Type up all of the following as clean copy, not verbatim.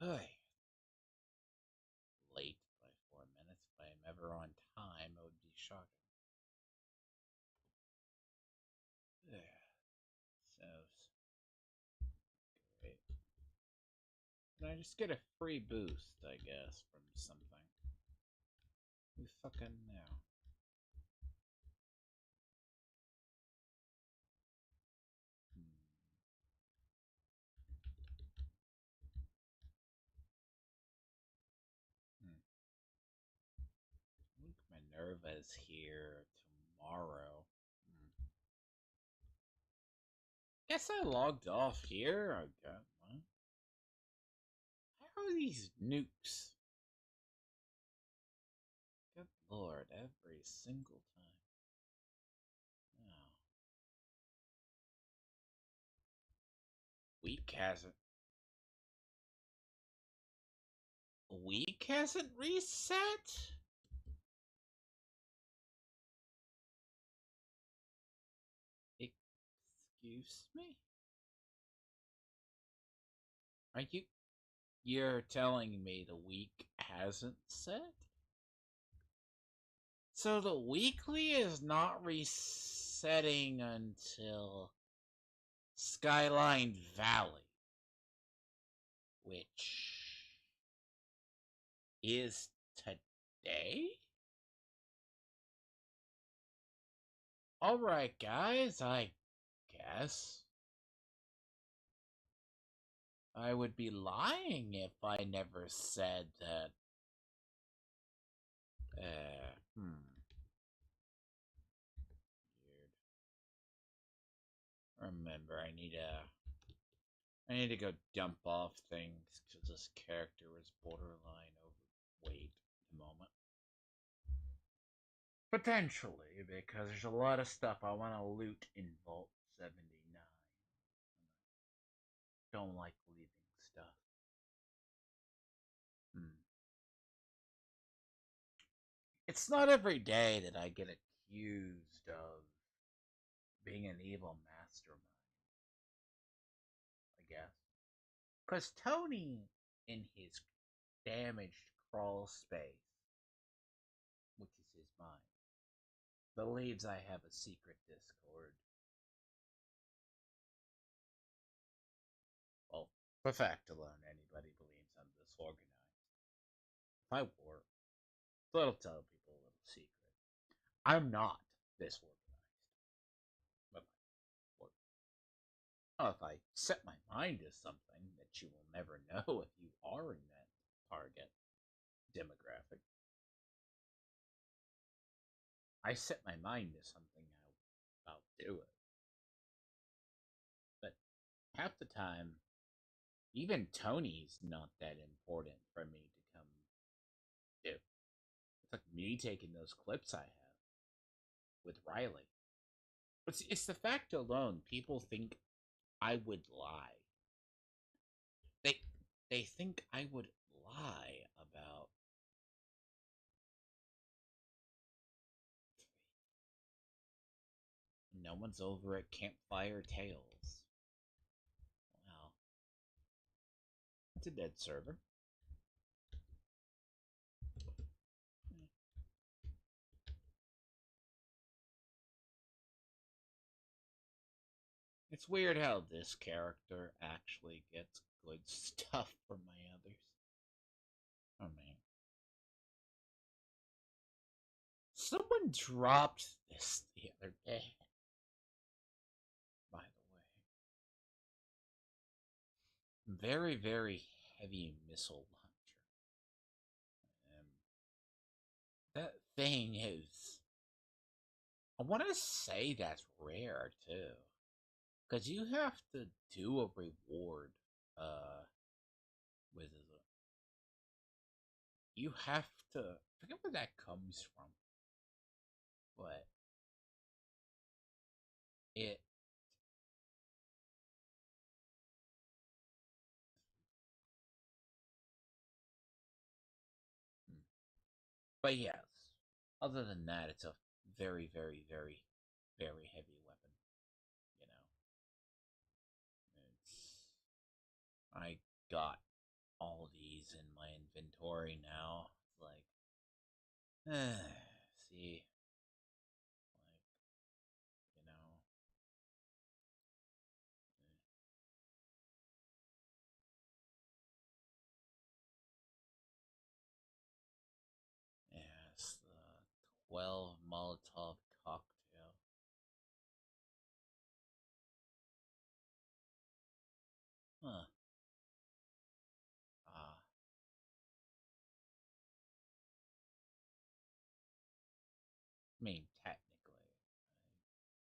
Hey, late by 4 minutes. If I am ever on time, it would be shocking. Yeah, so great. Can I just get a free boost, I guess, from something? Who fucking know? Hmm. Hmm. I think Minerva's here tomorrow. Hmm. Guess I logged off here. I got one. How are these nukes? Good lord, every single time. Oh. Week hasn't. Week hasn't reset? Excuse me? Are you're telling me the week hasn't set? So the weekly is not resetting until Skyline Valley, which is today? Alright, guys, I guess. I would be lying if I never said that. Weird. Remember, I need to go dump off things because this character is borderline overweight at the moment. Potentially, because there's a lot of stuff I want to loot in Vault 79. Don't like leaving stuff. Hmm. It's not every day that I get accused of being an evil mastermind, I guess. Because Tony, in his damaged crawl space, which is his mind, believes I have a secret Discord. Well, for fact alone, anybody believes I'm disorganized. If I were, that'll tell people a little secret. I'm not disorganized. But well, if I set my mind to something that you will never know if you are in that target demographic, I set my mind to something, I'll do it. But half the time, even Tony's not that important for me to come do. It's like me taking those clips I have with Riley. It's the fact alone. People think I would lie. They they think I would lie about no one's over at Campfire Tales. Well, it's a dead server. It's weird how this character actually gets good stuff from my others. Oh man. Someone dropped this the other day, by the way. Very, very heavy missile launcher. Um, that thing is. I want to say that's rare too. Because you have to do a reward. With it. You have to. I forget where that comes from. But it. But yes. Other than that, it's a very, very, very, very heavy weapon. You know. It's. I got all these in my inventory now. It's like, see, like, you know, yes, the 12 Molotov cocktail. Huh. Ah, I mean, technically,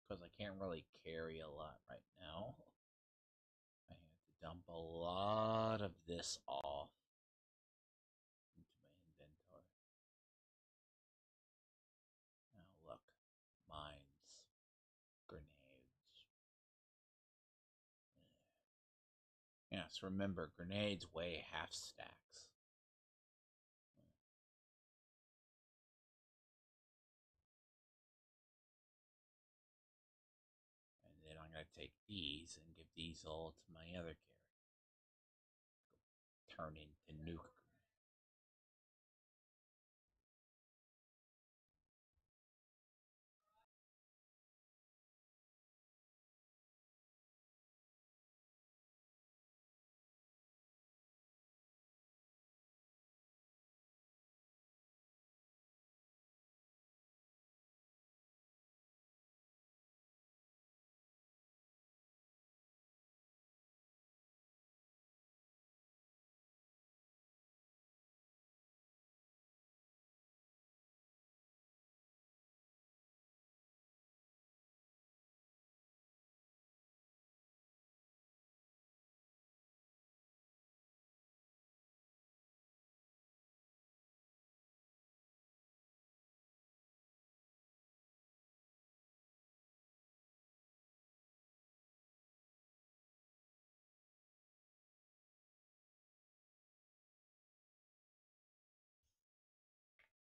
because I can't really carry a lot right now. I had to dump a lot of this off into my inventory. Now look, mines, grenades. Yes, remember, grenades weigh half stacks. And then I'm going to take these and give these all to my other character. Turn into nuke.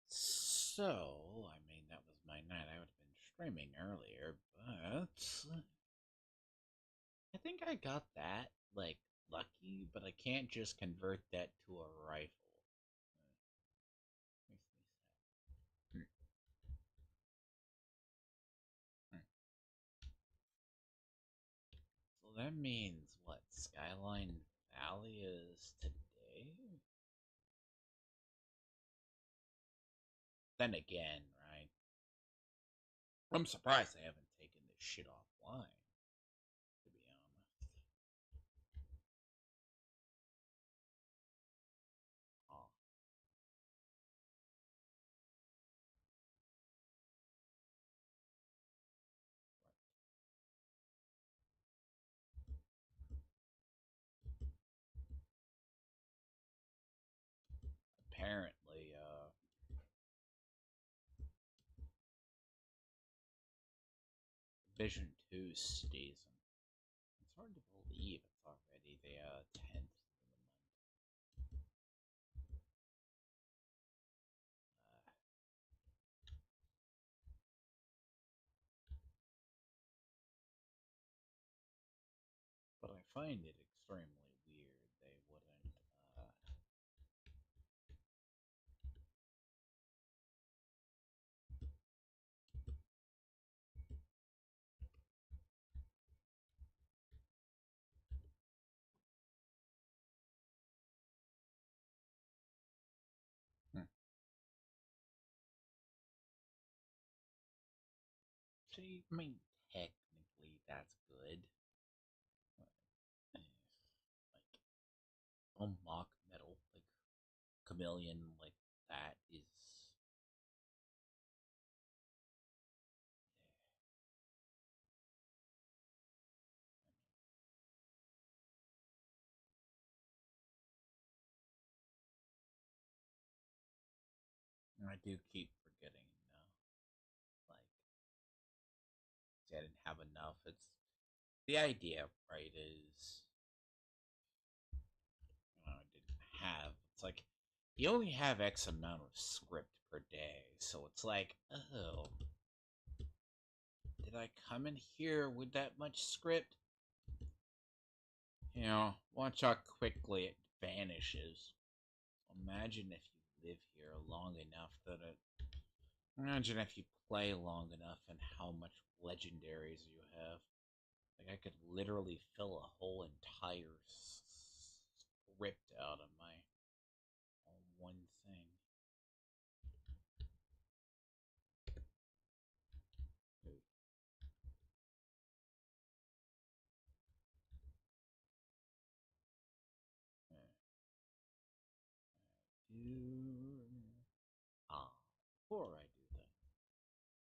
So, I mean, that was my night. I would have been streaming earlier, but I think I got that, like, lucky, but I can't just convert that to a rifle. Hmm, hmm. So that means what? Skyline Valley is today? Then again, right? I'm surprised I haven't taken this shit offline, to be honest. Oh, apparently, Vision 2 season. It's hard to believe it's already the 10th of the month. Uh, but I find it extremely weird they wouldn't. Hmm. See, I mean, technically that's good. Like, unlock metal, like chameleon, like that is. I do keep forgetting, like, see, I didn't have enough. It's the idea, right? Is I didn't have. It's like you only have X amount of script per day, so it's like, oh, did I come in here with that much script? Watch how quickly it vanishes. Imagine if you live here long enough that it. Imagine if you play long enough and how much legendaries you have. Like, I could literally fill a whole entire script out of my on one thing. Ah, before I do that,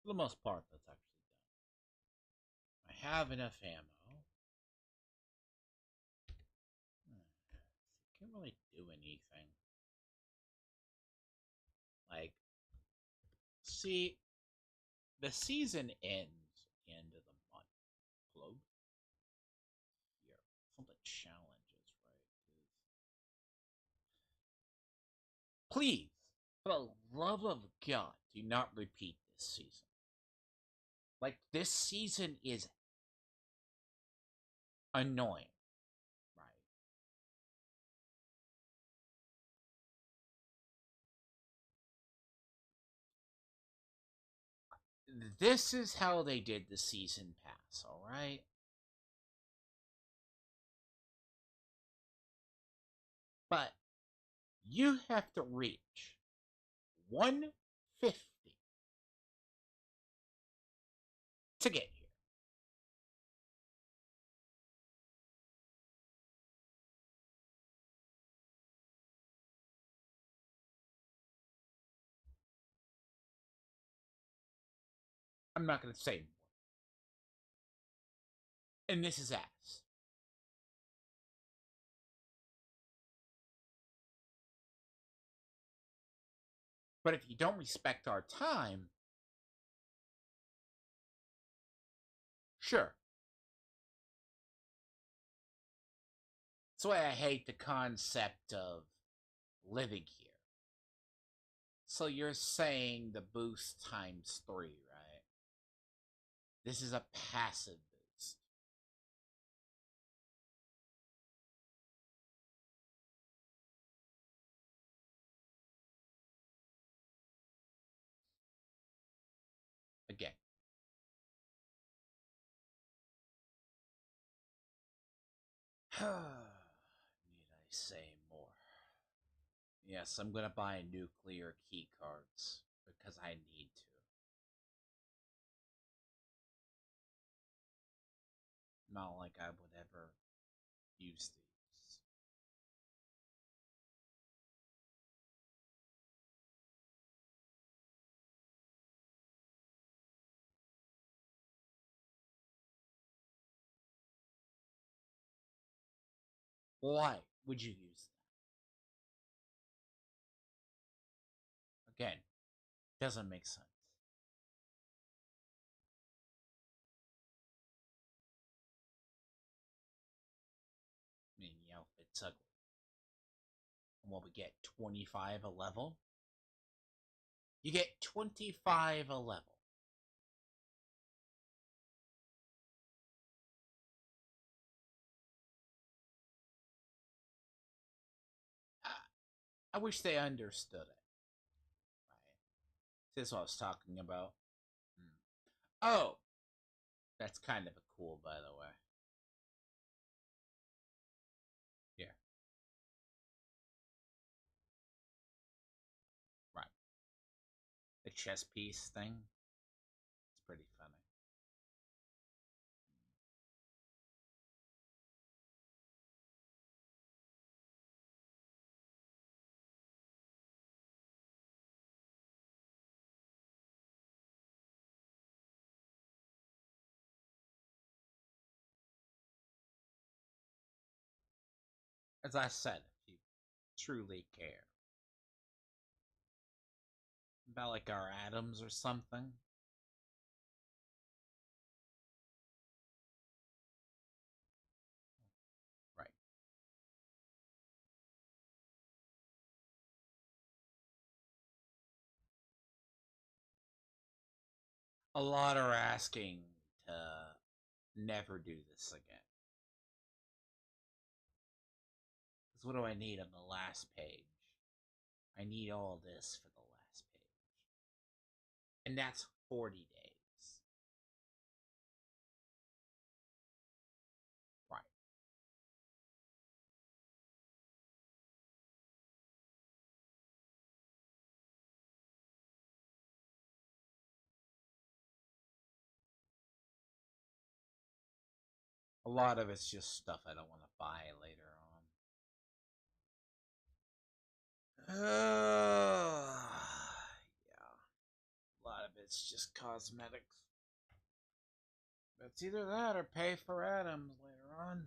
for the most part, that's actually done. I have enough ammo. Can't really do anything. Like, see, the season ends end of the month. Globe here. Something challenges, right? Please, for the love of God, do not repeat this season. Like, this season is annoying, right? This is how they did the season pass, alright? But you have to reach 150 to get here. I'm not going to say more. And this is ass. But if you don't respect our time, sure. That's why I hate the concept of living here. So you're saying the boost times 3, right? This is a passive boost. Again. Need I say more? Yes, I'm gonna buy nuclear key cards because I need to. Not like I would ever use these. Why would you use that? Again, doesn't make sense. I mean, the outfit's ugly. And what we get, 25 a level? You get 25 a level. I wish they understood it. Right? This is what I was talking about. Oh, that's kind of a cool, by the way. Yeah. Right. The chess piece thing. It's pretty funny. As I said, if you truly care about like our atoms or something, right? A lot are asking to never do this again. Because what do I need on the last page? I need all this for the last page. And that's 40 days. Right. A lot of it's just stuff I don't want to buy later on. Yeah. A lot of it's just cosmetics. It's either that or pay for Adams later on.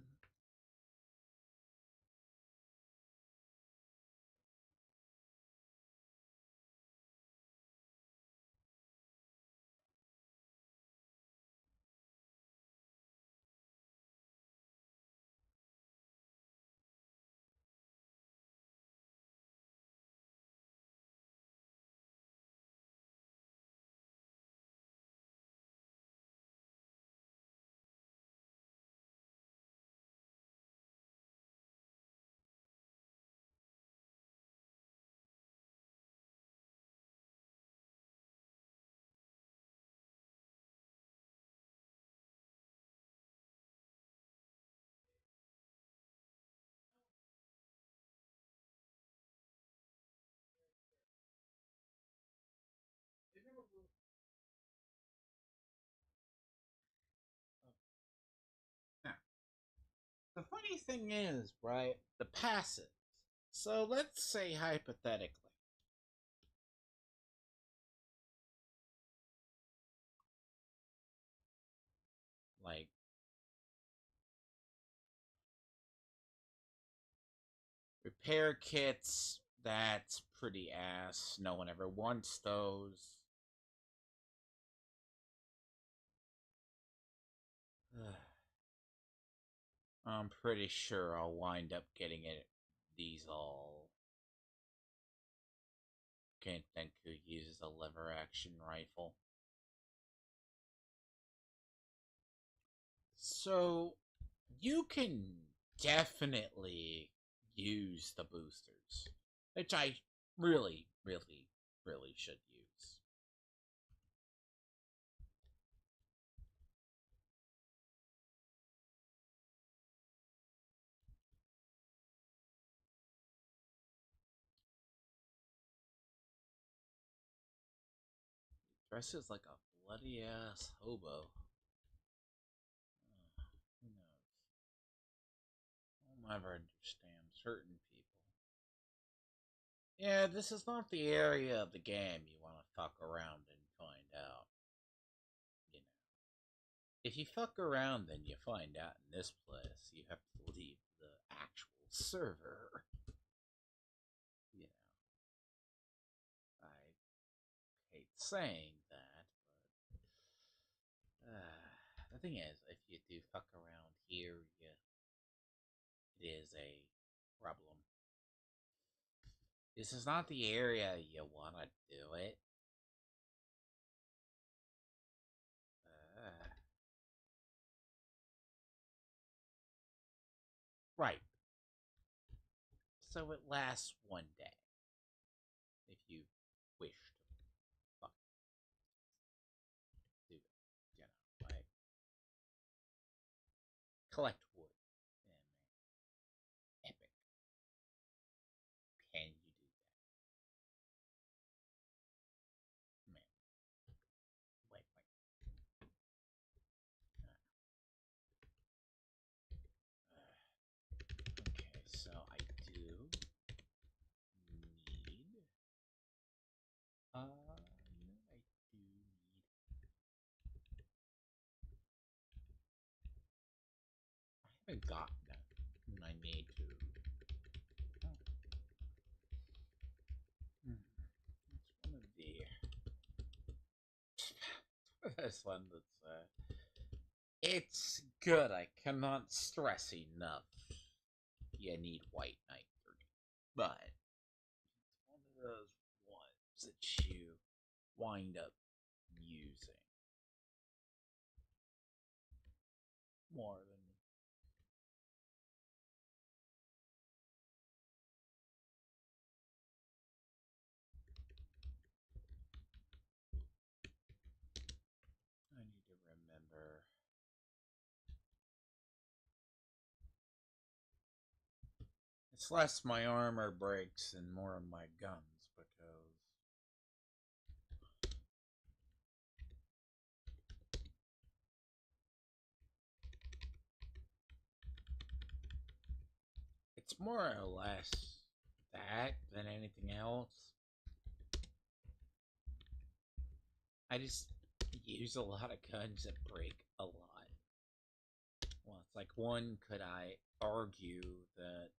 Now, the funny thing is, right, the passive. So let's say hypothetically, like repair kits, that's pretty ass. No one ever wants those. I'm pretty sure I'll wind up getting these all. Can't think who uses a lever action rifle. So you can definitely use the boosters, which I really, really, really should use. Dresses like a bloody ass hobo. Who knows? I'll never understand certain people. Yeah, this is not the area of the game you want to fuck around and find out. You know, if you fuck around, then you find out in this place. You have to leave the actual server. You know, I hate saying that, but the thing is, if you do fuck around here, it is a problem. This is not the area you want to do it. Uh, right. So it lasts one day. If you wish to fuck do it. You know, like collect wood. Yeah, man. Epic. Can you do that? Man. Wait. Okay, so I do need I do need I haven't gotten that. I need to it's one of the this one that's it's good. I cannot stress enough. You need white knight 3. But it's one of those ones that you wind up using more than It's less my armor breaks and more of my guns because it's more or less that than anything else. I just use a lot of guns that break a lot. Well, it's like one could I argue that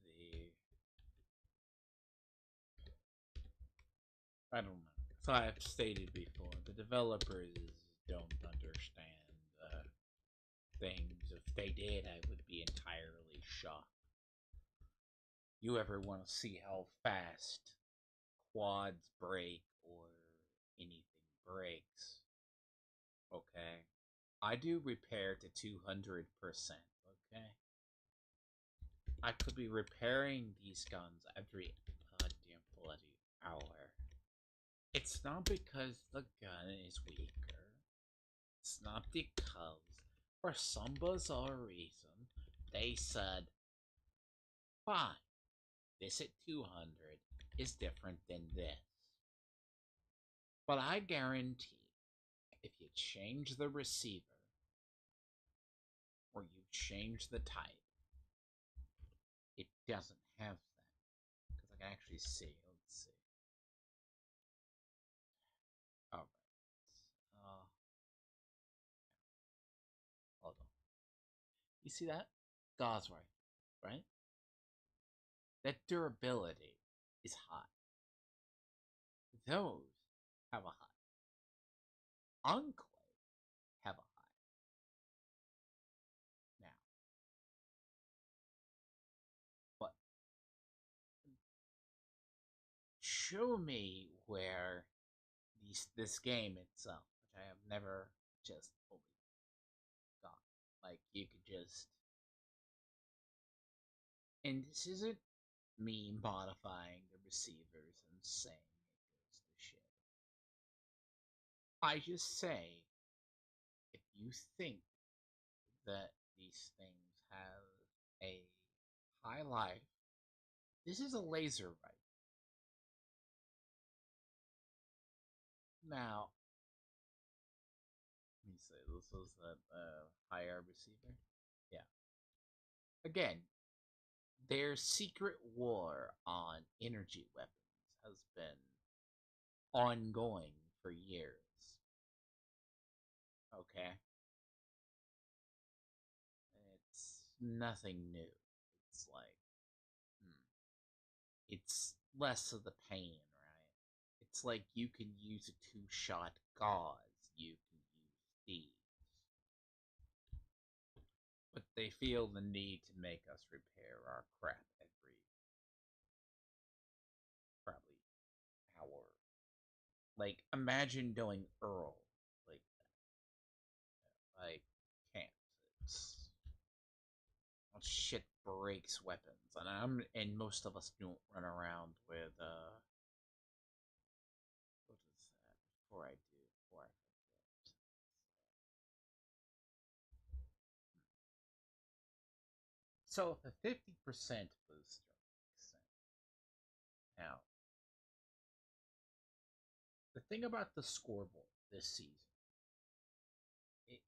the I don't know. So I've stated before, the developers don't understand things. If they did, I would be entirely shocked. You ever want to see how fast quads break or anything breaks? Okay. I do repair to 200%, okay? I could be repairing these guns every goddamn bloody hour. It's not because the gun is weaker. It's not because, for some bizarre reason, they said, fine, this at 200 is different than this. But I guarantee, if you change the receiver, or you change the type, it doesn't have that. Because I can actually see. Let's see. Alright. Hold on. You see that? Gauze rifle, right? That durability is high. Those have a high. Enclave have a high. Now, but show me where this game itself, which I have never just fully got, like you could just, and this isn't me modifying the receivers and saying it goes to shit. I just say, if you think that these things have a high life, this is a laser rifle. Now, let me say, this was that higher receiver. Yeah. Again, their secret war on energy weapons has been ongoing for years. Okay? It's nothing new. It's like, it's less of the pain, right? It's like you can use a two-shot gauze. You can use these. But they feel the need to make us repair our crap every probably hour. Like, imagine doing Earl like that. Like, can't. It's shit breaks weapons, and most of us don't run around with what is that? Before I forget. So the 50% booster makes sense. Now, the thing about the scoreboard this season,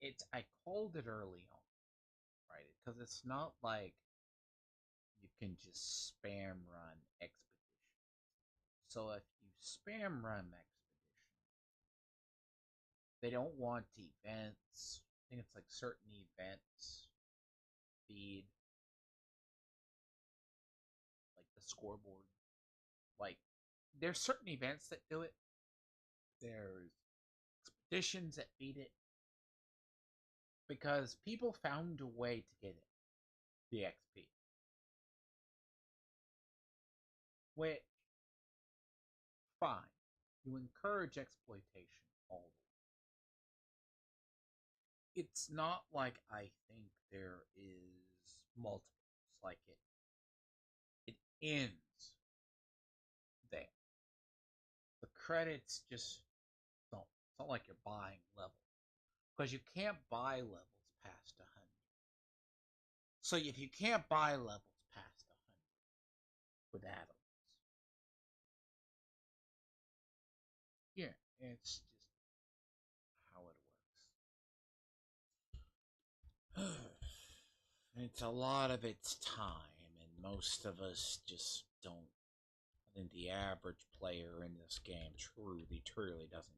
it's I called it early on, right? Because it's not like you can just spam run expedition. So if you spam run expedition, they don't want events. I think it's like certain events feed like the scoreboard. Like there's certain events that do it. There's expeditions that feed it because people found a way to get it, the XP. Which, fine, you encourage exploitation all the way. It's not like I think there is multiples. Like it ends there. The credits just don't. It's not like you're buying levels because you can't buy levels past 100. So if you can't buy levels past 100, with atoms. Yeah, it's just how it works. It's a lot of its time, and most of us just don't. I think the average player in this game truly doesn't.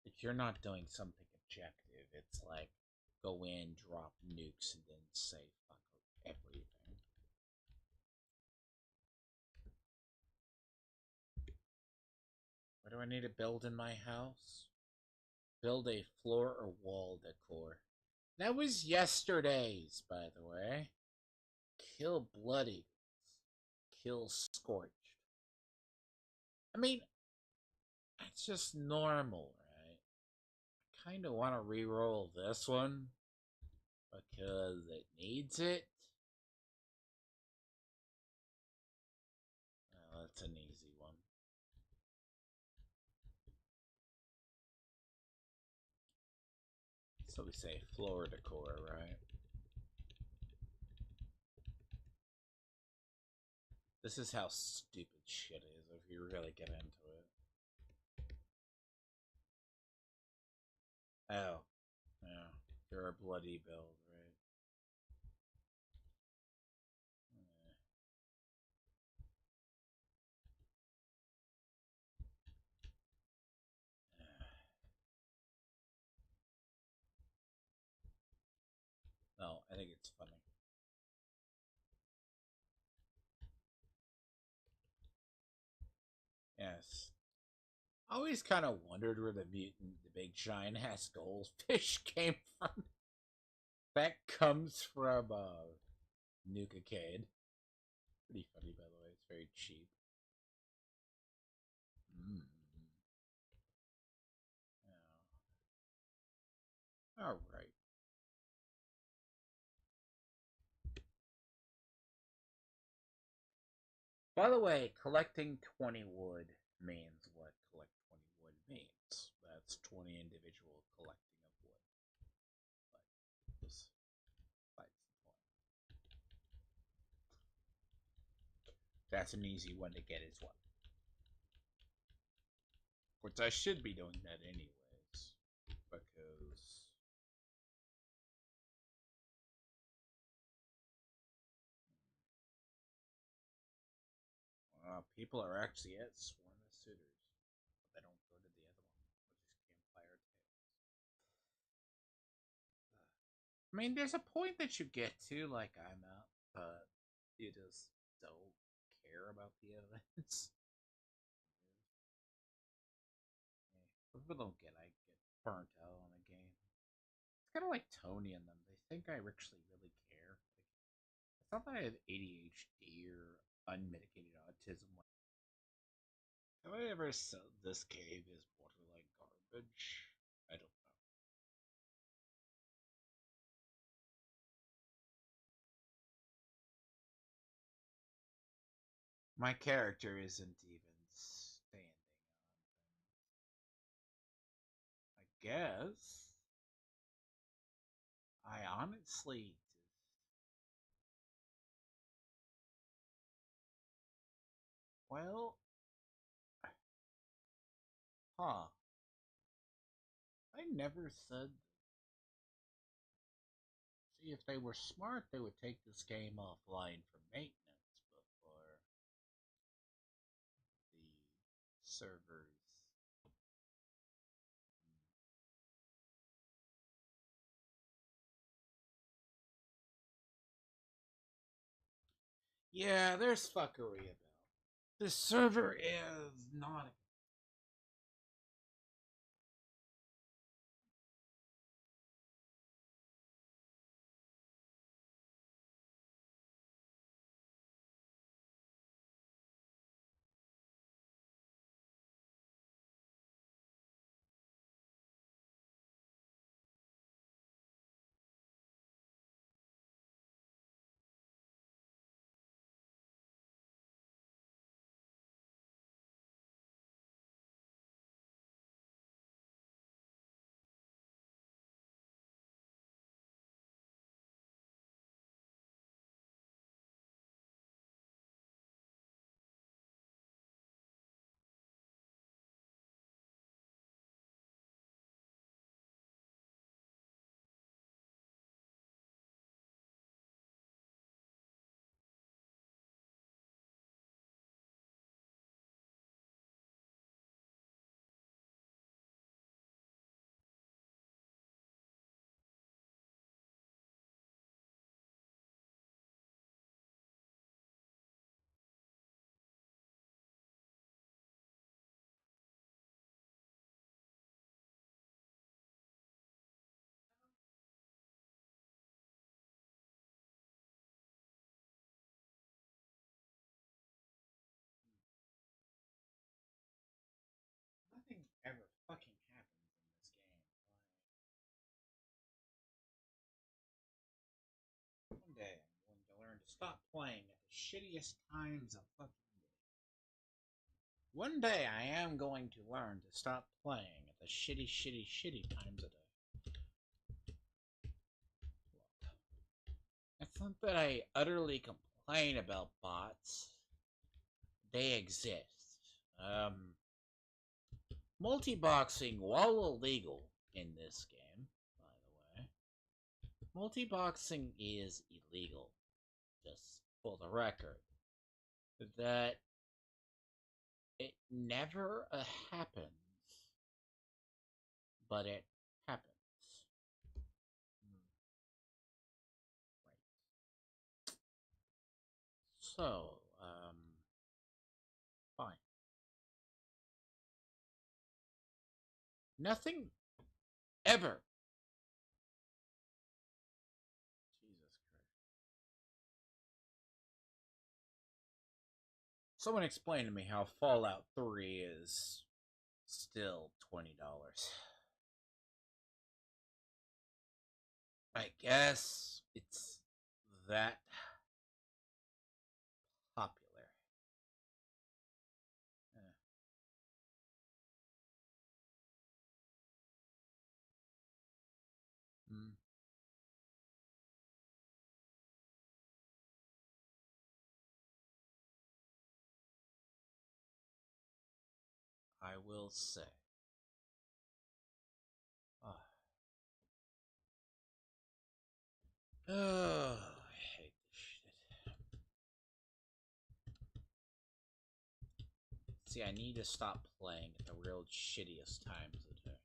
If you're not doing something objective, it's like go in, drop nukes, and then say fuck everything. What do I need to build in my house? Build a floor or wall decor. That was yesterday's, by the way. Kill bloody. Kill scorched. I mean, it's just normal, right? I kind of want to re-roll this one because it needs it. Well, that's an easy one. So we say floor decor, right? This is how stupid shit is if you really get into it. Oh, yeah. You're a bloody build, right? No, I think it's funny. Yes. I always kind of wondered where the big giant ass goldfish came from. That comes from Nuka-Cade. Pretty funny, by the way. It's very cheap. Mm. Yeah. All right. By the way, collecting 20 wood means what collect 20 wood means. That's 20 individual collecting of wood. But this fights the point. That's an easy one to get as well. Which I should be doing that anyways. Because people are actually at Sworn as Suitors. But they don't go to the other one, which is Campfire Tales. I mean, there's a point that you get to, like I'm at, but you just don't care about the events. People don't get I get burnt out on a game. It's kind of like Tony and them. They think I actually really care. Like, it's not that I have ADHD or unmitigated autism. Have I ever said this cave is borderline garbage? I don't know. My character isn't even standing on things. I guess. I honestly. Well, huh. I never said. See, if they were smart, they would take this game offline for maintenance before the servers. Yeah, there's fuckery about. This server is not fucking happens in this game? One day I'm going to learn to stop playing at the shittiest times of fucking day. One day I am going to learn to stop playing at the shitty times of day. It's not that I utterly complain about bots. They exist. Multi-boxing, while illegal in this game, by the way, multi-boxing is illegal. Just for the record. That it never happens, but it happens. Right. So, fine. Nothing ever. Jesus Christ. Someone explain to me how Fallout 3 is still $20. I guess it's that popular. I will say. Oh, I hate this shit. See, I need to stop playing at the real shittiest times of the day.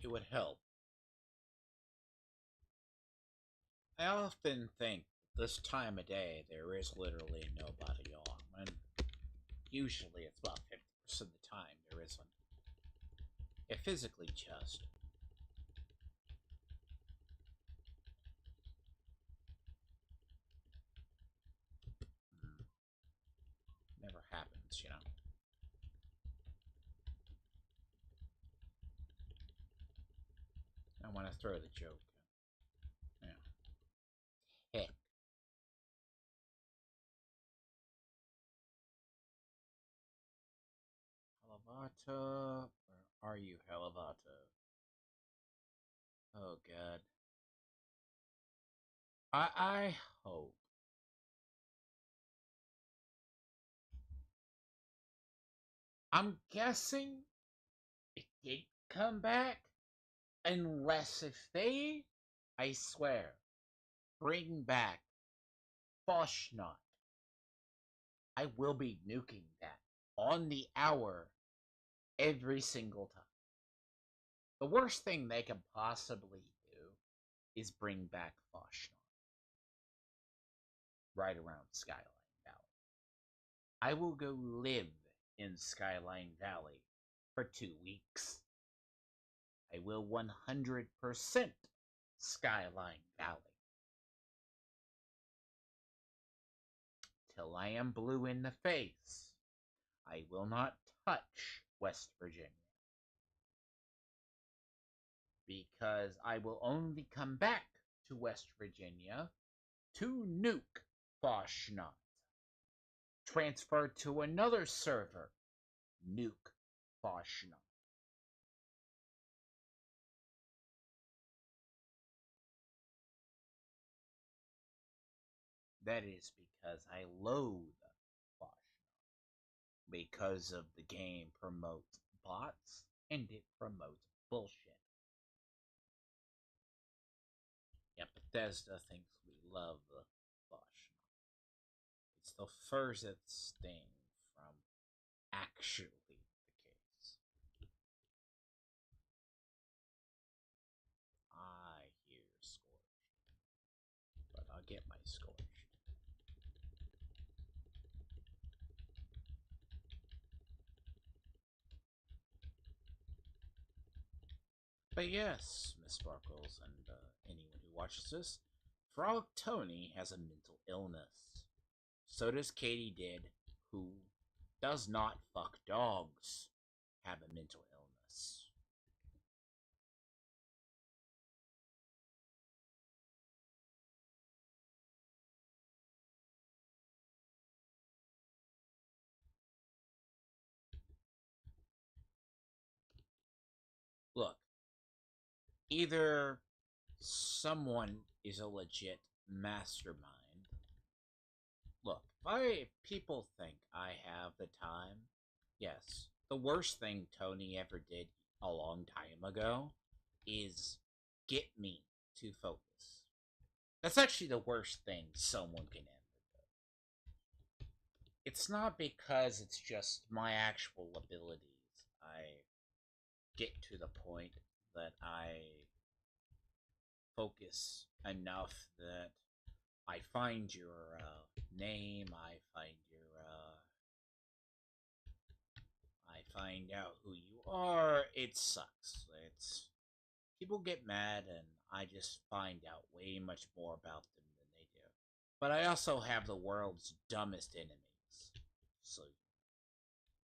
It would help. I often think this time of day there is literally nobody on, and usually it's about 50% of the time there isn't. It physically just. Never happens, you know. I want to throw the joke. Yeah. Heck. Helivata, or are you Helivata? Oh God. I hope. I'm guessing it did come back, unless if they, I swear, bring back Foshnot, I will be nuking that on the hour every single time. The worst thing they can possibly do is bring back Foshnot right around Skyline Valley. I will go live in Skyline Valley for 2 weeks. I will 100% Skyline Valley. Till I am blue in the face. I will not touch West Virginia. Because I will only come back to West Virginia to nuke Foshnot. Transfer to another server. Nuke Foshnot. That is because I loathe Foshnot. Because of the game promotes bots and it promotes bullshit. Yeah, Bethesda thinks we love the Foshnot. It's the furthest thing from actually the case. I hear Scorched, but I'll get my Scorched. But yes, Miss Sparkles, and anyone who watches this, Frog Tony has a mental illness. So does Katie Did, who does not fuck dogs, have a mental illness. Look, either someone is a legit mastermind. Look, if people think I have the time, yes. The worst thing Tony ever did a long time ago is get me to focus. That's actually the worst thing someone can ever do. It's not because it's just my actual abilities. I get to the point that I focus enough that I find your name, I find out who you are. It sucks. It's people get mad, and I just find out way much more about them than they do. But I also have the world's dumbest enemies, so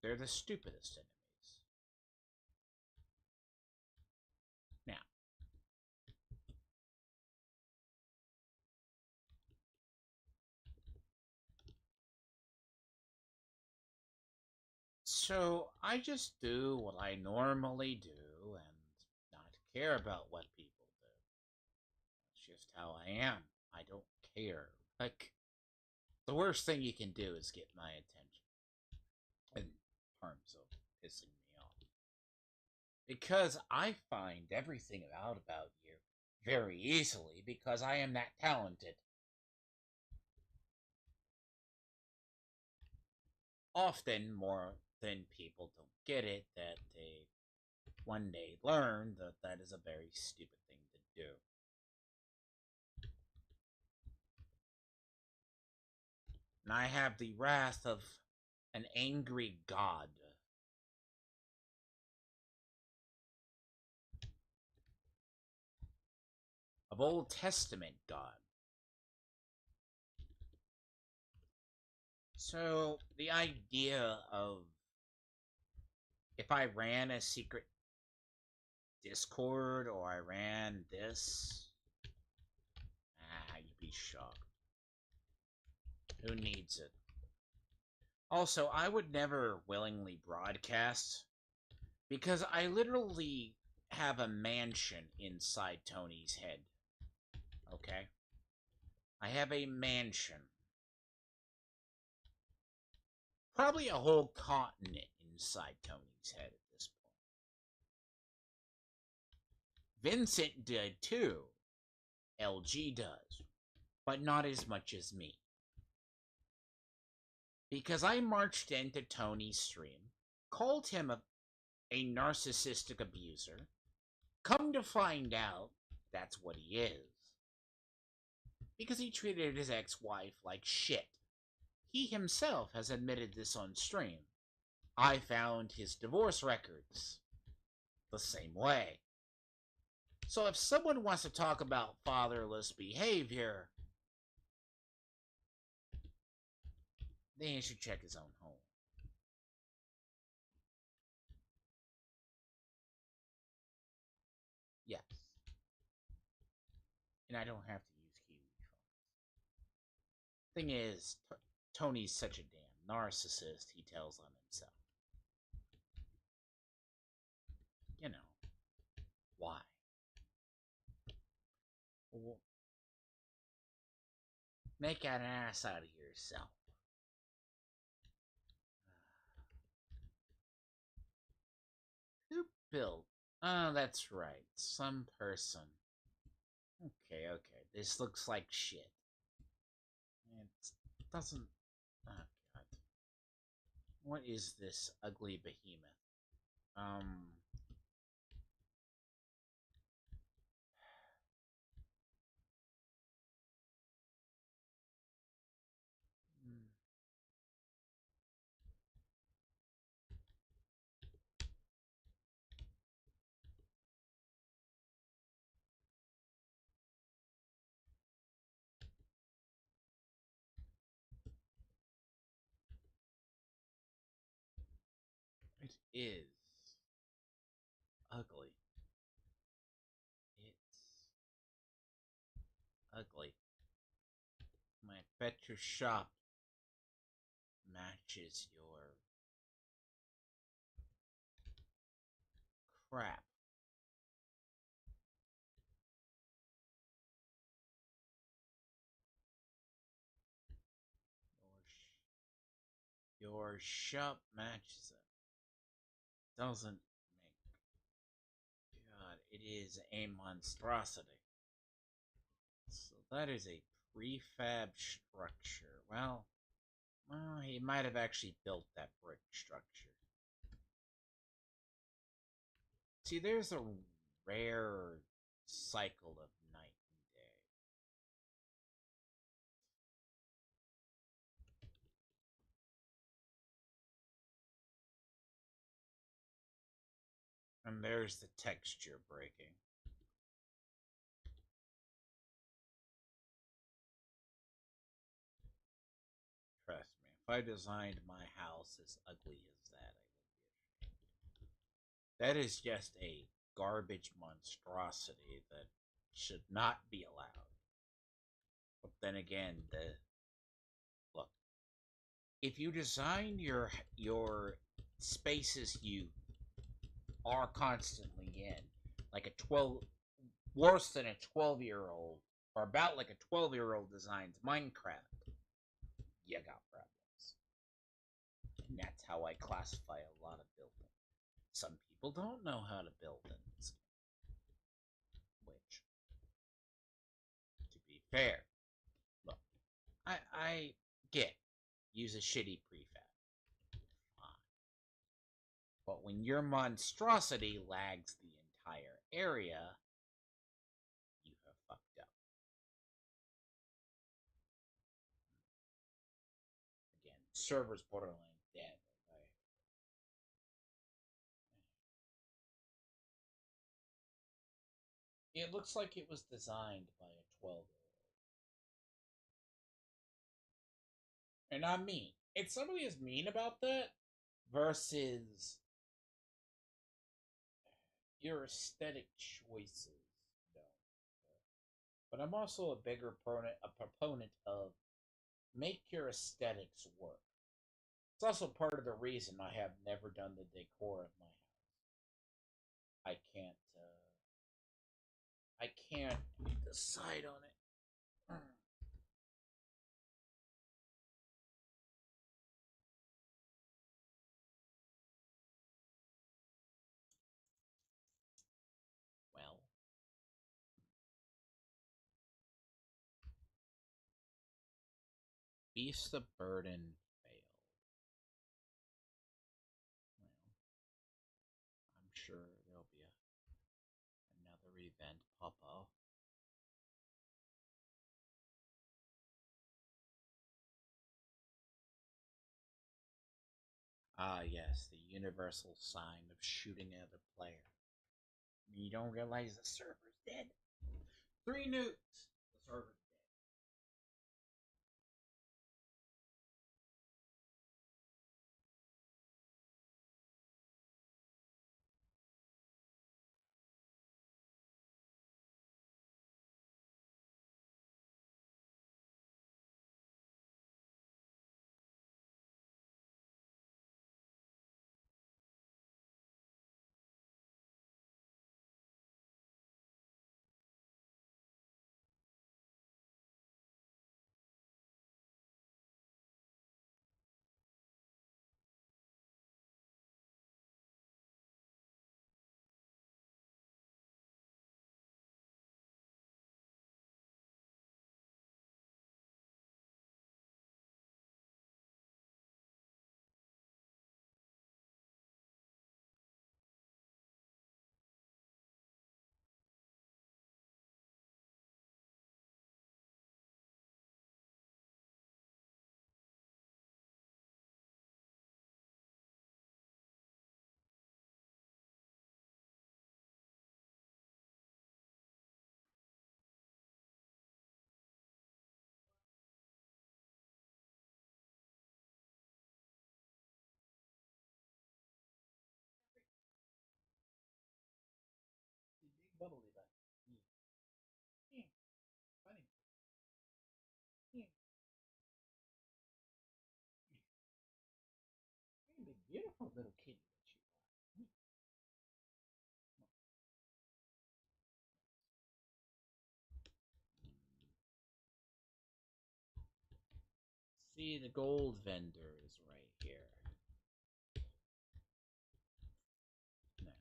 they're the stupidest enemies. Now, so I just do what I normally do and not care about what people do. It's just how I am. I don't care. Like, the worst thing you can do is get my attention in terms of pissing me off. Because I find everything out about you very easily because I am that talented. Often more than people don't get it, that they one day learn that that is a very stupid thing to do. And I have the wrath of an angry god. Of Old Testament God. So the idea of if I ran a secret Discord or I ran this, you'd be shocked. Who needs it? Also, I would never willingly broadcast because I literally have a mansion inside Tony's head. Okay? I have a mansion. Probably a whole continent inside Tony's head at this point. Vincent did too. LG does. But not as much as me. Because I marched into Tony's stream, called him a narcissistic abuser. Come to find out, that's what he is. Because he treated his ex-wife like shit. He himself has admitted this on stream. I found his divorce records the same way. So if someone wants to talk about fatherless behavior, then he should check his own home. Yes. And I don't have to use Kiwi funds. Thing is, Tony's such a damn narcissist, he tells on himself. You know, why? Well, make an ass out of yourself. Who built? Oh, that's right. Some person. Okay, okay. This looks like shit. It doesn't. Oh, God. What is this ugly behemoth? Um. Hmm. It is ugly. It's ugly. I bet your shop matches your crap. Your shop matches it. Doesn't make. God, it is a monstrosity. So that is a prefab structure. Well, he might have actually built that brick structure. See, there's a rare cycle of night and day. And there's the texture breaking. Trust me, if I designed my house as ugly as that, I would be ashamed. That is just a garbage monstrosity that should not be allowed. But then again, look, if you design your spaces you are constantly in, like a 12, worse than a 12-year-old, or about like a 12-year-old designs Minecraft, you got problems. And that's how I classify a lot of building. Some people don't know how to build in this game. Which, to be fair, look, I get use a shitty prefab. Fine. But when your monstrosity lags the entire area, you have fucked up. Again, server's borderline dead. It looks like it was designed by a 12-year-old. And I'm mean. If somebody is mean about that versus your aesthetic choices, no. But I'm also a proponent of make your aesthetics work. It's also part of the reason I have never done the decor of my house. I can't. I can't decide on it. Well, beast the burden failed. Well, I'm sure there'll be another event pop off. Ah, yes, the universal sign of shooting at a player. You don't realize the server's dead. 3 nukes. The server's Bubbly back. Yeah. Funny. Yeah. You're a beautiful little kitty that you are. See, the gold vendor is right here. Now,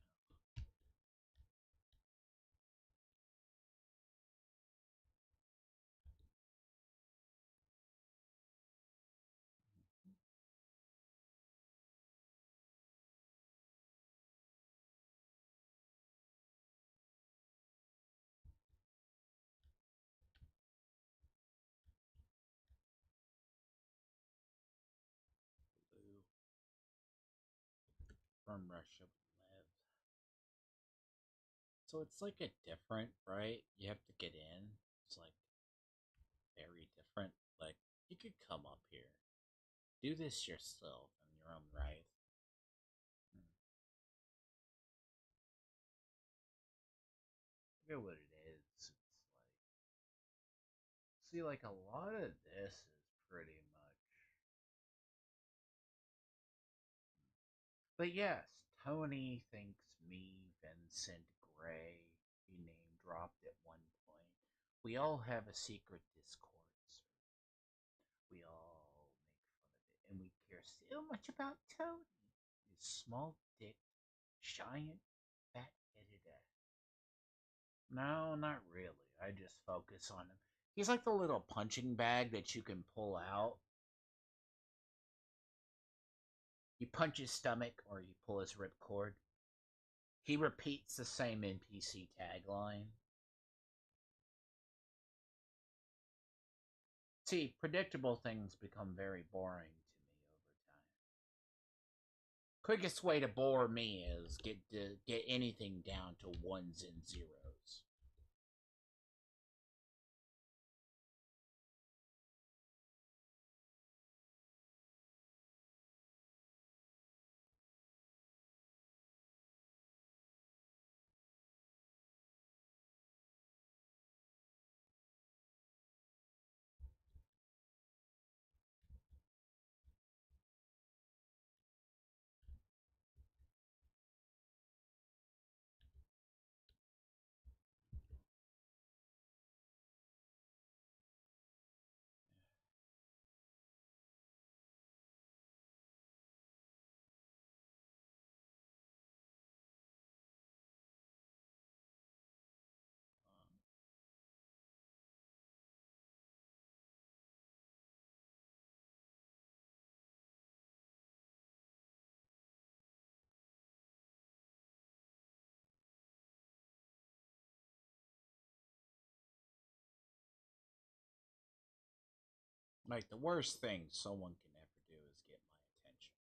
blue from Russia would live. So it's like a different, right? You have to get in. It's like very different. Like, you could come up here, do this yourself in your own right. Hmm. Look at what it is. It's like, see, like a lot of this is pretty much. But yes, Tony thinks me, Vincent, Gray, he name dropped at one point. We all have a secret Discord server. We all make fun of it, and we care so much about Tony. His small dick, giant, fat headed ass. No, not really. I just focus on him. He's like the little punching bag that you can pull out. You punch his stomach or you pull his ripcord. He repeats the same NPC tagline. See, predictable things become very boring to me over time. Quickest way to bore me is get anything down to ones and zeros. Like, the worst thing someone can ever do is get my attention.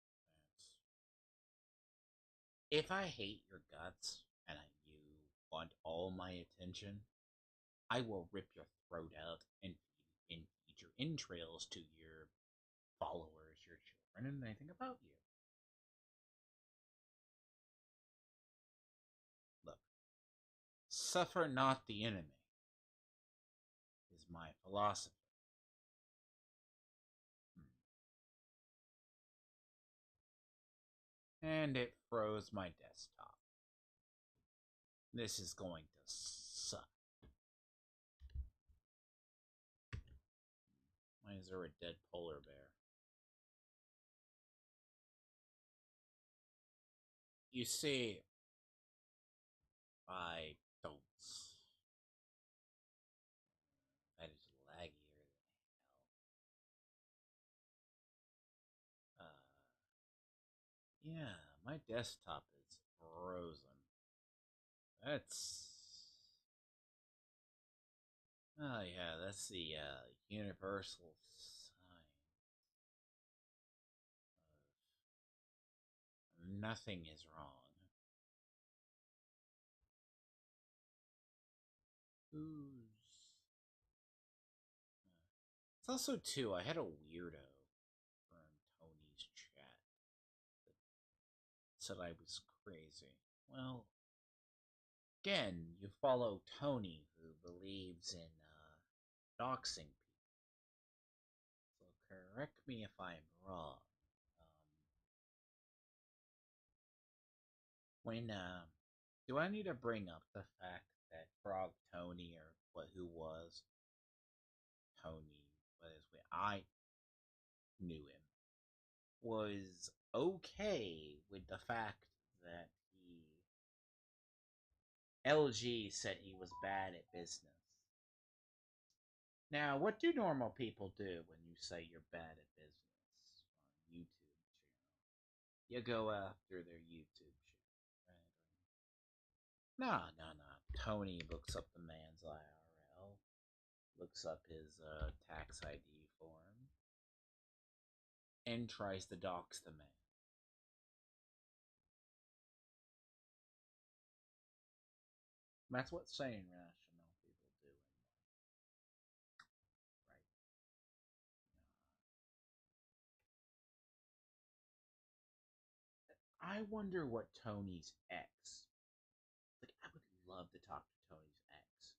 That's if I hate your guts and you want all my attention, I will rip your throat out and feed your entrails to your followers, your children, and anything about you. Look, suffer not the enemy is my philosophy. And it froze my desktop. This is going to suck. Why is there a dead polar bear? You see, I don't. That is laggier than hell. Yeah, my desktop is frozen. That's. Oh, yeah, that's the universal sign of nothing is wrong. Who's. It's also, too, I had a weirdo from Tony's chat that said I was crazy. Well, Again, you follow Tony, who believes in doxing people. So correct me if I'm wrong. When do I need to bring up the fact that Frog Tony, or who was Tony, but as I knew him, was okay with the fact that LG said he was bad at business. Now, what do normal people do when you say you're bad at business on YouTube channel? You go after their YouTube channel, right? No. Tony looks up the man's IRL, looks up his tax ID form, and tries to dox the man. That's what sane rational people do in life, right? I wonder what Tony's ex. Like, I would love to talk to Tony's ex,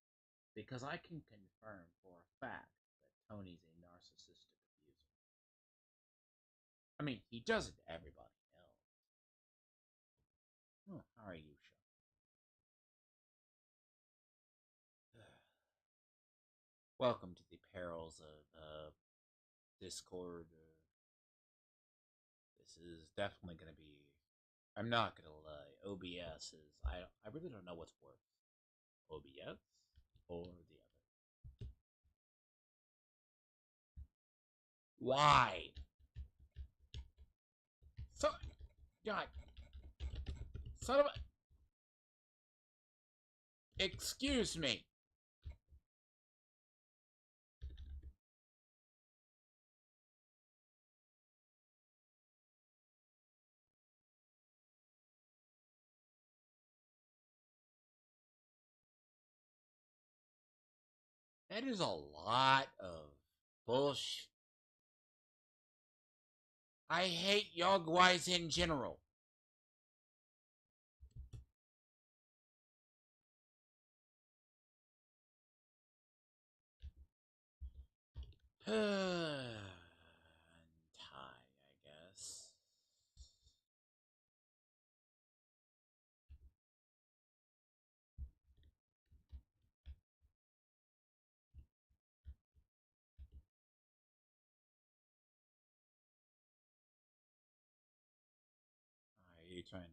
because I can confirm for a fact that Tony's a narcissistic abuser. I mean, he does it to everybody else. Oh, how are you, Sean? Welcome to the perils of Discord. This is definitely going to be. I'm not going to lie. OBS is. I really don't know what's worse. OBS or the other. Why? So, God, son of a. Excuse me. That is a lot of bullshit. I hate Yogwais in general. Tie, I guess. Are you trying to?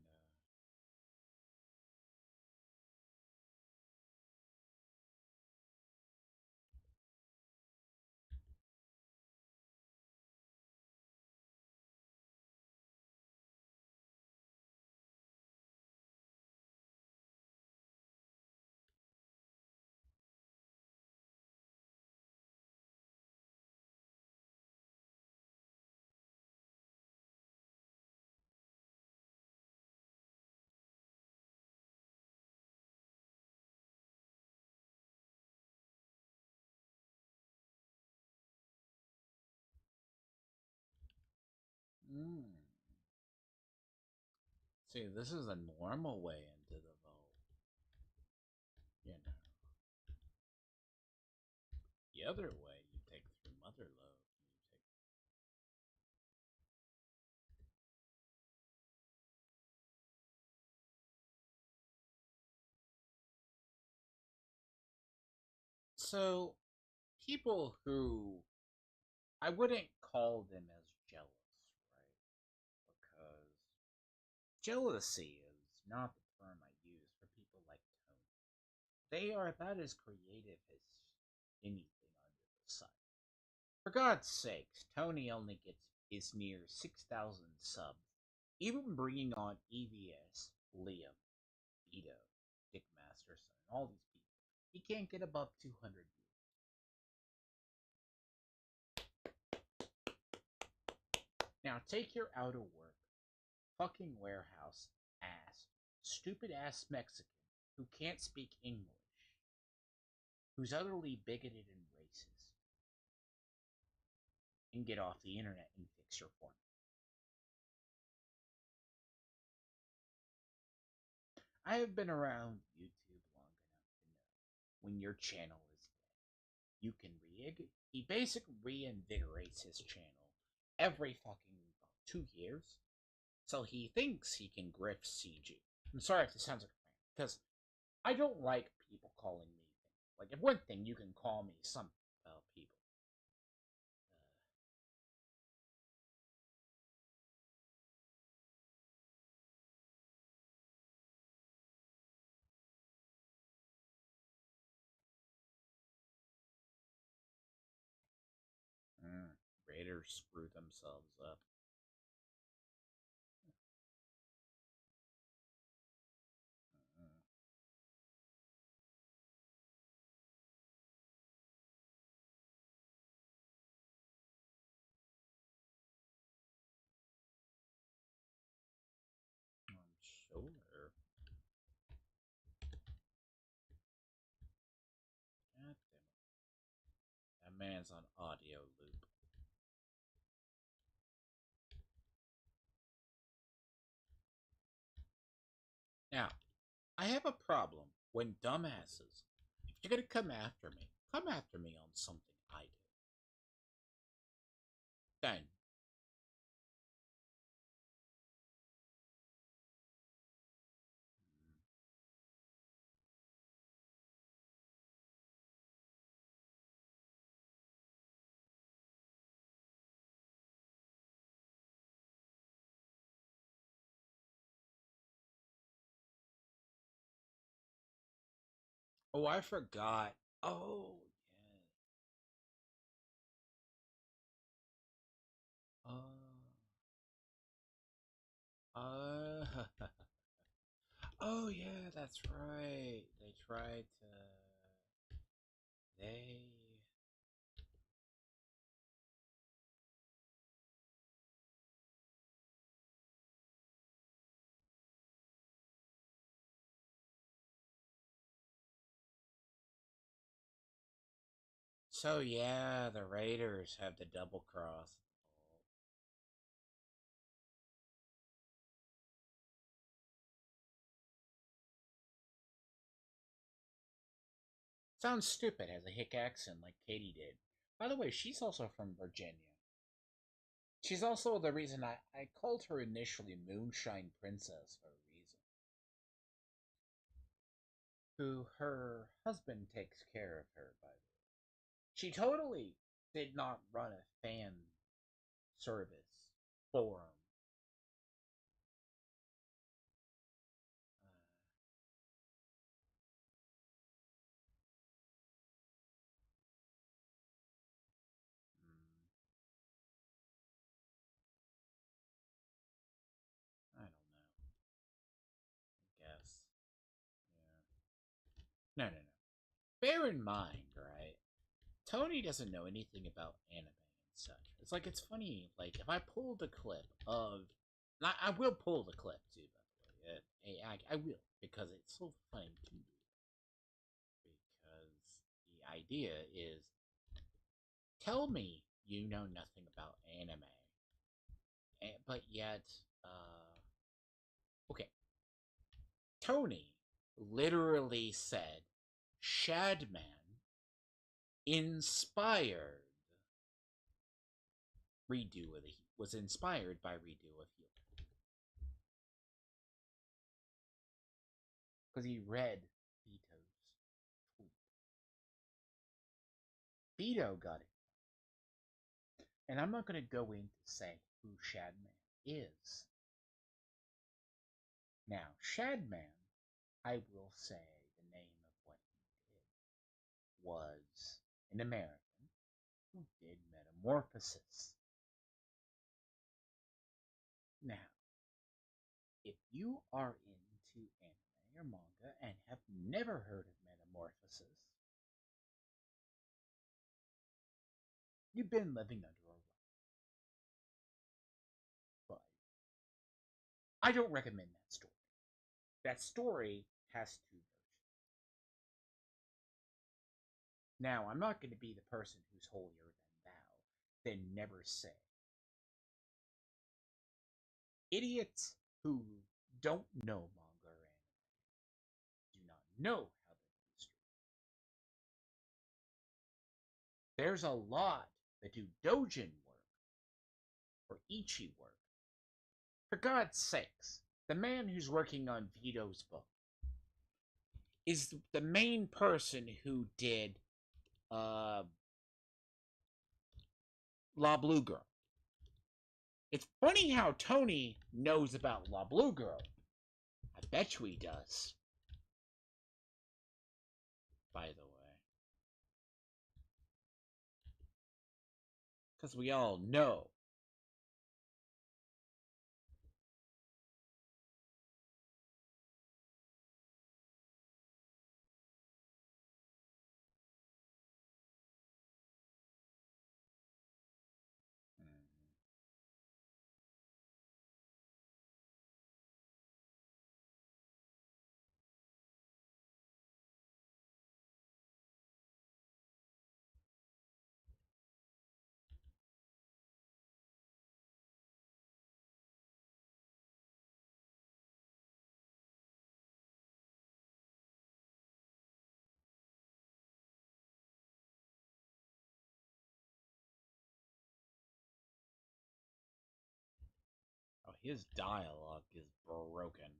Mm. See, this is a normal way into the vault. You know. The other way, you take through Motherlode. So, people who I wouldn't call them as jealous, right? Because jealousy is not the term I use for people like Tony. They are about as creative as anything under the sun. For God's sakes, Tony only gets is near 6,000 subs. Even bringing on EVS, Liam, Vito, Dick Masterson, and all these people, he can't get above 200 views. Now take your out of work, fucking warehouse ass, stupid ass Mexican who can't speak English, who's utterly bigoted and racist, and get off the internet and fix your format. I have been around YouTube when your channel is dead. You can he basically reinvigorates his channel every fucking 2 years. So he thinks he can grift CG. I'm sorry if this sounds like a rant, because I don't like people calling me things. Like, if one thing, you can call me something about people. Raiders screw themselves up. I'm sure. God damn it. That man's on audio loop. Now, I have a problem when dumbasses, if you're gonna come after me on something I do. Then, oh, I forgot. Oh, yeah. Oh, yeah, that's right. They tried to. They. So, yeah, the Raiders have the double cross. Sounds stupid, has a hick accent like Katie did. By the way, she's also from Virginia. She's also the reason I called her initially Moonshine Princess for a reason. Who her husband takes care of her, by the way. She totally did not run a fan service forum. I don't know. I guess. Yeah. No. Bear in mind, right? Tony doesn't know anything about anime and such. It's like, it's funny, like, if I pull the clip of. I will pull the clip, too, by the way. I will, because it's so funny to me. Because the idea is, tell me you know nothing about anime. But yet, okay. Tony literally said Shadman inspired Redo of the was inspired by Redo of Healer. Because he read Vito's tweet. Vito got it. And I'm not going to go in to say who Shadman is. Now, Shadman, I will say the name of what he did, was an American who did Metamorphosis. Now, if you are into anime or manga and have never heard of Metamorphosis, you've been living under a rock. But I don't recommend that story. That story has two versions. Now, I'm not going to be the person who's holier than thou, then never say. Idiots who don't know manga or anime do not know how the history. there's a lot that do Dojin work or Ichi work. For God's sakes, the man who's working on Vito's book is the main person who did La Blue Girl. It's funny how Tony knows about La Blue Girl. I bet you he does. By the way. Because we all know. Oh, his dialogue is broken.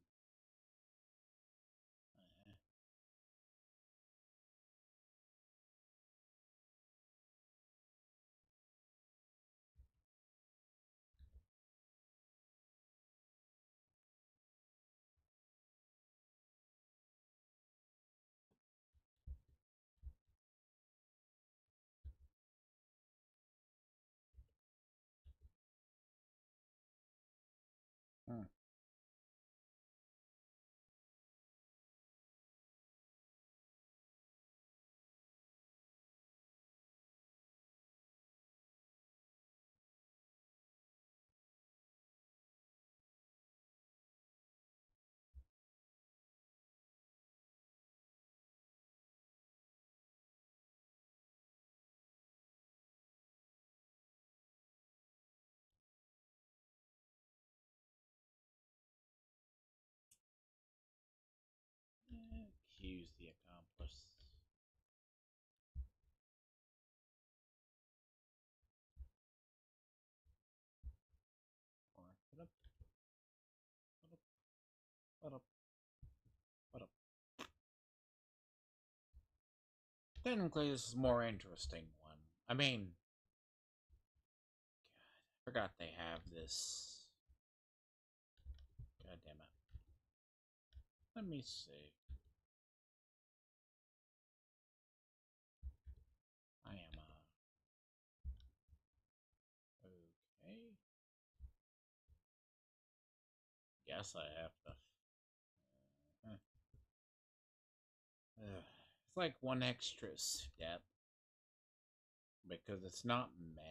Hmm. Accuse the accomplice. Or put up, put up, put up, put up. Technically, this is a more interesting one. I mean, God, I forgot they have this. God damn it. Let me see. I am okay. Guess I have to. It's like one extra step because it's not meh.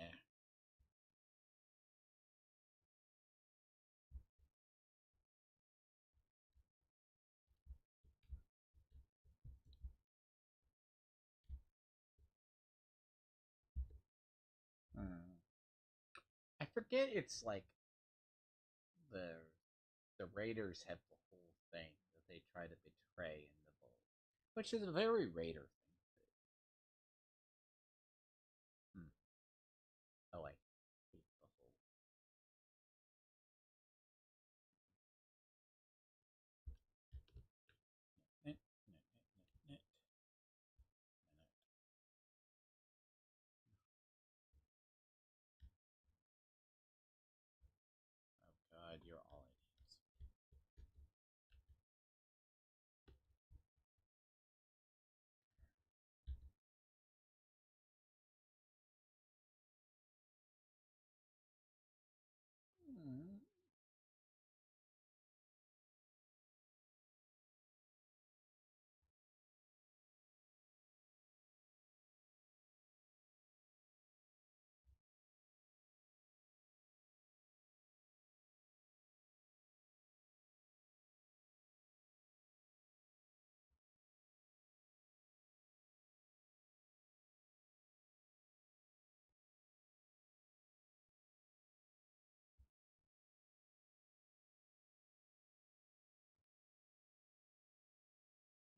Hmm. I forget it's like the the Raiders have the whole thing that they try to betray in the book, which is a very Raider thing to do. Hmm. Oh wait, the whole. Knit, knit, knit, knit, knit. Oh God, you're all idiots.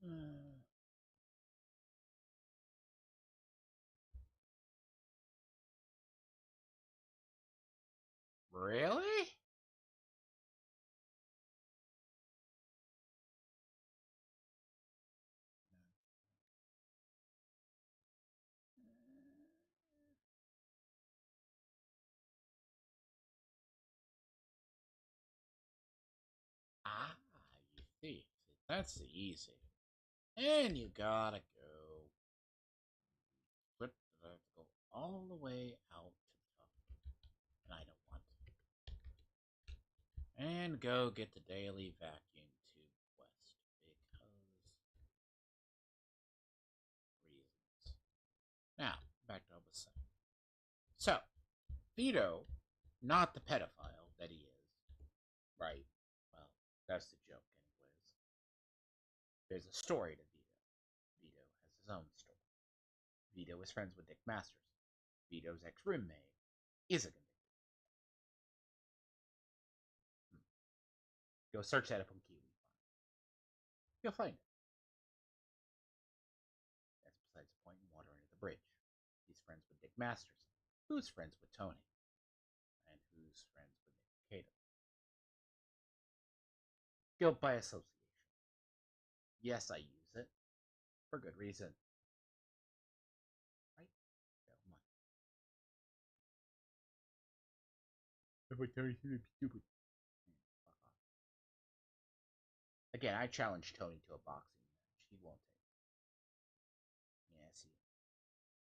Hmm. Really? Ah, you see. That's the easy. And you gotta go. Flip go all the way out to the top. And I don't want to. And go get the daily vacuum tube quest. Because reasons. Now, back to what I was saying. So, Vito, not the pedophile that he is, right? Well, that's the joke, anyways. There's a story to Vito. Vito has his own story. Vito is friends with Dick Masters. Vito's ex roommate is a convicted. Go search that up on Kiwi. You'll find it. That's besides the point in water under the bridge. He's friends with Dick Masters, who's friends with Tony, and who's friends with Nick Cato. Guilt by association. Yes, I use it. For good reason. Right? So much. If I tell you to be stupid. Fuck off. Again, I challenge Tony to a boxing match. He won't take it. Yeah, see.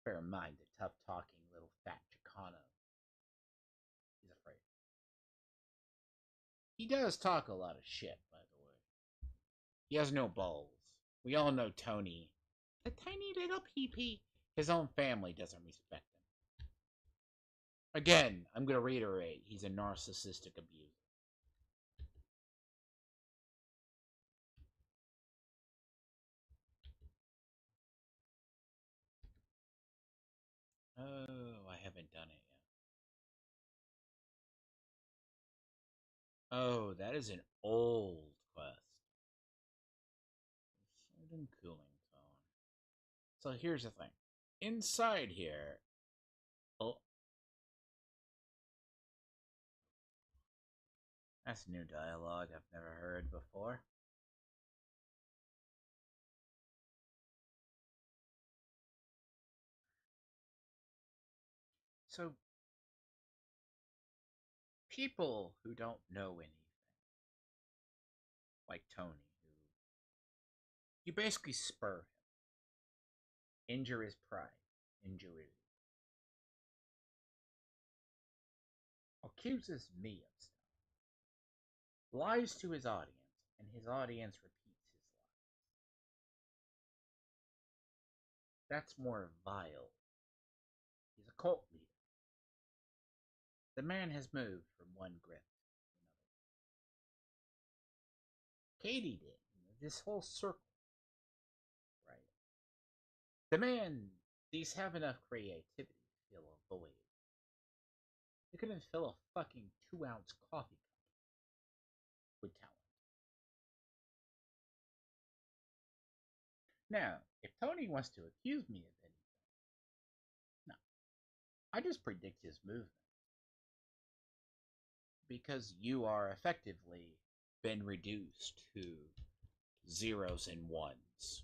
Bear in mind the tough talking little fat Chicano. He's afraid. He does talk a lot of shit, by the way. He has no balls. We all know Tony. A tiny little pee-pee. His own family doesn't respect him. Again, I'm going to reiterate, he's a narcissistic abuser. Oh, I haven't done it yet. Oh, that is an old quest. Sudden cooling zone. So here's the thing. Inside here... Oh. That's new dialogue I've never heard before. So, people who don't know anything, like Tony, who you basically spur him, injure his pride, injure his, accuses me of stuff, lies to his audience, and his audience repeats his lies. That's more vile. He's a cult leader. The man has moved from one grift to another. Katie did. This whole circle. Right. The man, these have enough creativity to fill a void. They couldn't fill a fucking 2-ounce coffee cup with talent. Now, if Tony wants to accuse me of anything, no. I just predict his movement. Because you are effectively been reduced to zeros and ones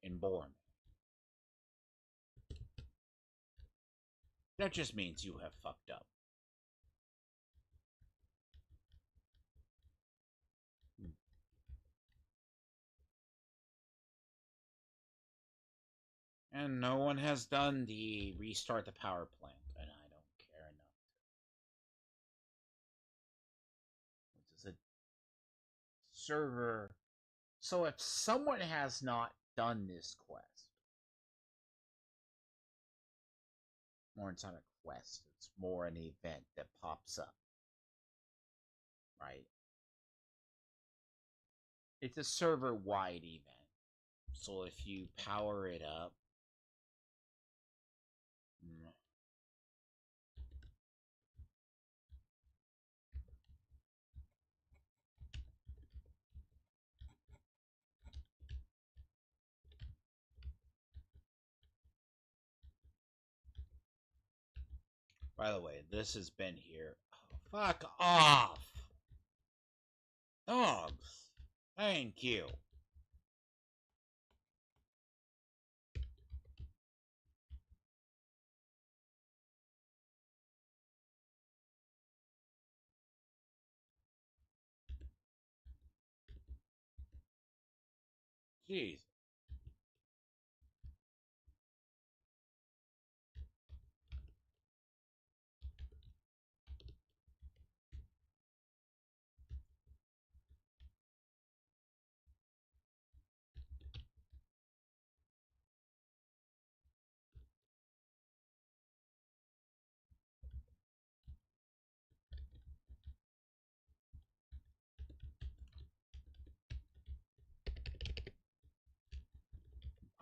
in Born. That just means you have fucked up. And no one has done the restart the power plant, and I don't care enough. Which is a server. So if someone has not done this quest, or it's not a quest, it's more an event that pops up, right? It's a server-wide event. So if you power it up, By the way, this has been here. Oh, fuck off! Dogs! Thank you. Jeez.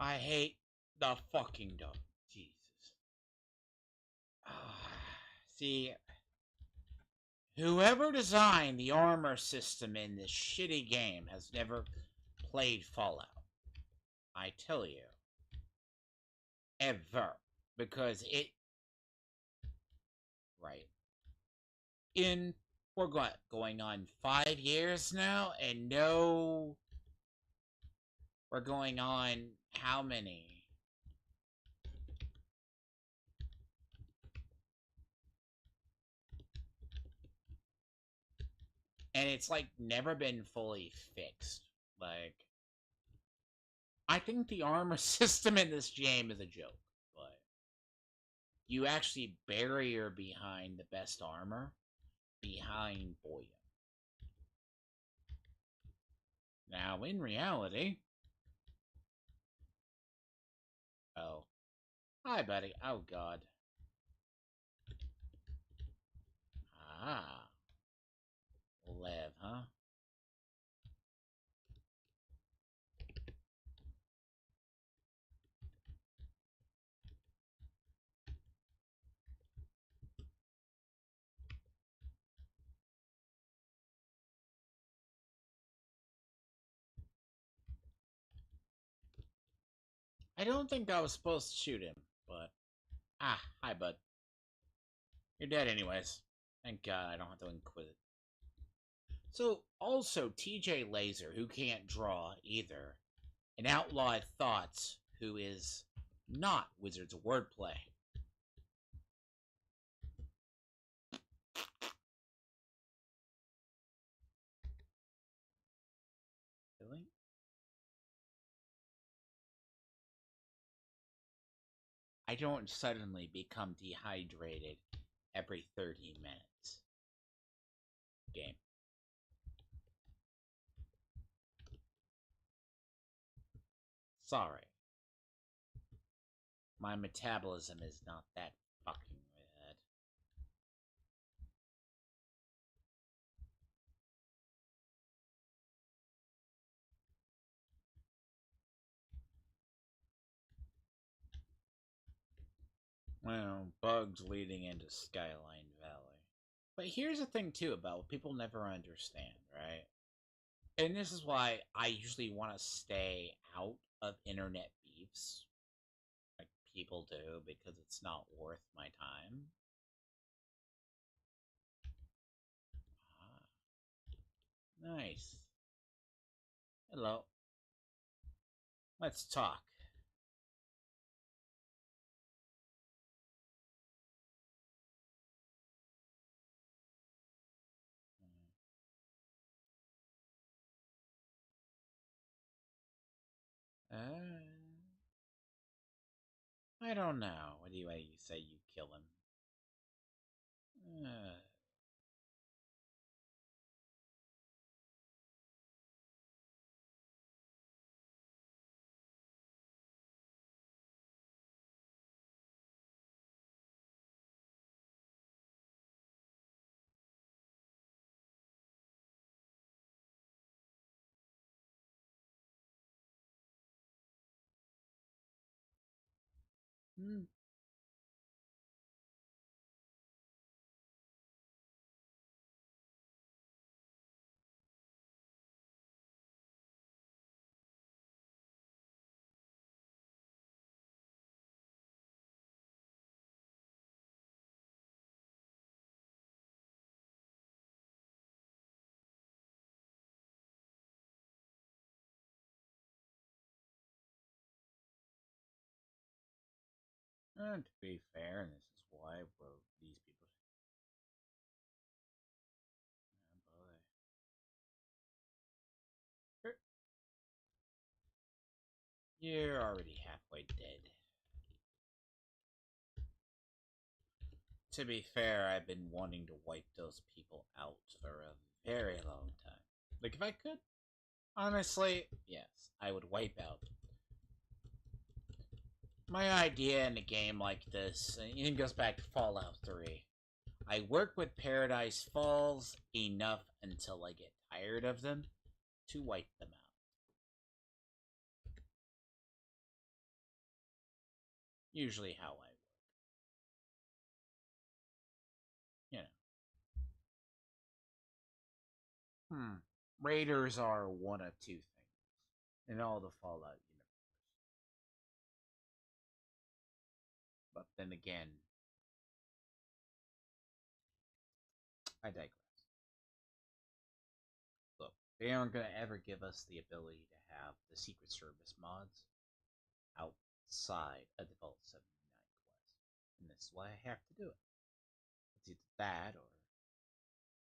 I hate the fucking dog. Jesus. See, whoever designed the armor system in this shitty game has never played Fallout. I tell you. Ever. Because it... Right. We're going on 5 years now, and no... We're going on how many? And it's like never been fully fixed. Like, I think the armor system in this game is a joke, but you actually bury her behind the best armor behind Boya. Now, in reality... Oh. Hi, buddy. Oh, God. Ah. Lev, huh? I don't think I was supposed to shoot him, but... Ah, hi, bud. You're dead anyways. Thank God I don't have to inquit. So, also, TJ Laser, who can't draw either, and Outlawed Thoughts, who is not Wizards of Wordplay. Really? I don't suddenly become dehydrated every 30 minutes. Game. Sorry. My metabolism is not that fucking bad. Well, bugs leading into Skyline Valley. But here's the thing, too, about what people never understand, right? And this is why I usually want to stay out of internet beefs, like people do, because it's not worth my time. Ah, nice. Hello. Let's talk. I don't know. What do you say you kill him? Uh, hmm. And to be fair, and this is why I wrote these people. Oh boy. You're already halfway dead. To be fair, I've been wanting to wipe those people out for a very long time. Like, if I could, honestly, yes, I would wipe out. My idea in a game like this, and it goes back to Fallout 3. I work with Paradise Falls enough until I get tired of them to wipe them out. Usually how I work. You know. Raiders are one of two things in all the Fallout universe. But then again, I digress. Look, they aren't going to ever give us the ability to have the Secret Service mods outside of the Vault 79 quest. And this is why I have to do it. It's either that or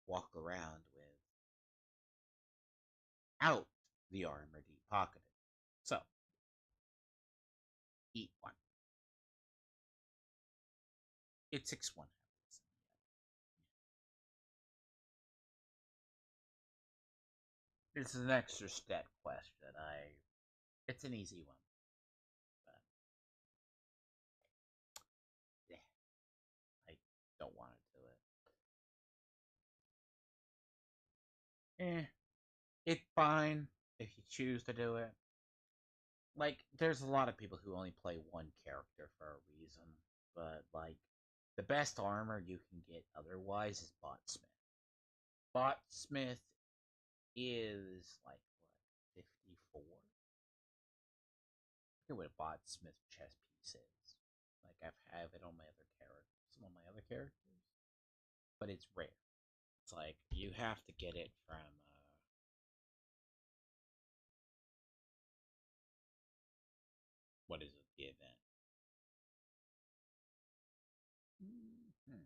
walk around without the armor depocketed. So, eat one. It's 6-1. This is an extra step question. It's an easy one. But, yeah, I don't want to do it. It's fine if you choose to do it. Like, there's a lot of people who only play one character for a reason, but, like, the best armor you can get otherwise is Botsmith. Botsmith is, like, what, 54? I forget what a Botsmith chest piece is. Like, I have it on my other character, some of my other characters, but it's rare. It's like, you have to get it from, what is it, the event? Mm-hmm.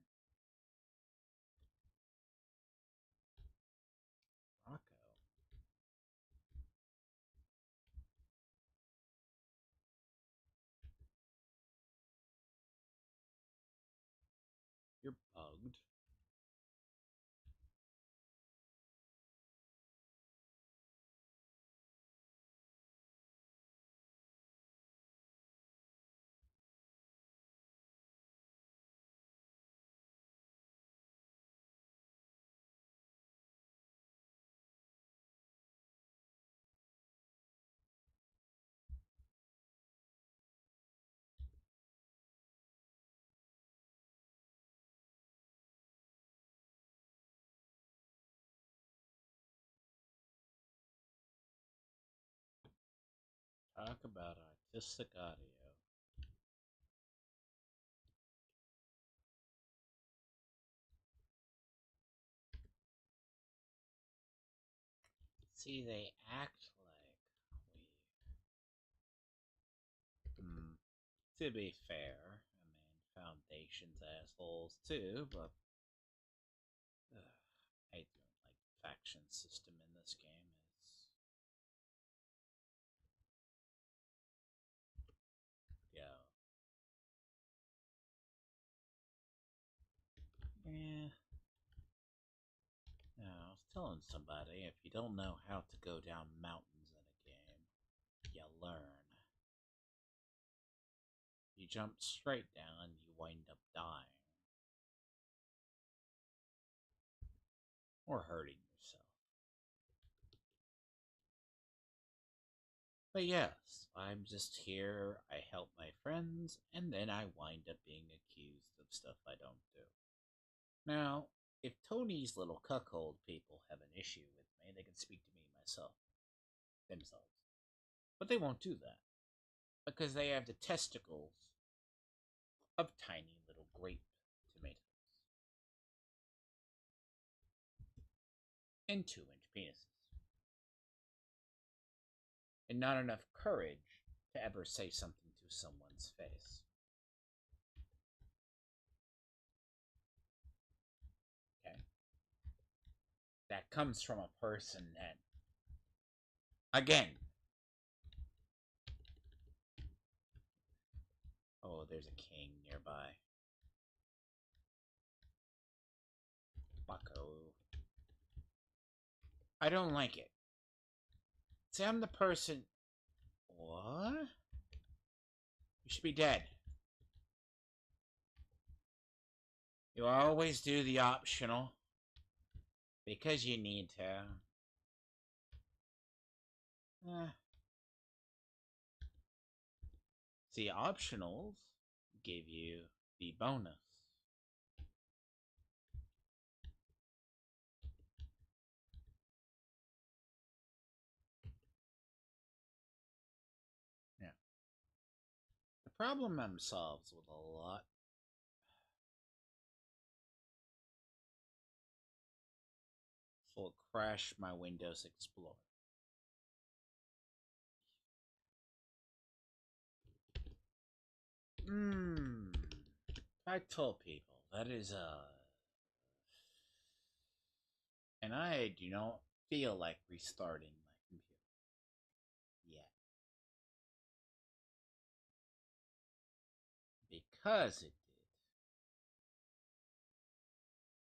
Rocco. You're bugged. Talk about artistic audio. See, they act like we. To be fair, I mean, Foundation's assholes too, but I don't like the faction system in this game. Yeah. Yeah. No, I was telling somebody if you don't know how to go down mountains in a game, you learn. You jump straight down, you wind up dying. Or hurting yourself. But yes, I'm just here, I help my friends, and then I wind up being accused of stuff I don't do. Now, if Tony's little cuckold people have an issue with me, they can speak to me themselves. But they won't do that, because they have the testicles of tiny little grape tomatoes. And 2-inch penises. And not enough courage to ever say something to someone's face. that comes from a person that, again, oh, there's a king nearby. Bucko. I don't like it. See, I'm the person. What? You should be dead. You always do the optional because you need to. See, optionals give you the bonus. Yeah. The problem solves with a lot. So it'll crash my Windows Explorer. I told people that is and I do not feel like restarting my computer yet. Because it did.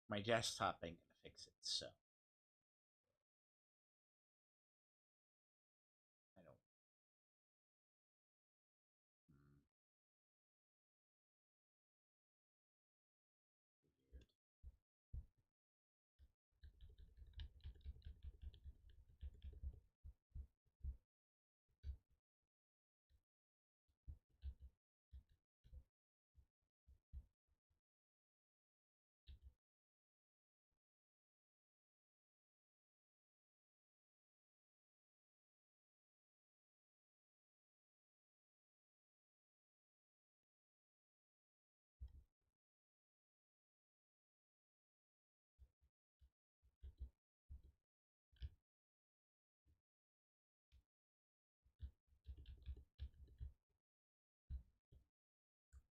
My desktop ain't gonna fix it, so I don't.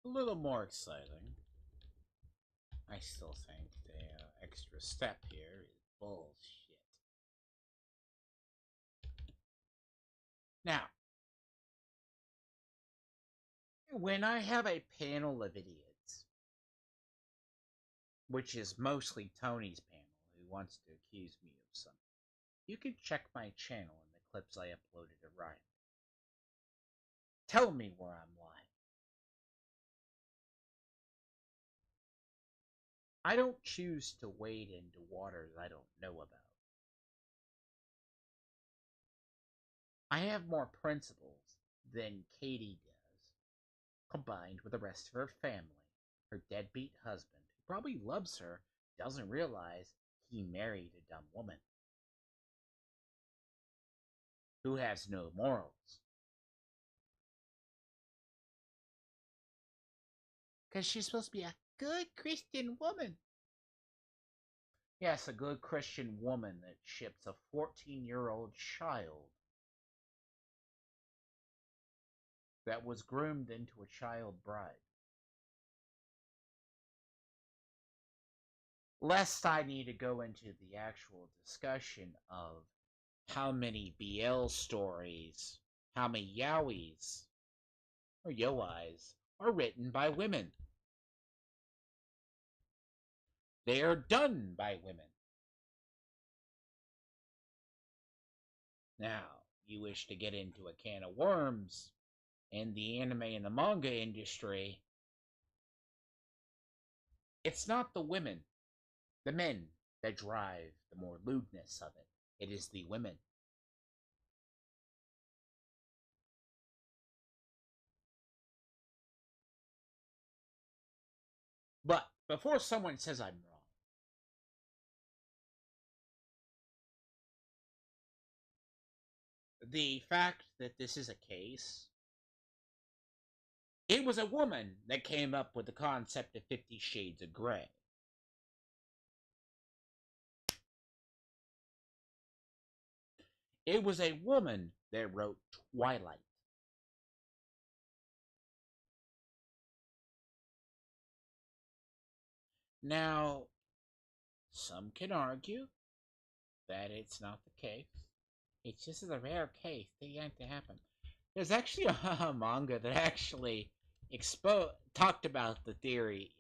A little more exciting. I still think the extra step here is bullshit. Now, when I have a panel of idiots, which is mostly Tony's panel, who wants to accuse me of something, you can check my channel in the clips I uploaded at Ryan. Tell me where I'm lying. I don't choose to wade into waters I don't know about. I have more principles than Katie does, combined with the rest of her family. Her deadbeat husband, who probably loves her, doesn't realize he married a dumb woman who has no morals. Because she's supposed to be a good Christian woman. Yes, a good Christian woman that ships a 14-year-old child that was groomed into a child bride. Lest I need to go into the actual discussion of how many BL stories, how many yaois or yoais are written by women. They are done by women. Now, you wish to get into a can of worms in the anime and the manga industry. It's not the women, the men that drive the more lewdness of it. It is the women. But before someone says I'm wrong, the fact that this is a case, it was a woman that came up with the concept of 50 Shades of Grey. It was a woman that wrote Twilight. Now, some can argue that it's not the case. It's just a rare case. They ain't to happen. There's actually a manga that actually talked about the theory.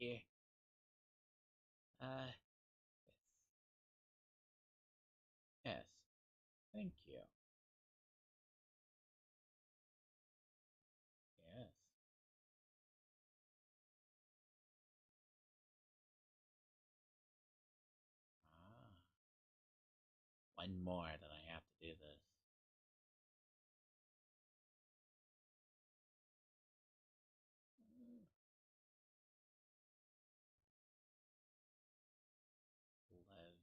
Uh, yes. Thank you. Yes. Ah, one more that I have to do this. Live.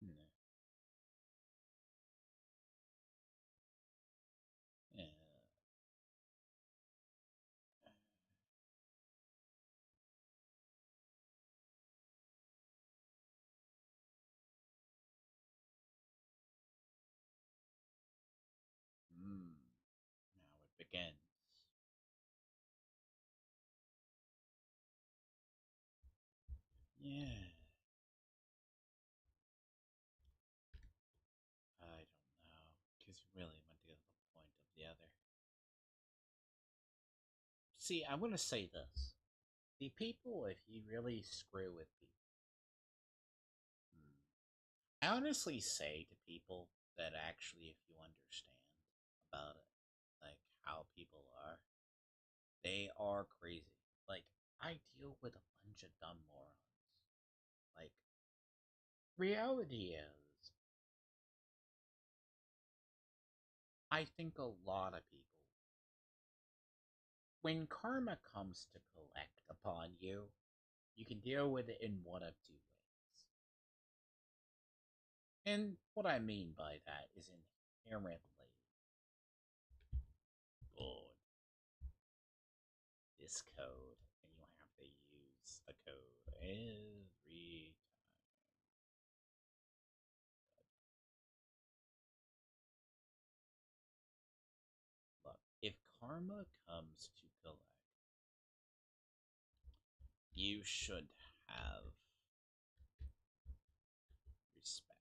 No. Yeah. Now it begins. Yeah. I don't know. Because you really want to get to the point of the other. See, I'm going to say this. The people, if you really screw with people, I honestly say to people that actually, if you understand about it, like how people are, they are crazy. Like, I deal with a bunch of dumb morons. Like, reality is, I think a lot of people, when karma comes to collect upon you, you can deal with it in one of two ways. And what I mean by that is inherently good. This code, and you have to use the code every time. Look, if karma comes to collect, you should have respect.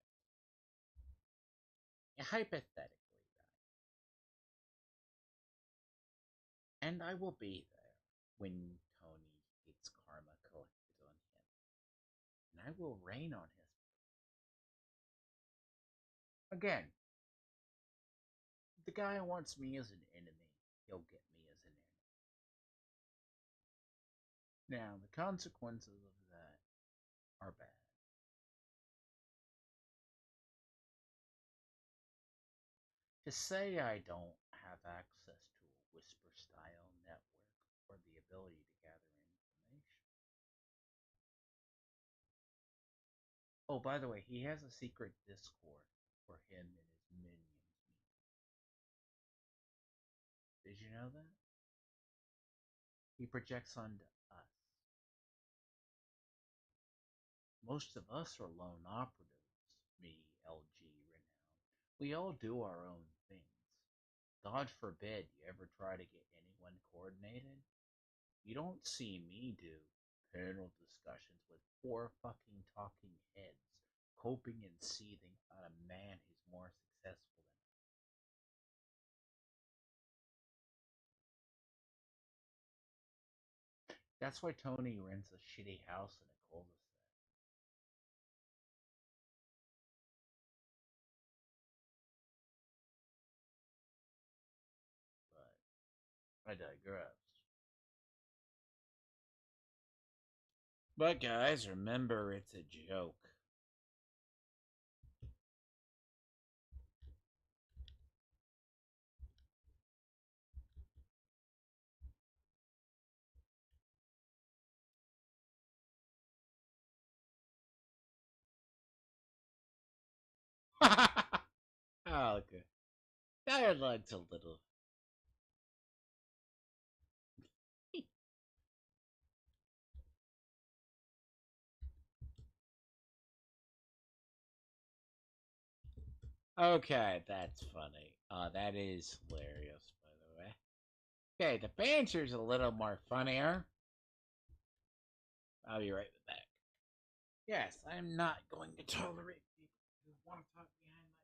And hypothetically, and I will be there when Tony gets karma collected on him, and I will rain on his. Again, the guy wants me as an enemy, he'll get me as an enemy. Now, the consequences of that are bad. To say I don't have access to a whisper style network or the ability to gather information. Oh, by the way, he has a secret Discord for him and his minions meet. Did you know that? He projects onto us. Most of us are lone operatives, me, LG, Renown. We all do our own things. God forbid you ever try to get anyone coordinated. You don't see me do panel discussions with four fucking talking heads, coping and seething about a man who's more successful than him. That's why Tony rents a shitty house in a cul-de-sac. But I digress. But guys, remember it's a joke. Oh, okay. That led to little. Okay, that's funny. That is hilarious, by the way. Okay, the banter's a little more funnier. I'll be right back. Yes, I'm not going to tolerate people who want to talk behind my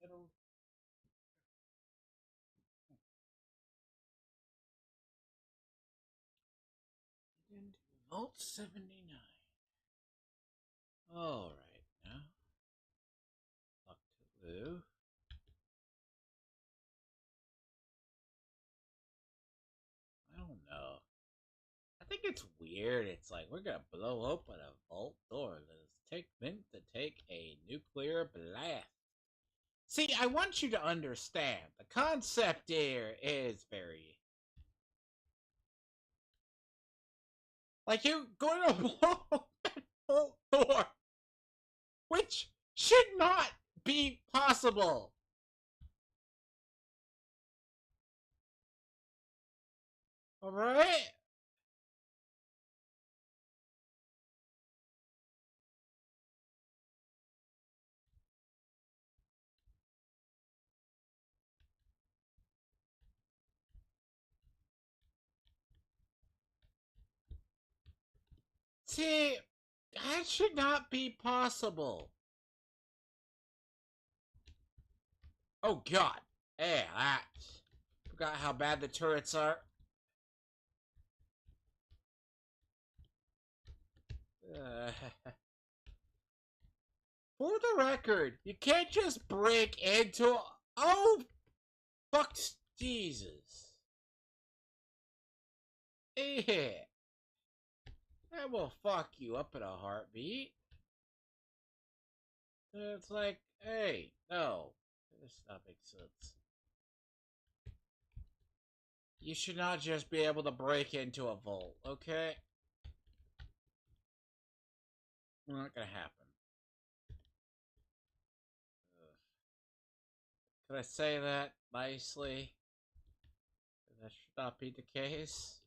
It'll... Into Vault 79. Alright, now. Lock to Lou. I don't know. I think it's weird. It's like, we're gonna blow open a vault door. Let us meant to take a nuclear blast. See, I want you to understand. The concept here is very... Like, you're going to blow open a vault door. Which should not be possible. Alright? See, that should not be possible. Oh god. Hey, I forgot how bad the turrets are. For the record, you can't just break into... Oh, fuck, Jesus. Yeah. That will fuck you up in a heartbeat. It's like, hey, no. This does not make sense. You should not just be able to break into a vault, okay? Not gonna happen. Could I say that nicely? That should not be the case.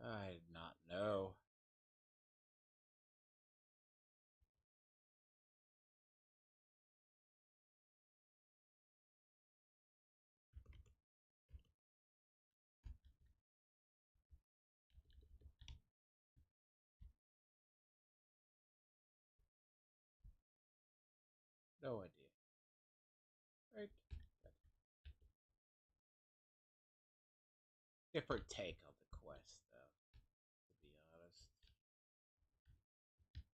I did not know. No idea. Right? Different take on the quest, though, to be honest.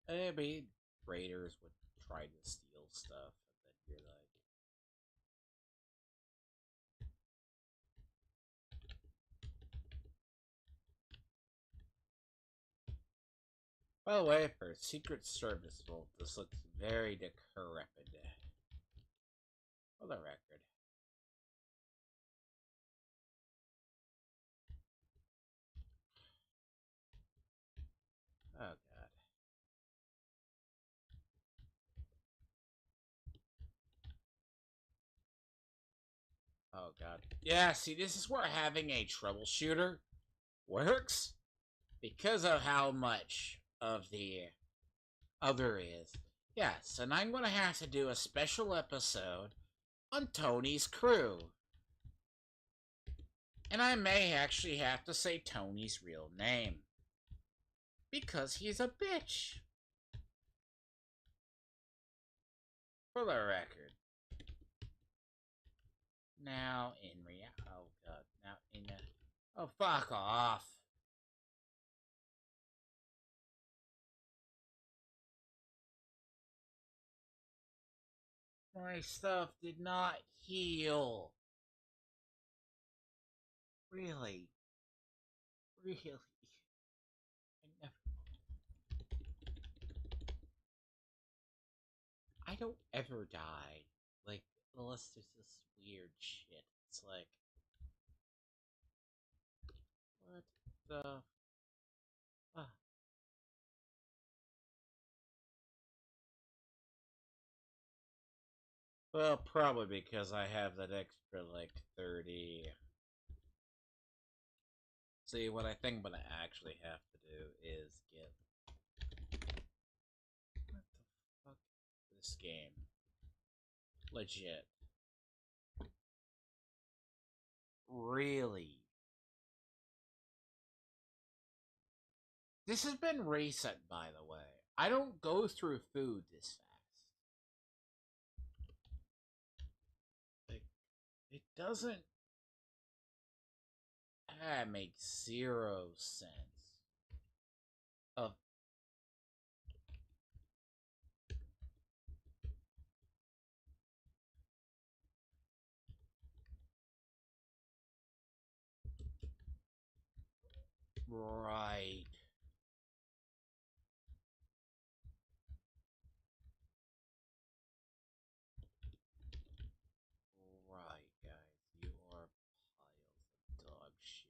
Maybe raiders would try to steal stuff, and then you're like... By the way, for a Secret Service vault, this looks very decrepit. For the record. Oh, God. Oh, God. Yeah, see, this is where having a troubleshooter works. Because of how much of the other is. Yes, and I'm going to have to do a special episode on Tony's crew. And I may actually have to say Tony's real name. Because he's a bitch. For the record. Now, in reality... Oh, God. Now, in... Oh, fuck off. My stuff did not heal. Really? Really? I don't ever die. Like, unless there's this weird shit. It's like... What the... Ah. Well, probably because I have that extra, like, 30... See, what I think I'm gonna actually have to do is get... What the fuck? This game. Legit. Really? This has been recent, by the way. I don't go through food this fast. Like, it doesn't make zero sense. Of right. Right, guys. You are piles of dog shit.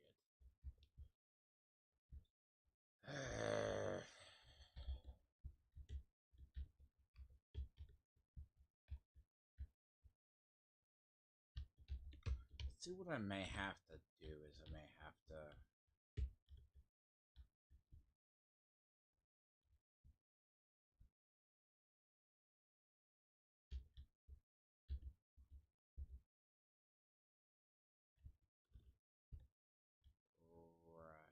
See, what I may have to do is I may have to. Right.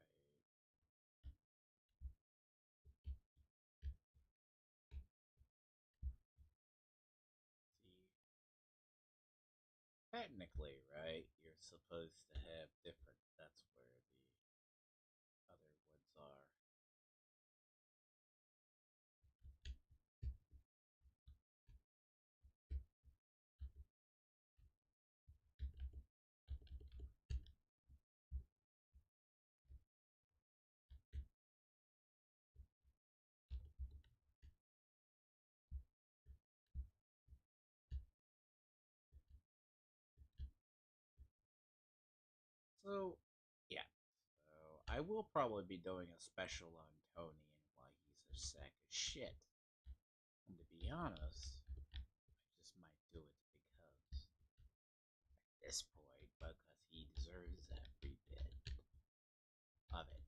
See, technically, right, you're supposed to have different. That's where the other ones are. So, yeah. So, I will probably be doing a special on Tony and why he's a sack of shit. And to be honest, I just might do it because, at this point, because he deserves every bit of it.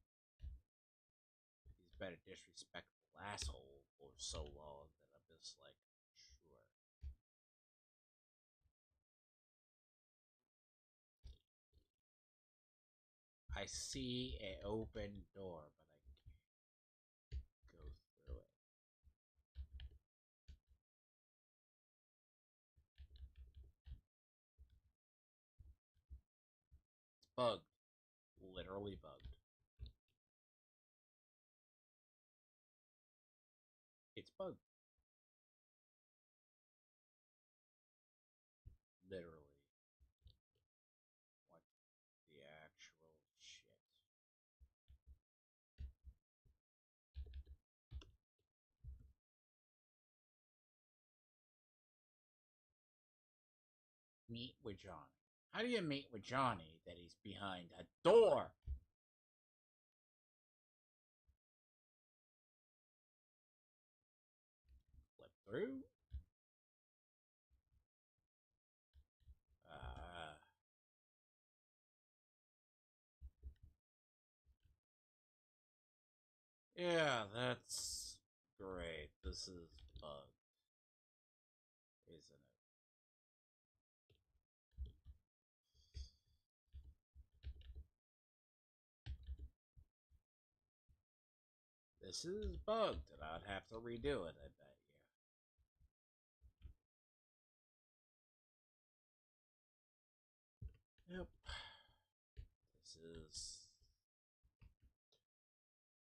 He's been a disrespectful asshole for so long that I'm just like, sure. I see an open door, but I can't go through it. It's bugged. Literally bugged. It's bugged. Literally. What the actual shit? Meet with Johnny. How do you meet with Johnny that he's behind a door? Flip through? Uh, yeah, that's great. This is bugged, isn't it? This is bugged, and I'd have to redo it, I bet you. Yep. This is.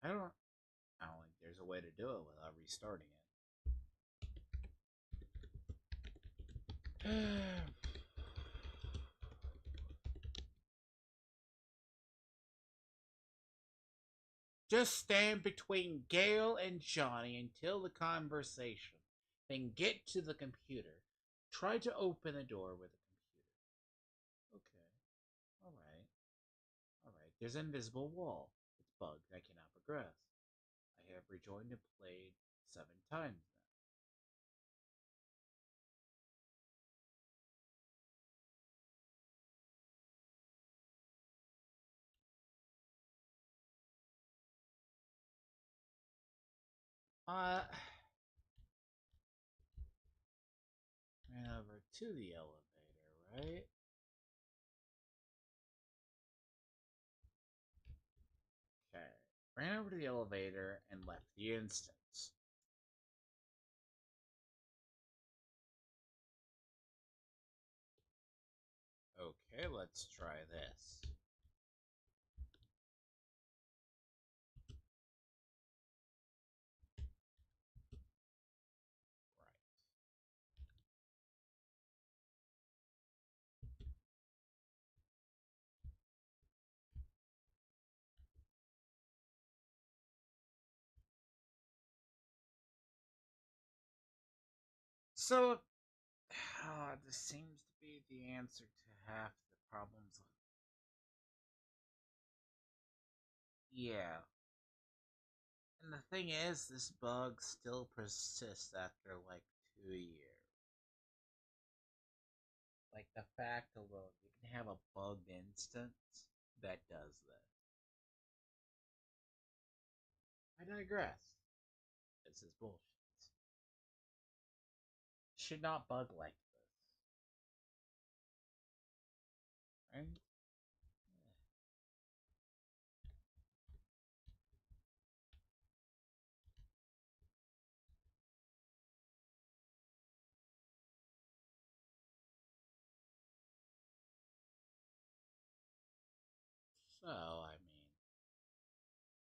I don't think there's a way to do it without restarting it. Just stand between Gail and Johnny until the conversation. Then get to the computer. Try to open the door with the computer. Okay. Alright. Alright. There's an invisible wall. It's bugged. I cannot progress. I have rejoined and played 7 times now. Ran over to the elevator, right? Okay. ran over to the elevator and left the instance. Okay, let's try this. Right. So, this seems to be the answer to half the problems. Yeah. And the thing is, this bug still persists after like 2 years. Like the fact alone, you can have a bugged instance that does this. I digress. This is bullshit. Should not bug like this, right? So, I mean,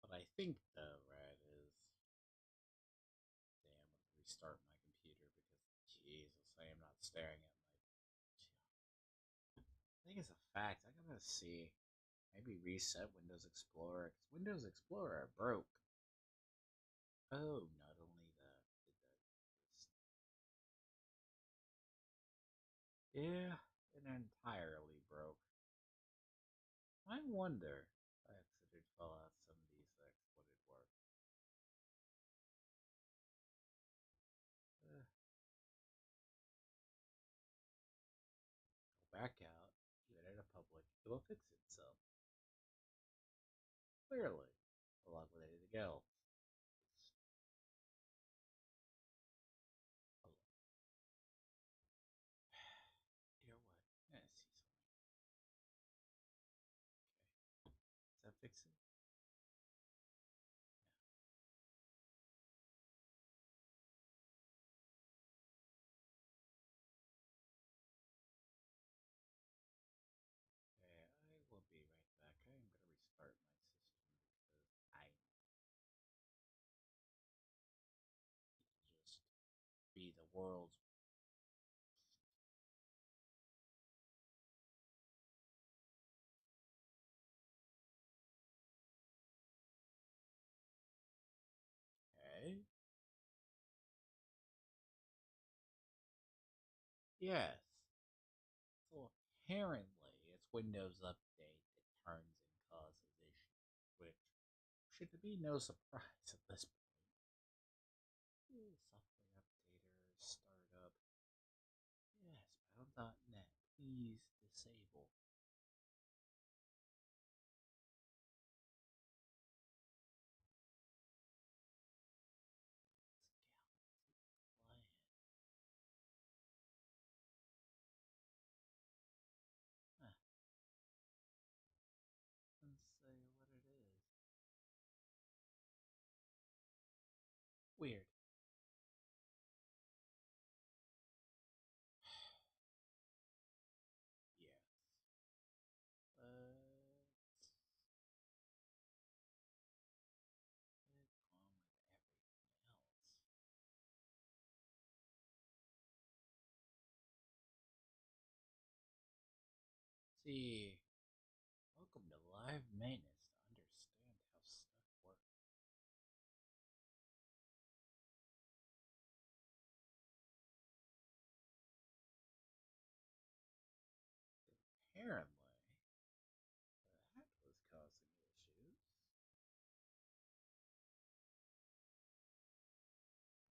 what I think though, right, is damn, I'm gonna restart my computer because Jesus, I am not staring at my. I think it's a fact. I gotta see. Maybe reset Windows Explorer. Because Windows Explorer broke. Oh, not only that, yeah, it entirely broke. I wonder if I exited Fallout 76, would it work? Go back out, leave it in a public, it will fix itself. Clearly. A lot ready to go. Dear what? Yeah, I see something. Okay. Does that fix it? Okay, I will be right back. I am going to restart my system because I need to just be the world's. Okay. Yes. So apparently, it's Windows Update that turns and causes issues, which should be no surprise at this point. Ooh, software updater, startup. Yes, Battle.net. Please disable. Galaxy Client. Huh. Let's say what it is. Weird. Yes. What's wrong with everything else? See, welcome to live maintenance to understand how stuff works. Apparently, that was causing issues.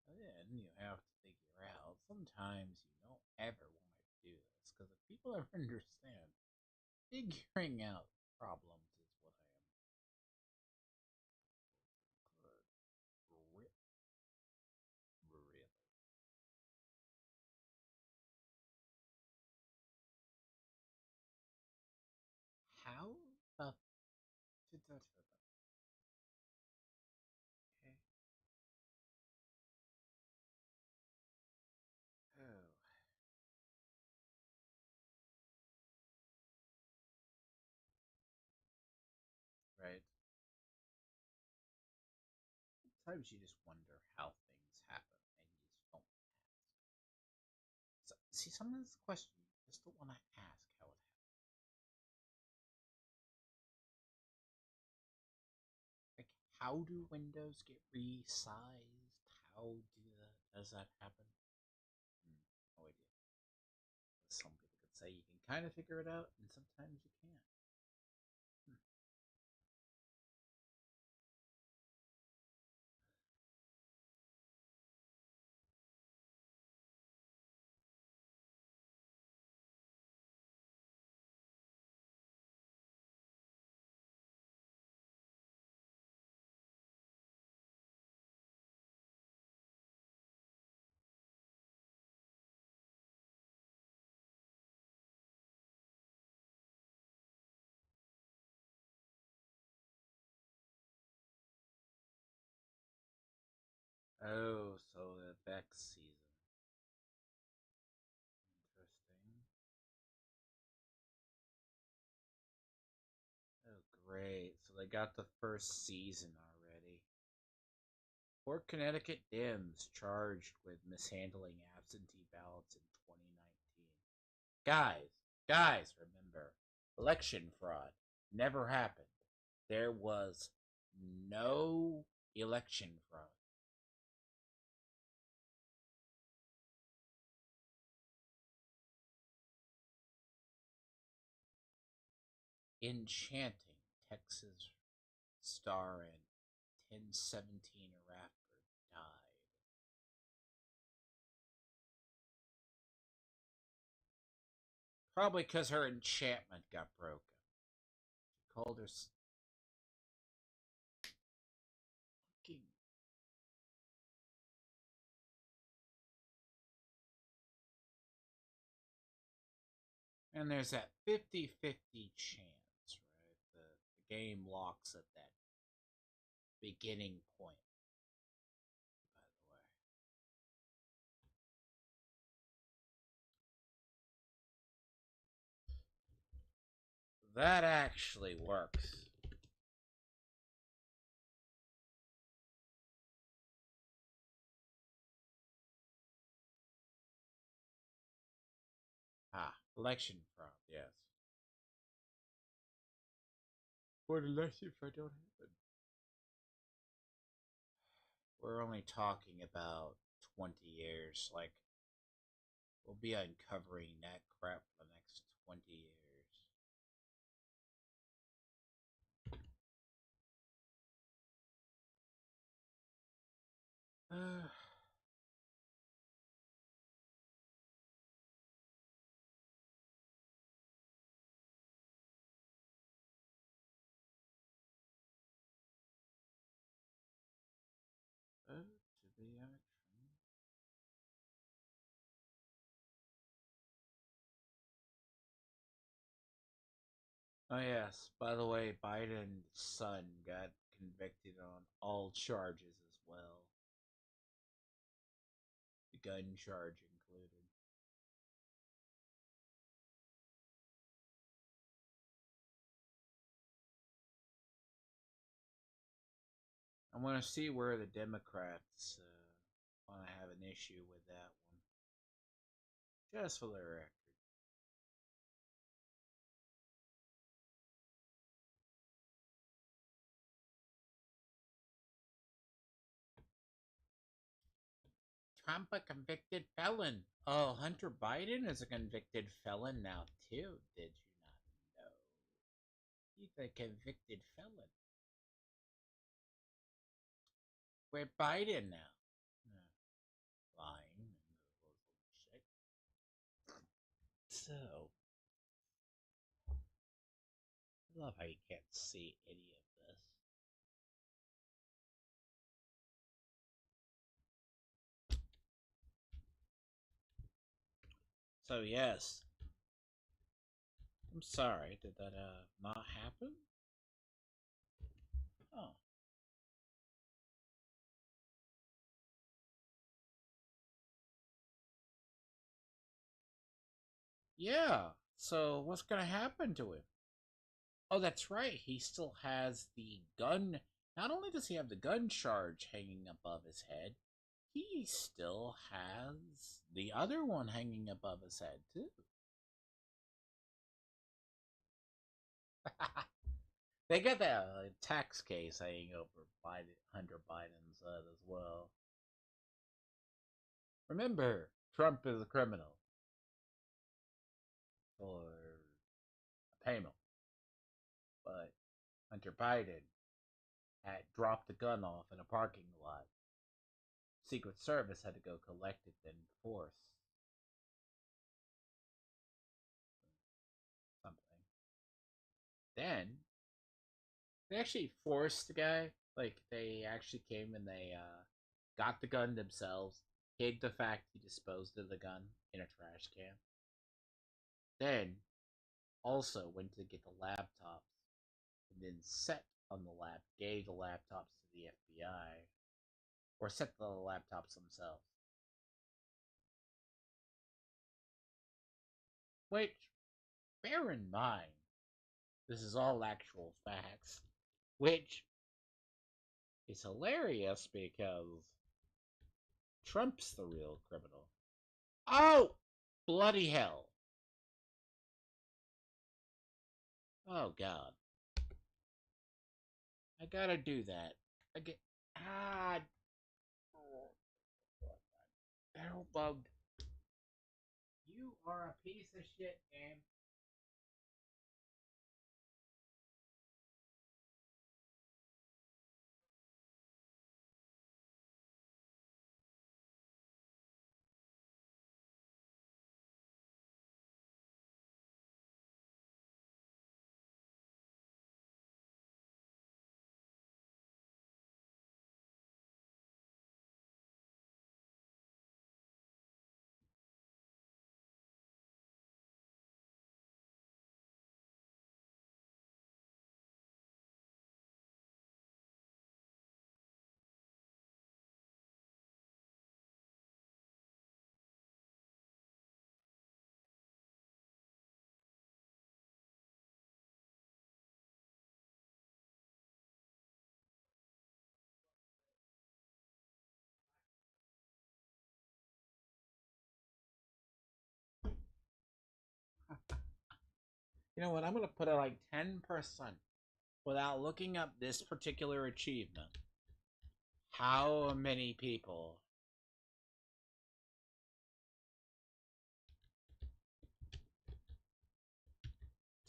Then you have to figure out, sometimes you don't ever want to do this, because if people ever understand, figuring out problems is what I am. Good. Really. How the sometimes you just wonder how things happen and you just don't ask. So, see, sometimes the question you just don't want to ask how it happened. Like, how do windows get resized? Does that happen? No idea. Some people could say you can kind of figure it out, and sometimes you can't. Oh, so the Beck season. Interesting. Oh, great. So they got the first season already. Port Connecticut Dems charged with mishandling absentee ballots in 2019. Guys, remember, election fraud never happened. There was no election fraud. Enchanting Texas star and 1017 Rapper died. Probably because her enchantment got broken. She called her fucking. And there's that 50-50 chance, right? The game locks at that beginning point, by the way. That actually works. Ah, election fraud, yes. What election fraud don't happen? We're only talking about 20 years. Like, we'll be uncovering that crap for the next 20 years. To be action. Oh yes. By the way, Biden's son got convicted on all charges as well. The gun charge included. I want to see where the Democrats want to have an issue with that one. Just for the record. Trump a convicted felon. Oh, Hunter Biden is a convicted felon now too. Did you not know? He's a convicted felon. We're Biden now. Lying. Shit. So, I love how you can't see any of this. So yes, I'm sorry. Did that not happen? Oh, yeah. So what's gonna happen to him? Oh, that's right. He still has the gun Not only does he have the gun charge hanging above his head, he still has the other one hanging above his head, too. They got that tax case hanging over Hunter Biden's head as well. Remember, Trump is a criminal for a payment, but Hunter Biden had dropped the gun off in a parking lot. Secret Service had to go collect it and force something. Then they actually forced the guy. Like they actually came and they got the gun themselves, hid the fact he disposed of the gun in a trash can. Then also went to get the laptops and then gave the laptops to the FBI or set the laptops themselves. Which, bear in mind, this is all actual facts. Which is hilarious because Trump's the real criminal. Oh! Bloody hell. Oh, God. I gotta do that. I get. Ah. Hell bugged. You are a piece of shit, man. You know what? I'm gonna put it like 10% without looking up this particular achievement. How many people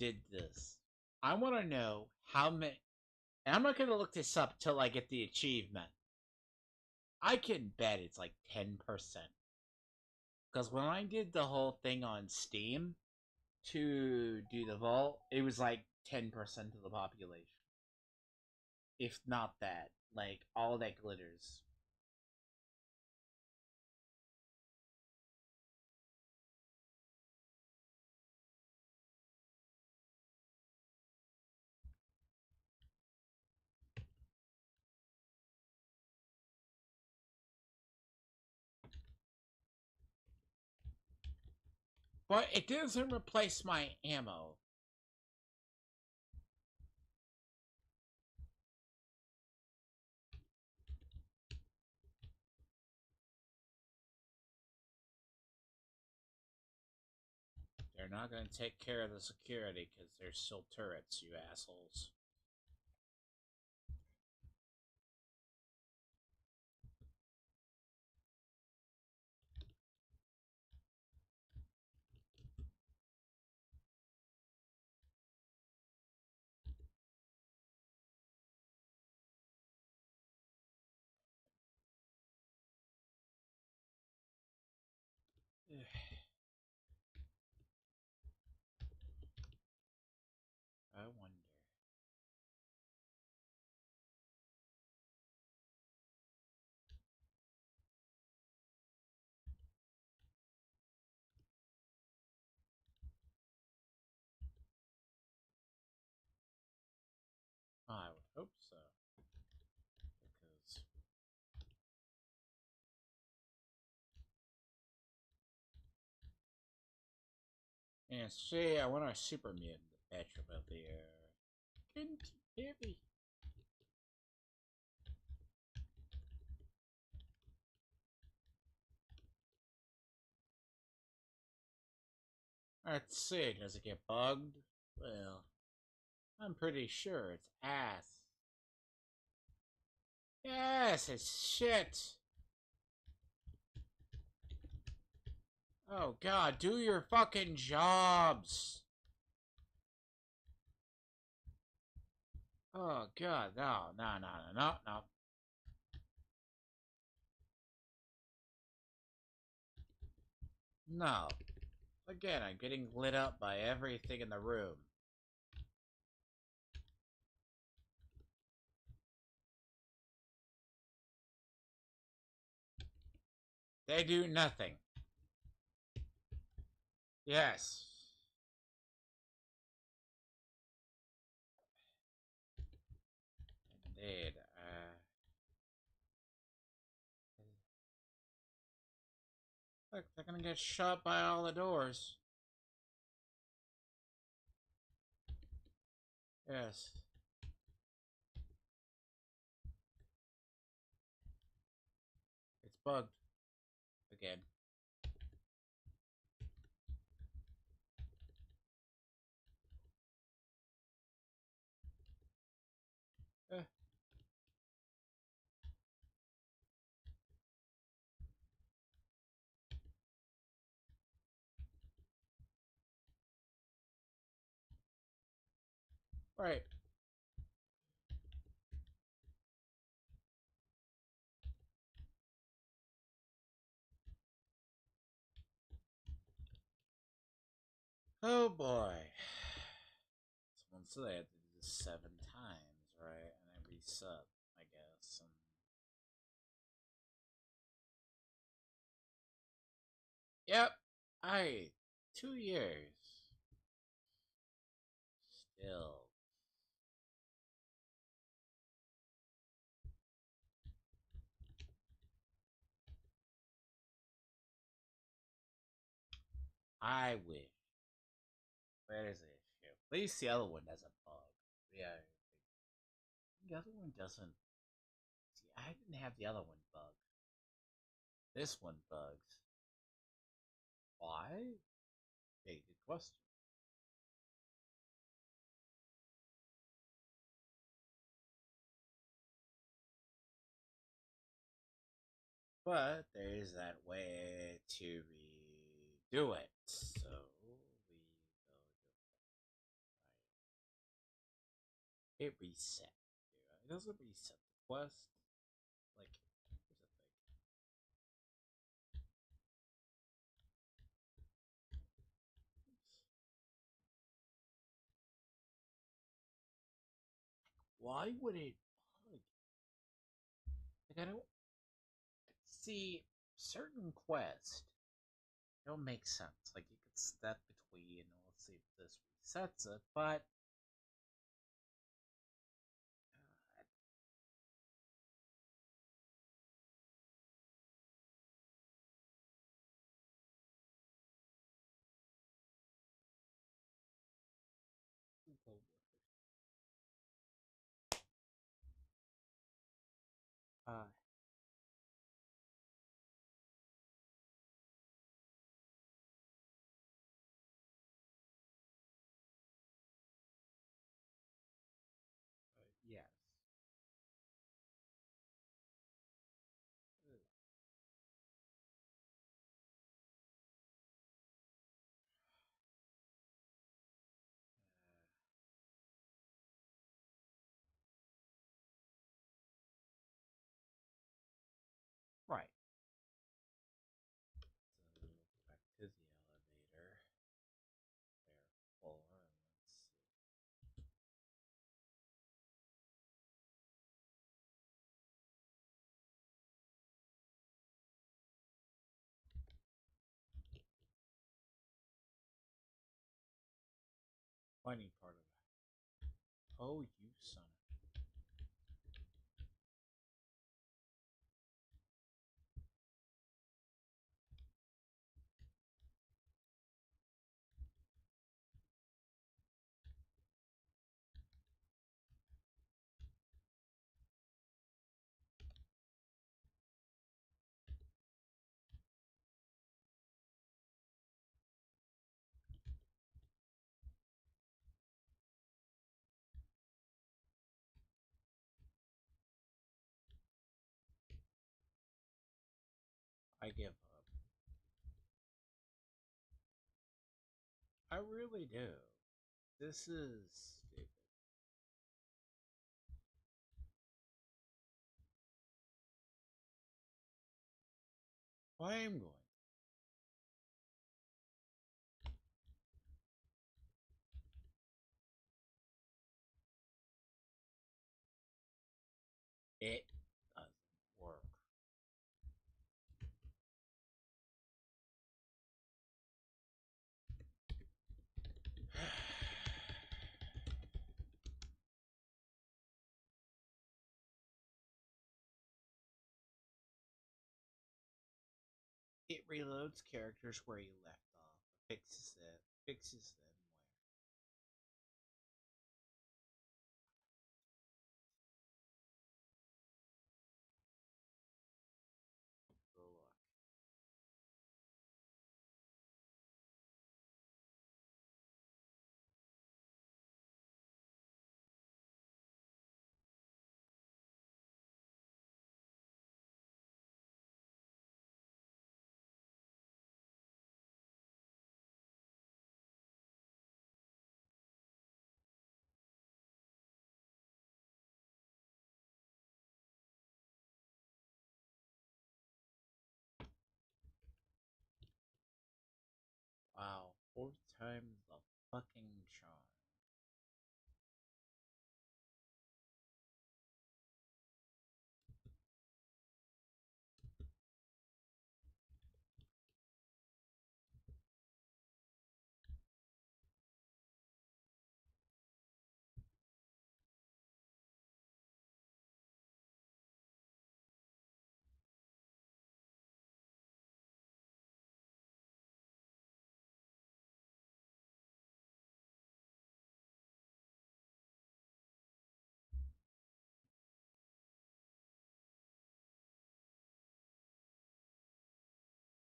did this? I want to know how many. And I'm not gonna look this up till I get the achievement. I can bet it's like 10%. Because when I did the whole thing on Steam to do the vault, it was like 10% of the population. If not that. Like, all that glitters. But it doesn't replace my ammo. They're not going to take care of the security because there's still turrets, you assholes. I wonder. I would hope so. Because. And see, I want a super mutant to patch up out the air. Couldn't hear me. Let's see, does it get bugged? Well, I'm pretty sure it's ass. Yes, it's shit. Oh god, do your fucking jobs. Oh god, no. No. Again, I'm getting lit up by everything in the room. They do nothing. Yes. Indeed. Look, they're gonna get shot by all the doors. Yes. It's bugged. Again. Eh. Right. Oh boy. Someone said I had to do this 7 times, right? And I reset, I guess. Yep. 2 years. Still. I wish. Where is the issue? At least the other one doesn't bug. Yeah. The other one doesn't. See, I didn't have the other one bug. This one bugs. Why? Okay, good question. But there's that way to redo it. So we go to it reset. It doesn't reset the quest. Like, here's the thing. Why would it bug? Like, I don't see certain quests don't make sense. Like, you could step between, let's see if this resets it, but uh, yes. Right. So back to the elevator. Therefore, let's see. Funny part of that. Oh, you son of. I give up. I really do. This is stupid. I am going. It doesn't work. It reloads characters where you left off, fixes them where. Good luck. Wow, fourth time's the fucking charm.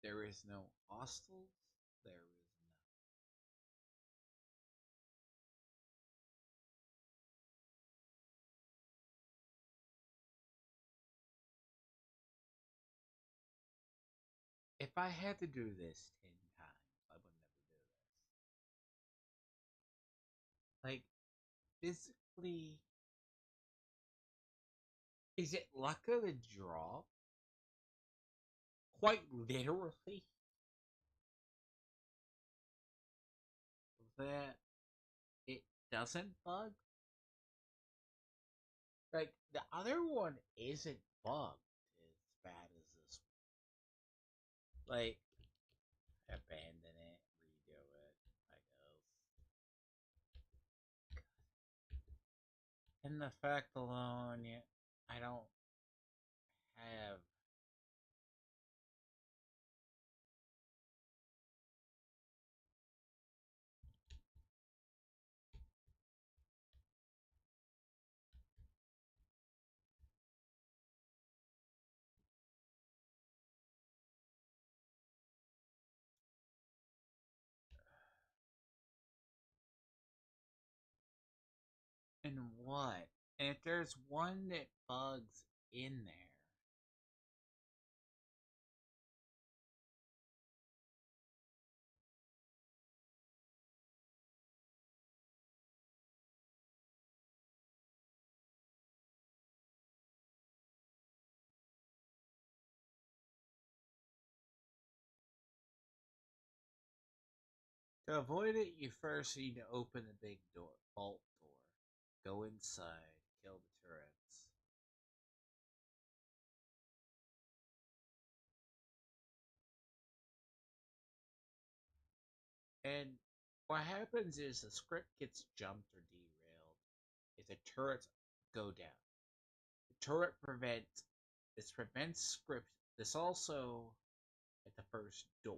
There is no hostiles. There is nothing. If I had to do this 10 times, I would never do this. Like, physically, is it luck of the draw? Quite literally, that it doesn't bug? Like, the other one isn't bugged as bad as this one. Like, abandon it, redo it, I guess. And the fact alone, yeah, I don't have. And what? And if there's one that bugs in there, to avoid it, you first need to open the big door, vault door. Go inside, kill the turrets. And what happens is the script gets jumped or derailed if the turrets go down. The turret prevents this prevents script. This also at the first door.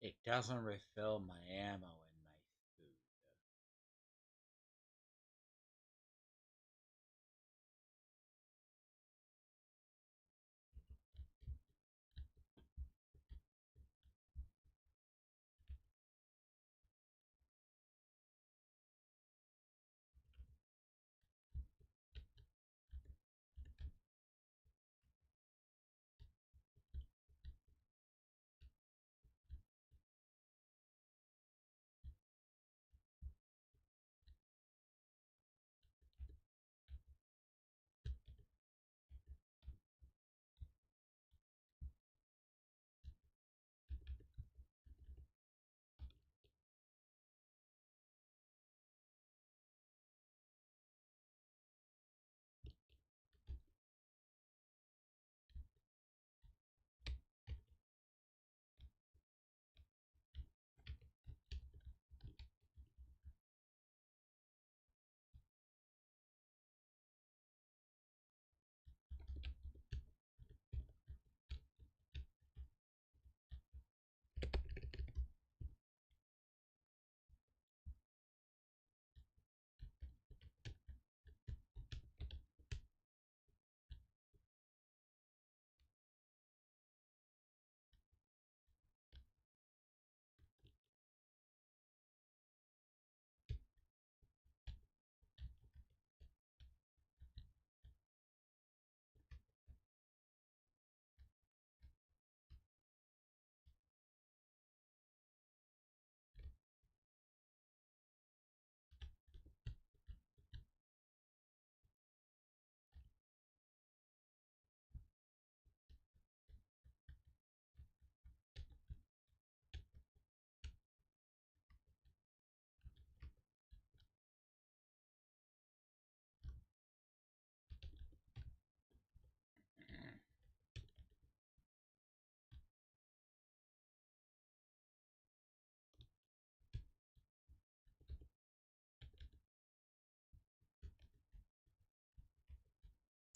It doesn't refill my ammo in my food.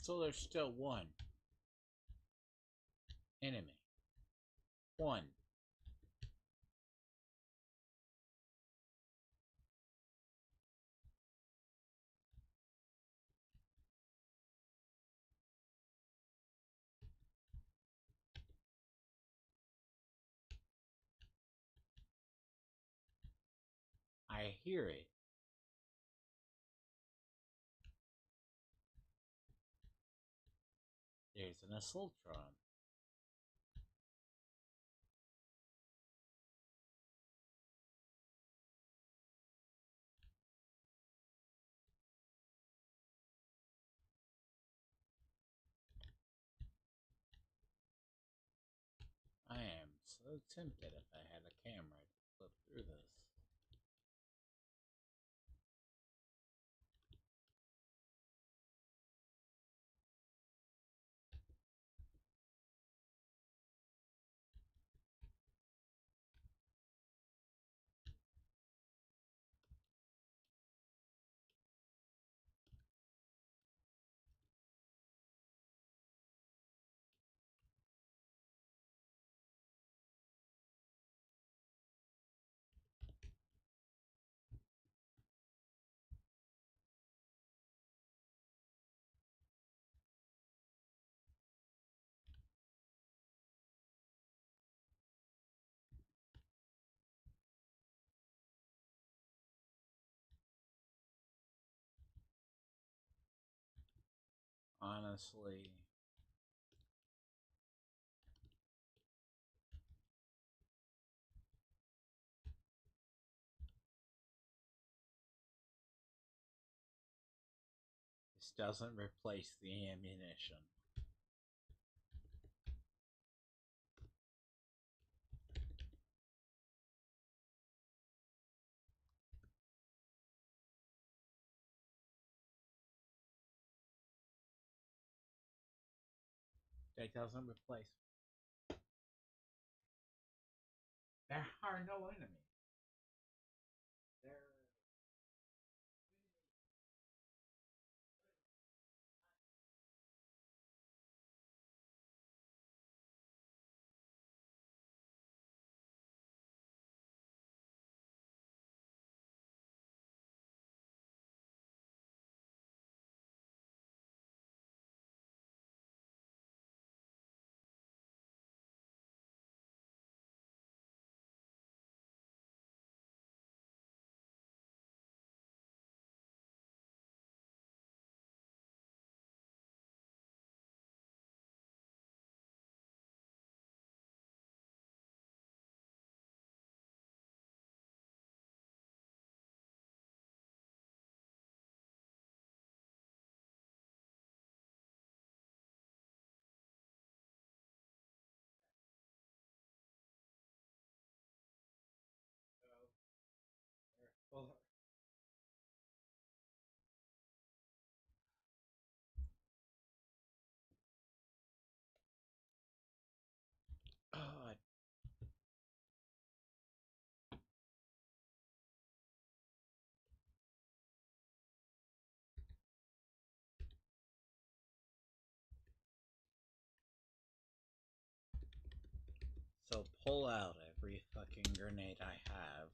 So there's still one enemy. One. I hear it. There's an assaultron. I am so tempted if I had a camera to flip through this. Honestly, this doesn't replace the ammunition. That doesn't replace. There are no enemies. There. Well, oh, so pull out every fucking grenade I have.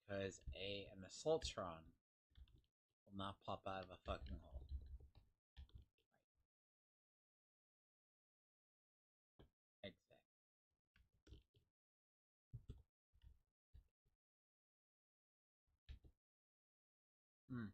Because an assaultron will not pop out of a fucking hole. Exactly. Hmm.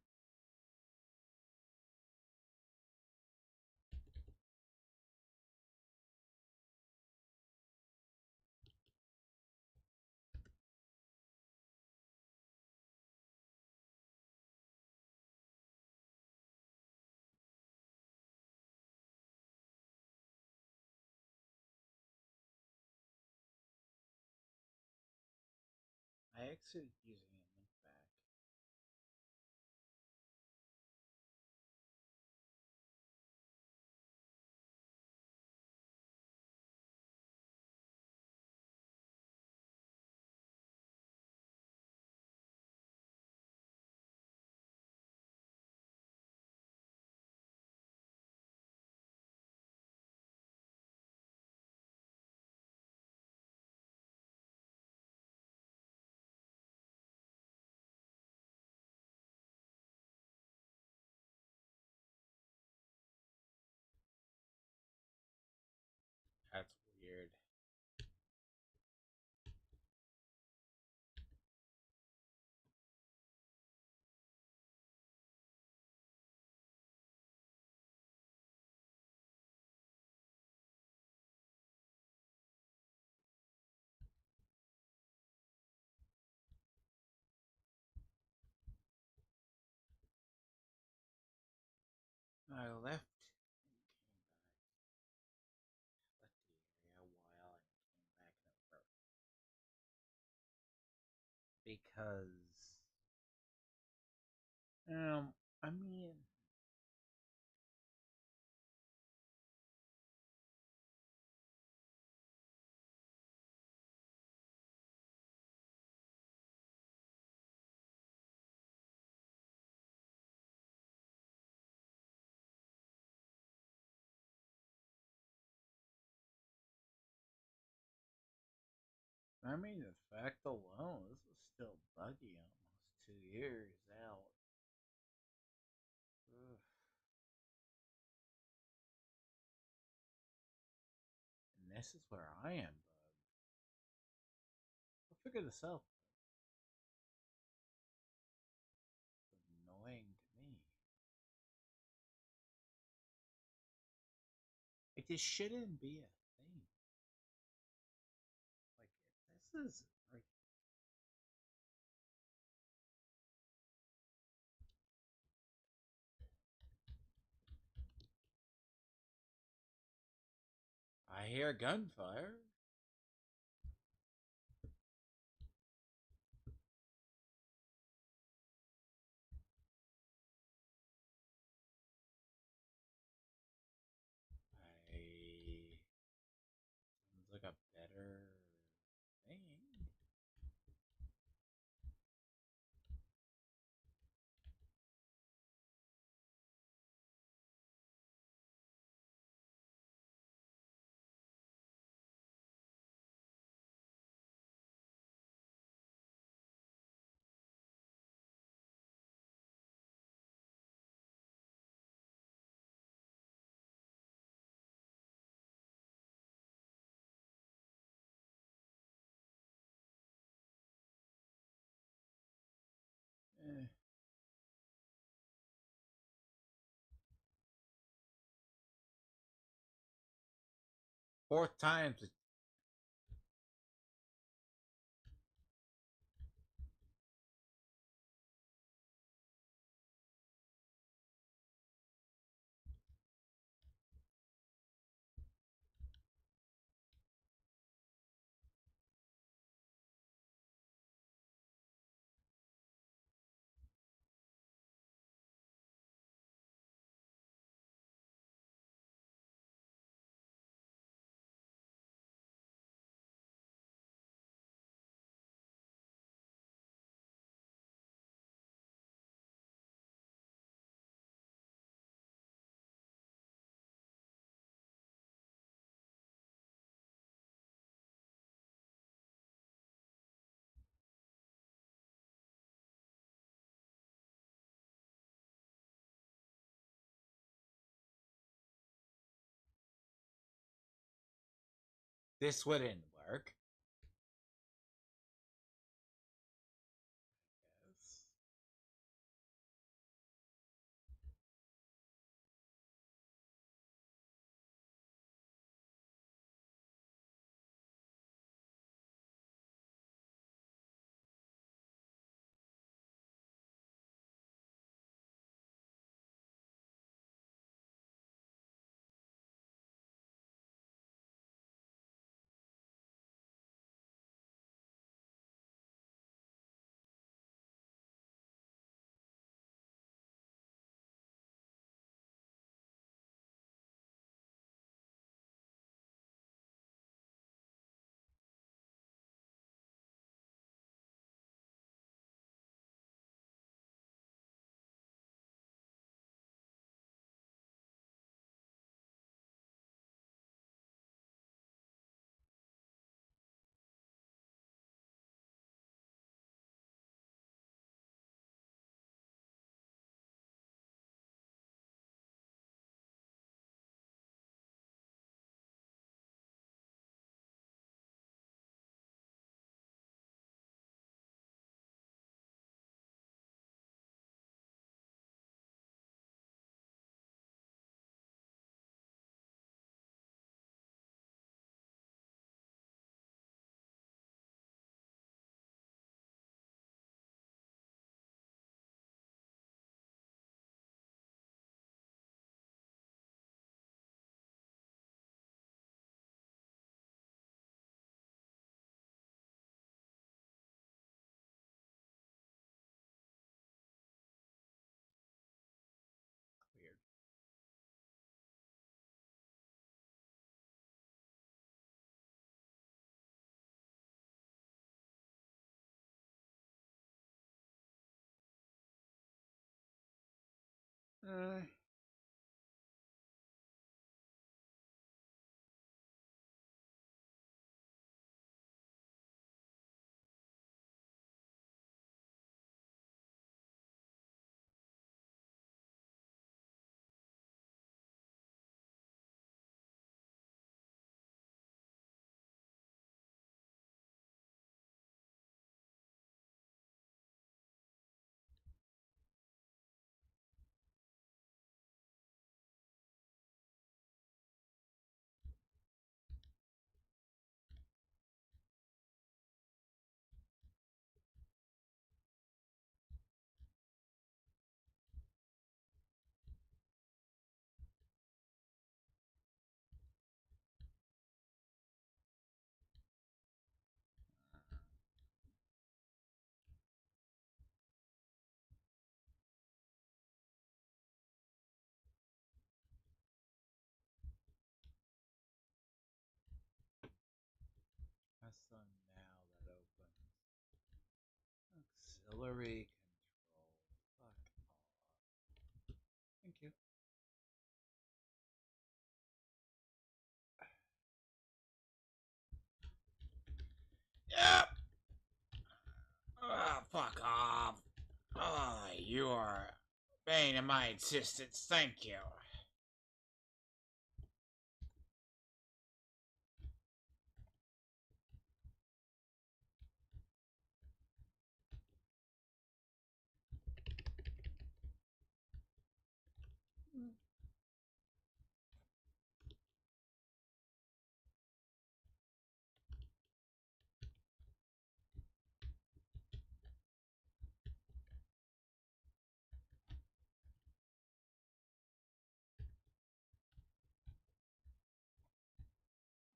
I actually using a link back. That's weird. I left the area while I came back and it broke. Because I mean the fact alone, this is still buggy almost 2 years out. Ugh. And this is where I am bugged. I'll figure this out. It's annoying to me. Like this shouldn't be a thing. Like this is like I hear gunfire. I sounds like a better thing. Eh. Fourth time's This wouldn't work. Yes. Weird. Uh, Press on now that opens. Auxiliary control. Fuck off. Thank you. Yep. Fuck off. You are a bane of my existence. Thank you.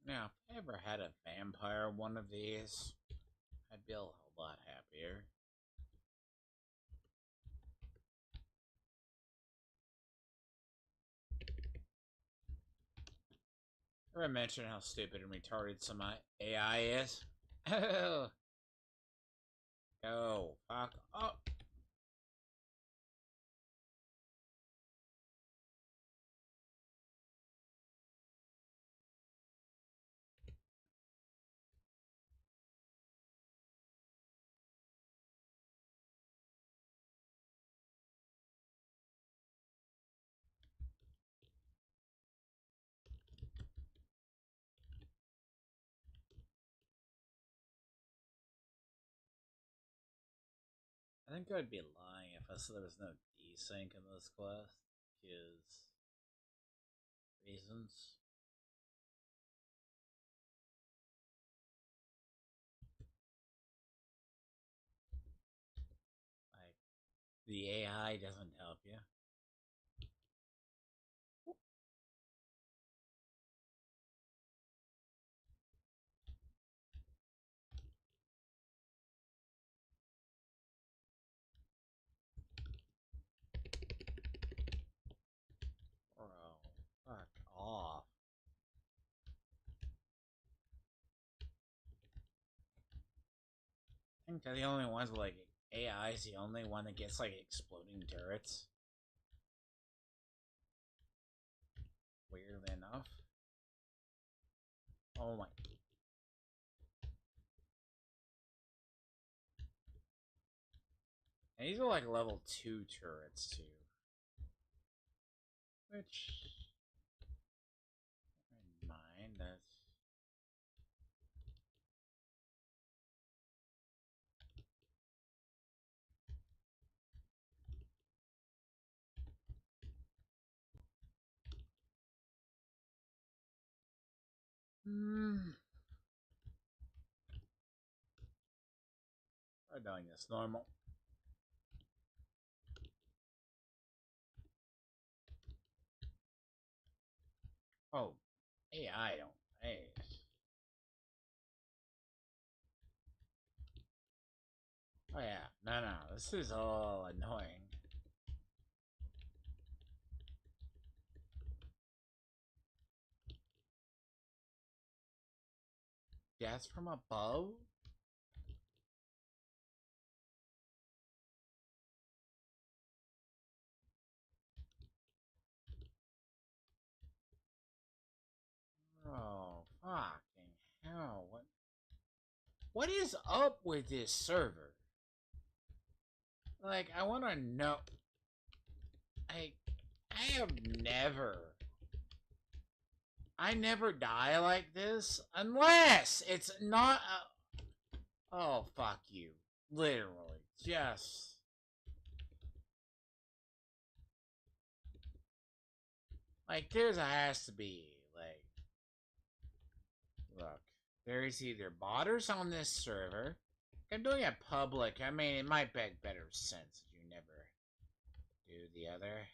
Now, if I ever had a vampire one of these, I'd be a whole lot happier. Ever mention how stupid and retarded some AI is? Go fuck up. think I'd be lying if I said there was no desync in this quest, because reasons. Like, the AI doesn't help you. Bro, fuck off. I think they're the only ones with, like, AI is the only one that gets, like, exploding turrets. Weirdly enough. Oh my. And these are like level 2 turrets too. Which, I don't mind, that's... I'm doing this normal. Oh, AI don't. Hey. Oh yeah, no, this is all annoying. Death from above? Oh, fucking hell, what is up with this server? Like, I wanna know... I have never... I never die like this unless it's not a... Oh, fuck you. Literally. Just... Like, there's has to be, like... Look. There's either botters on this server. I'm doing it public. I mean, it might make better sense if you never do the other.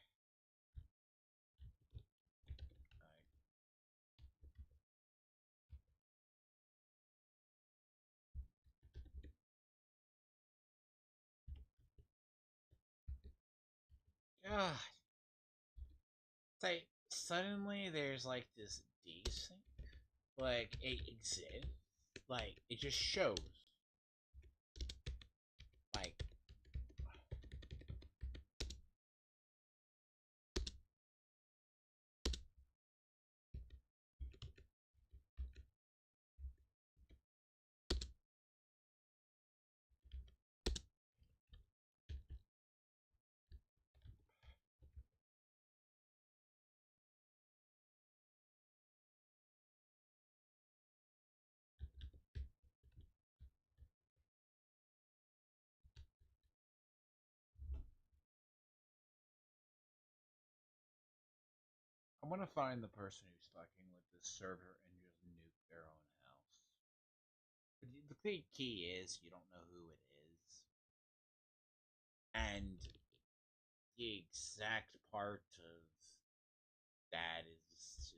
God. It's like, suddenly there's like this desync. Like, it exists. Like, it just shows. Like, I want to find the person who's fucking with this server and just nuke their own house. But the key is you don't know who it is. And the exact part of that is just...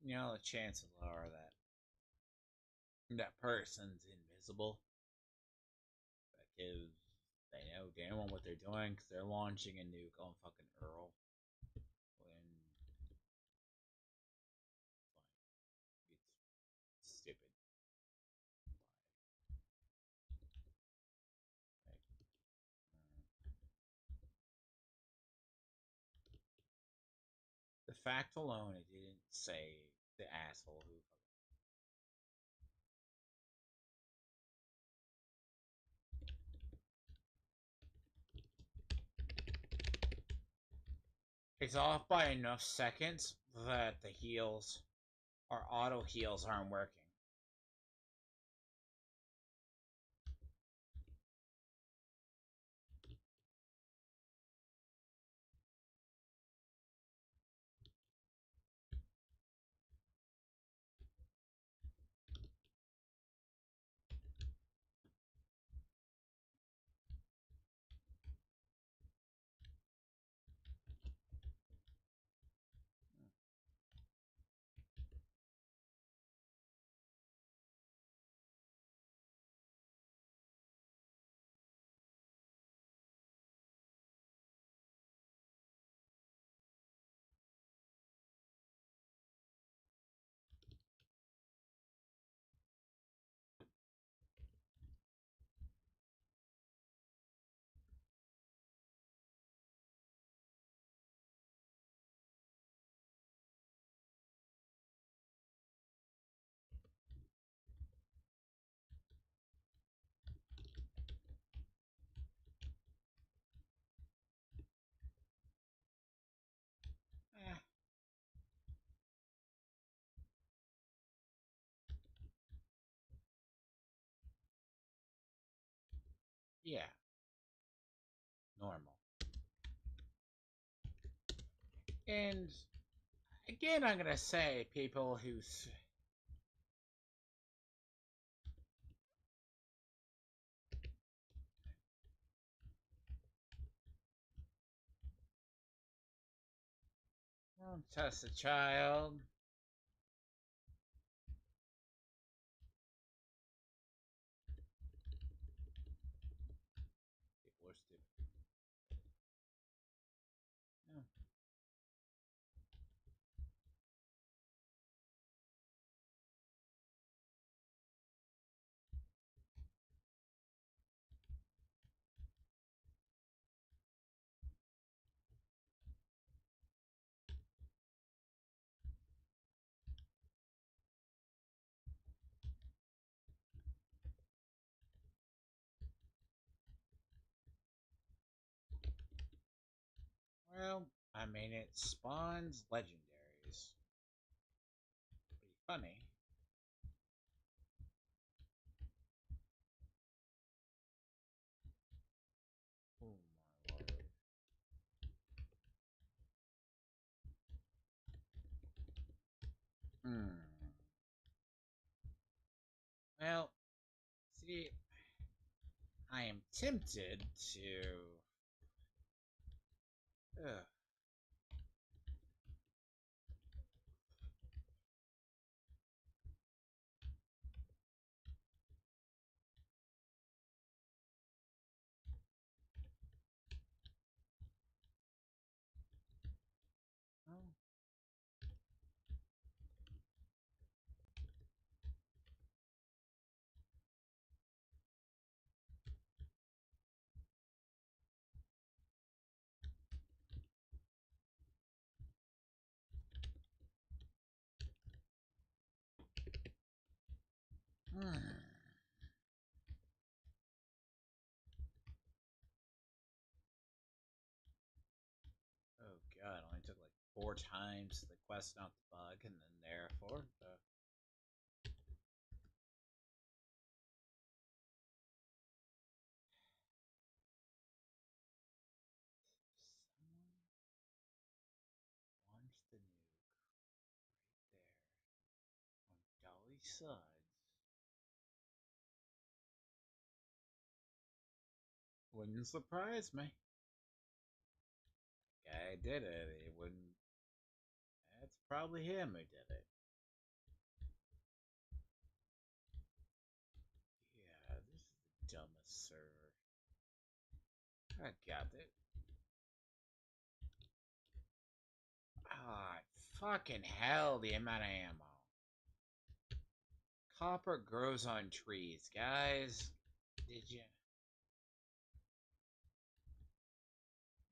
You know, the chances are that person's invisible. Because they know damn well what they're doing, because they're launching a nuke on fucking Earl. When it's stupid. The fact alone, it didn't say the asshole who... It's off by enough seconds that the heals or auto heals aren't working. Eh, yeah, normal. And again, I'm gonna say people who don't test a child. People are stupid. Yeah. Well, I mean, it spawns legendaries. Pretty funny. Oh my lord. Hmm. Well, see, I am tempted to. Ugh. Oh. Hmm. Oh god, it only took like 4 times the quest not the bug, and then therefore the. Someone wants the nuke right there on Dolly Suds. Wouldn't surprise me. Guy did it. It wouldn't. That's probably him who did it. Yeah, this is the dumbest server. I got it. Ah, fucking hell, the amount of ammo. Copper grows on trees, guys. Did you?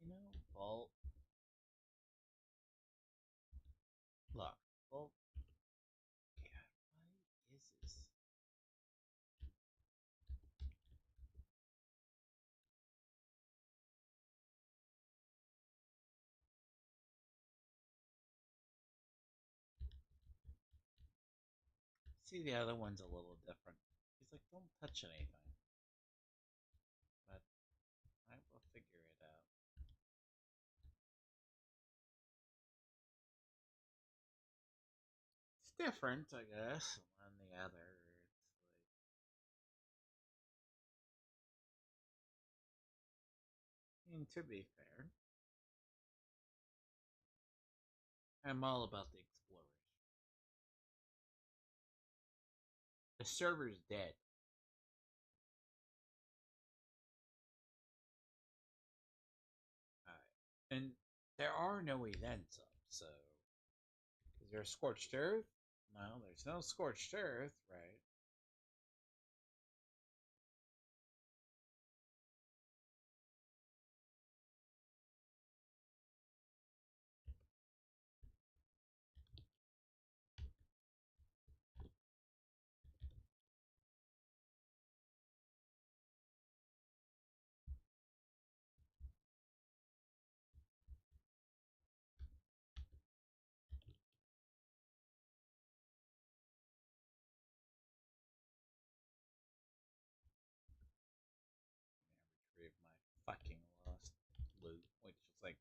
You know, Bolt. Look, Bolt. God, what is this? See, the other one's a little different. He's like, don't touch anything. But I will figure it out. It's different, I guess. One the other. It's like, and to be fair, I'm all about the exploration. The server's dead. Alright. And there are no events up, so. Is there a scorched earth? No, there's no scorched earth, right? Retrieve my fucking lost loot, which is like.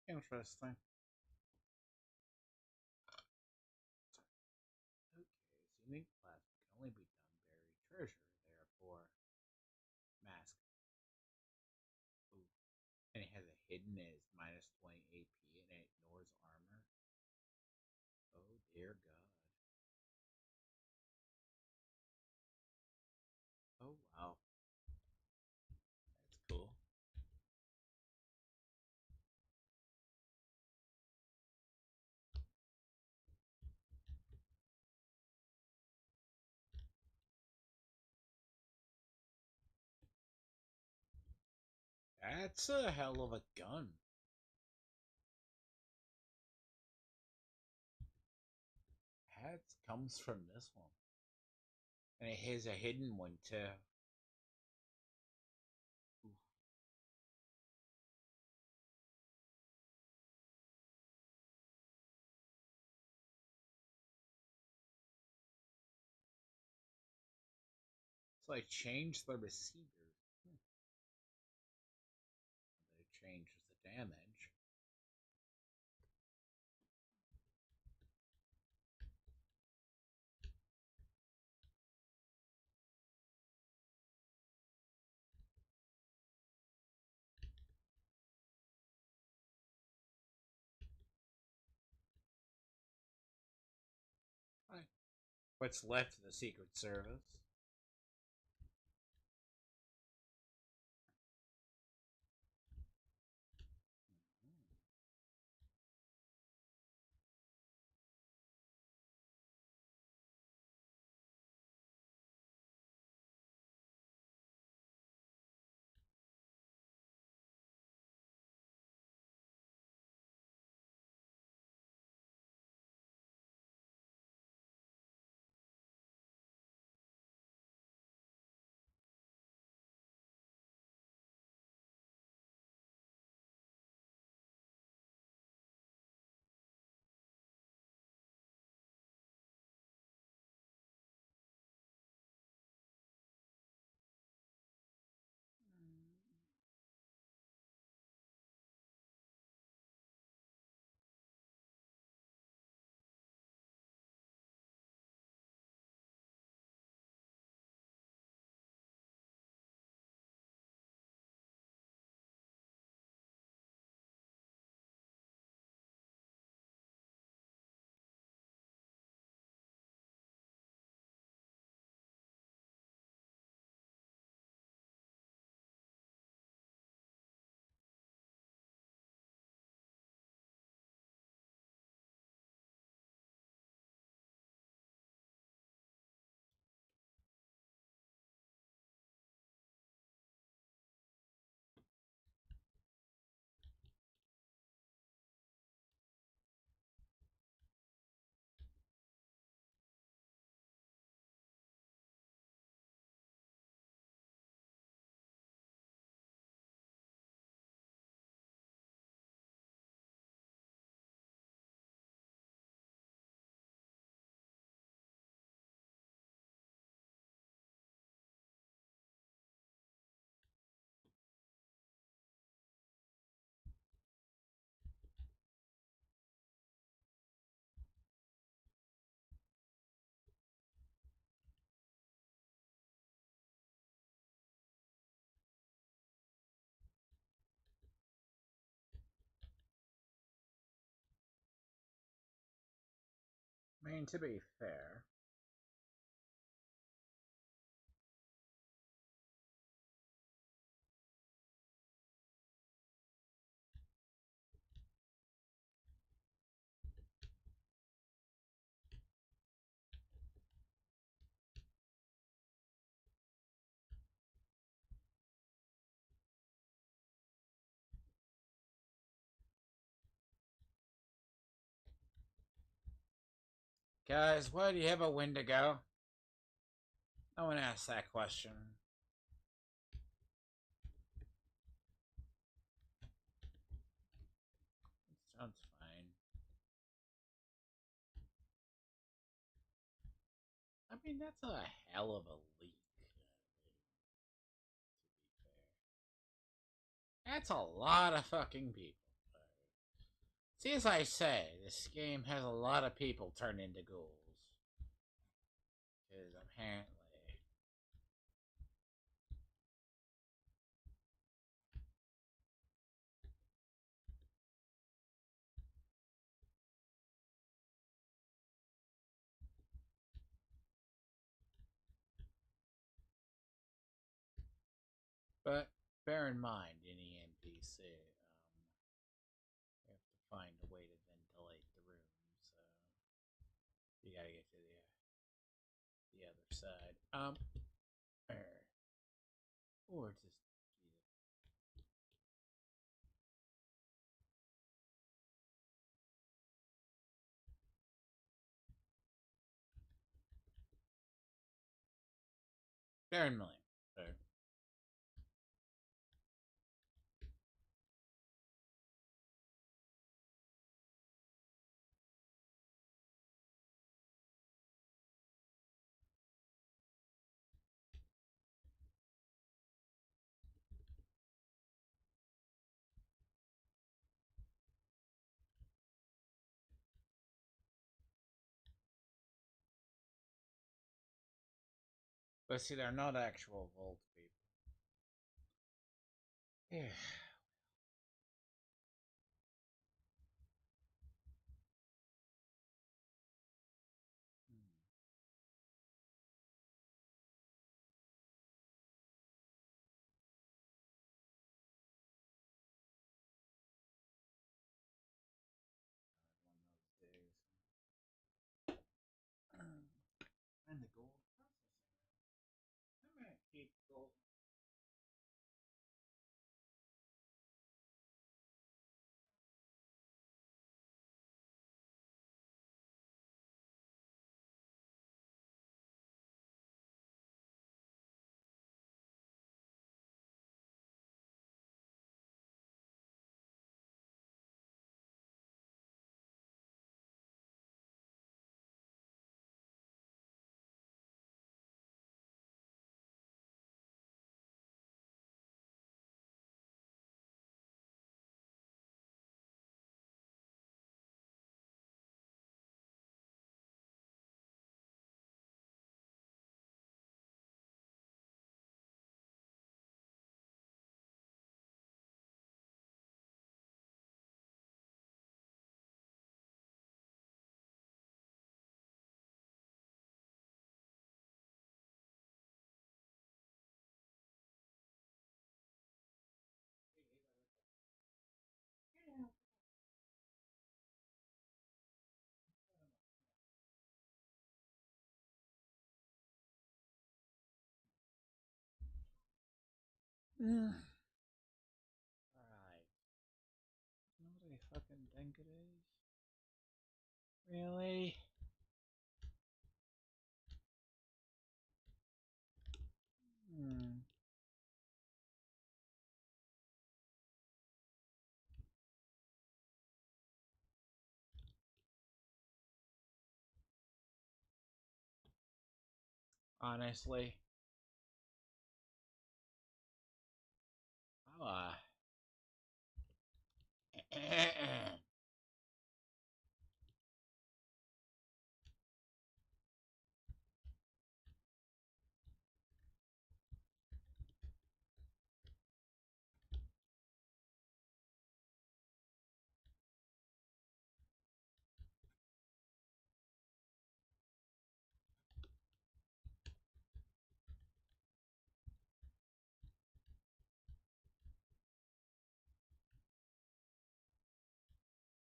Interesting. Okay, so unique plasma can only be done buried treasure, therefore mask. Ooh. And it has a hidden is minus 20 AP and it ignores armor. Oh dear god. Oh wow. That's cool. That's a hell of a gun. That comes from this one. And it has a hidden one too. Oof. So I changed the receiver. But it changes the damage. Right. What's left of the Secret Service? I mean, to be fair, guys, why do you have a Wendigo? No one asked that question. Sounds fine. I mean, that's a hell of a leak. To be fair, that's a lot of fucking people. See, as I say, this game has a lot of people turn into ghouls. Because apparently, but bear in mind, any NPC, you have to find a way to ventilate the room, so you gotta get to the other side. Or just bear in mind. So, but see, they're not actual vault people. Yeah. And the gold processing. I'm gonna keep gold. Alright. You know what I fucking think it is? Really? Hmm. Honestly. Oh,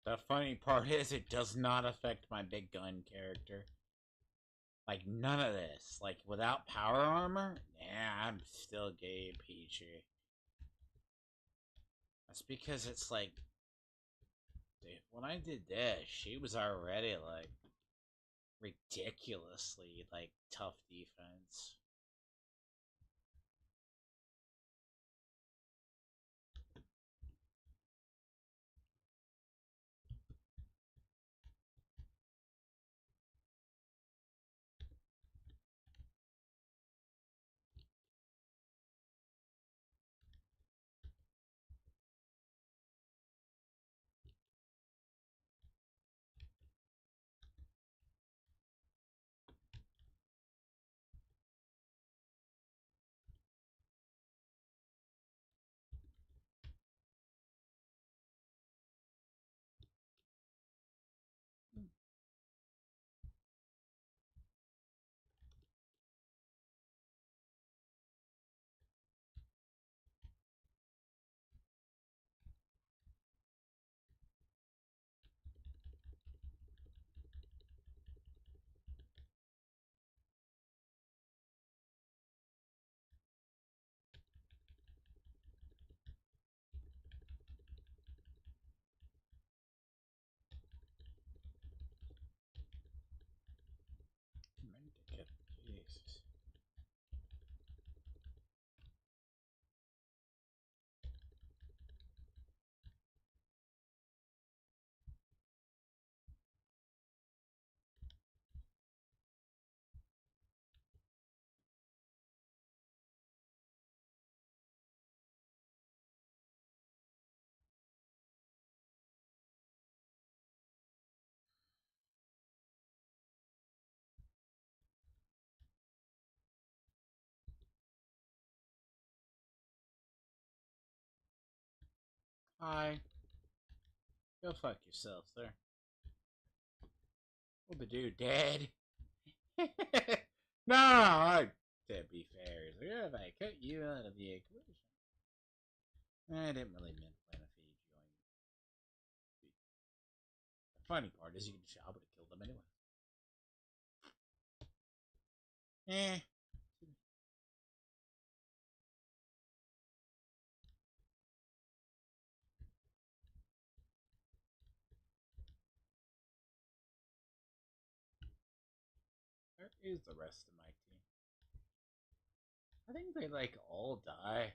The funny part is it does not affect my big gun character. Like, none of this. Like, without power armor? Yeah, I'm still gay peachy. That's because it's like, dude, when I did this, she was already, like, ridiculously, like, tough defense. Jesus. Hi. Go fuck yourself, sir. Oh, the dude dead. No, to be fair, yeah, if I cut you out of the equation. I didn't really mean plan a feed you. The funny part is you can I would have killed them anyway. Eh. Where is the rest of my team? I think they like all die.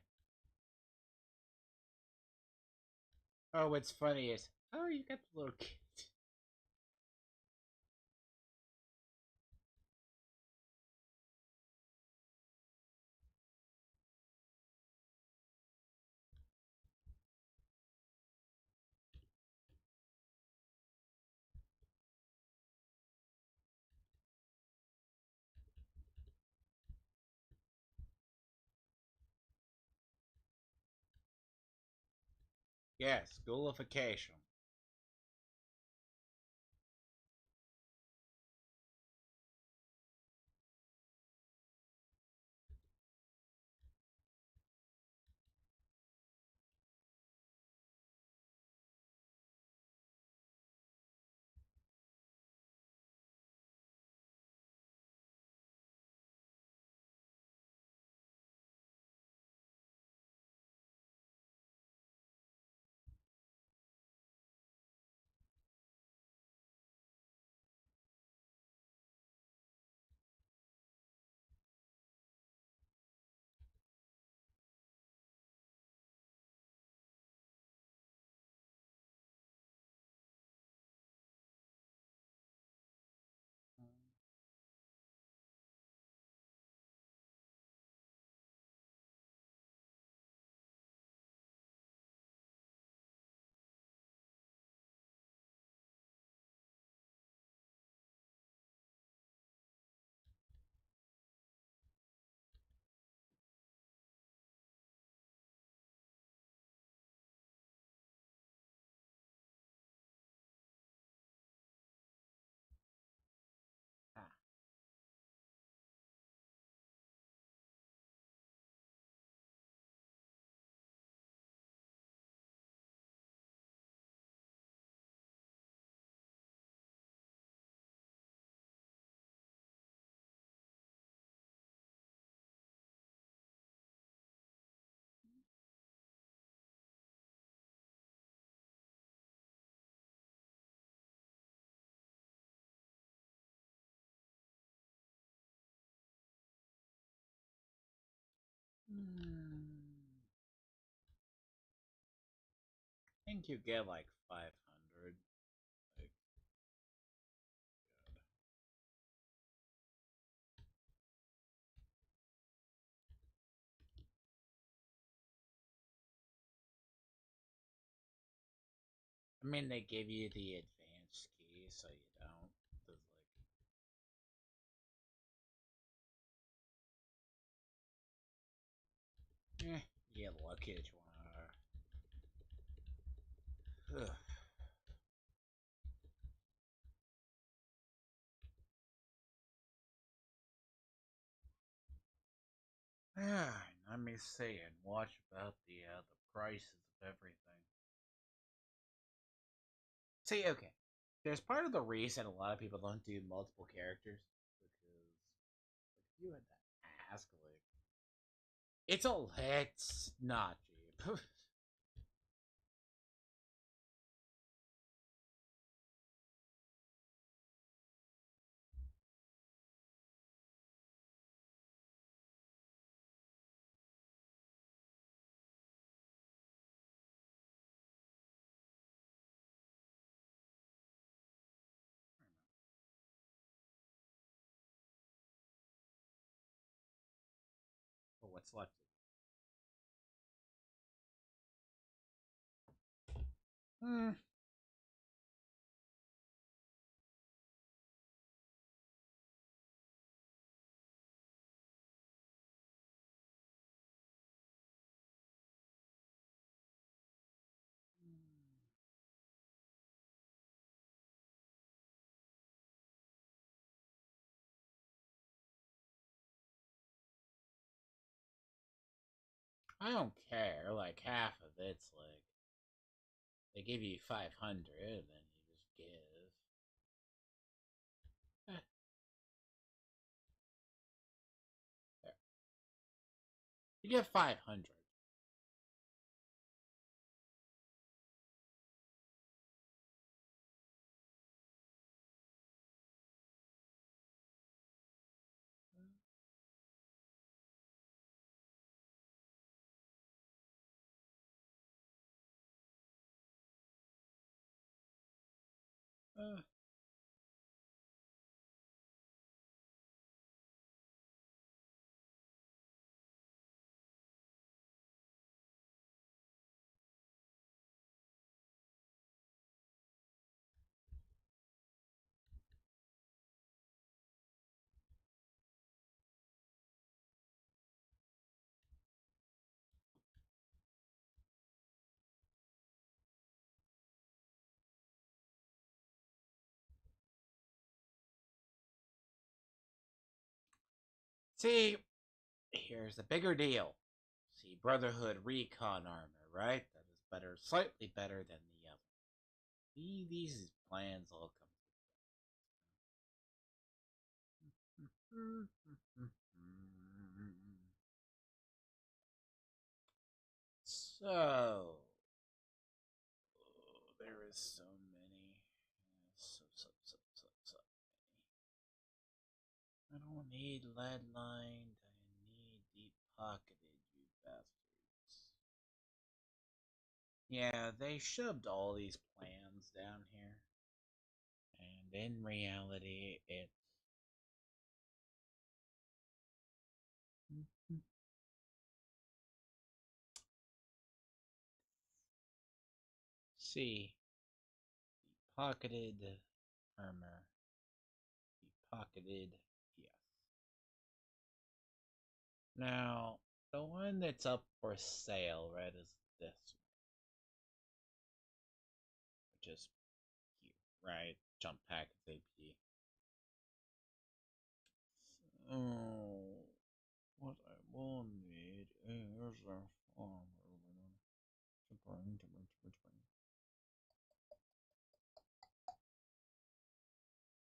Oh, what's funny is, oh, you got the little kid. Yes, schoolification. I think you get like 500. Like, I mean, they give you the advanced key, so you don't. There's like, you get lucky that you want to. Yeah, let me see and watch about the prices of everything. See, okay, there's part of the reason a lot of people don't do multiple characters because like, if you had to ask, like, it's not cheap. For what's left. Hmm. I don't care. Like half of it's like they give you 500, and then you just give. Eh, there. You get 500. Uh, See, here's the bigger deal. See, Brotherhood Recon armor, right? That is better, slightly better than the other. See, these plans all come. So, there is so many. So many. I don't need lead lined. I need deep pocketed, you bastards. Yeah, they shoved all these plans down here. And in reality, it's. See, pocketed armor. Pocketed, yes. Now, the one that's up for sale, right, is this one, which is here, right? Jump pack AP. So, what I will need is a farm to bring.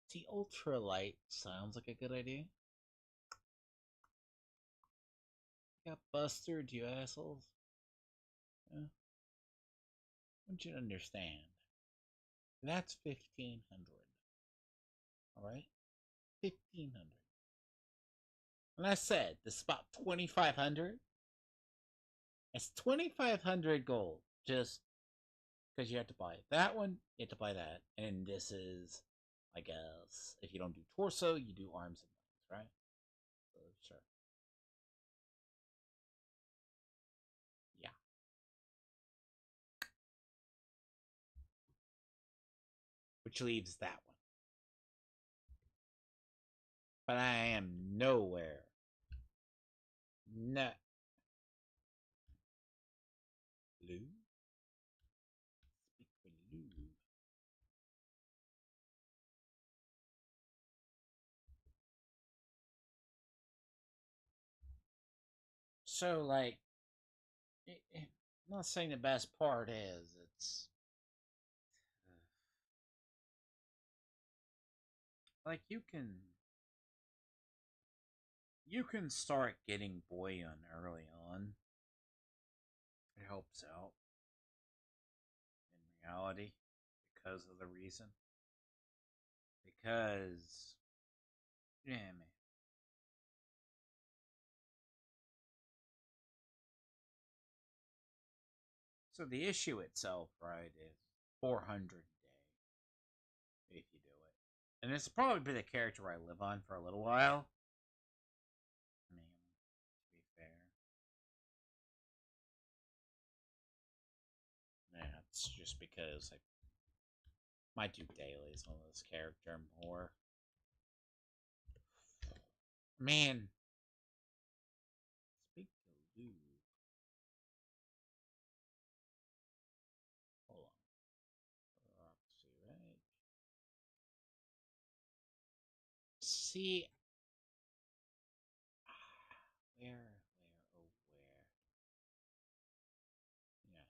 See, ultralight sounds like a good idea. Got bustered, you assholes. Yeah. I want you to understand. That's 1,500. Alright? 1,500. And I said, the spot 2,500. It's 2,500 gold. Just because you have to buy that one, you have to buy that. And this is, I guess, if you don't do torso, you do arms and legs, right? So, sure. Yeah. Which leaves that one. But I am nowhere. No. Lou? Speak for Lou. So, like, I'm not saying the best part is it's like you can start getting buoyant early on. It helps out in reality because of the reason. Because yeah, man. So the issue itself, right, is 400 a day if you do it, and it's probably been the character I live on for a little while. I mean, to be fair, yeah, it's just because I might do dailies on this character more. Man, speak to Lou. Hold on. Roxy, right? See, where? Yes.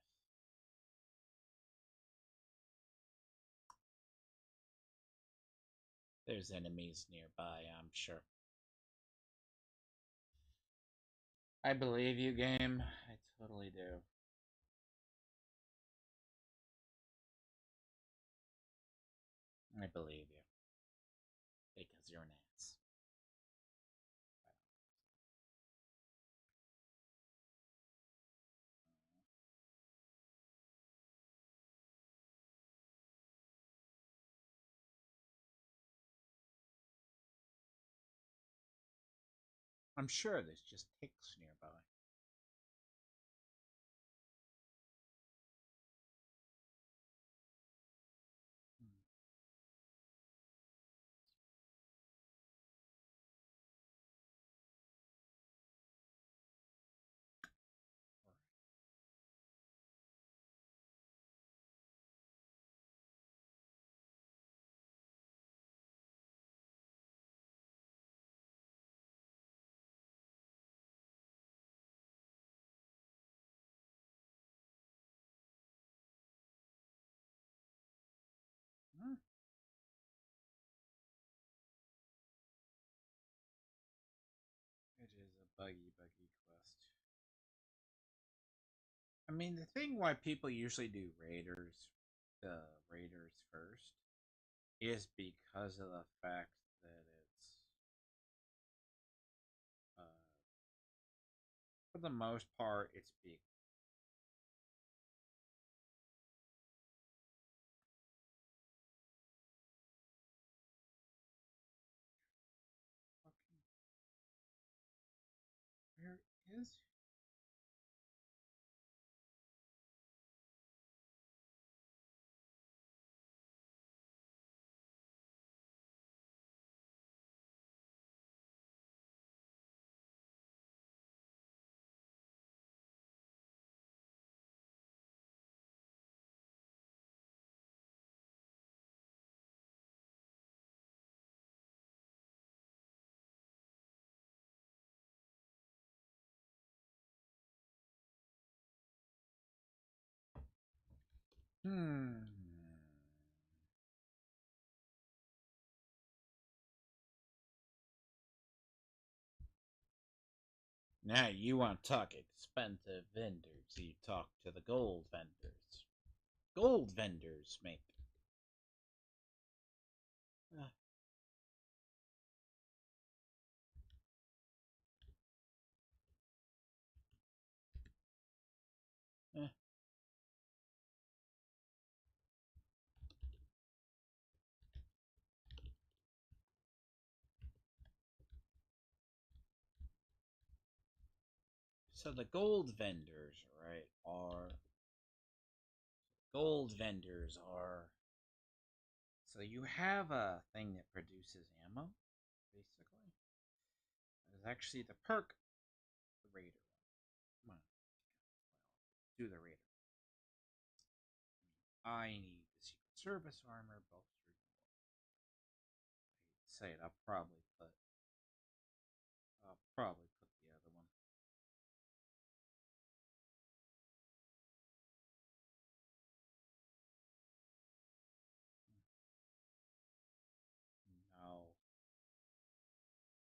There's enemies nearby, I'm sure. I believe you, game. I totally do. I believe you. Because you're an ass. I'm sure there's just ticks nearby. Hmm. Hmm. It is a buggy quest. I mean, the thing why people usually do the Raiders first, is because of the fact that it's, uh, for the most part, it's big. Fucking, where is? Hmm. Now you want to talk expensive vendors? You talk to the gold vendors. Gold vendors make. Uh, So the gold vendors, right, so you have a thing that produces ammo, basically. It's actually the perk, the Raider one. Come on, do the Raider. I need the Secret Service armor, bolstered. I hate to say it, I'll probably put the other one. No,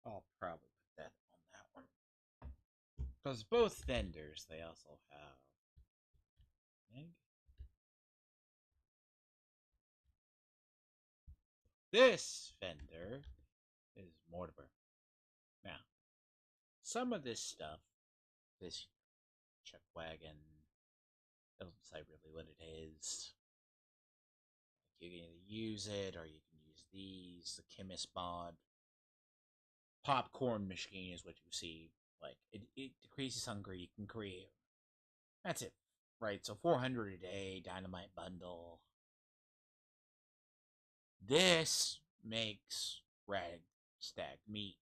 I'll probably put that on that one. Because both vendors, they also have Meg. This vendor is Mortimer. Now, some of this stuff, this check wagon, doesn't say really what it is. Like, you can either use it or you can use these. The chemist mod, popcorn machine is what you see. Like it decreases hunger. You can create. That's it, right? So 400 a day dynamite bundle. This makes red stag meat.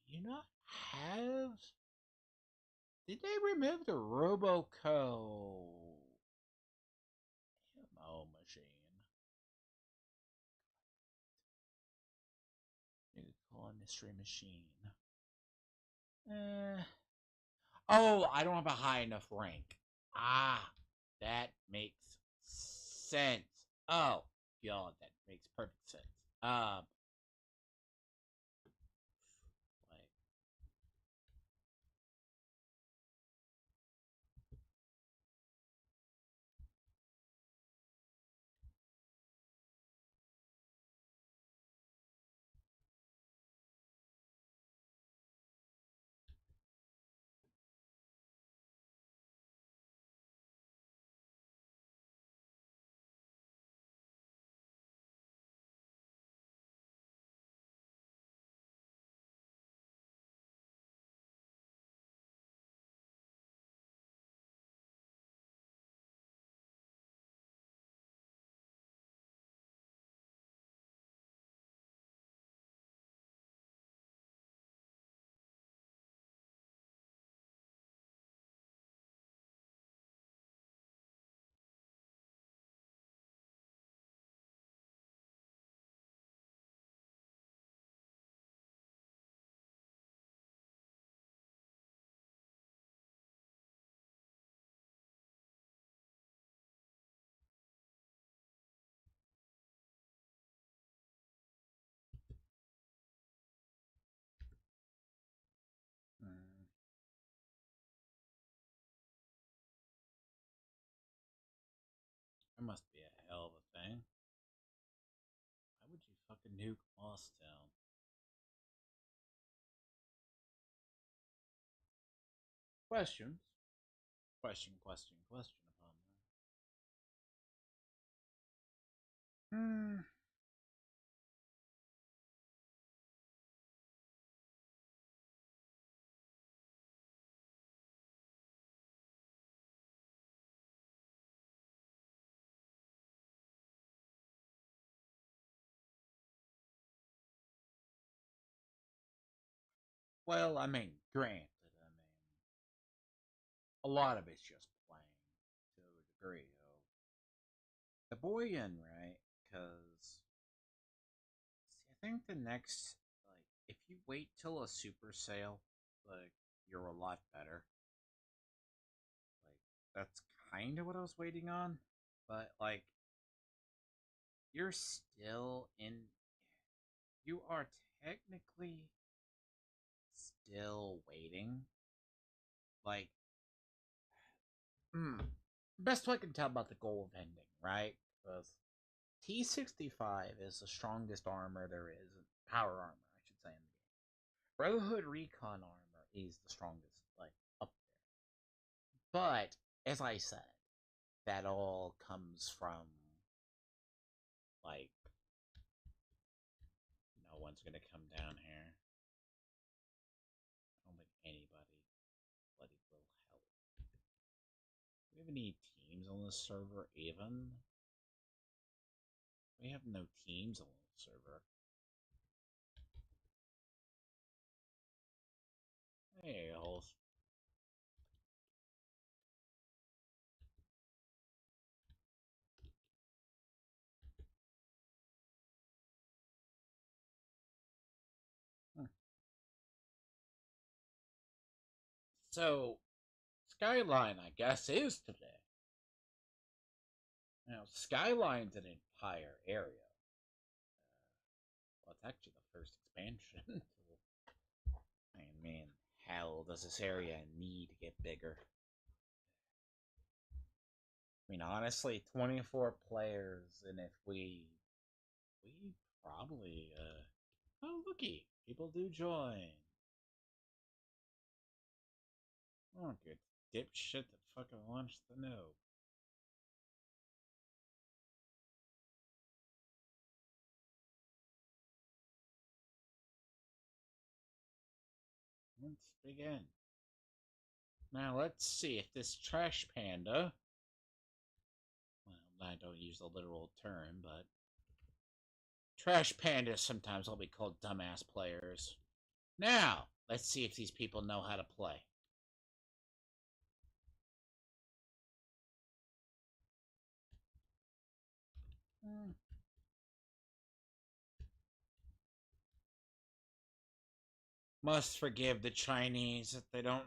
Do you not have? Did they remove the Roboco ammo machine? You could call it a mystery machine. Oh, I don't have a high enough rank. Ah, that makes sense. Oh, God, that makes perfect sense. Like, mm, that must be a hell of a thing. Why would you fucking nuke Mosstown? Questions? Question upon that. Well, I mean, granted, a lot of it's just playing to a degree. The boy in, right? Because I think the next, like, if you wait till a super sale, like, you're a lot better. Like, that's kind of what I was waiting on. But, like, you're still in. You are technically still waiting. Like, best I can tell about the gold ending, right? Because T65 is the strongest armor there is. Power armor, I should say, in the game. Brotherhood Recon armor is the strongest, like, up there. But, as I said, that all comes from, like, no one's gonna come down here. I don't think anybody. any teams on this server, even? We have no teams on the server. Hey, holes. So, Skyline, I guess, is today. Now, Skyline's an entire area. Well, it's actually the first expansion. I mean, hell, does this area need to get bigger? I mean, honestly, 24 players, and if we probably, oh, looky, people do join. Oh, good dipshit that fucking launched the node. Let's begin. Now, let's see if this trash panda, well, I don't use the literal term, but trash pandas sometimes will be called dumbass players. Now, let's see if these people know how to play. Must forgive the Chinese if they don't.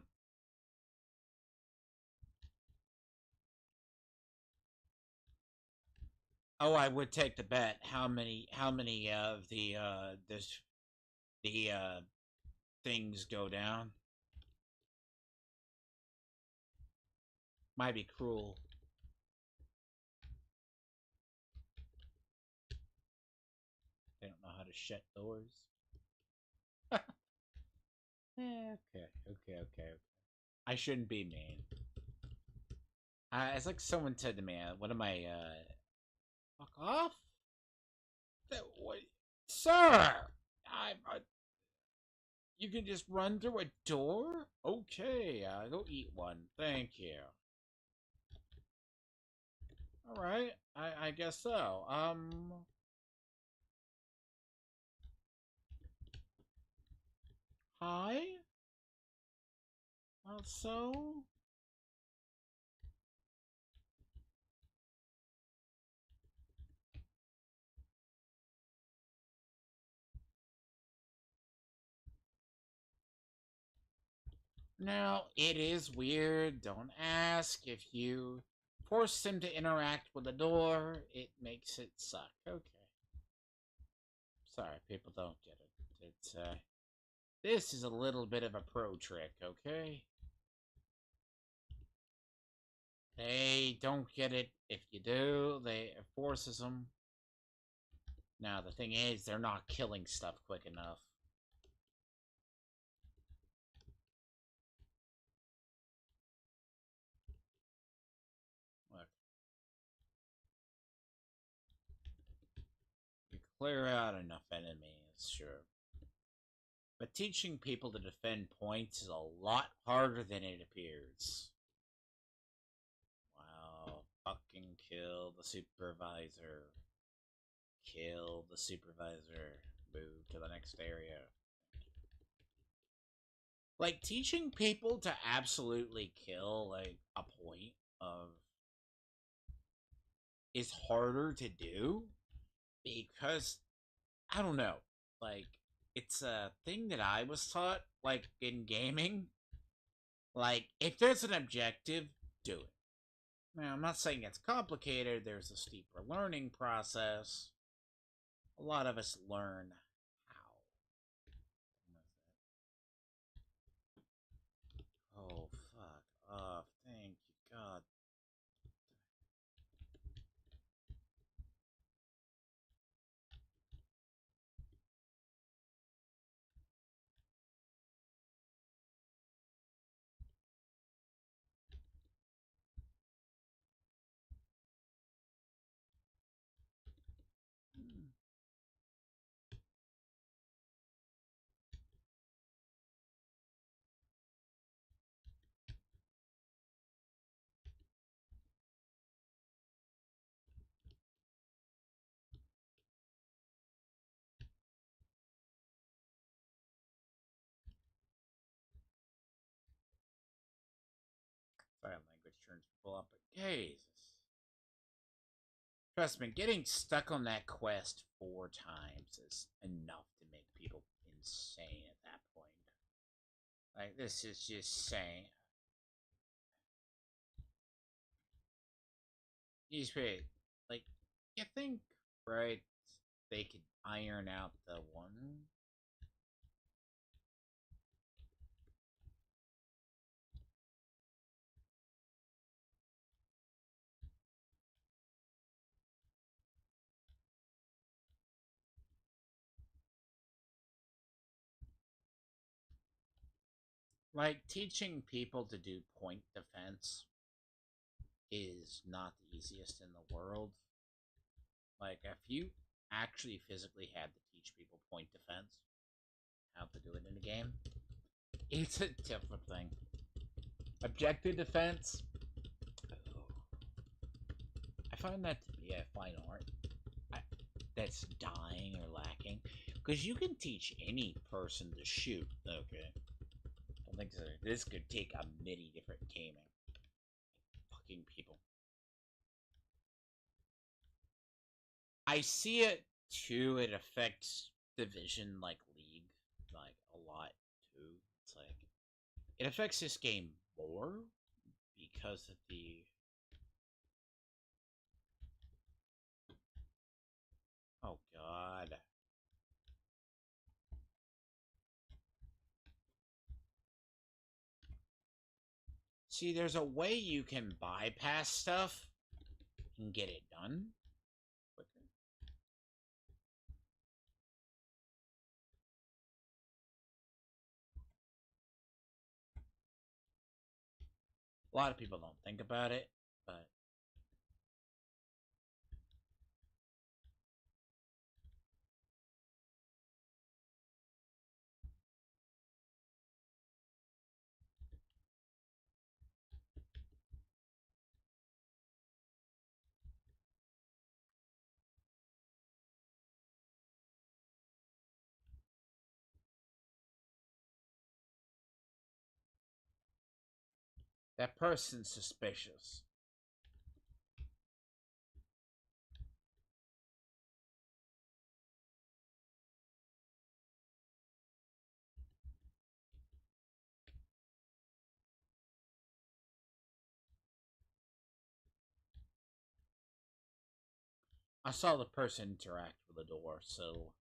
Oh, I would take the bet. How many of the things go down? Might be cruel. They don't know how to shut doors. Okay. I shouldn't be mean. It's like someone said to me, what am I, fuck off? What? Sir! You can just run through a door? Okay, go eat one. Thank you. Alright, I guess so. Hi? Also? Now, it is weird. Don't ask. If you force them to interact with the door, it makes it suck. Okay. Sorry, people don't get it. It's, this is a little bit of a pro trick, okay? They don't get it. If you do, it forces them. Now, the thing is, they're not killing stuff quick enough. Look. You clear out enough enemies, sure. But teaching people to defend points is a lot harder than it appears. Wow. Fucking kill the supervisor. Kill the supervisor. Move to the next area. Like, teaching people to absolutely kill, like, a point of is harder to do because, I don't know, like, it's a thing that I was taught, like, in gaming. Like, if there's an objective, do it. Now, I'm not saying it's complicated, there's a steeper learning process. A lot of us learn how. Oh, fuck off. Thank you, God. turns people up. But Jesus. Trust me, getting stuck on that quest 4 times is enough to make people insane at that point. Like, this is just saying. These people, like, you think, right, they could iron out the one? Like, teaching people to do point defense is not the easiest in the world. Like, if you actually physically had to teach people point defense, how to do it in a game, it's a different thing. Objective defense, I find that to be a fine art that's dying or lacking. Because you can teach any person to shoot, okay? I don't think so. This could take a many different gaming. Fucking people. I see it too. It affects Division like League like a lot too. It's like it affects this game more because of the oh god. See, there's a way you can bypass stuff and get it done quicker. A lot of people don't think about it, but that person's suspicious. I saw the person interact with the door, so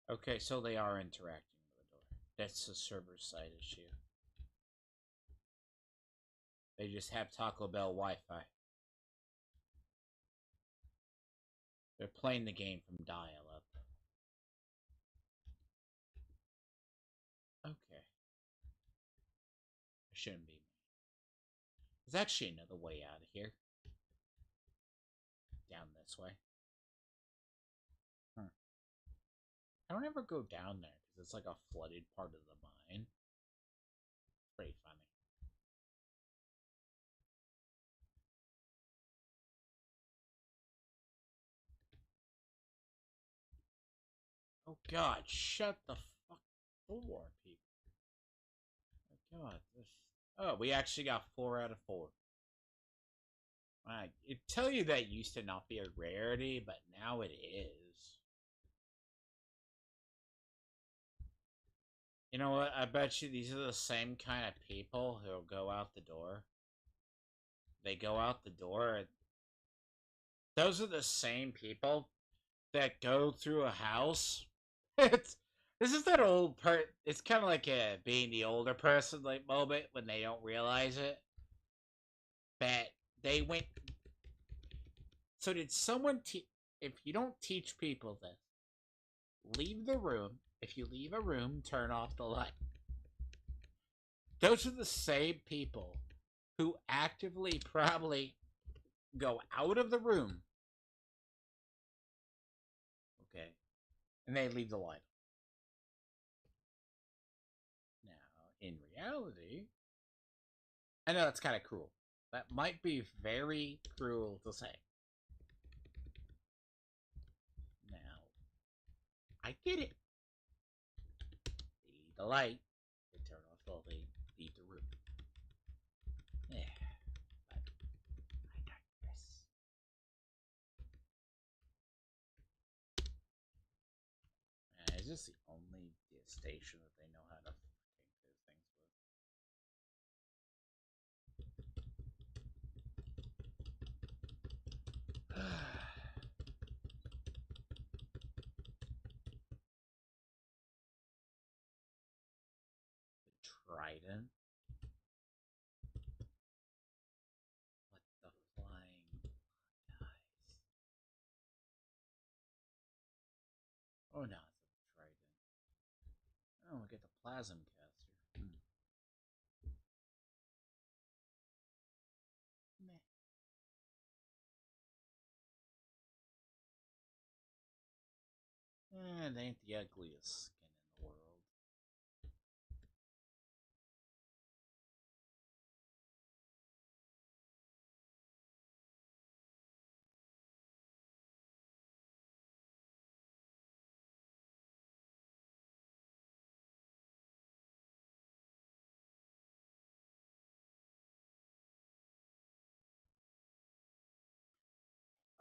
okay, so they are interacting with the door. That's a server side issue. They just have Taco Bell Wi-Fi. They're playing the game from dial-up. Okay. It shouldn't be me. There's actually another way out of here. Down this way. I don't ever go down there because it's like a flooded part of the mine. Pretty funny. Oh god, shut the fuck door, people. Oh god, this... Oh, we actually got 4 out of 4. I tell you that used to not be a rarity, but now it is. You know what? I bet you these are the same kind of people who'll go out the door. They go out the door. Those are the same people that go through a house. This is that old It's kind of like being the older person like moment when they don't realize it. That they went. So did someone if you don't teach people this, leave the room. If you leave a room, turn off the light. Those are the same people who actively probably go out of the room. Okay. And they leave the light on. Now, in reality, I know that's kind of cruel. That might be very cruel to say. Now, I get it. Leave the light and turn off the light. Is this the only station that they know how to freaking do things with? The Trident? What the flying guys? Oh no, it's a Trident. Oh, we get the Plasm Caster. Meh. It ain't the ugliest skin in the world.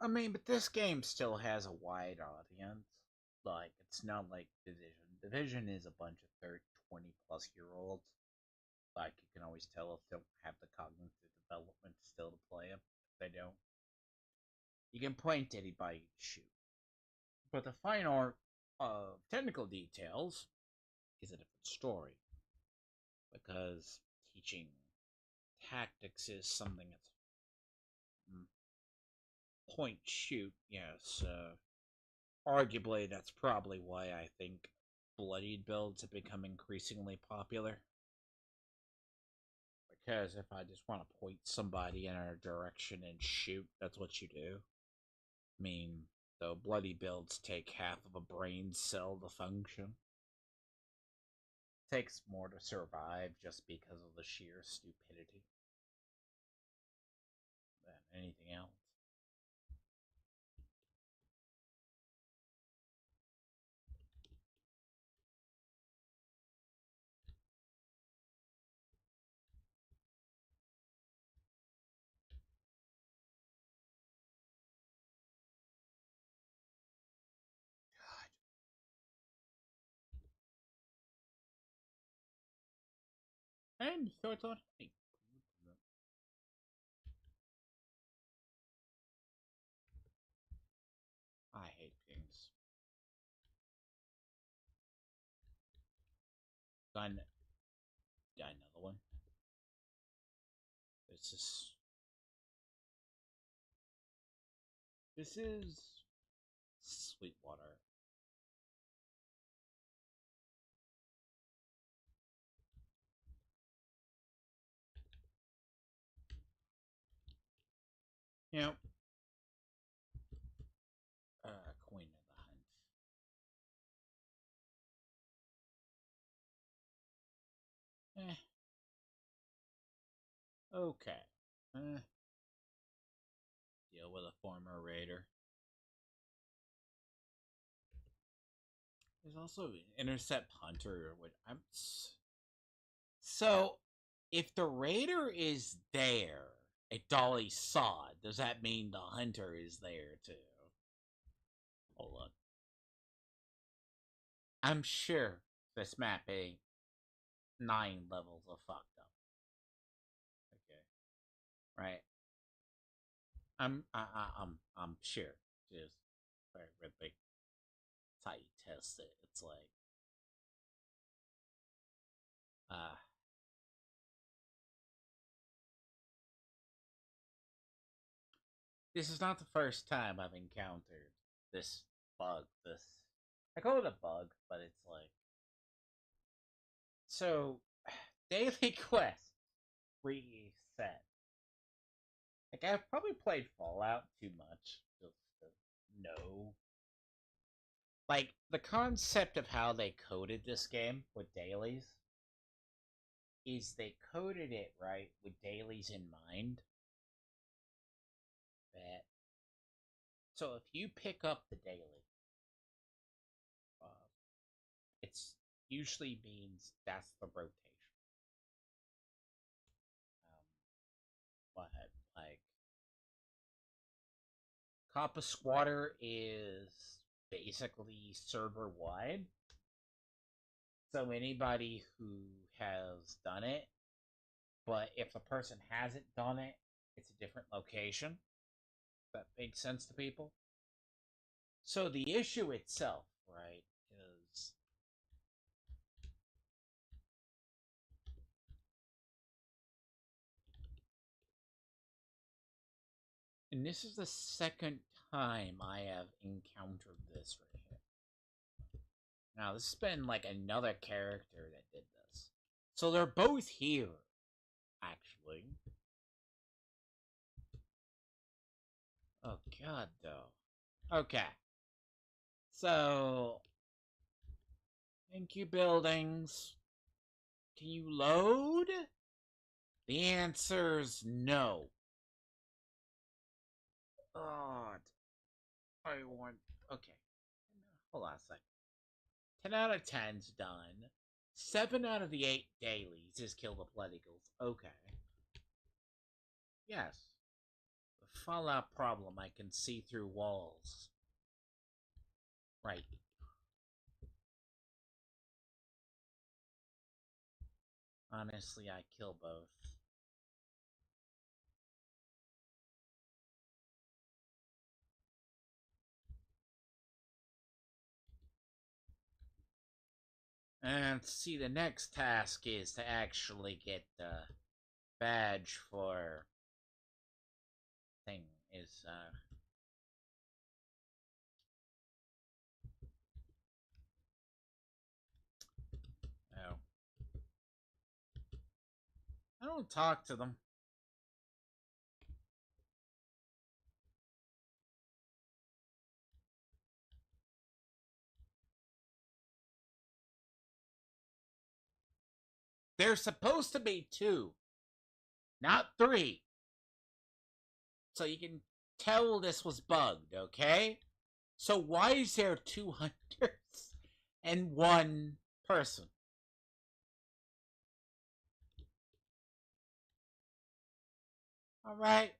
I mean, but this game still has a wide audience. Like, it's not like Division. Division is a bunch of 30, 20 plus year olds. Like, you can always tell if they don't have the cognitive development still to play them. If they don't, you can point to anybody to shoot. But the fine art of technical details is a different story. Because teaching tactics is something that's point shoot, yes. Arguably, that's probably why I think bloodied builds have become increasingly popular. Because if I just want to point somebody in a direction and shoot, that's what you do. I mean, though bloody builds take half of a brain cell to function. It takes more to survive just because of the sheer stupidity than anything else. And so it's on. I hate pings. Got another one. This is. This is Sweetwater. Yep. Queen of the Hunt. Okay. Deal with a former raider. There's also Intercept Hunter. So, if the raider is there at Dolly Sod, does that mean the hunter is there too? Hold on. I'm sure this map ain't 9 levels of fucked up. Okay, right? I'm sure. Just very big. That's how you test it. It's like, uh, this is not the first time I've encountered this bug. I call it a bug, but it's like, so daily quest reset. Like, I've probably played Fallout too much just to know. Like, the concept of how they coded this game with dailies is they coded it right with dailies in mind. That so if you pick up the daily, uh, it's usually means that's the rotation. But like, Coppa Squatter is basically server wide. So anybody who has done it, but if the person hasn't done it, it's a different location. That makes sense to people. So the issue itself, right, is and this is the second time I have encountered this right here. Now, this has been like another character that did this. So they're both here, actually. Oh, God, though. Okay. So, thank you, buildings. Can you load? The answer's no. Oh, I want. Okay. Hold on a second. 10 out of 10's done. 7 out of the 8 dailies is kill the Pleddigals. Okay. Yes. The Fallout problem, I can see through walls. Right. Honestly, I kill both. And see, the next task is to actually get the badge for thing is oh, I don't talk to them. There's supposed to be 2, not 3. So you can tell this was bugged, okay? So why is there 2 hunters and 1 person? Alright.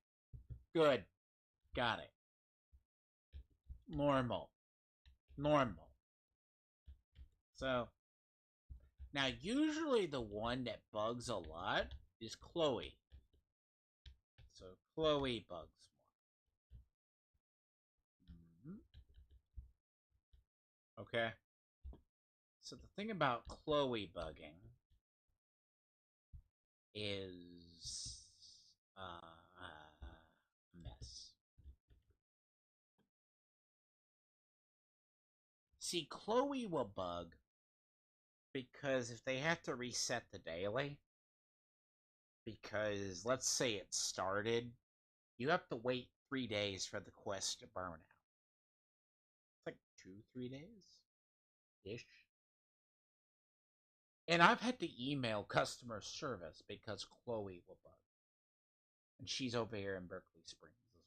Good. Got it. Normal. Normal. So, now usually the one that bugs a lot is Chloe. So, Chloe bugs more. Okay. So, the thing about Chloe bugging is a mess. See, Chloe will bug because if they have to reset the daily, because let's say it started, you have to wait 3 days for the quest to burn out. It's like 2-3 days ish. And I've had to email customer service because Chloe will bug. And she's over here in Berkeley Springs as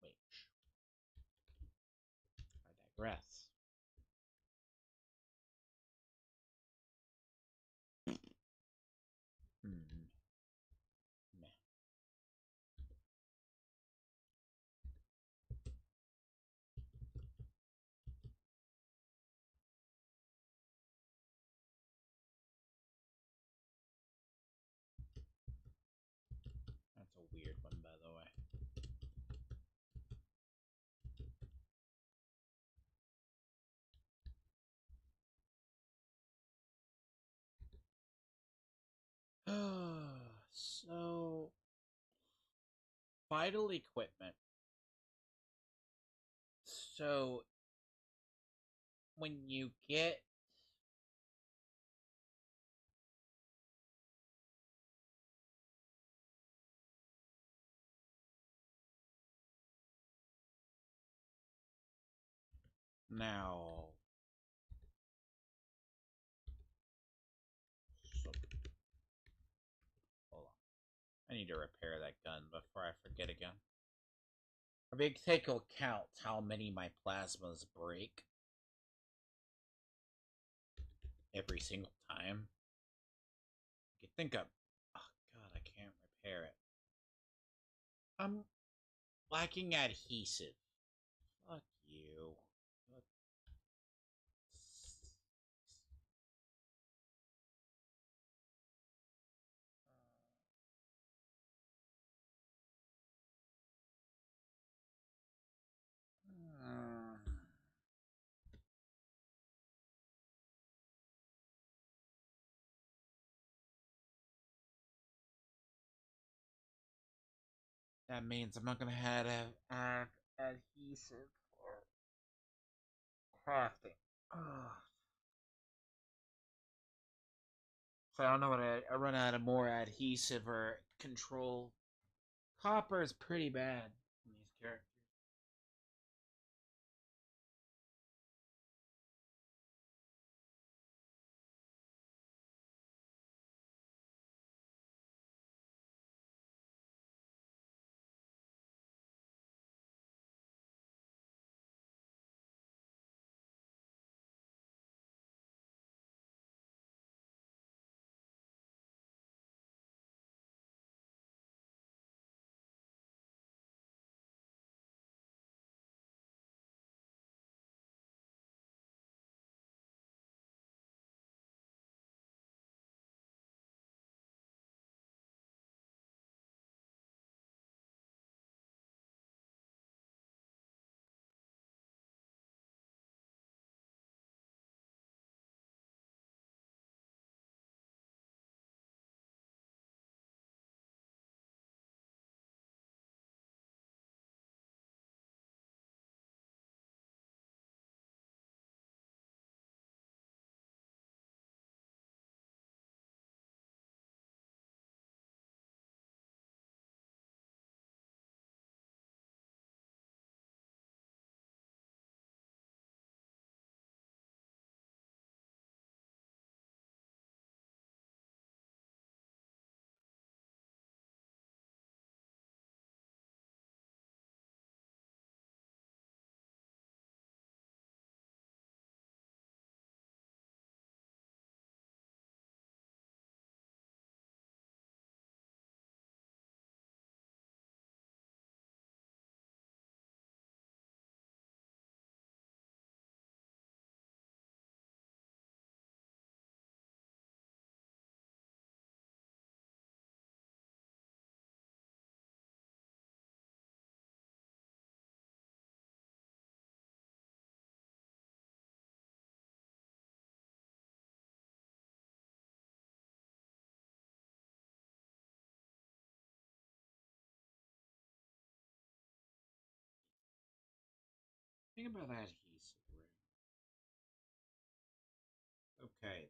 well. Which, I digress. Meh. That's a weird one, by the way. So, vital equipment. So, when you get now, so, hold on. I need to repair that gun before I forget again. A big take account how many my plasmas break every single time. You think of, oh god, I can't repair it. I'm lacking adhesive. Fuck you. That means I'm not gonna have to add adhesive for crafting. Ugh. So I don't know what I run out of more adhesive or control. Copper is pretty bad in these characters. Think about adhesive, right? Okay.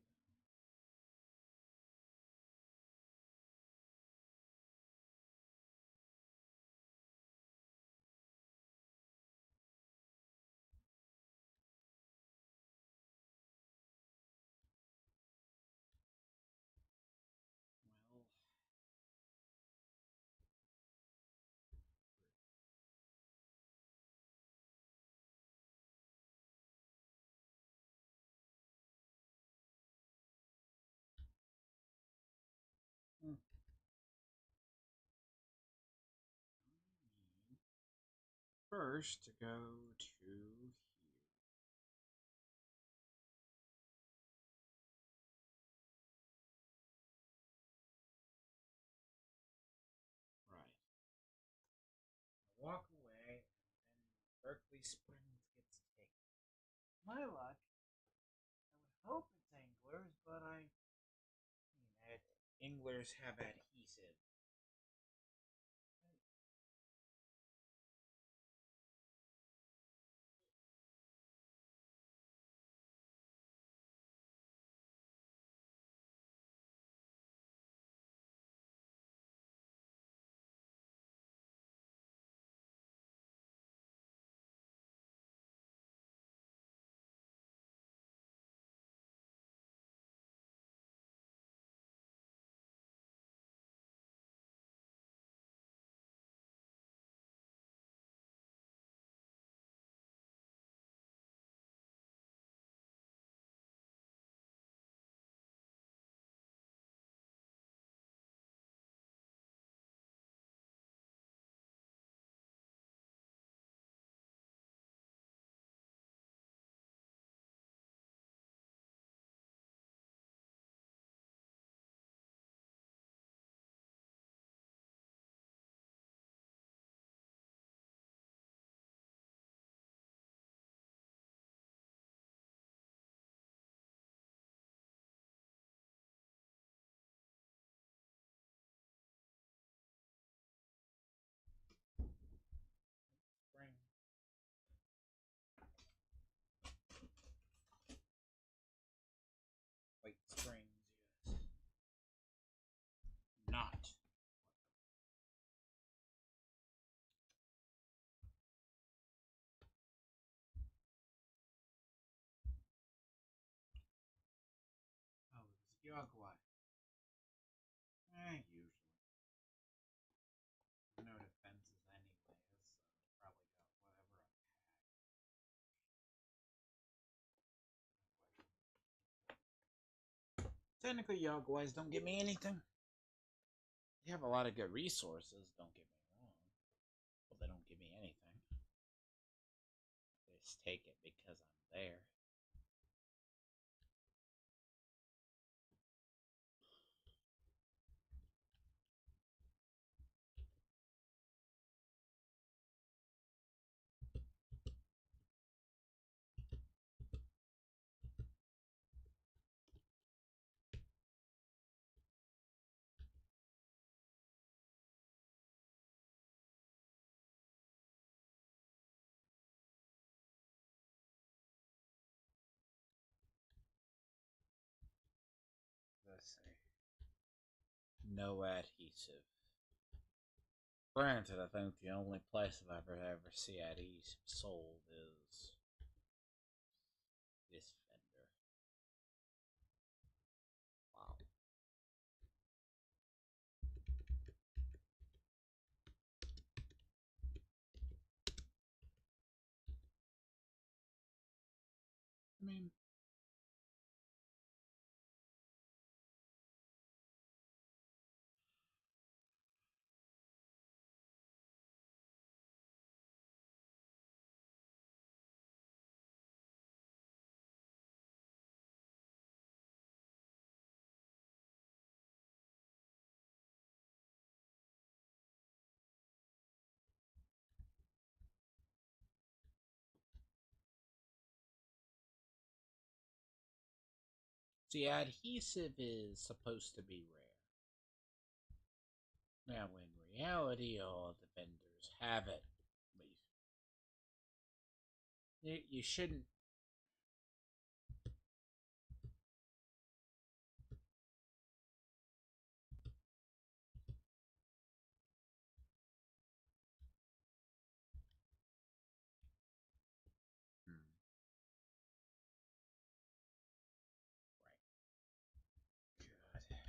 Well, hmm. First to go to here. Right. Walk away, and then Berkeley Springs gets taken. My luck. I would hope it's anglers, but anglers have adhesive. Dog what? Usually. No defenses anyways, so probably got whatever attack. Technically, Yogwise don't give me anything. They have a lot of good resources, don't get me wrong. But they don't give me anything. They just take it because I'm there. Let's see. No adhesive. Granted, I think the only place I've ever see adhesive sold is this vendor. Wow. I mean, see, adhesive is supposed to be rare. Now, in reality, all the vendors have it. You shouldn't. Hmm, right. Good.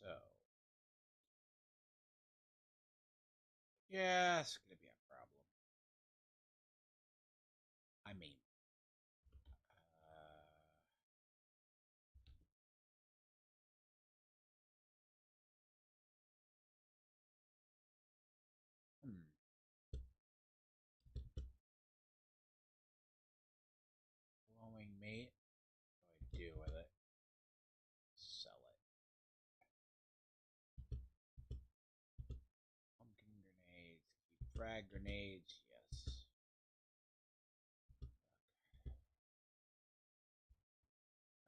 So, yeah, it's gonna be a problem. I mean, uh, hmm. Glowing mate. What do I do with it? Sell it. Pumpkin grenades. Keep frag grenades. Yes.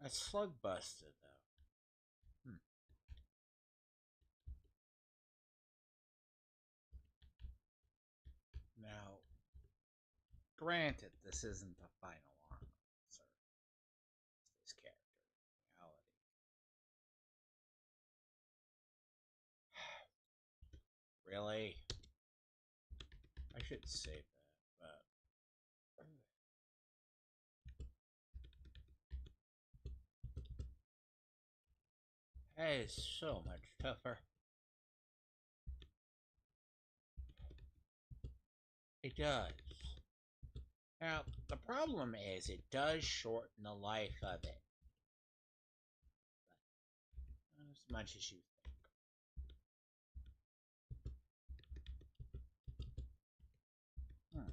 That's slug busted though. Hmm. Now, granted, this isn't the final armor, sir. It's this character in reality. Really? I should save that, but that is so much tougher. It does. Now, the problem is it does shorten the life of it. But not as much as you think. Hmm.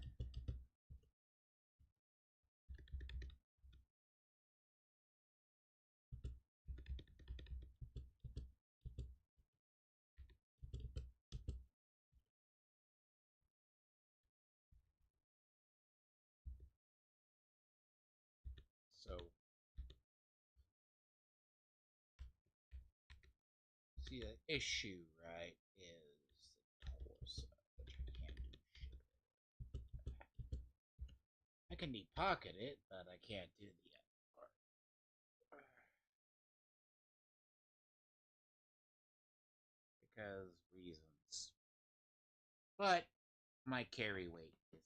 So, see, the issue, right, is the torso, which I can't do shit with. I can deep pocket it, but I can't do the other part. Because reasons. But my carry weight is plus.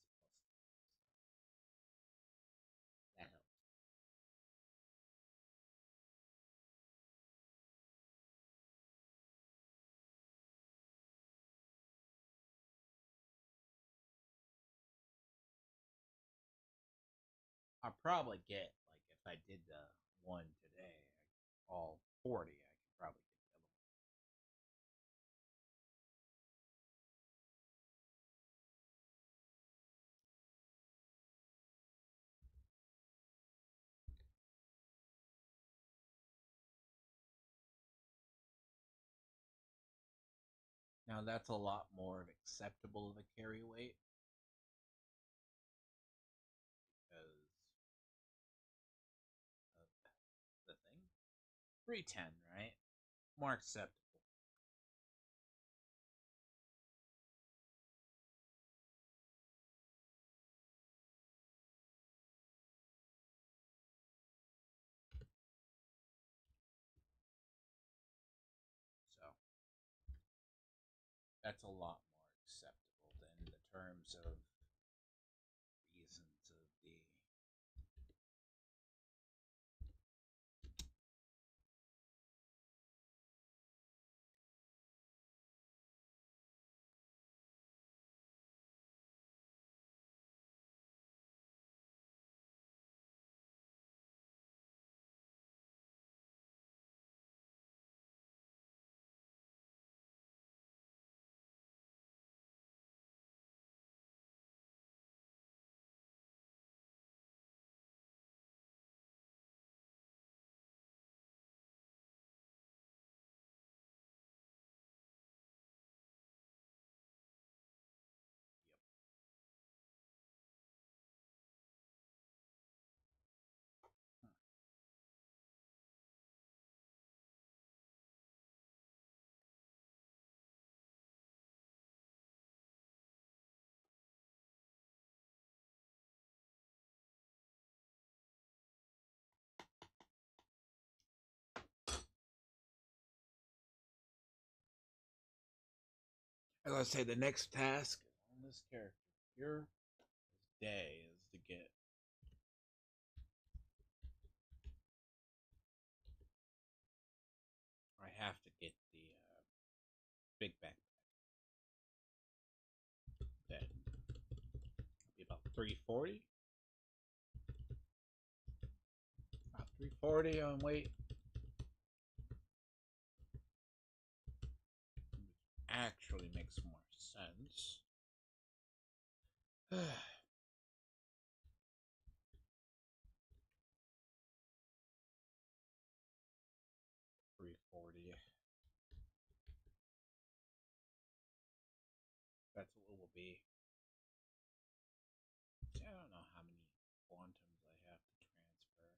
That helps. I'll probably get, like, if I did the one today, all 40, I could probably get the other one. Now that's a lot more of acceptable of a carry weight because of the thing. 310, right? More acceptable. So that's a lot more acceptable than the terms of reasons of the. As I say, the next task on this character here, this day, is to get. I have to get the big backpack. That be about 340. About 340 on weight. Actually makes more sense. 340. That's what it will be. See, I don't know how many quantums I have to transfer.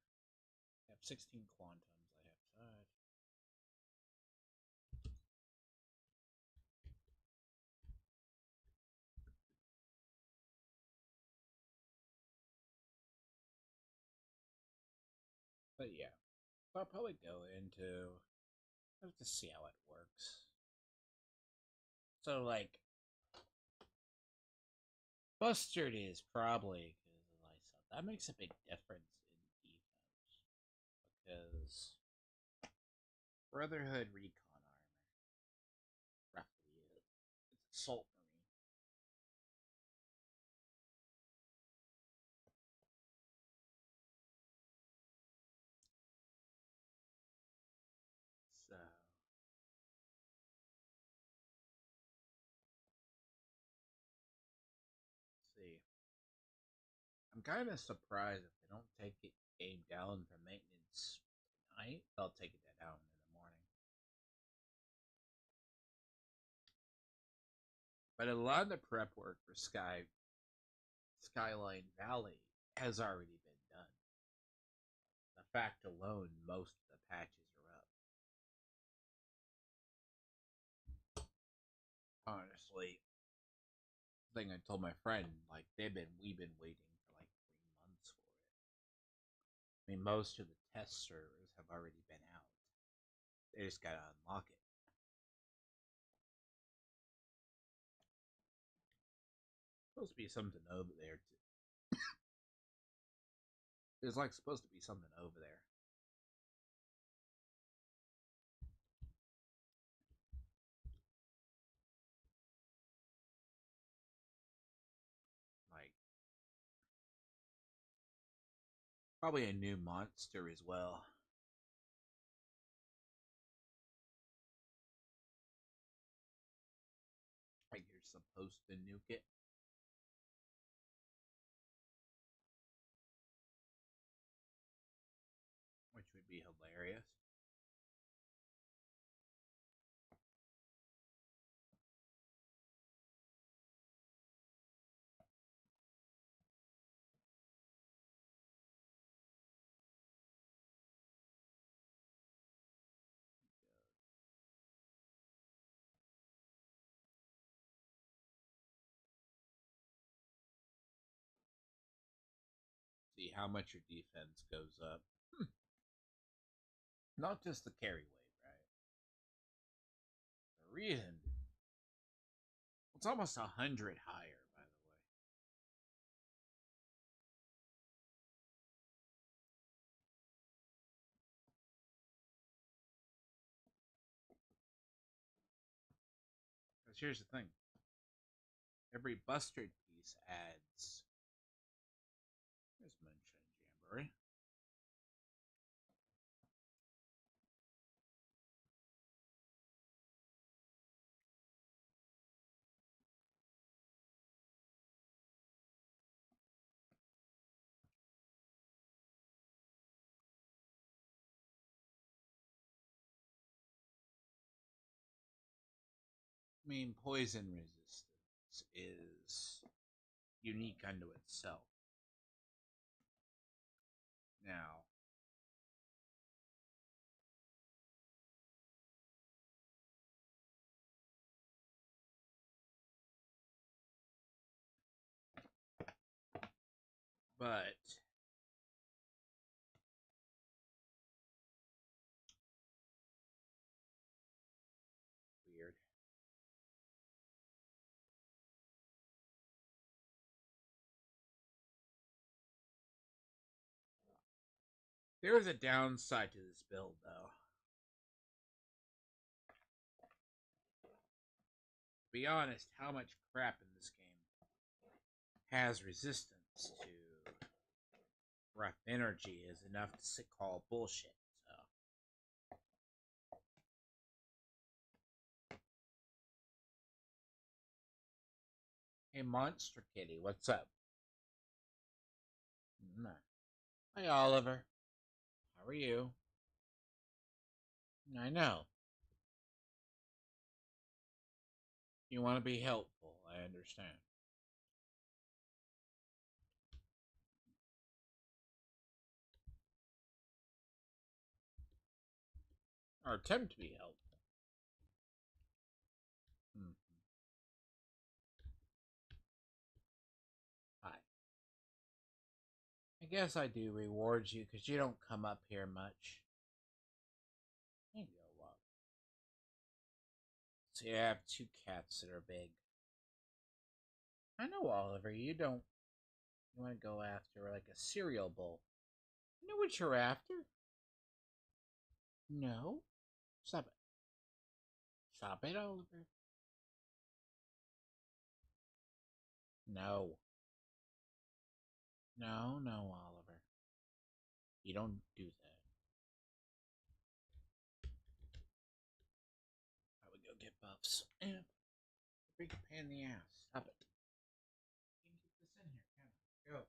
I have 16 quantums I have side. But yeah, I'll probably go into. I have to see how it works. So, like, Bustard is probably because of myself. That makes a big difference in defense because Brotherhood recon armor roughly is it's assault marine. So see, I'm kind of surprised if they don't take it game down for maintenance tonight. They'll take it down in the morning. But a lot of the prep work for Skyline Valley has already been done. The fact alone, most of the patches are up. Honestly, thing I told my friend, like we've been waiting for like I mean, most of the test servers have already been out. They just gotta unlock it. Supposed to be something over there too. There's like supposed to be something over there. Like probably a new monster as well. Like you're supposed to nuke it. Which would be hilarious. See how much your defense goes up. Not just the carry weight, right? The reason it's almost 100 higher, by the way. Because here's the thing: every bustard piece adds. There's Moonshine Jamboree. I mean, poison resistance is unique unto itself. Now, but weird. There is a downside to this build, though. To be honest, how much crap in this game has resistance to rough energy is enough to call bullshit. So, hey, Monster Kitty, what's up? Hi, Oliver. How are you? I know. You want to be helpful, I understand. Or attempt to be helpful. Hmm. Hi. I guess I do reward you because you don't come up here much. There you go, Wop. See, I have two cats that are big. I know, Oliver, you don't. You want to go after like a cereal bowl. You know what you're after? No. Stop it. Stop it, Oliver. No. No, no, Oliver. You don't do that. I would go get buffs. Yeah. Big pain in the ass. Stop it. You can keep this in here, can I? Go.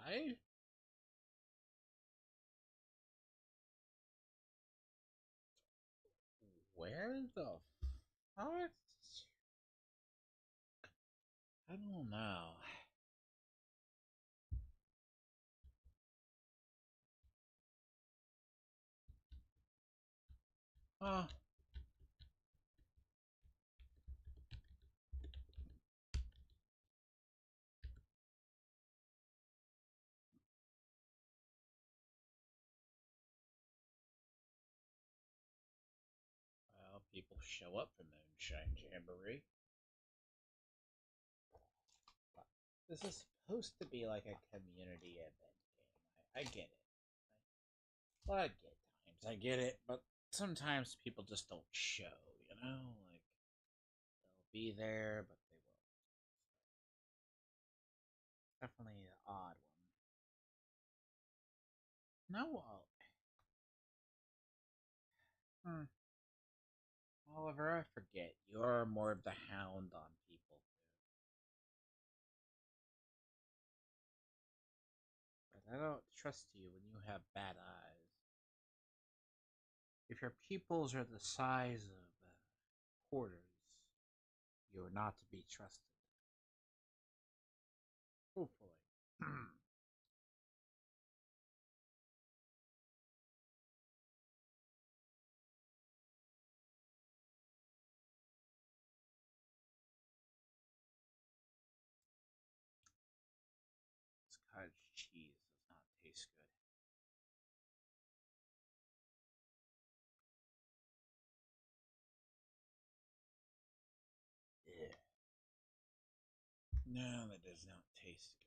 outside? Where the fuck? I don't know. Huh. Well, people show up for Moonshine Jamboree. This is supposed to be like a community event game. I get it. Well, I get times. I get it, but sometimes people just don't show, you know? Like, they'll be there, but they won't. Definitely an odd one. No, hmm. Oliver, I forget. You're more of the hound on people, too. But I don't trust you when you have bad eyes. If your pupils are the size of quarters, you are not to be trusted. Hopefully. This cottage cheese does not taste good. Yeah. No, that does not taste good.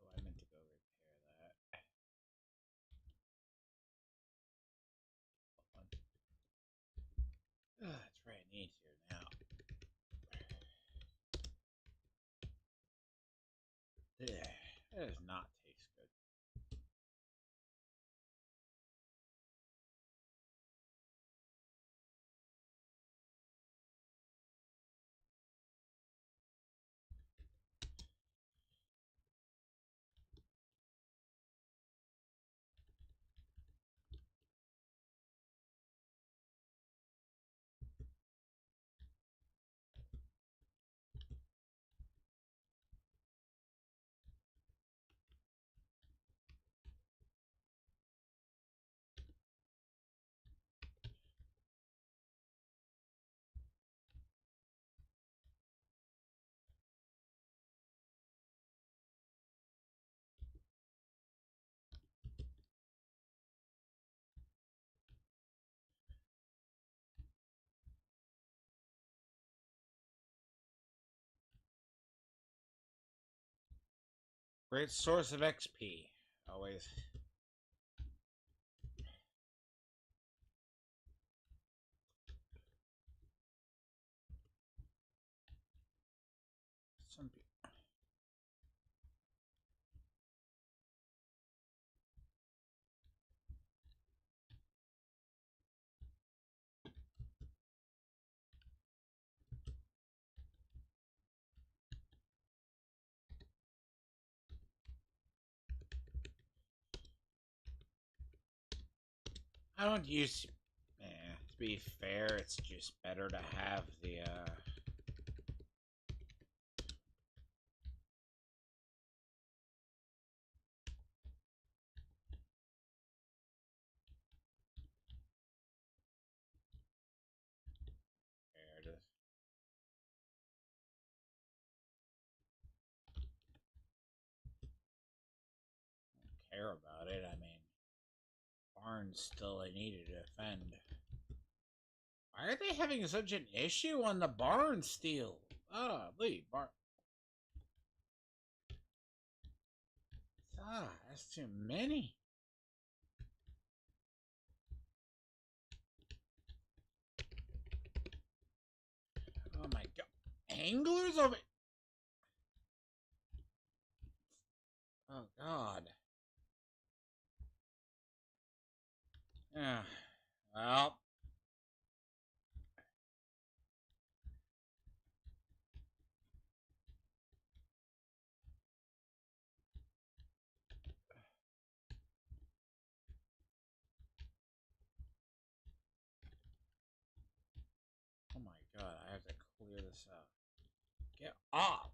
Oh, I meant to go repair that. That's right, I need here now. Yeah, that does not taste good. Great source of XP. Always. Some people. I don't use. To be fair, it's just better to have the. There it is. Don't care about it. I mean, Barnes still they need to defend. Why are they having such an issue on the barn steal? Lee, barn. That's too many. Oh my god. anglers over... Oh, God. Yeah. Well... Oh my God, I have to clear this out. Get off!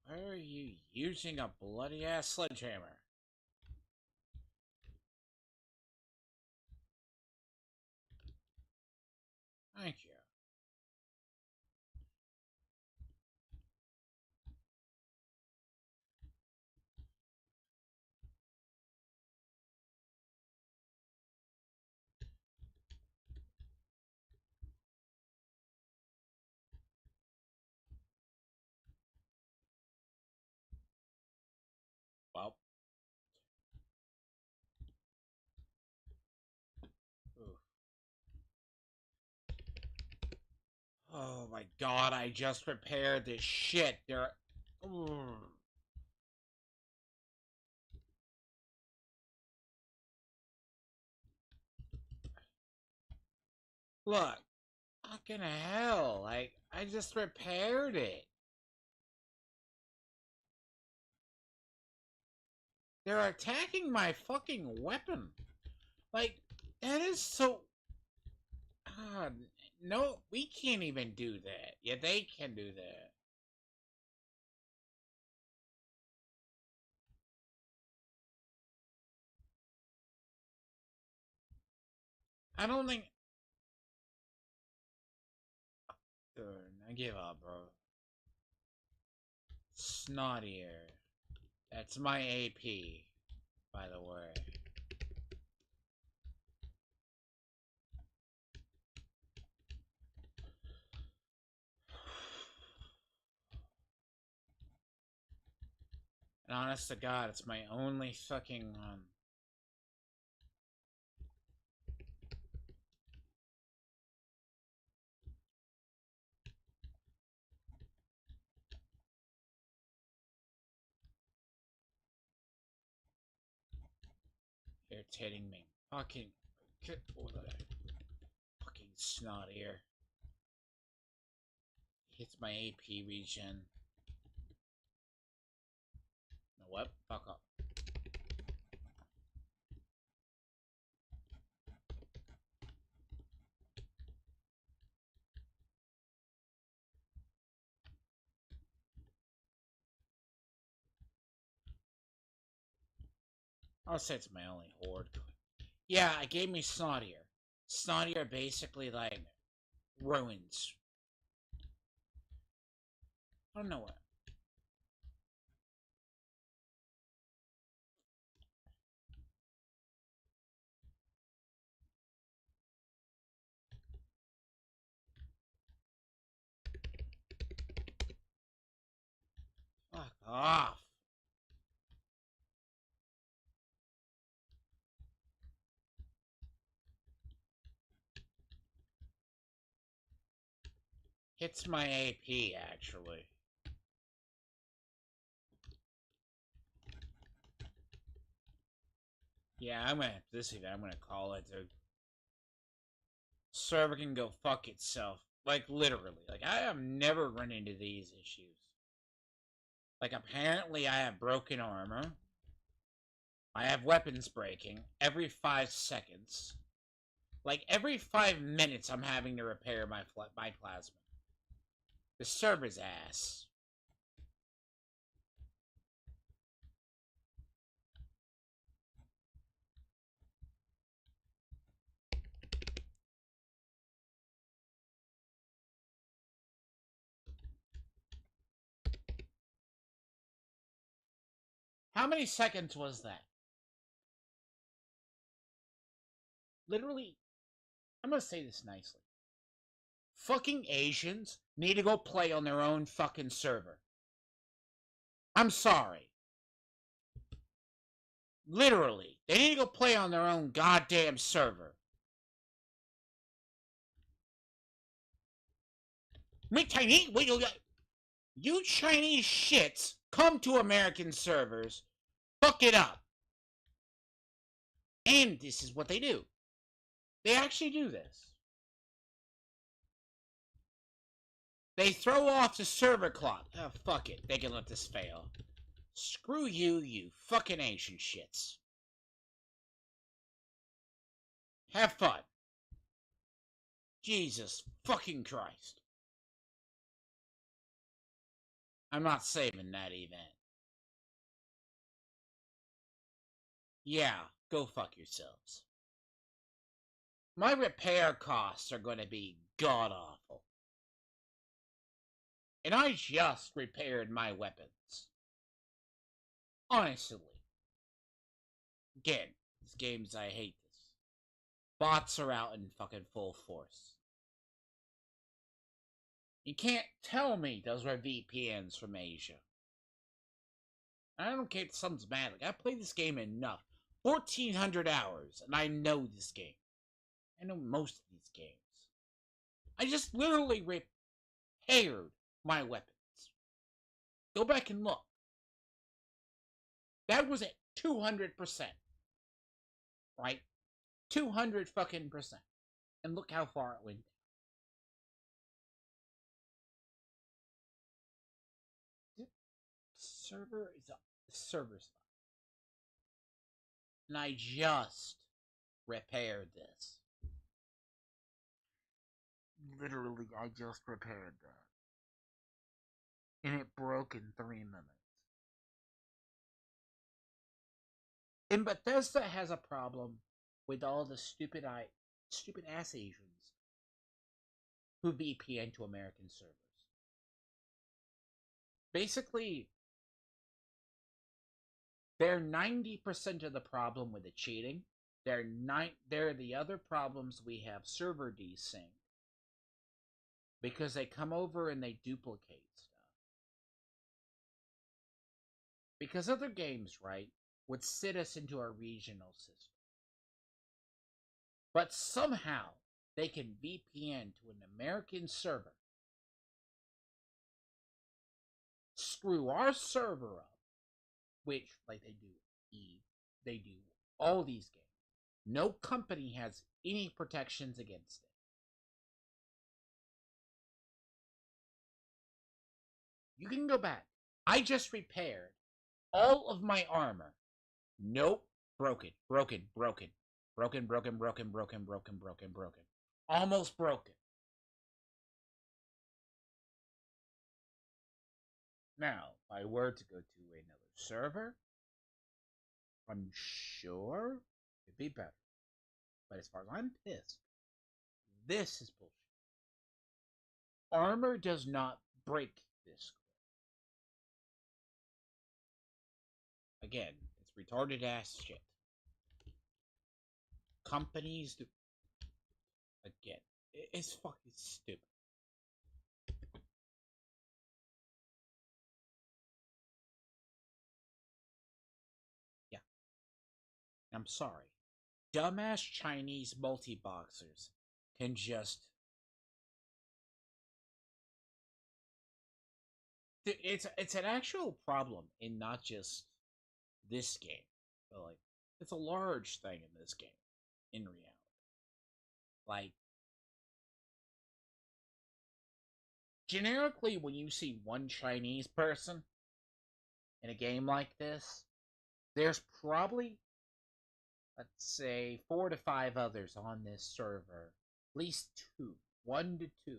Why are you using a bloody ass sledgehammer? Thank you. Well. Ooh. Oh my God, I just repaired this shit. There. Look. Fucking hell. Like, I just repaired it. They're attacking my fucking weapon. Like, that is so... no, we can't even do that. Yeah, they can do that. I don't think... I give up, bro. Snottier. That's my AP, by the way. And honest to God, it's my only fucking, irritating me. Fucking, get over that. Fucking snot ear. Hits my AP regen. No, what? Fuck up. I'll say it's my only horde. Yeah, it gave me Snottier. Snottier basically, like, ruins. I don't know what. Fuck off. Hits my AP, actually. Yeah, I'm gonna, this event, I'm gonna call it, dude. Server can go fuck itself. Like, literally. Like, I have never run into these issues. Like, apparently I have broken armor. I have weapons breaking every 5 seconds. Like, every 5 minutes I'm having to repair my plasma. The server's ass. How many seconds was that? Literally, I'm gonna say this nicely. Fucking Asians need to go play on their own fucking server. I'm sorry. Literally, they need to go play on their own goddamn server. Me Chinese? You Chinese shits come to American servers, fuck it up. And this is what they do. They actually do this. They throw off the server clock. Oh, fuck it. They can let this fail. Screw you, you fucking Asian shits. Have fun. Jesus fucking Christ. I'm not saving that event. Yeah, go fuck yourselves. My repair costs are going to be god-awful. And I just repaired my weapons. Honestly. Again, these games, I hate this. Bots are out in fucking full force. You can't tell me those were VPNs from Asia. I don't care if someone's mad. Like, I played this game enough. 1,400 hours, and I know this game. I know most of these games. I just literally repaired my weapons. Go back and look. That was at 200%. Right? 200 fucking percent. And look how far it went down. Server is a server spot. And I just repaired this. Literally, I just repaired that. And it broke in 3 minutes. And Bethesda has a problem with all the stupid ass Asians who VPN to American servers. Basically, they're 90% of the problem with the cheating. They're the other problems we have server desync. Because they come over and they duplicate stuff. Because other games, right, would sit us into a regional system. But somehow, they can VPN to an American server. Screw our server up. Which, like they do Eve, they do all these games. No company has any protections against it. You can go back. I just repaired all of my armor. Nope. Broken. Almost broken. Now, if I were to go to another server, I'm sure it'd be better. But as far as I'm pissed, this is bullshit. Armor does not break this quick. Again, it's retarded ass shit. Companies do. Again, it's fucking stupid. Yeah. I'm sorry. Dumbass Chinese multi-boxers can just. It's an actual problem in not just this game, but like it's a large thing in this game, in reality. Like generically, when you see one Chinese person in a game like this, there's probably, let's say, 4 to 5 others on this server. At least 2. 1 to 2.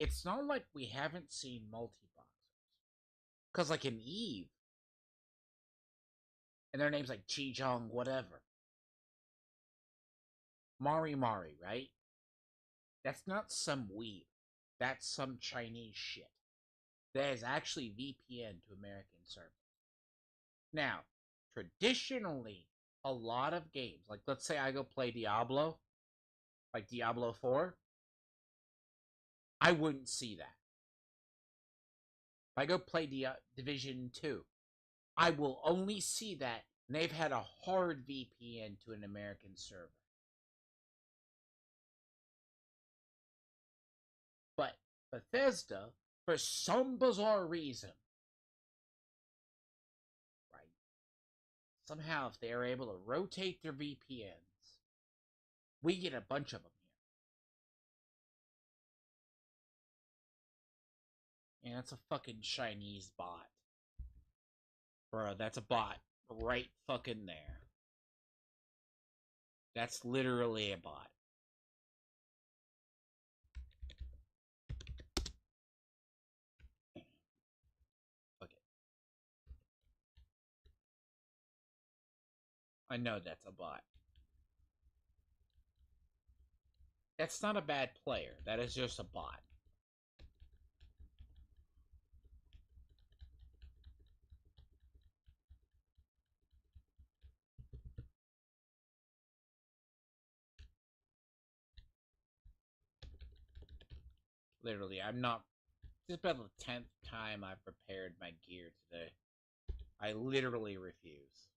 It's not like we haven't seen multi-boxers. Because, like, in Eve, and their name's like Chijong whatever. Mari, right? That's not some weeb. That's some Chinese shit. That is actually VPN to American servers. Now, traditionally, a lot of games, like let's say I go play Diablo, like Diablo 4, I wouldn't see that. If I go play Division 2, I will only see that, and they've had a hard VPN to an American server. But Bethesda, for some bizarre reason, right? Somehow, if they are able to rotate their VPNs, we get a bunch of them here. And that's a fucking Chinese bot. Bro, that's a bot right fucking there. That's literally a bot. Okay. I know that's a bot. That's not a bad player. That is just a bot. Literally, I'm not. This is about the 10th time I've prepared my gear today. I literally refuse.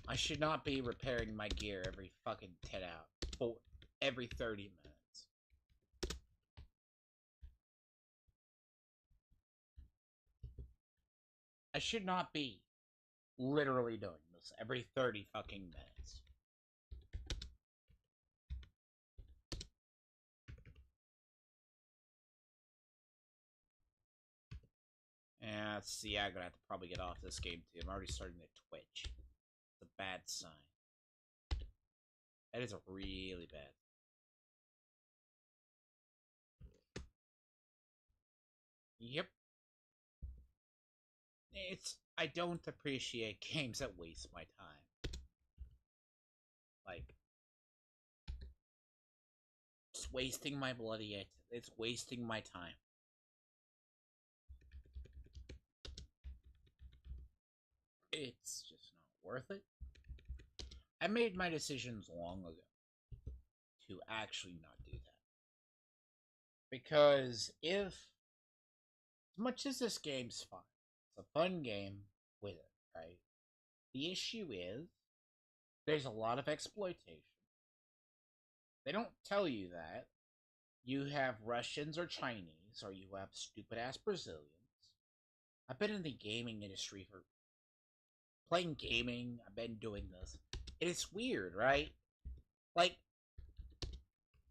I should not be repairing my gear every fucking 10 out. Every 30 minutes. I should not be literally doing this every 30 fucking minutes. Yeah, see, I'm gonna have to probably get off this game too. I'm already starting to twitch. It's a bad sign. That is a really bad. Yep. I don't appreciate games that waste my time. Like, it's wasting my bloody. It's wasting my time. It's just not worth it. I made my decisions long ago to actually not do that. Because as much as this game's fun, it's a fun game with it, right? The issue is, there's a lot of exploitation. They don't tell you that. You have Russians or Chinese, or you have stupid-ass Brazilians. I've been in the gaming industry for playing gaming. I've been doing this. It's weird, right? Like,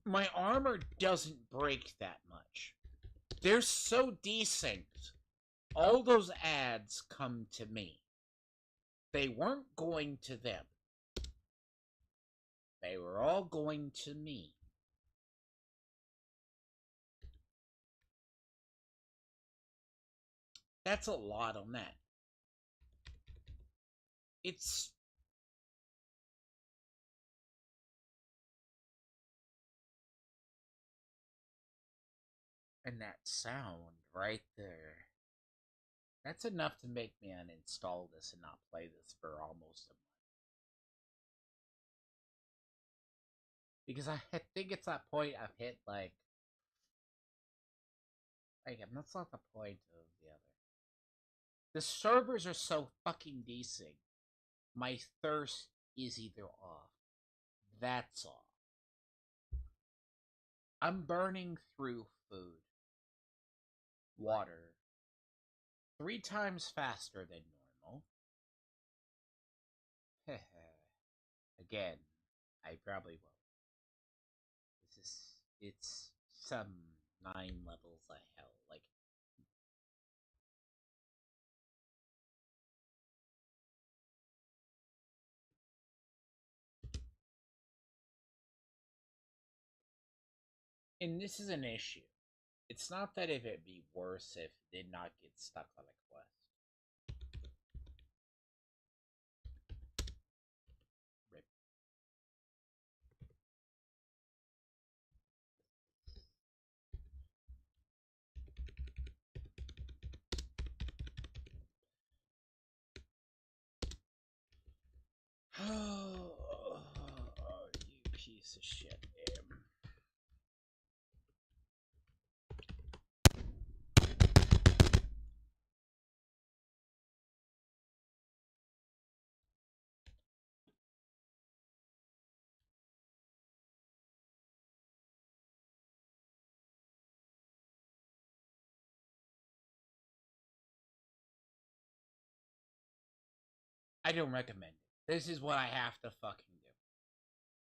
my armor doesn't break that much. They're so decent. All those ads come to me. They weren't going to them. They were all going to me. That's a lot on that. It's... And that sound right there. That's enough to make me uninstall this and not play this for almost a month. Because I think it's that point I've hit, like, that's not the point of the other. The servers are so fucking decent. My thirst is either off. That's all. I'm burning through food, water, 3 times faster than normal. Again, I probably won't. It's some 9 levels of hell. Like, and this is an issue. It's not that if it'd be worse if it did not get stuck on a quest. Rip. Oh, you piece of shit. I don't recommend it. This is what I have to fucking do.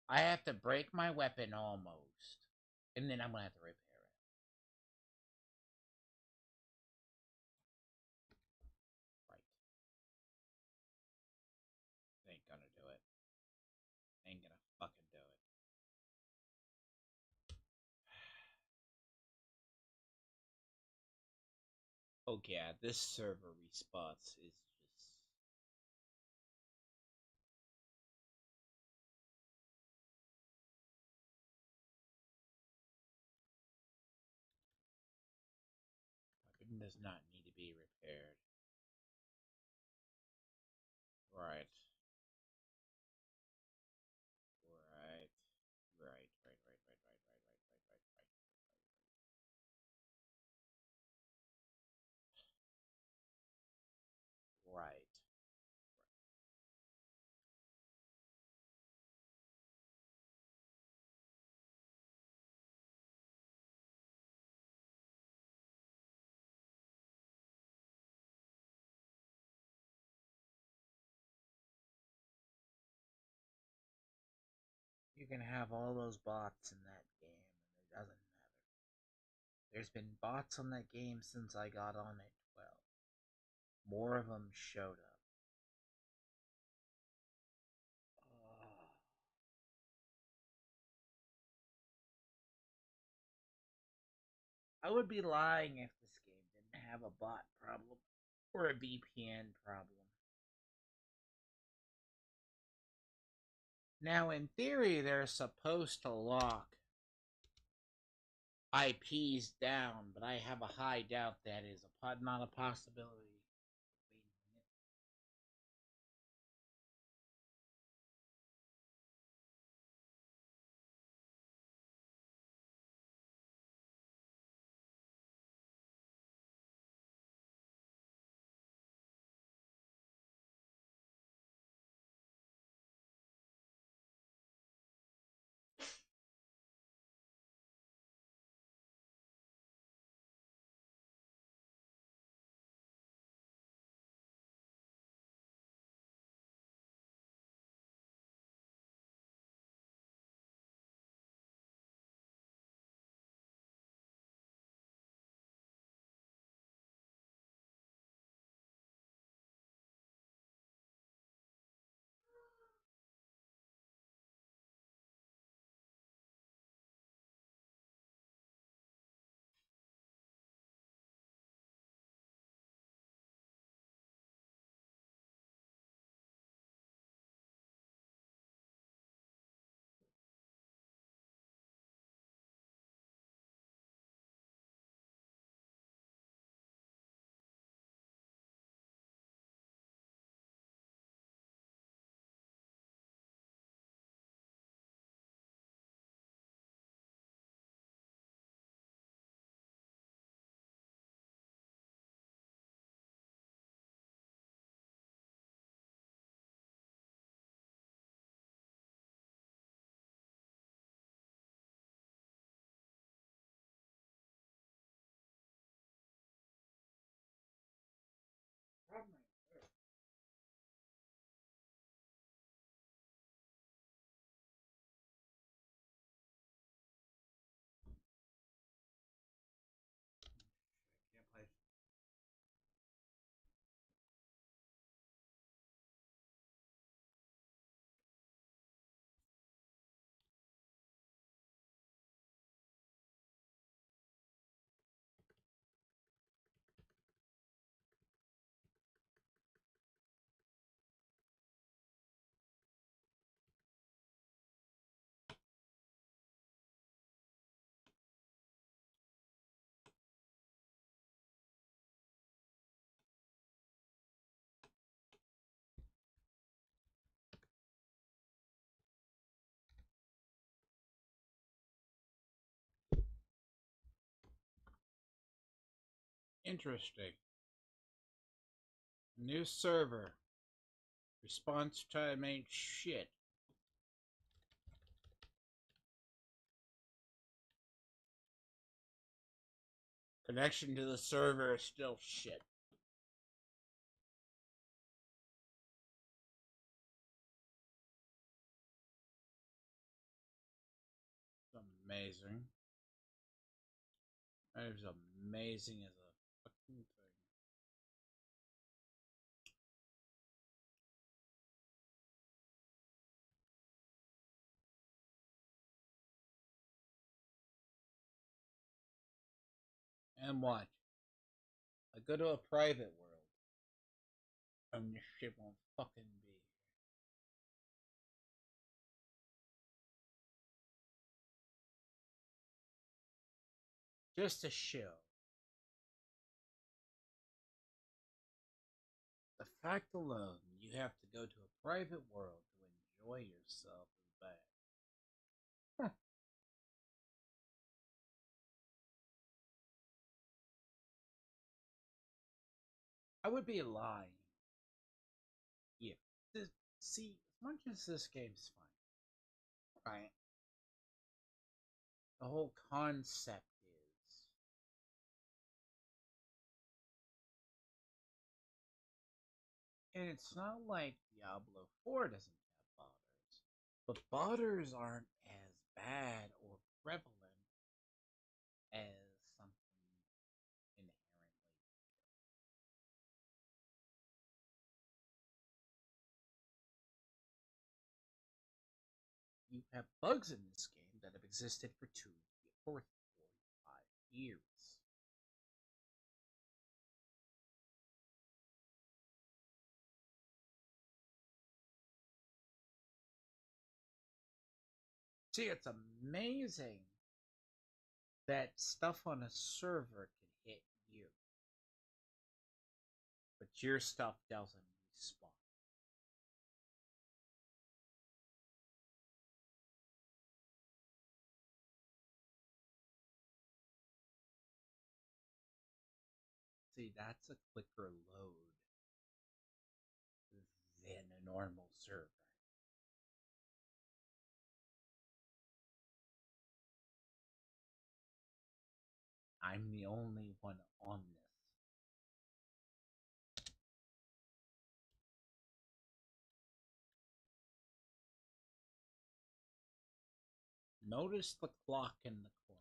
I have to break my weapon almost, and then I'm gonna have to repair it. Right. Ain't gonna do it. Ain't gonna fucking do it. Oh yeah, this server response is just... Weapon does not need to be repaired. Right. Right. Right. You can have all those bots in that game, and it doesn't matter. There's been bots on that game since I got on at 12. More of them showed up. I would be lying if this game didn't have a bot problem or a VPN problem. Now, in theory, they're supposed to lock IPs down, but I have a high doubt that is not a possibility. Interesting. New server. Response time ain't shit. Connection to the server is still shit. amazing. That is amazing as a fucking thing. And watch. I go to a private world, and this shit won't fucking be here. Just to show. The fact alone you have to go to a private world to enjoy yourself is bad. Huh. I would be lying. Yeah. See, as much as this game's fun, right? The whole concept is and it's not like Diablo 4 doesn't have botters, but botters aren't as bad or prevalent as something inherently. You have bugs in this game that have existed for 45 years. See, it's amazing that stuff on a server can hit you, but your stuff doesn't respawn. See, that's a quicker load than a normal server. I'm the only one on this. Notice the clock in the corner.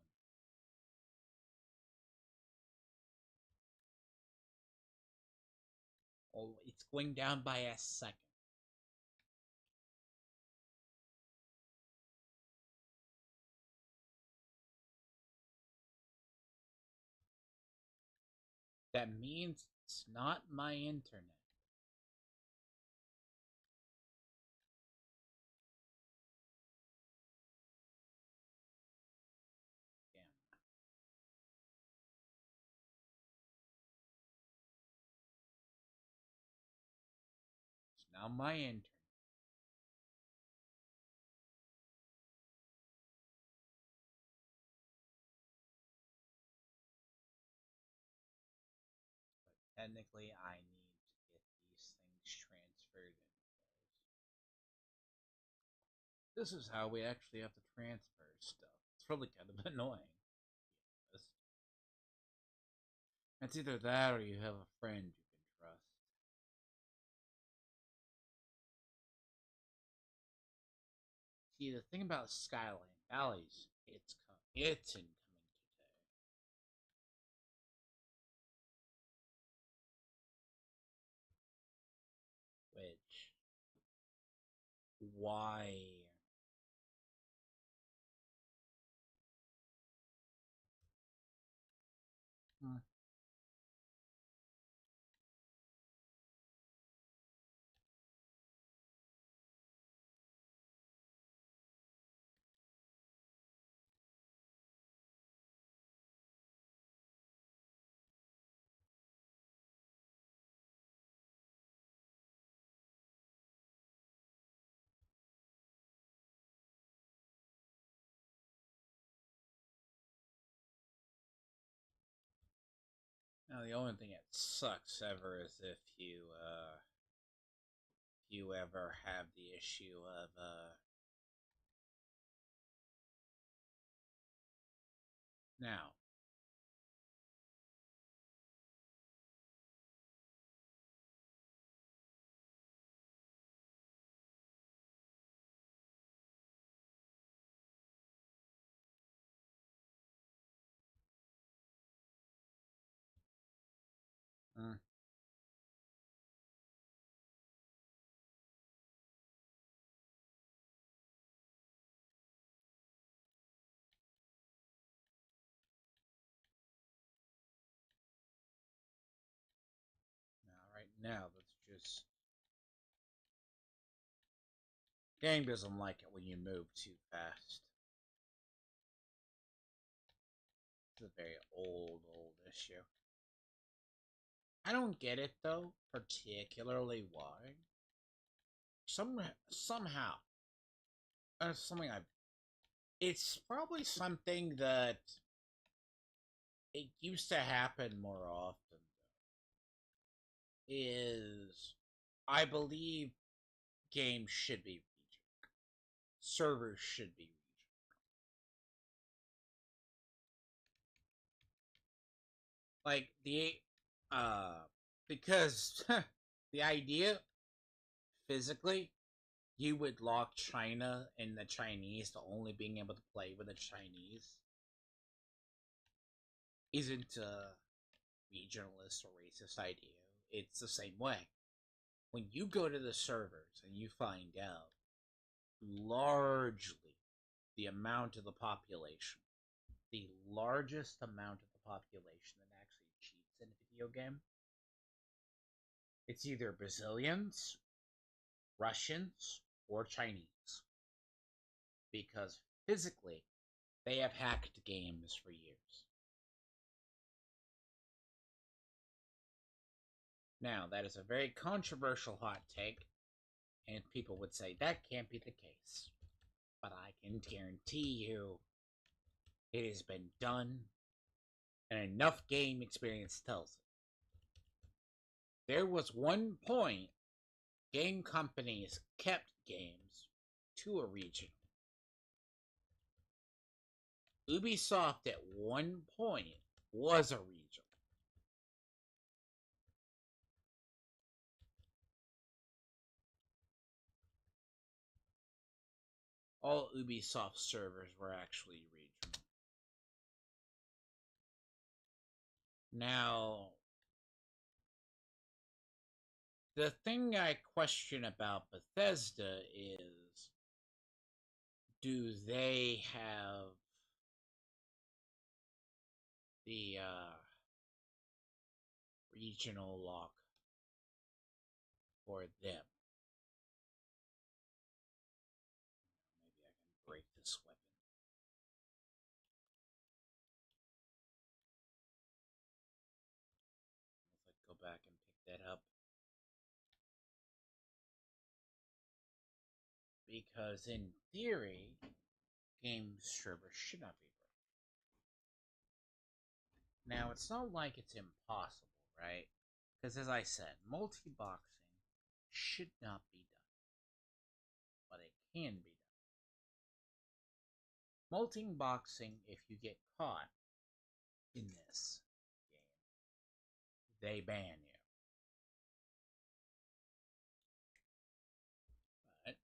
Oh, it's going down by a second. That means it's not my internet. Damn. It's now my internet. But technically, I need to get these things transferred in. This is how we actually have to transfer stuff. It's really kind of annoying. It's either that or you have a friend you can trust. See, the thing about Skyline Valleys, it's incoming today. Which, why? Hmm. Now the only thing that sucks ever is if you ever have the issue of now Now let's just. Game doesn't like it when you move too fast. It's a very old issue. I don't get it though, particularly why. Somehow, something I. It's probably something that it used to happen more often. Is I believe games should be regional. Servers should be regional. Like because the idea physically you would lock China and the Chinese to only being able to play with the Chinese isn't a regionalist or racist idea. It's the same way. When you go to the servers and you find out largely the amount of the population, the largest amount of the population that actually cheats in a video game, it's either Brazilians, Russians, or Chinese. Because physically, they have hacked games for years. Now, that is a very controversial hot take, and people would say that can't be the case. But I can guarantee you it has been done, and enough game experience tells it. There was one point game companies kept games to a region. Ubisoft at one point was a region. All Ubisoft servers were actually regional. Now, the thing I question about Bethesda is, do they have the regional lock for them? Maybe I can break this weapon. Let's go back and pick that up. Because in theory, game servers should not be broken. Now, it's not like it's impossible, right? Because as I said, multi-boxing should not be done. But it can be done. Multi-boxing, if you get caught in this game, they ban you. But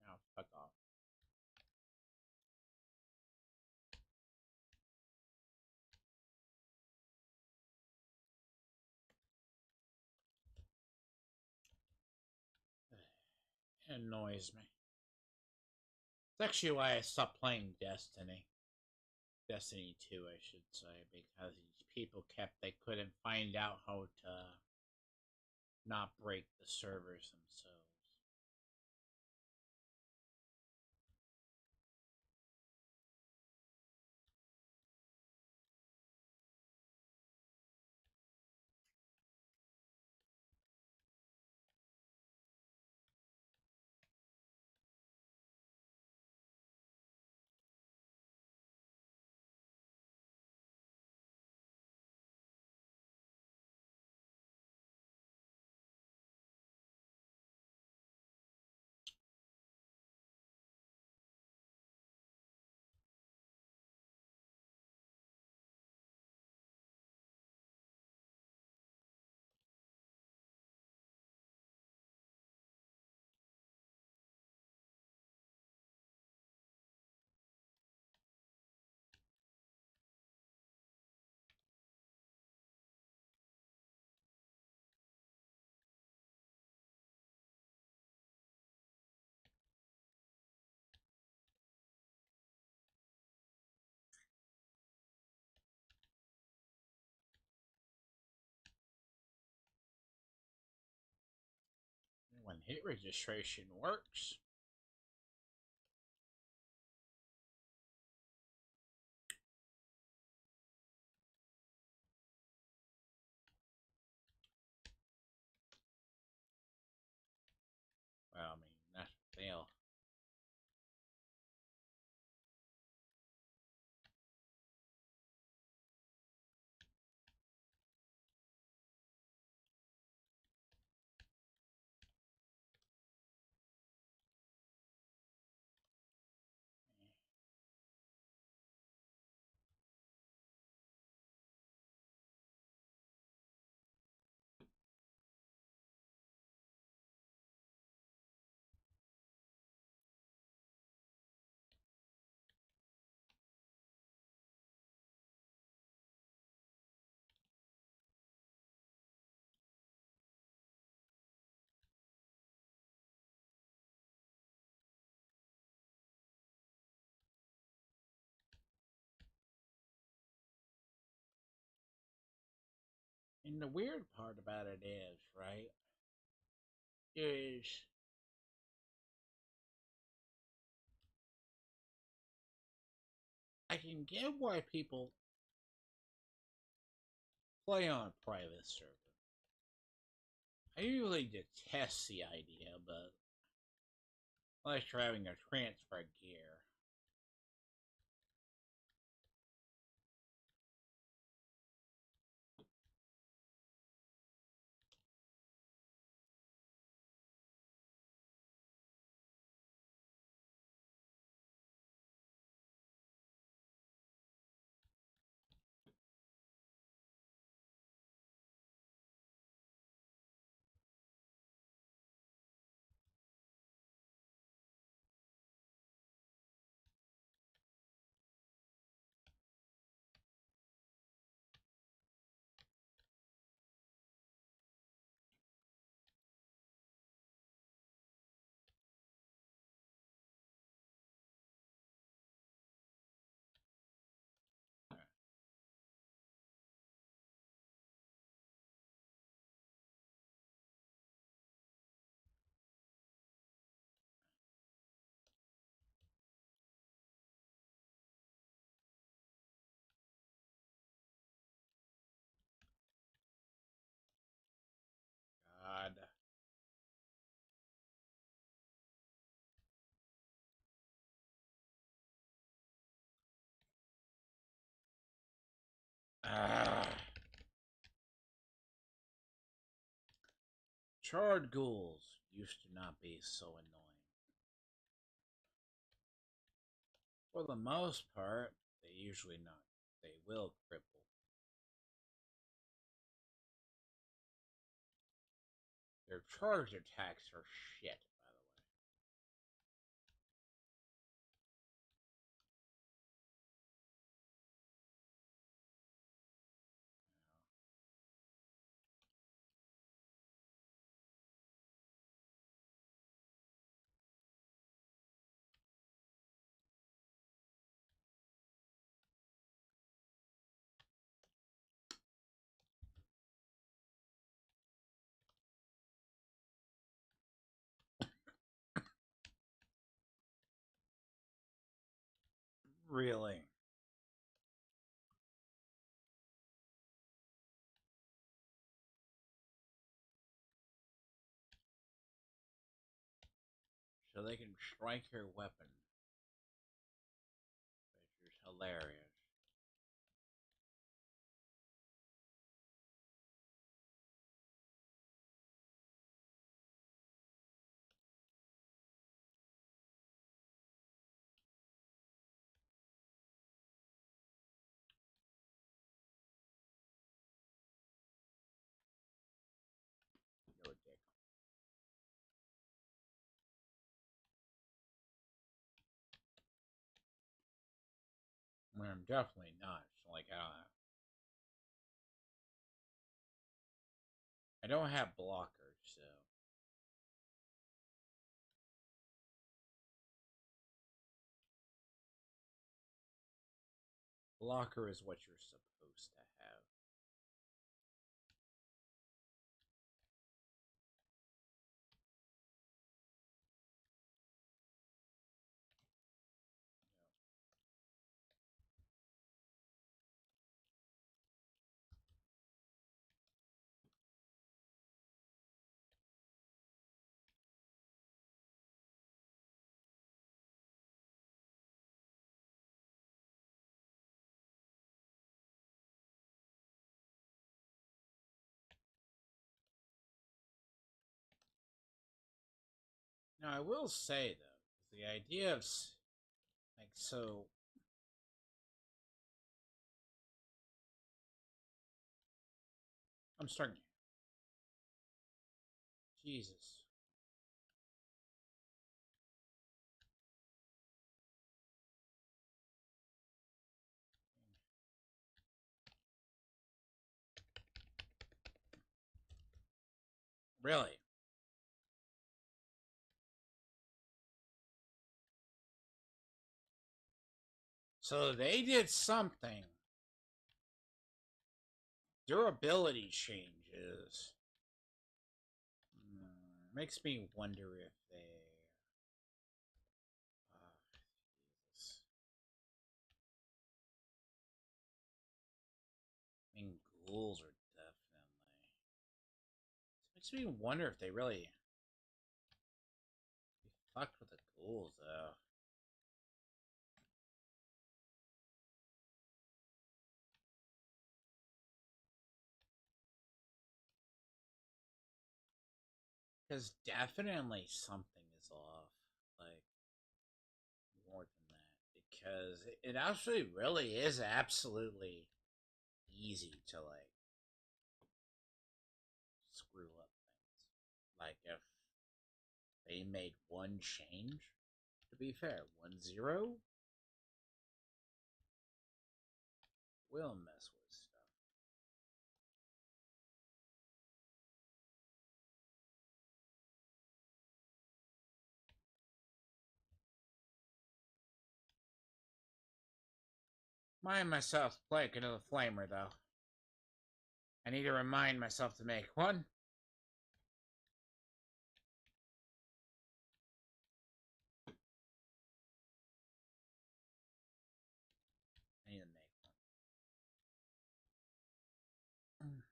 now, fuck off. It annoys me. It's actually why I stopped playing Destiny. Destiny 2, I should say, because these people they couldn't find out how to not break the servers themselves. hit registration works. Well, I mean, that's a fail. And the weird part about it is, right, is I can get why people play on a private server. I usually detest the idea, but unless you're having a transfer gear. God. Ah. Charred ghouls used to not be so annoying. For the most part, they usually not. They will cripple. Their charged attacks are shit, by the way. Really? So they can strike your weapon, which is hilarious. You're a dick. I mean, I'm definitely not. So like, I don't have blockers, so blocker is what you're supposed to have. Now, I will say, though, the idea of, like, so... I'm starting. Jesus. Really? So they did something. Durability changes. Makes me wonder if they... Jesus. I mean, ghouls are definitely... Makes me wonder if they really... fucked with the ghouls, though. Because definitely something is off. Like, more than that. Because it actually really is absolutely easy to, like, screw up things. Like, if they made one change, to be fair, 1-0 will mess with stuff. Mind myself playing into the flamer, though. I need to remind myself to make one. I need to make one.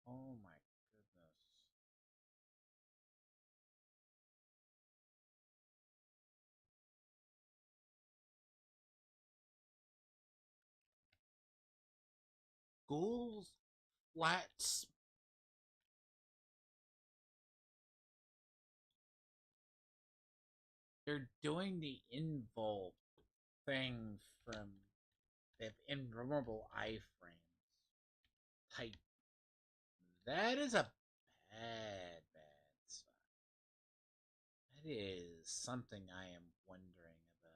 Oh my goodness. Ghouls flats. They're doing the invul thing from the innumerable iframes type. That is a bad sign. That is something I am wondering about.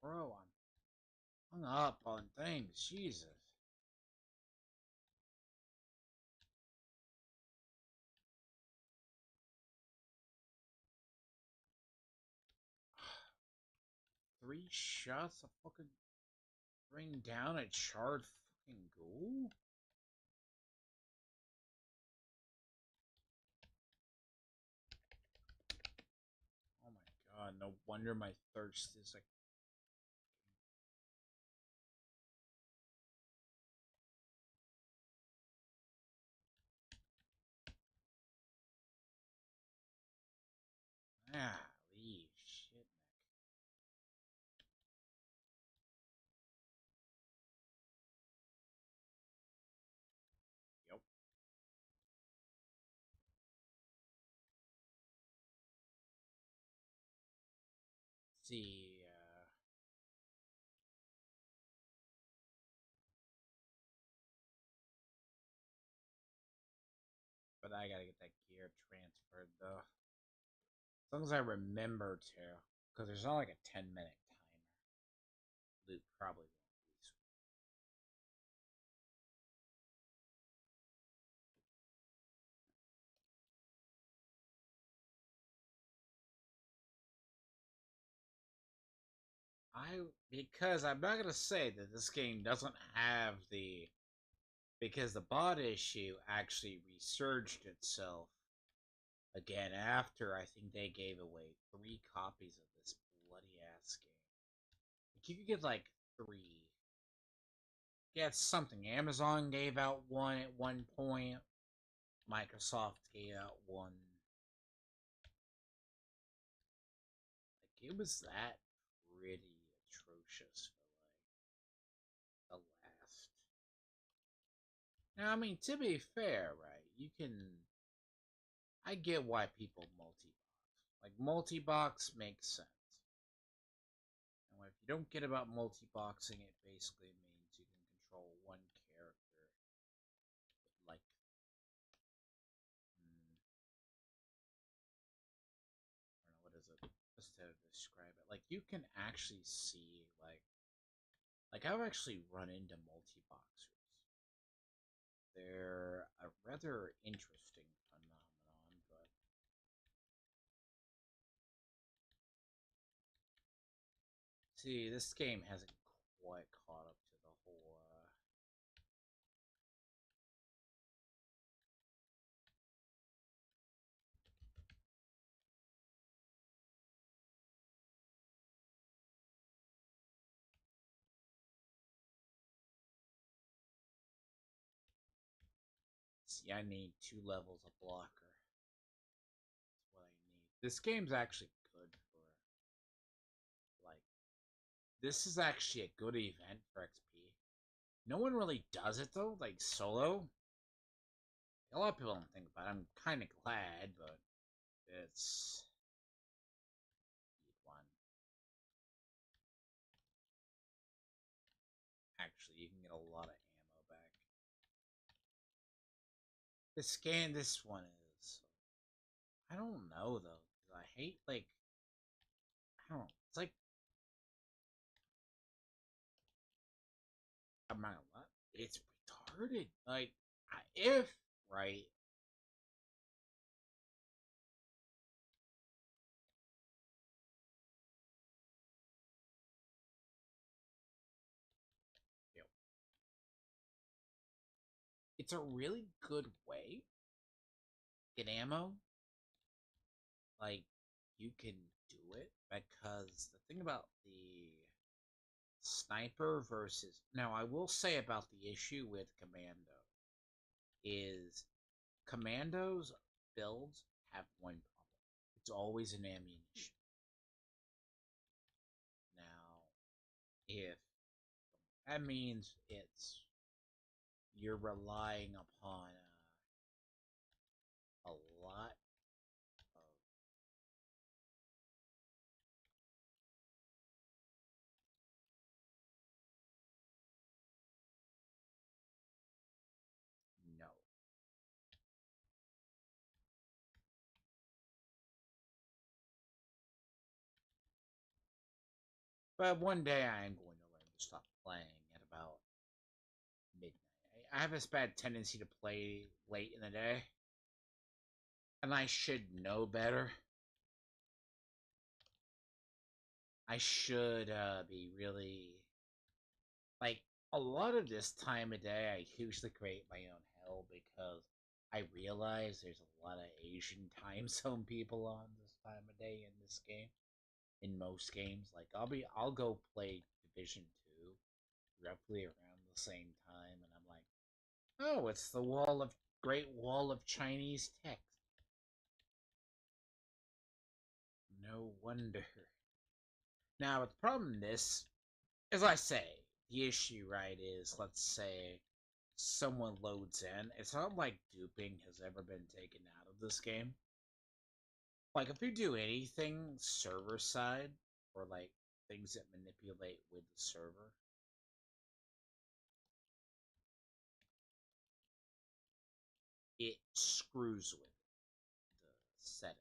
Bro, I'm hung up on things. Jesus. Three shots to fucking bring down a charred fucking ghoul? Oh my god, no wonder my thirst is like... Ah, leave. Shit, Nick. Yep. See, but I gotta get that gear transferred, though. As long as I remember to. Because there's not like a 10-minute timer. Loot probably won't be. Because I'm not gonna say that this game doesn't have the... Because the bot issue actually resurged itself again after I think they gave away 3 copies of this bloody ass this game. Like, you could get like 3. Get something. Amazon gave out one at one point. Microsoft gave out one. Like, it was that pretty atrocious for like the last. Now, I mean, to be fair, right? You can. I get why people multi-box. Like, multi-box makes sense. And if you don't get about multi-boxing, it basically means you can control one character with, like, I don't know, what is it? Just to describe it. Like, you can actually see, like I've actually run into multi-boxers. They're a rather interesting phenomenon, but see, this game hasn't quite caught up to the whole. See, I need 2 levels of blocker. That's what I need. This game's actually good for, like, this is actually a good event for XP. No one really does it though, like solo. A lot of people don't think about it. I'm kind of glad, but it's one. Actually, you can get a lot of ammo back. This one is. I don't know though, because I hate like. I don't know. It's like. I'm not gonna lie. It's retarded. Like, if right. You know, it's a really good way to get ammo. Like, you can do it because the thing about the sniper versus, now I will say about the issue with commando is commandos builds have one problem. It's always an ammunition. Now, if that means it's you're relying upon a lot of no. But one day I am going to learn to stop playing at about midnight. I have this bad tendency to play late in the day, and I should know better. I should be really like a lot of this time of day. I usually create my own hell because I realize there's a lot of Asian time zone people on this time of day in this game. In most games, like I'll go play Division 2 roughly around the same time, and I'm like, oh, it's the Great Wall of Chinese text. No wonder. Now, the problem is, as I say, the issue, right, is let's say someone loads in. It's not like duping has ever been taken out of this game. Like, if you do anything server side, or like things that manipulate with the server, it screws with the settings.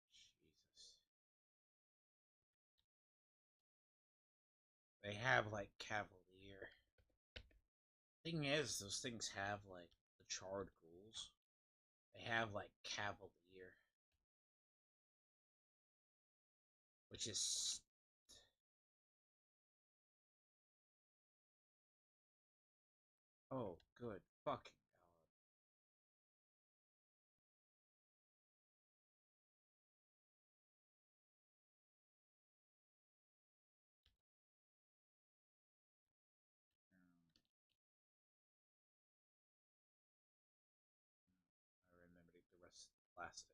Jesus. They have like Cavalier. Thing is, those things have like the charred ghouls. They have like Cavalier, which is oh good fucking god. I remembered the rest of the plastic.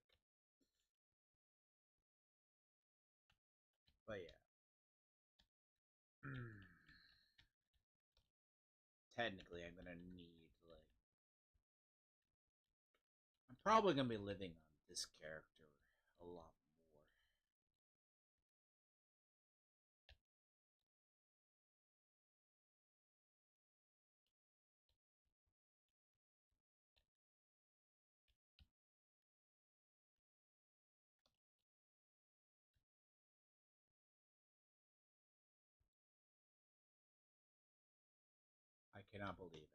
But yeah. Technically I'm gonna need like I'm probably gonna be living on this character a lot more. I cannot believe it.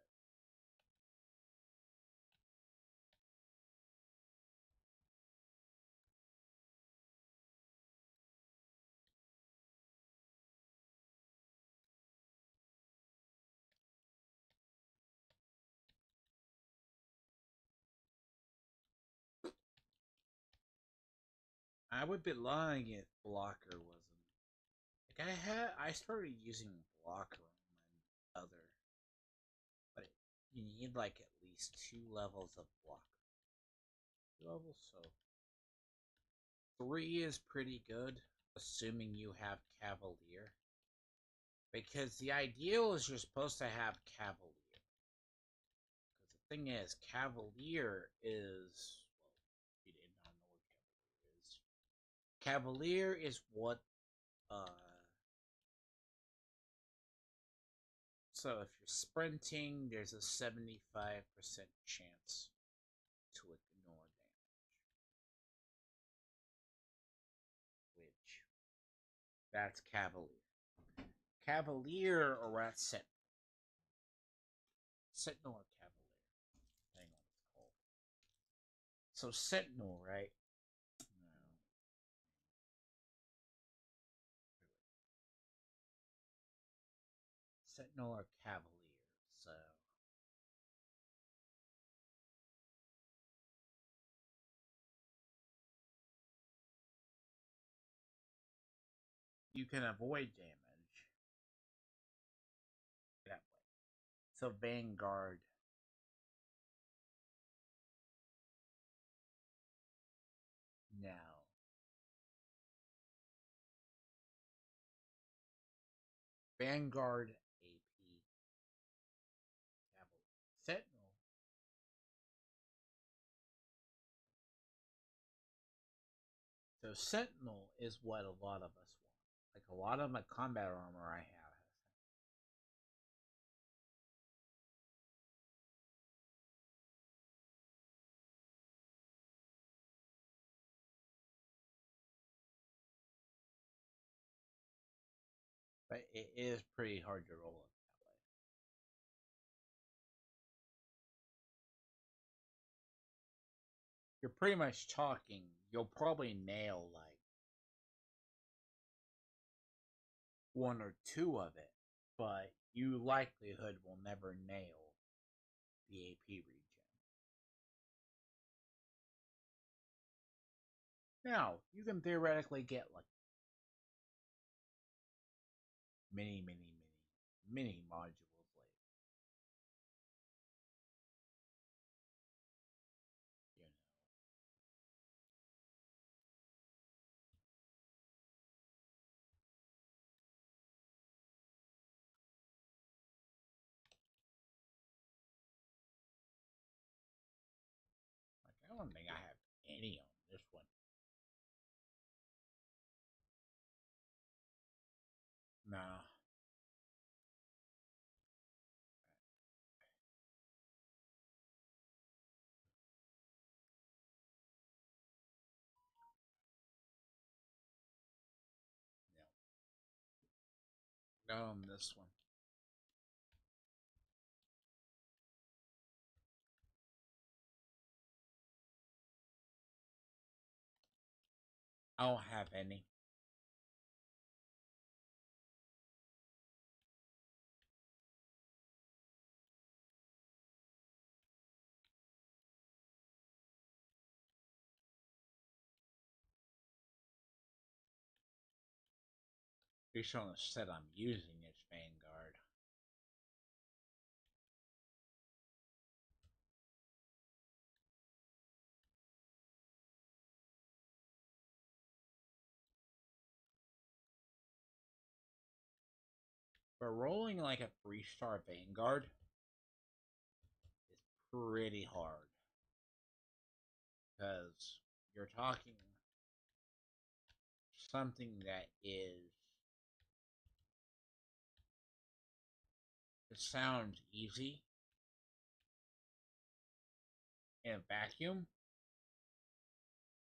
I would be lying if blocker wasn't like I started using blocker on my other, but you need like at least 2 levels of blocker. 2 levels, so 3 is pretty good, assuming you have Cavalier. Because the ideal is you're supposed to have Cavalier. Because the thing is, Cavalier is well, you did not know what Cavalier is. Cavalier is what so if you're sprinting, there's a 75% chance to ignore damage. Which that's Cavalier. Cavalier or at Sentinel. Sentinel or Cavalier. Hang on, it's called. So Sentinel, right? No. Sentinel or Cavalier. So you can avoid damage that way. So Vanguard. Now Vanguard AP Cavalier. Sentinel. So Sentinel is what a lot of us want. Like a lot of my combat armor I have. But it is pretty hard to roll it that way. You're pretty much talking, you'll probably nail like 1 or 2 of it, but you likelihood will never nail the AP regen. Now, you can theoretically get like many modules later. You know. Like I don't think I have any on this one. Nah. No. Not on this one. I don't have any. Based on the set I'm using, it's Vanguard. But rolling like a 3-star Vanguard is pretty hard. Because you're talking something that is. It sounds easy in a vacuum,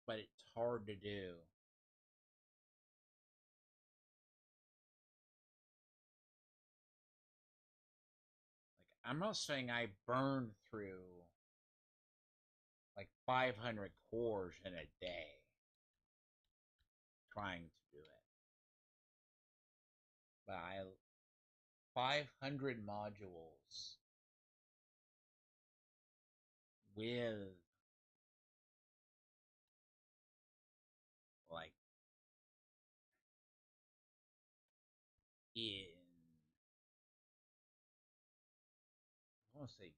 but it's hard to do. Like, I'm not saying I burn through like 500 cores in a day trying to do it. But 500 modules with like in I want to say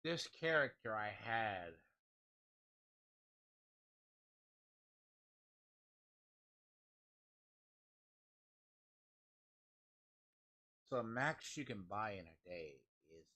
this character I had so the max you can buy in a day is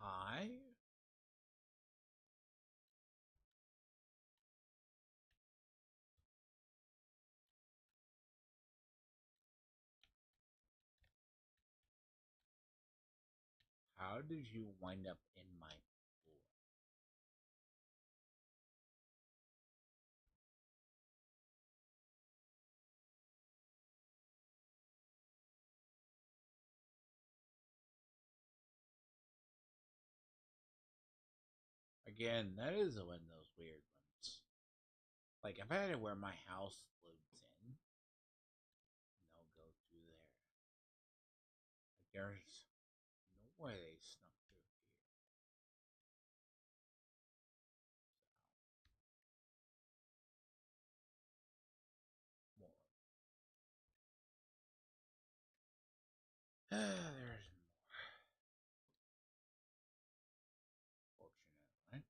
high. How did you wind up in my floor? Again, that is one of those weird ones. Like, if I had it where my house loads in, and they'll go through there. Like, there's no way they snuck through here. So, more. There's more. Fortunately.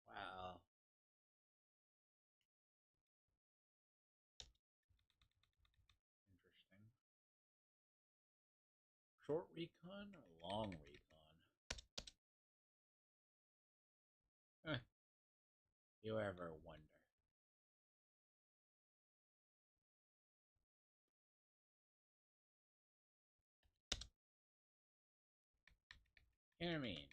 Wow. Interesting. Short recon or long recon? You ever wonder? You know what I mean?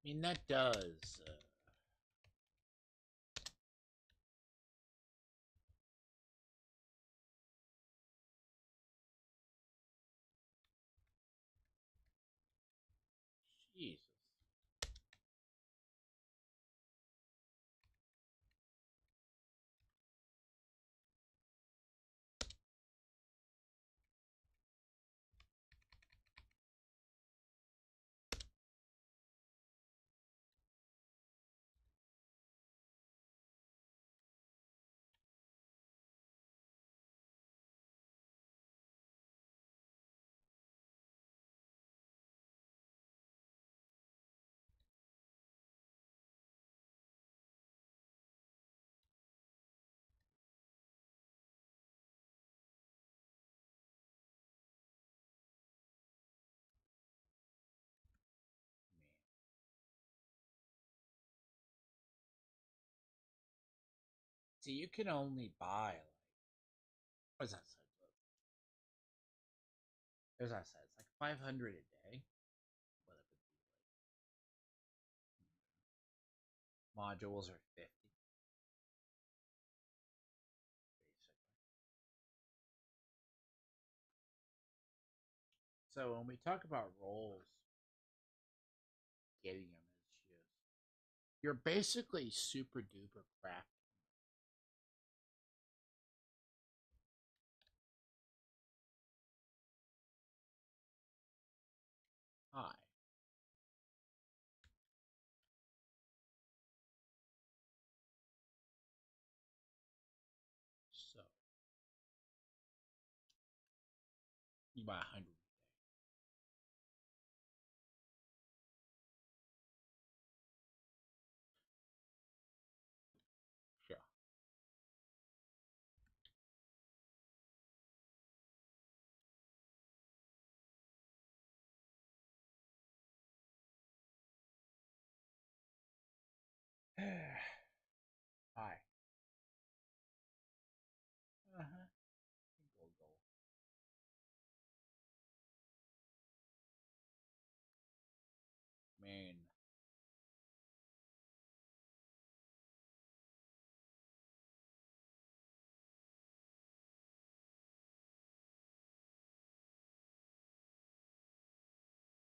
I mean, that does. Jesus. See, you can only buy like what's that said? There's that said. It's like 500 a day. What it would be like. Modules are 50, basically. So when we talk about roles, getting them is just you're basically super duper crafty. Hi. So you buy 100 a day. Sure. Hi. Uh-huh. Go, go. Man.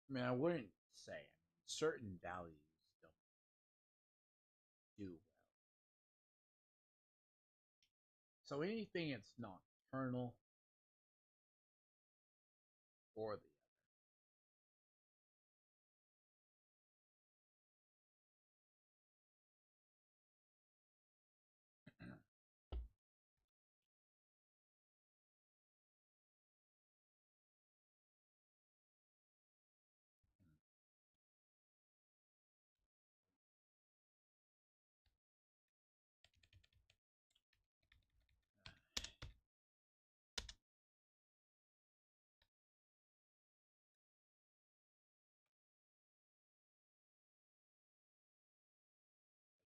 I mean, I wouldn't say. I mean, certain values don't do well. So anything that's nocturnal or the other.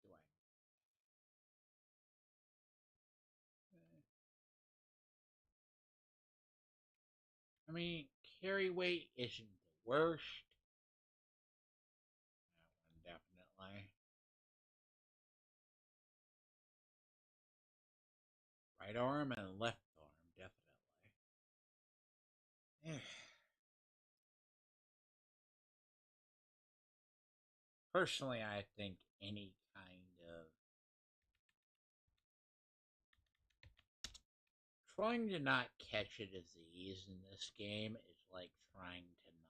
Do I mean, carry weight isn't the worst. That one definitely. Right arm and left arm, definitely. Personally, I think any kind of trying to not catch a disease in this game is like trying to not.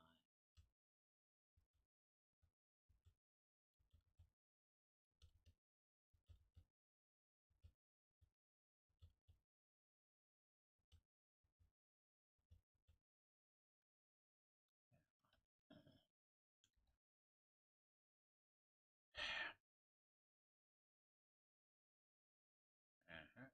Uh-huh, uh-huh.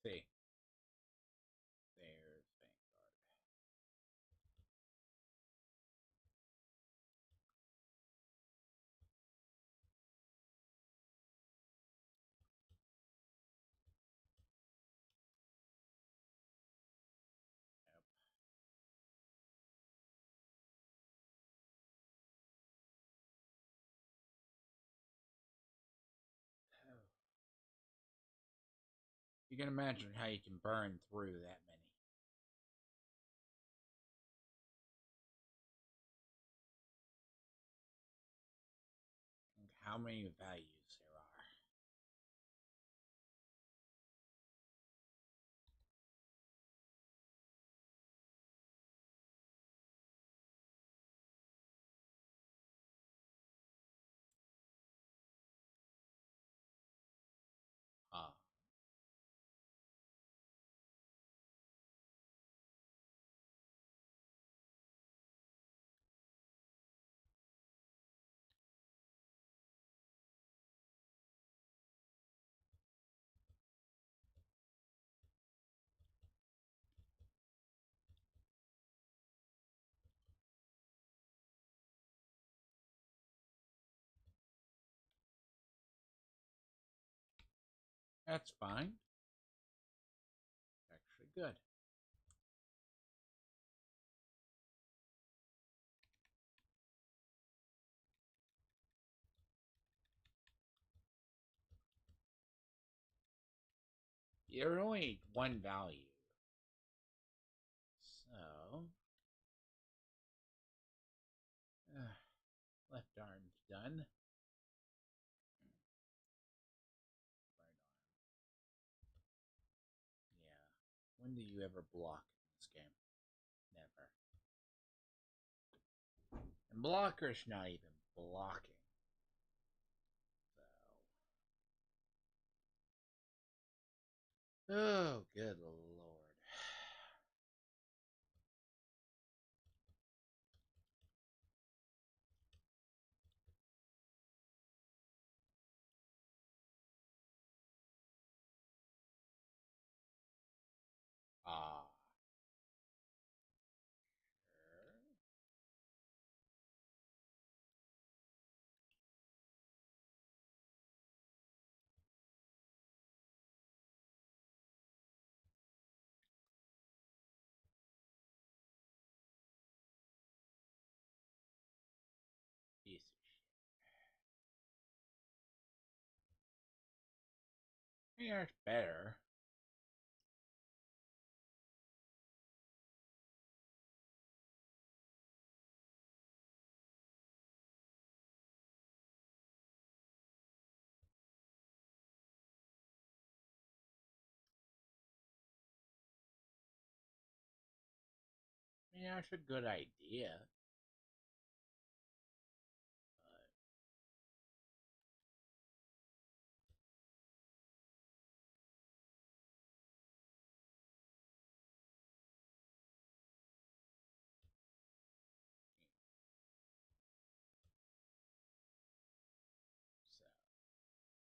See, there's Vanguard. Yep. Oh. You can imagine how you can burn through that many. And how many values there are. Ah. That's fine. Actually, good. You're only one value. So, left arm's done. Right arm. Yeah. When do you ever block in this game? Never. And blocker's not even blocking. So. Oh, good lord. Ah. Sure. Piece of shit. Yeah, it's better. Yeah, it's a good idea. But so. So.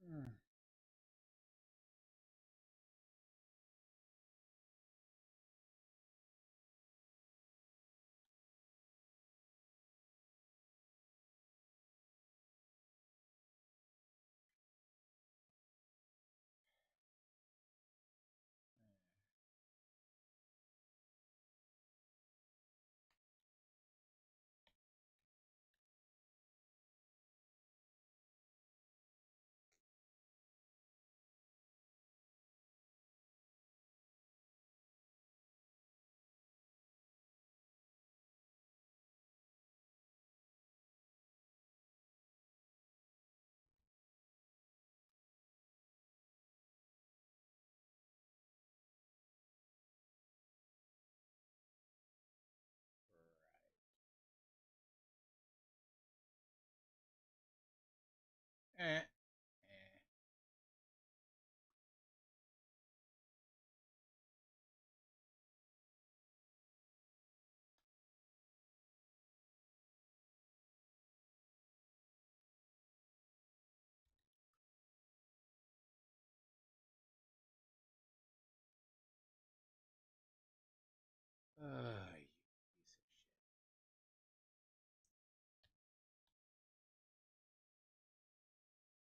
Hmm. Right. Eh. You piece of shit.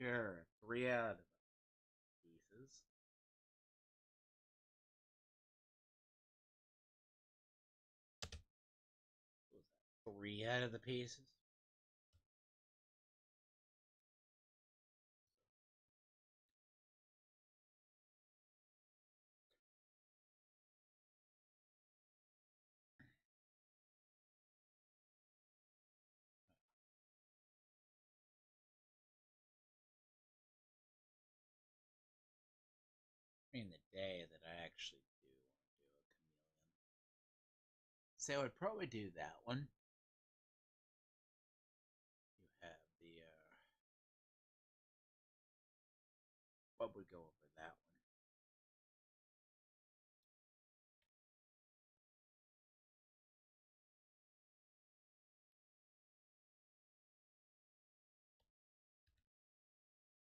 Sure, 3 out of the pieces. What was that? 3 out of the pieces? I mean, the day that I actually do want to do a chameleon. So I would probably do that one. You have the, what would go over that one?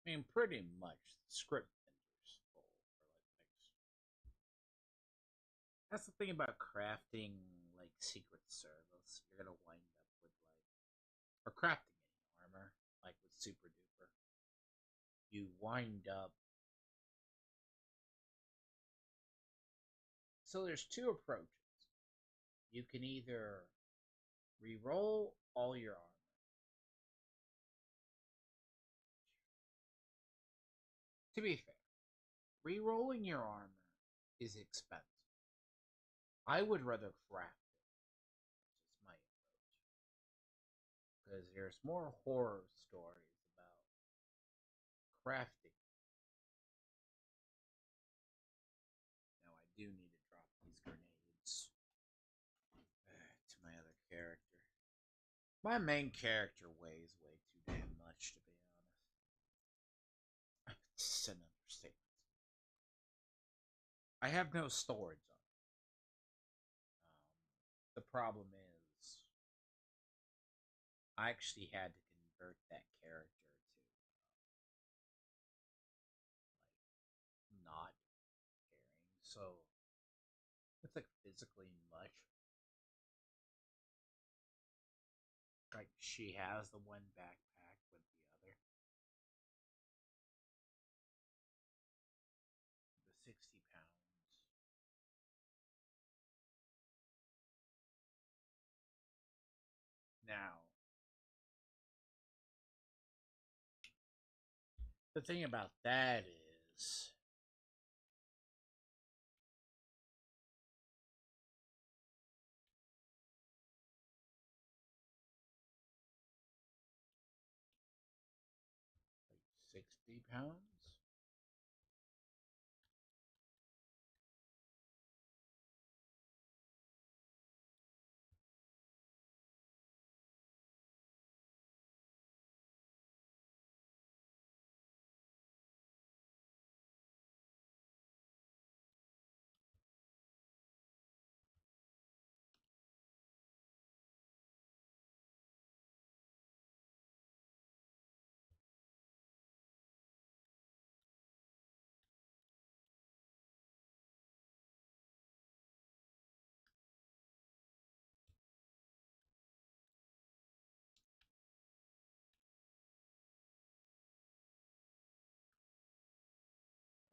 I mean, pretty much the script vendors full for like things. That's the thing about crafting like Secret Service. You're gonna wind up with like, or crafting any armor, like with Super Duper. You wind up. So there's two approaches. You can either re-roll all your armor. To be fair, re-rolling your armor is expensive. I would rather craft it. That's just my approach. Because there's more horror stories about crafting. Now I do need to drop these grenades to my other character. My main character weighs way too damn much, to be honest. It's an understatement. I have no storage on it. The problem is, I actually had to convert that character to like not carrying, so it's like physically much. Like she has the one backpack with the other, the 60 pounds. Now, the thing about that is, like 60 pounds.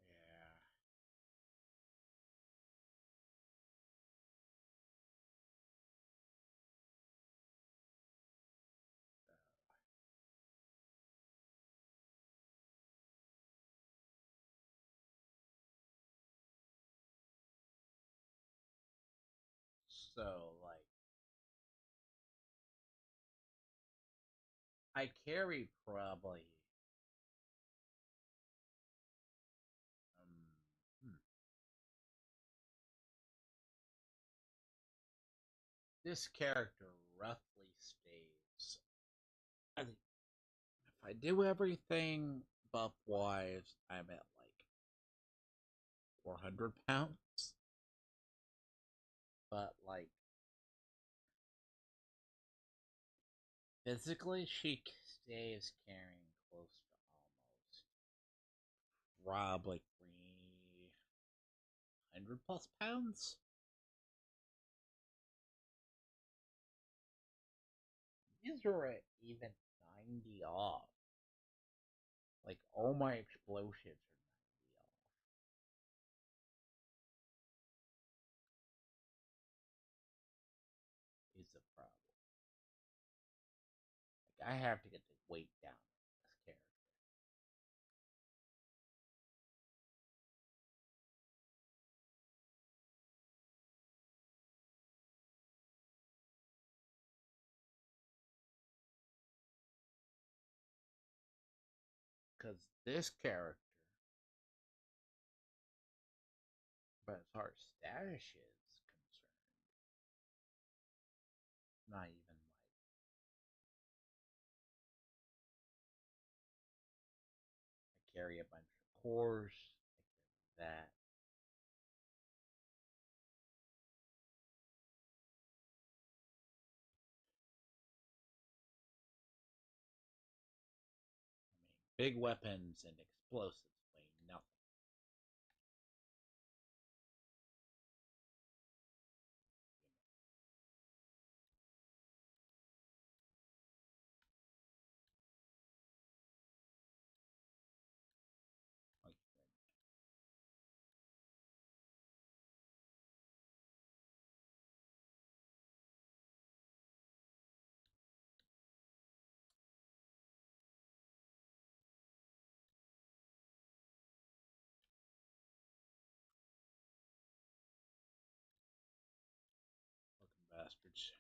Yeah. So like, I carry probably hmm, this character roughly stays. I think if I do everything buff wise, I'm at like 400 pounds. But like physically, she stays carrying close to almost probably 300 plus pounds. These are at even 90 off. Like, all my explosives are 90 off. Is the problem. Like, I have to get the weight down on this character. Because this character, but as far as status is concerned, not even like I carry a bunch of cores, I carry that. I mean, big weapons and explosives weigh nothing. Like, fucking bastards.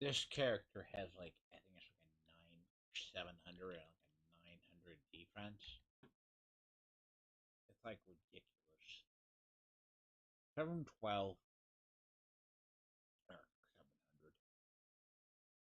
This character has like I think it's like a 700 and like a 900 defense. It's like ridiculous. 712 or 700. Yep.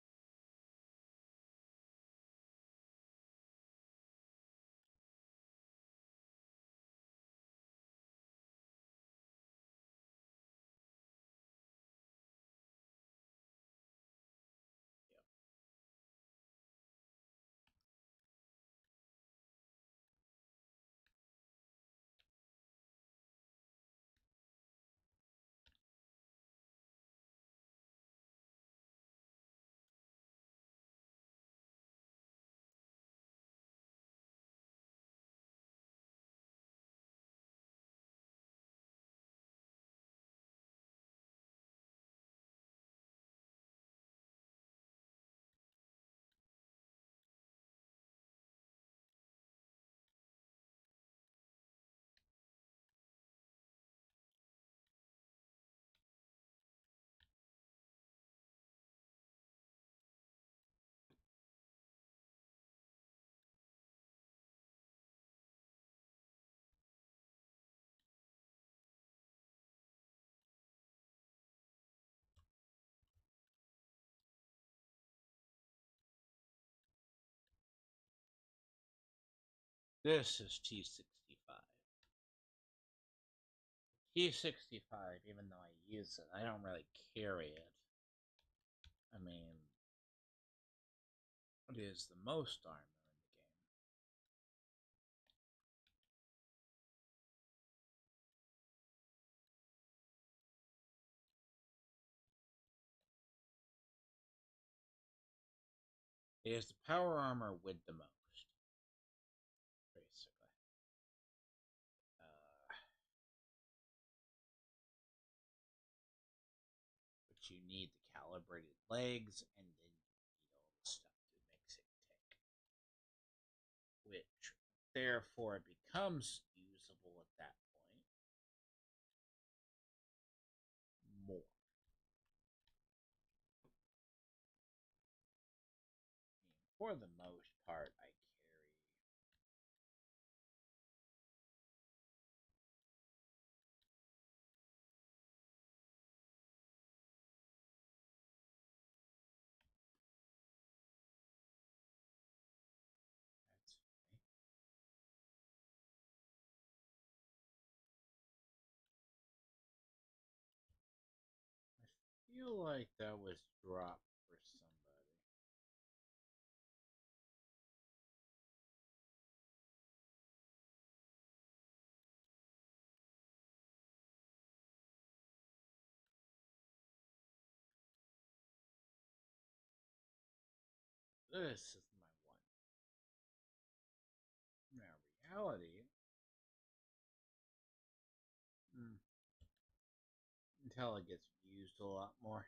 This is T65. T65, even though I use it, I don't really carry it. I mean, it is the most armor in the game. It is the power armor with the most, basically. But you need the calibrated legs, and then you need all the stuff that makes it tick. Which, therefore, it becomes usable at that point more. For the most part, I carry. That's funny. I feel like that was dropped for somebody. This is my one. Now, reality, mm, until it gets used a lot more.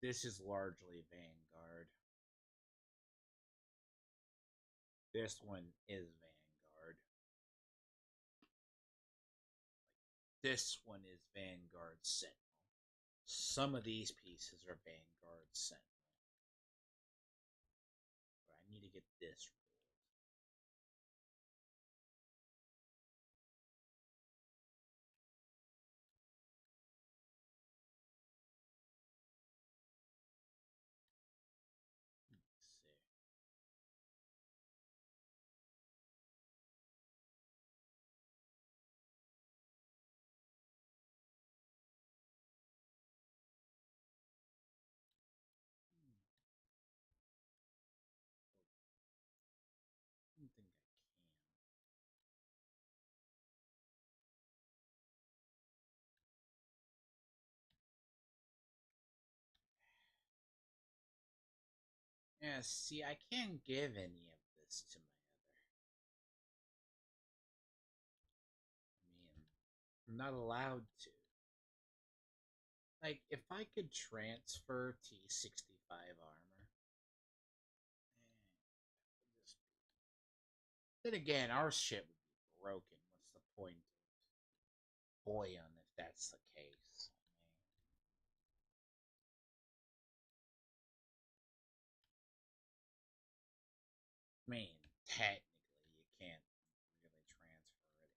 This is largely Vanguard. This one is Vanguard. This one is Vanguard Sentinel. Some of these pieces are Vanguard Sentinel. But I need to get this ruled. Let's see. I don't think I can. Yeah, see, I can't give any of this to my other. I mean, I'm not allowed to. Like, if I could transfer T65 armor, just be. Then again, our shit would be broken. What's the point of Boyan if that's the case? I mean, technically, you can't really transfer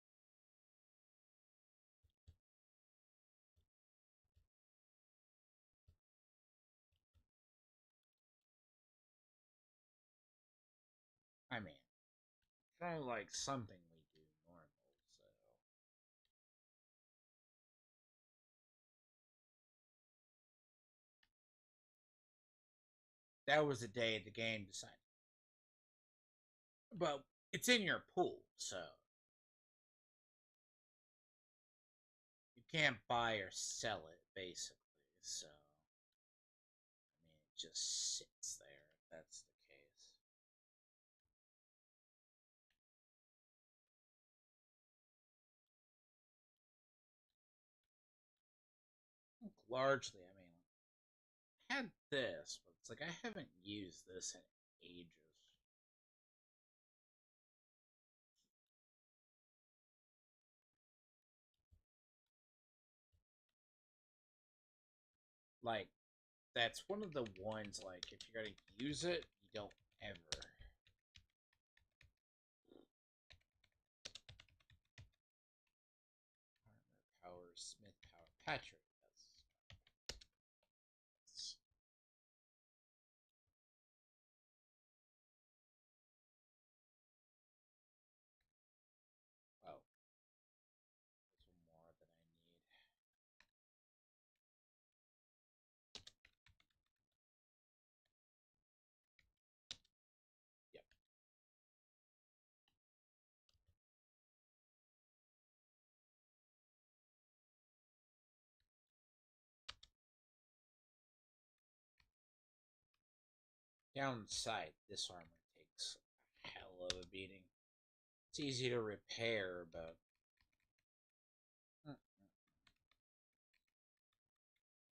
it. I mean, it's not like something we do normal, so. That was the day the game decided. But it's in your pool, so you can't buy or sell it, basically. So, I mean, it just sits there if that's the case. Largely, I mean, I had this, but it's like I haven't used this in ages. Like, that's one of the ones, like, if you're gonna use it, you don't ever. Armor power, Smith power, Patrick. That's oh, there's one more that I need. Yep. Downside, this armor takes a hell of a beating. It's easy to repair, but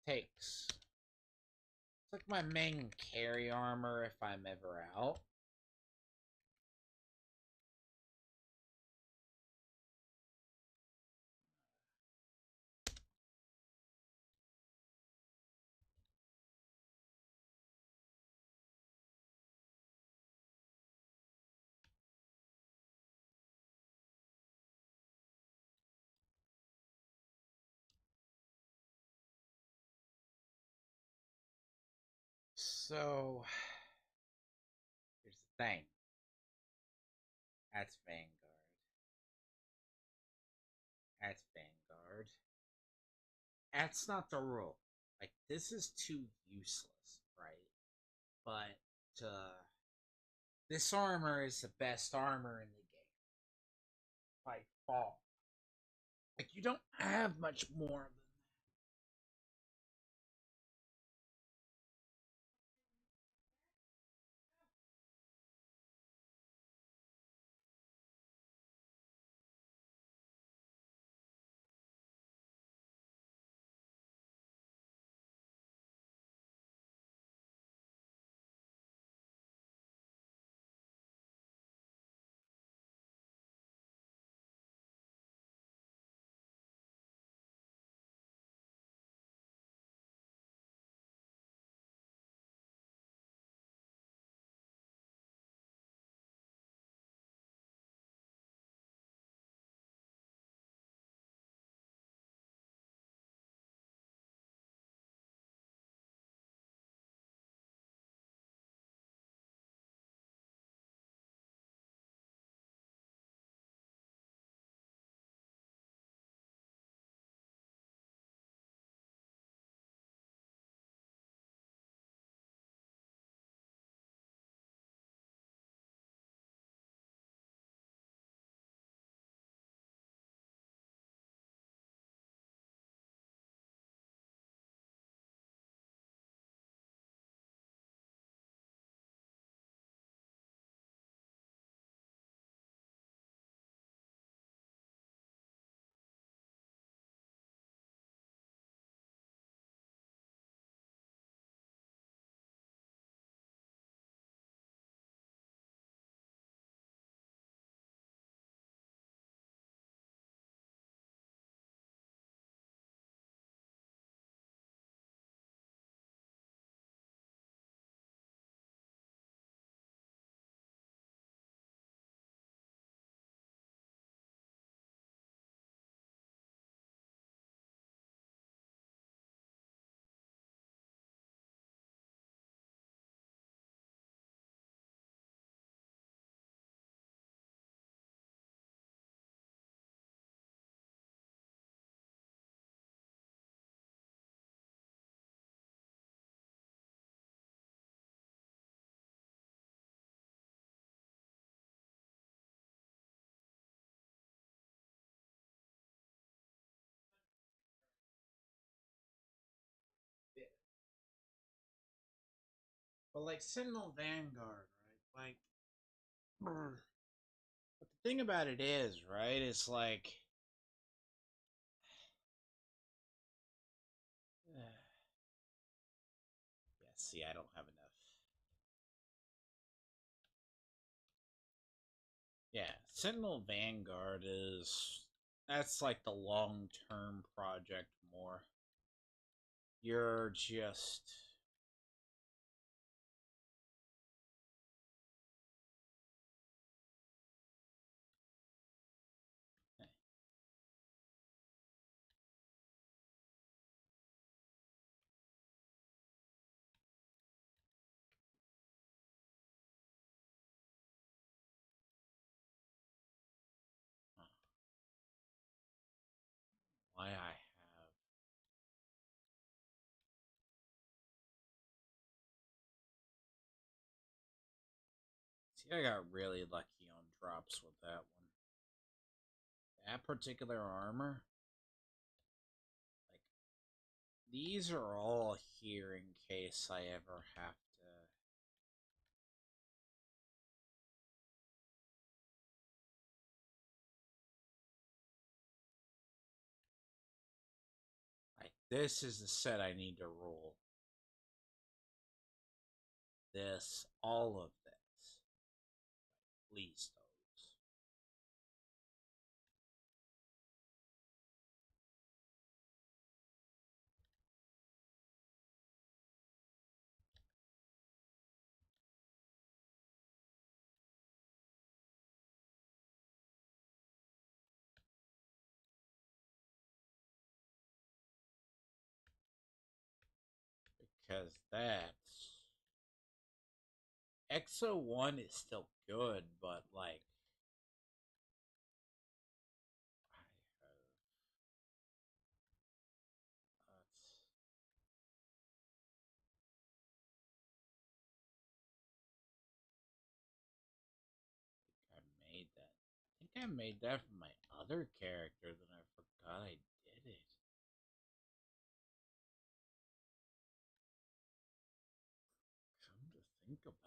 takes. It's like my main carry armor if I'm ever out. So, here's the thing. That's Vanguard. That's Vanguard. That's not the rule. Like, this is too useless, right? But, this armor is the best armor in the game. By far. Like, you don't have much more than that. But like Sentinel Vanguard, right? Like, but the thing about it is, right? It's like, yeah. See, I don't have enough. Yeah, Sentinel Vanguard is that's like the long term project more. You're just why I have. See, I got really lucky on drops with that one. That particular armor, like these are all here in case I ever have to. Like this is the set I need to roll. This, all of this. Please, those. Because that's XO1 is still good, but like I made that. I think I made that for my other character, then I forgot I did it. Come to think about it.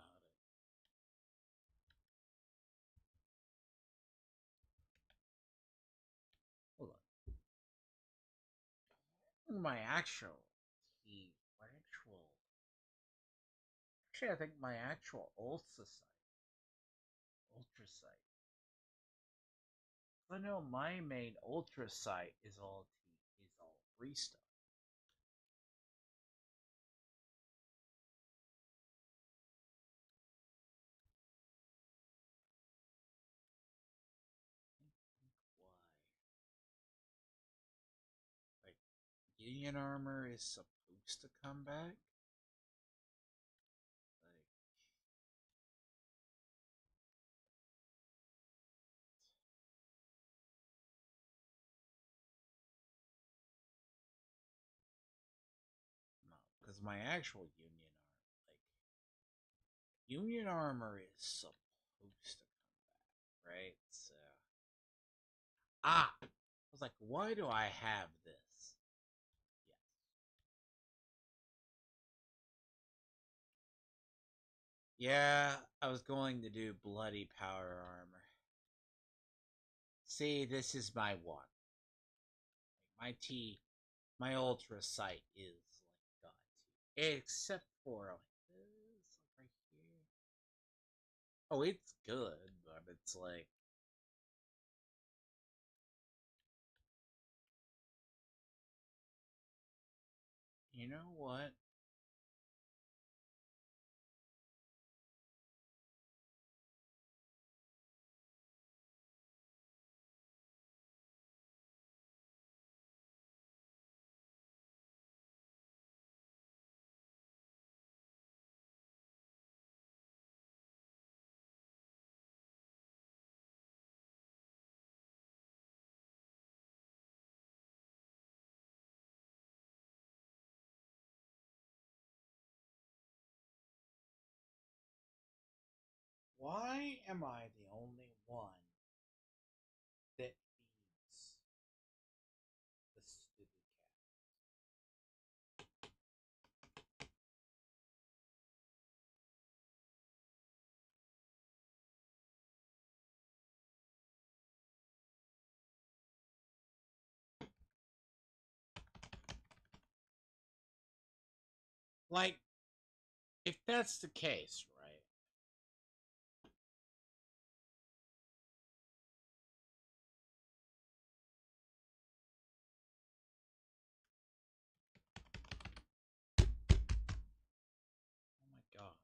Hold on. My actual team, my actual. Actually, I think my actual ultra sight. I know my main ultra sight is all 3-star. Why? Like Union armor is supposed to come back. Like no, because my actual Union armor is supposed to come back, right? So I was like, why do I have this? Yes. Yeah, I was going to do bloody powder armor. See, this is my one. Like my ultra sight is like god tier. Except for like this, like right here. Oh, it's good, but it's like you know what? Why am I the only one that feeds the stupid cat? Like, if that's the case, right? Oh my god.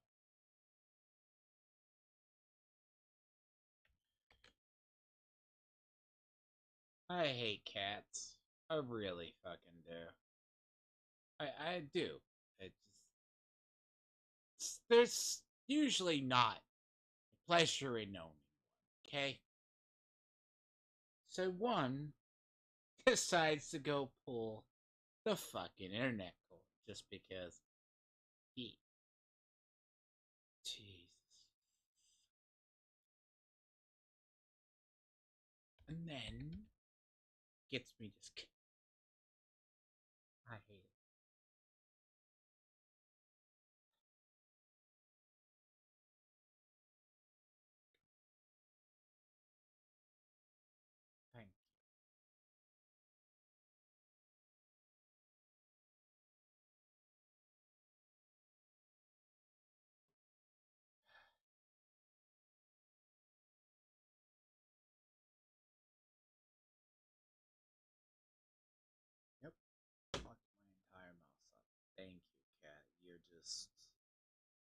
I hate cats. I really fucking do. I do. It just there's usually not pleasure in owning one. Okay, so one decides to go pull the fucking internet cord just because he. Jesus. And then gets me just. I hate it. Thank you. Yep. Fuck my entire mouse up. Thank you, cat. You're just.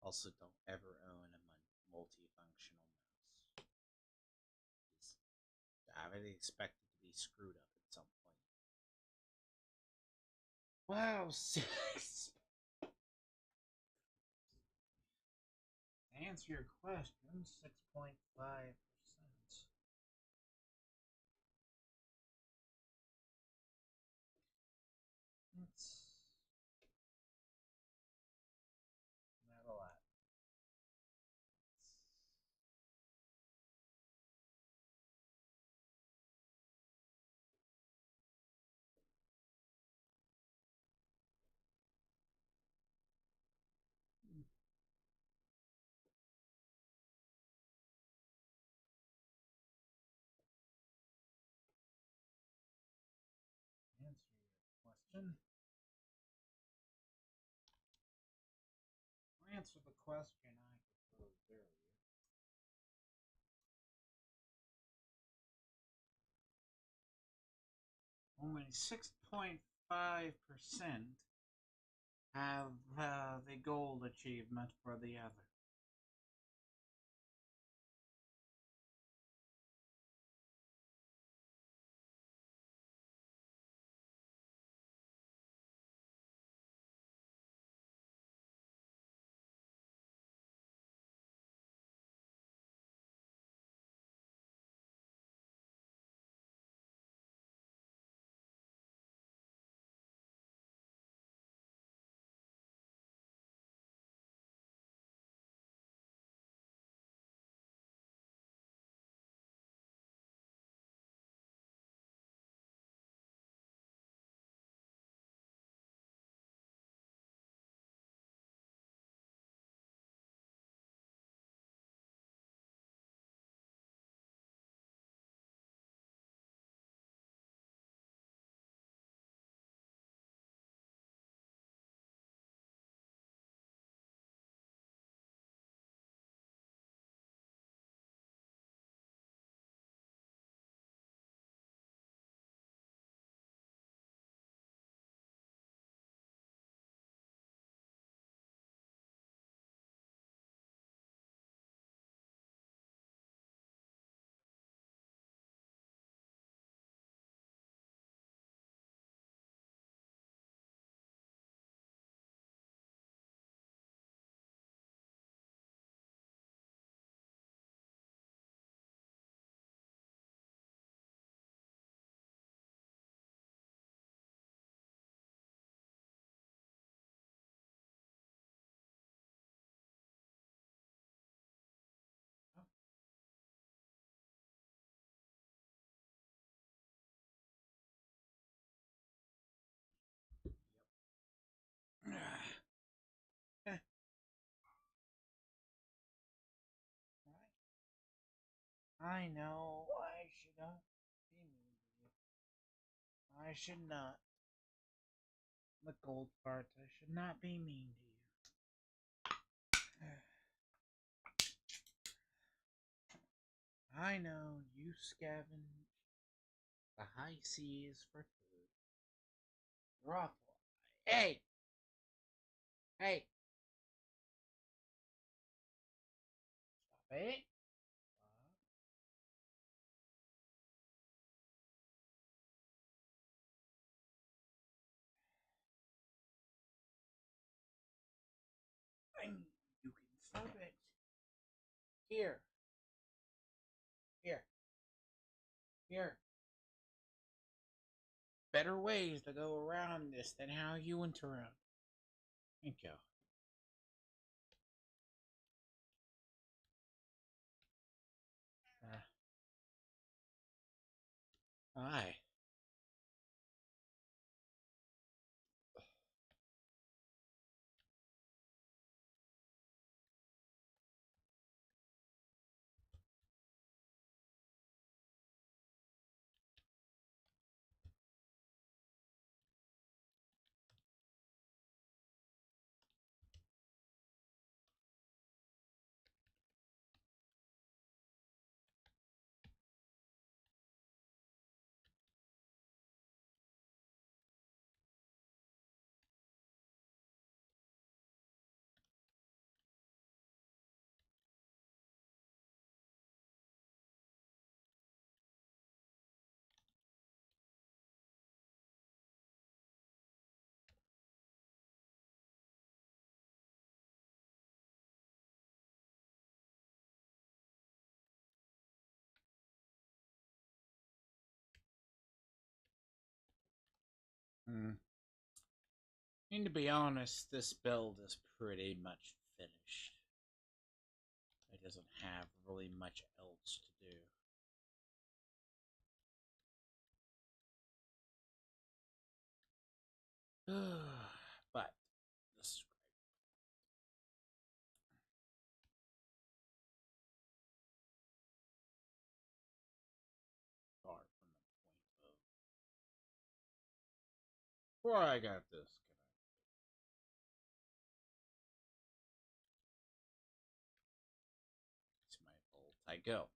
Also, don't ever own a multifunctional mouse. I would expect it to be screwed up at some point. Wow, 6. Answer your question, 6.5%. It's not a lot. Answer your question. Answer the question I proposed earlier. Only 6.5% have the goal achievement for the other. I know I should not be mean to you. I should not. The gold part, I should not be mean to you. I know you scavenge the high seas for food. Rough. Hey! Hey! Stop it! You can stop it. Here. Here. Here. Better ways to go around this than how you went around. Thank you. Hi. Mm. And to be honest, this build is pretty much finished. It doesn't have really much else to do. But this is great. Start from the point of before I got this. It's my bolt. I go.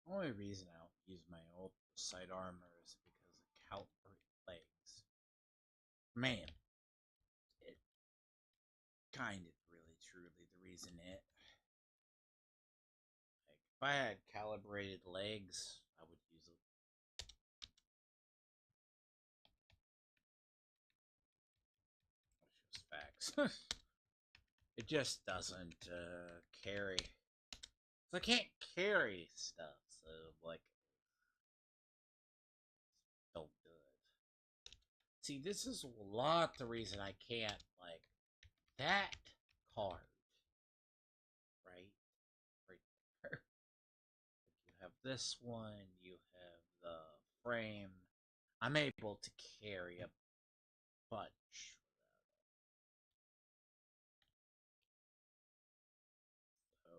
The only reason I don't use my old side armor is because of calibrate legs. Man, it kind of really truly the reason it. Like, if I had calibrated legs, I would use it. That's just facts. It just doesn't carry. So I can't carry stuff, so like, don't do it. See, this is a lot the reason I can't like that card, right? Right there. You have this one. You have the frame. I'm able to carry a bunch. So,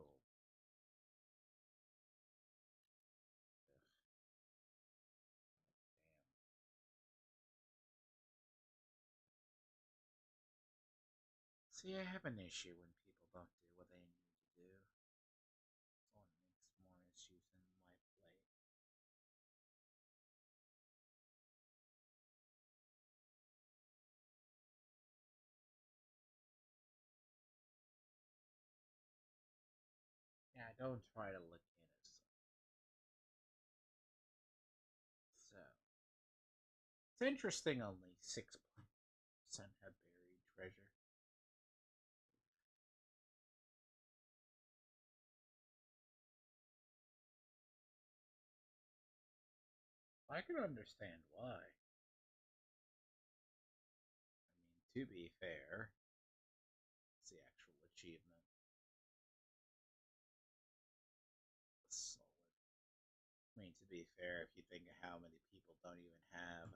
see, I have an issue when people don't do what they need to do. It only makes more issues in my play. Yeah, don't try to look innocent. So, it's interesting only 6% have buried treasure. I can understand why. To be fair, it's the actual achievement. Solid. To be fair, if you think of how many people don't even have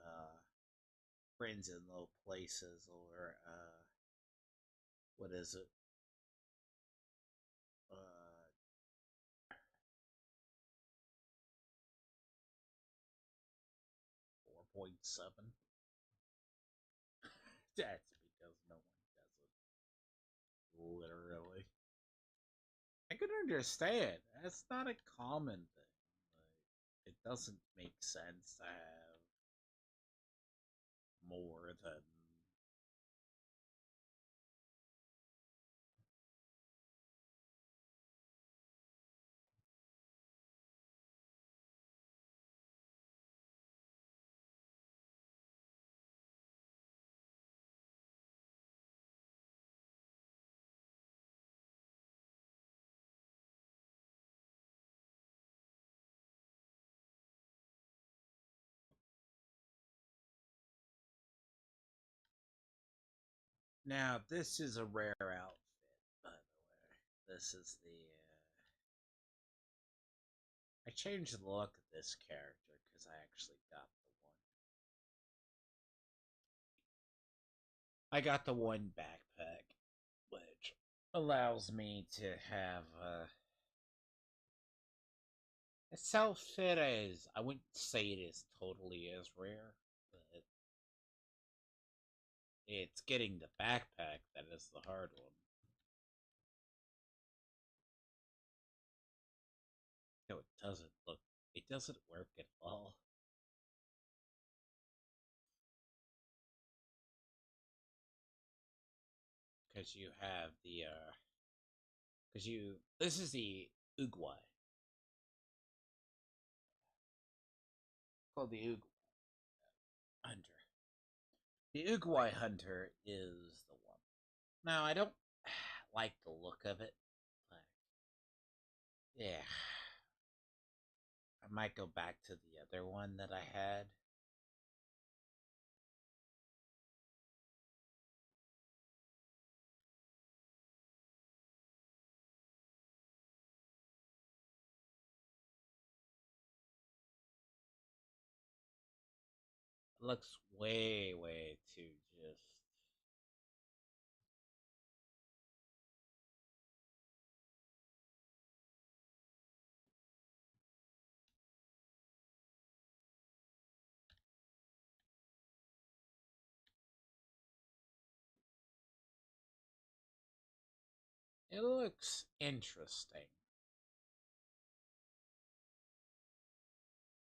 friends in low places or what is it? Uh, 4.7. That's because no one does it. Literally. I can understand. That's not a common thing. Like, it doesn't make sense to have more than now. This is a rare outfit, by the way. This is the. I changed the look of this character because I actually got the one. I got the one backpack, which allows me to have this outfit is. I wouldn't say it is totally as rare, but it's getting the backpack that is the hard one. No, it doesn't look. It doesn't work at all. Because you have the because you this is the Uguay, called the Uguay Hunter. The Uguay Hunter is the one. Now I don't like the look of it, but yeah, I might go back to the other one that I had. It looks way too just. It looks interesting.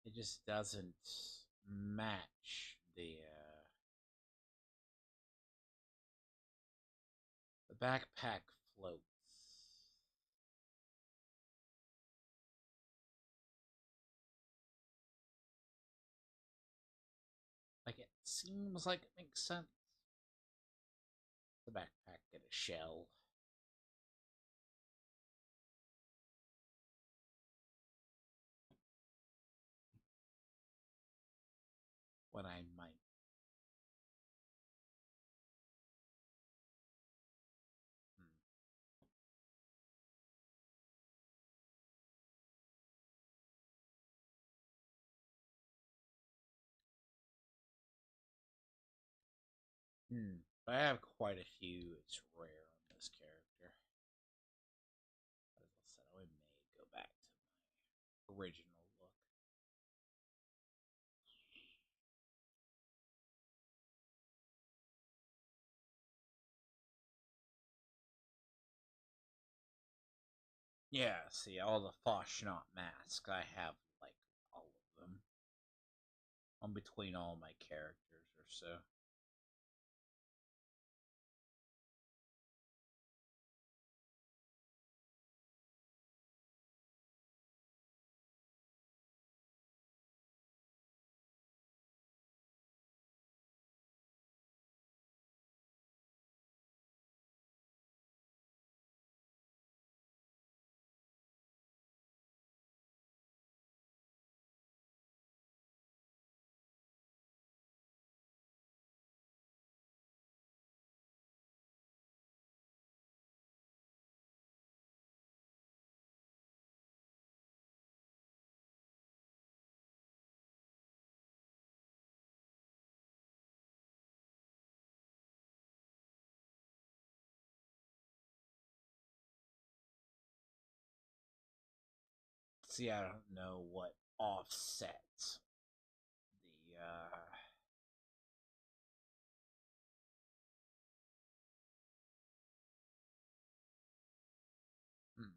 It just doesn't match the backpack floats. Like it seems like it makes sense. The backpack get a shell. When I might. But I have quite a few. It's rare on this character. As I said, I may go back to my original look. Yeah, see, all the Foshnot masks, I have, like, all of them. I'm between all my characters or so. See, I don't know what offsets the, hmm.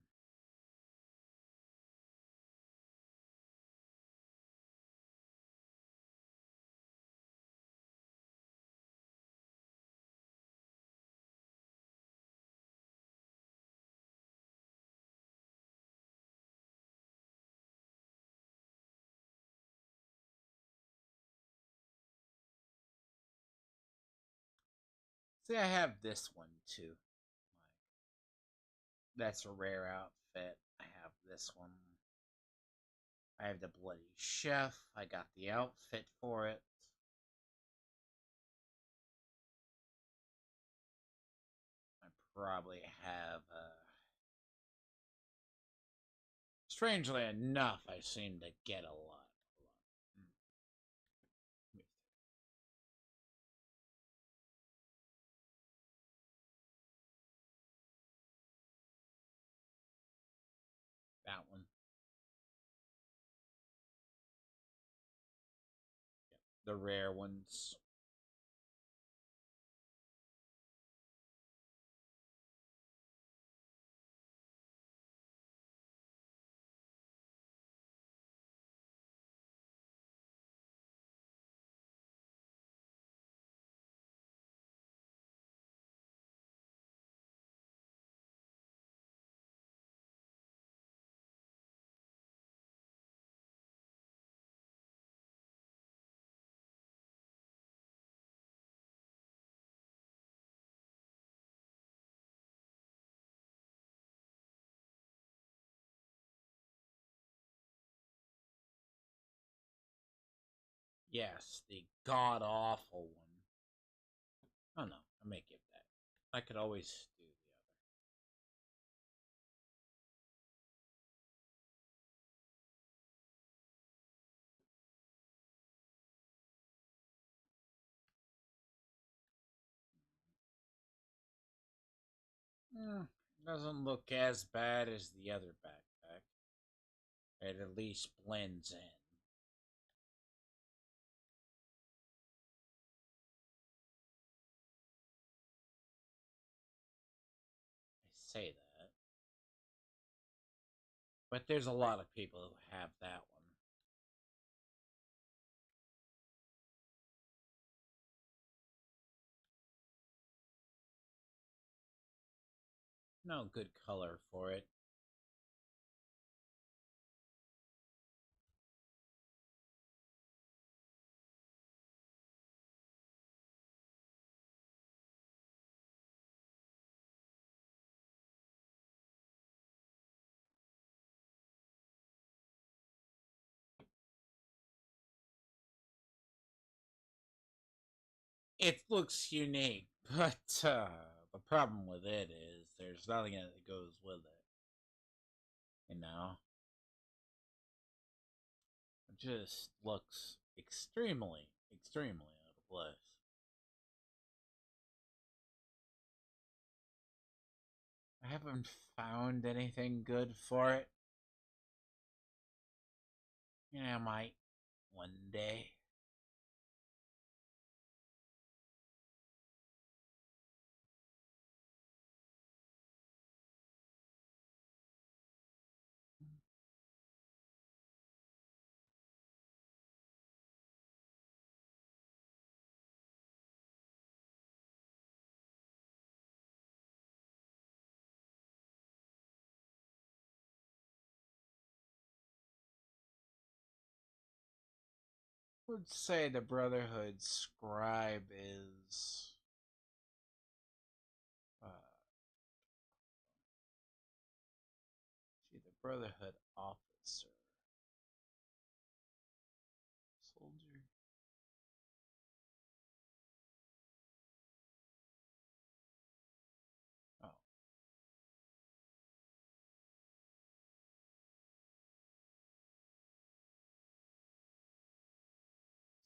See, I have this one too. That's a rare outfit. I have this one. I have the Bloody Chef. I got the outfit for it. I probably have. Strangely enough, I seem to get a lot. That one. The rare ones. Yes, the god awful one. Oh no, I may give that. I could always do the other. Doesn't look as bad as the other backpack. It at least blends in. I say that. But there's a lot of people who have that one. No good color for it. It looks unique, but the problem with it is there's nothing that goes with it. You know? It just looks extremely, extremely out of place. I haven't found anything good for it. I might one day. I would say the Brotherhood scribe is see the Brotherhood officer. Soldier. Oh.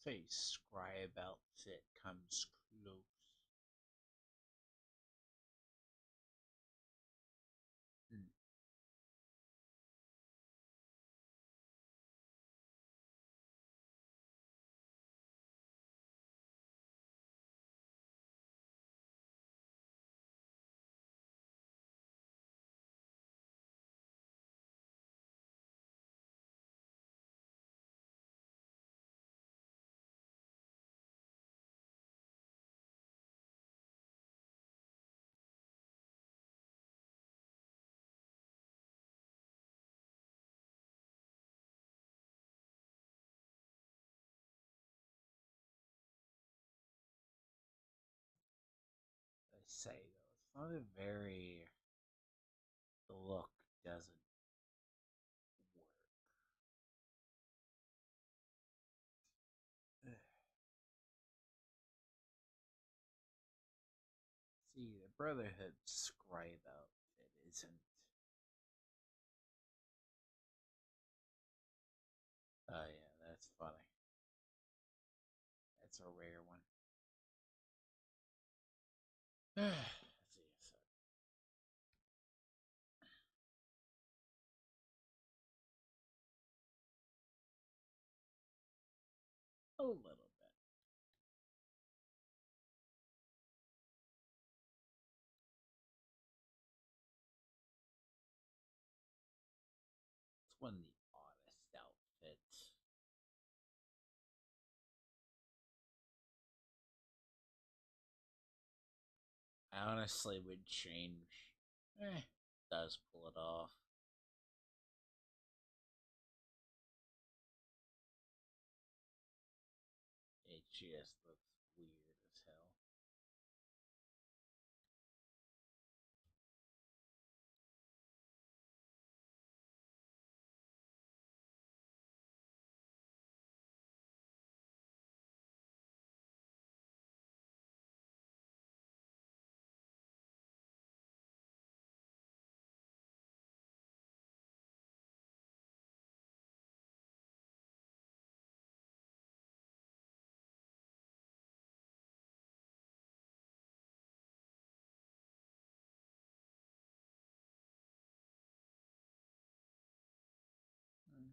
Say scribe outfit comes close. Hmm. say though, it's not a very. The look doesn't work. See, the Brotherhood scribe outfit isn't. Oh yeah, that's funny. That's a rare one. Let's see. So a little bit. It's one of the oddest outfits. I honestly would change. Does pull it off. It just looks weird as hell. Mm.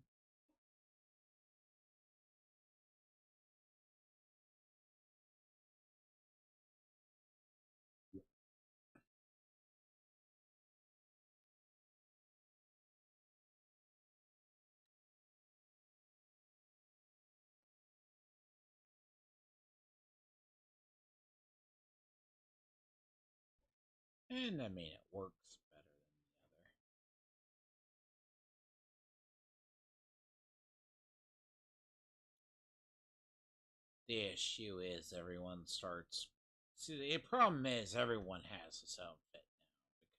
And I mean, it works better than the other. The issue is everyone starts. See, the problem is everyone has this outfit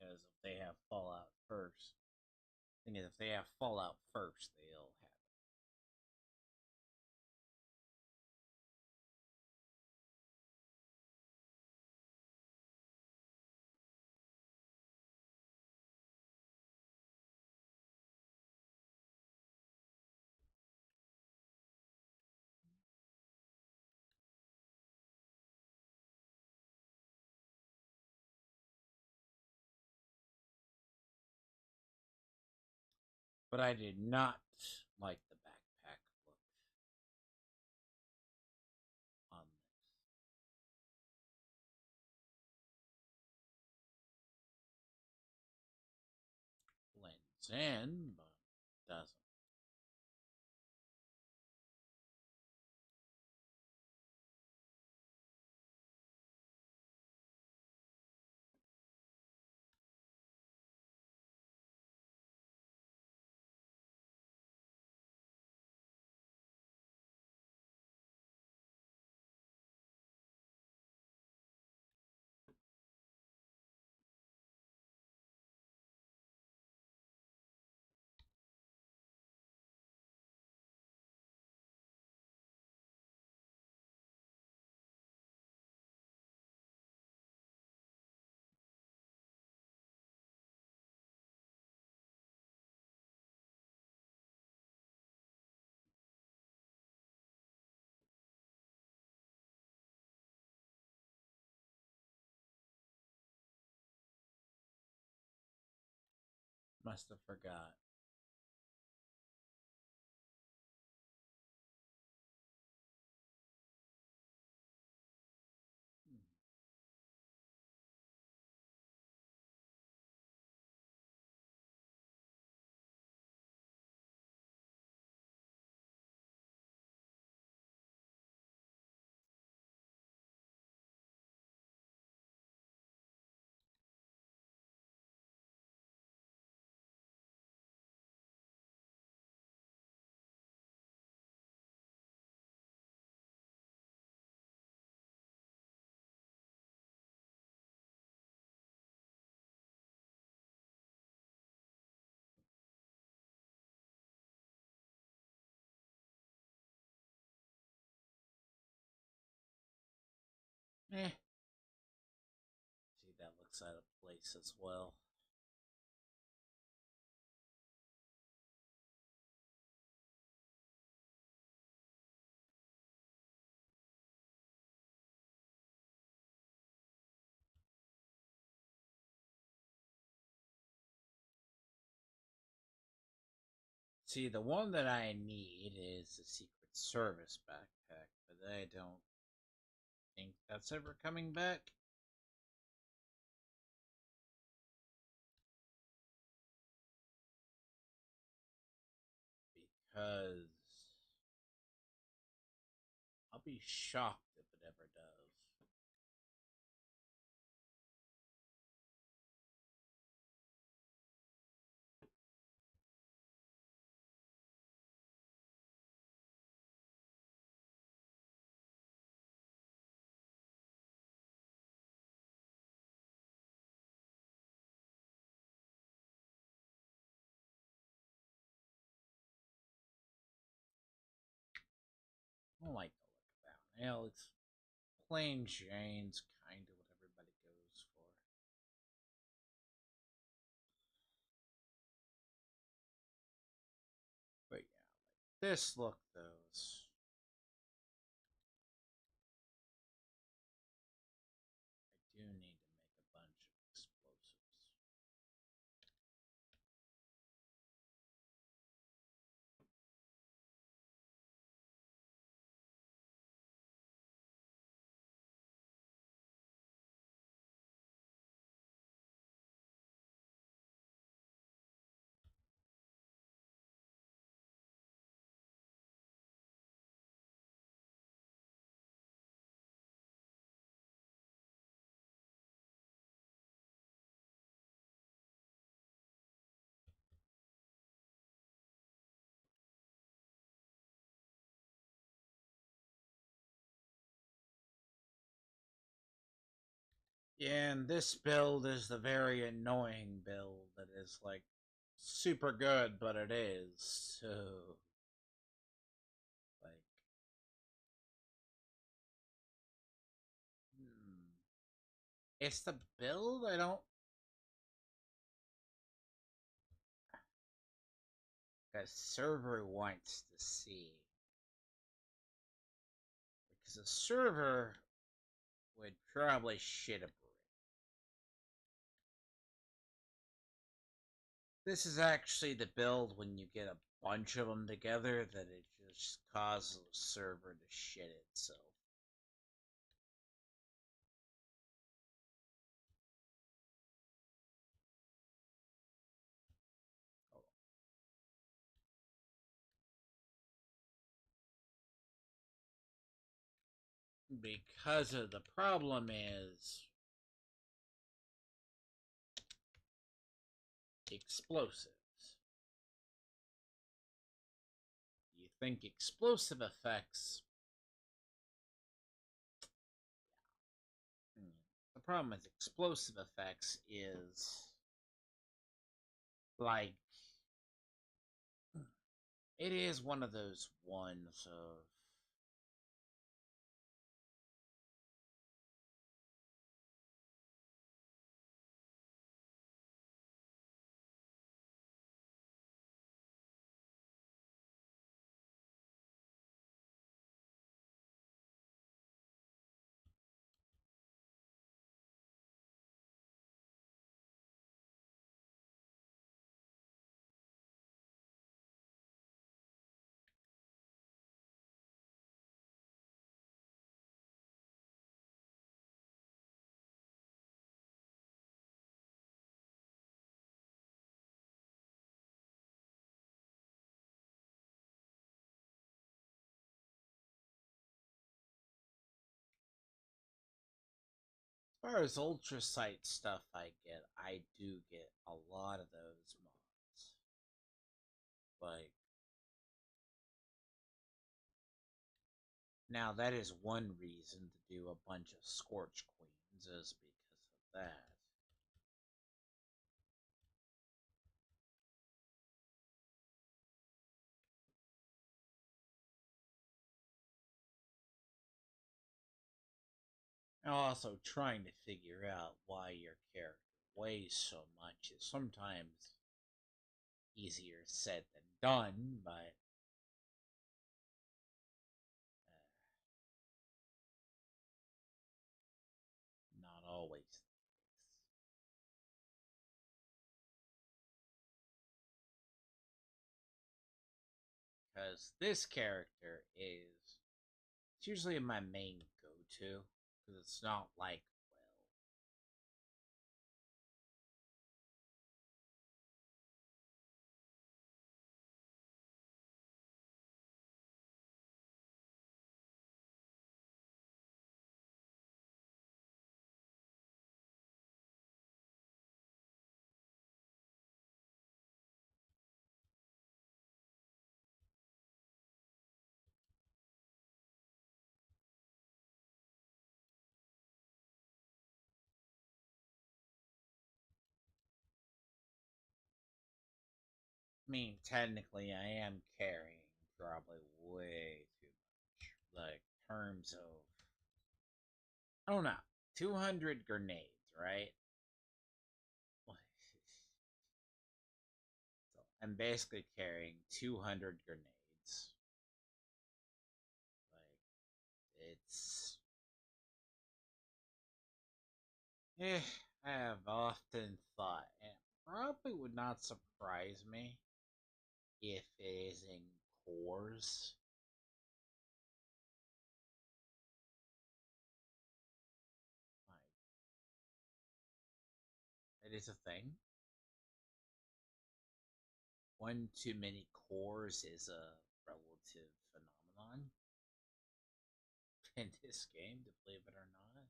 now because if they have Fallout first, thing is, if they have Fallout first, they'll have it. But I did not like the backpack look on this. Blends in, but doesn't. Must have forgot. Hmm. Eh. See, that looks out of place as well. See, the one that I need is the Secret Service backpack, but I don't think that's ever coming back. Because I'll be shocked if it ever does. I don't like the look of that. You know, it's plain Jane's kind of what everybody goes for. But yeah, like this look though is I do need to make a bunch of explosives. Yeah, and this build is the very annoying build that is like super good, but it is so like hmm. It's the build I don't the server wants to see. Because the server would probably shit a brick. This is actually the build when you get a bunch of them together that it just causes the server to shit itself. Because of the problem is explosives. You think explosive effects. The problem with explosive effects is like it is one of those ones of as far as ultra sight stuff I do get a lot of those mods. Like now that is one reason to do a bunch of Scorch Queens is because of that. Also, trying to figure out why your character weighs so much is sometimes easier said than done, but not always the case. Because this character is it's usually my main go-to because it's not like I mean, technically, I am carrying probably way too much. Like, terms of, I don't know, 200 grenades, right? So I'm basically carrying 200 grenades. Like, it's. Eh, I have often thought, and it probably would not surprise me if it is in cores. Like, it is a thing. One too many cores is a relative phenomenon in this game, to believe it or not.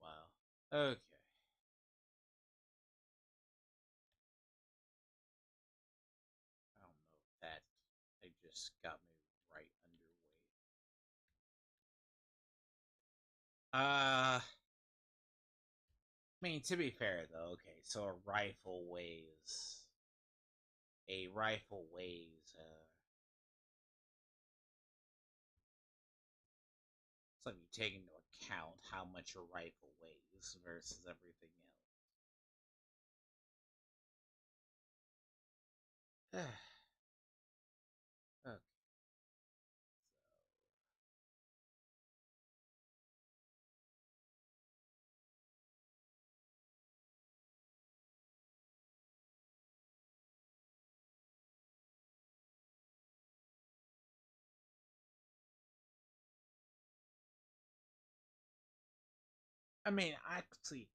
Wow. Okay. I don't know if that it just got me right underweight. I mean, to be fair though, okay, so a rifle weighs so you take into account how much a rifle weighs versus everything else. Okay. I mean, I actually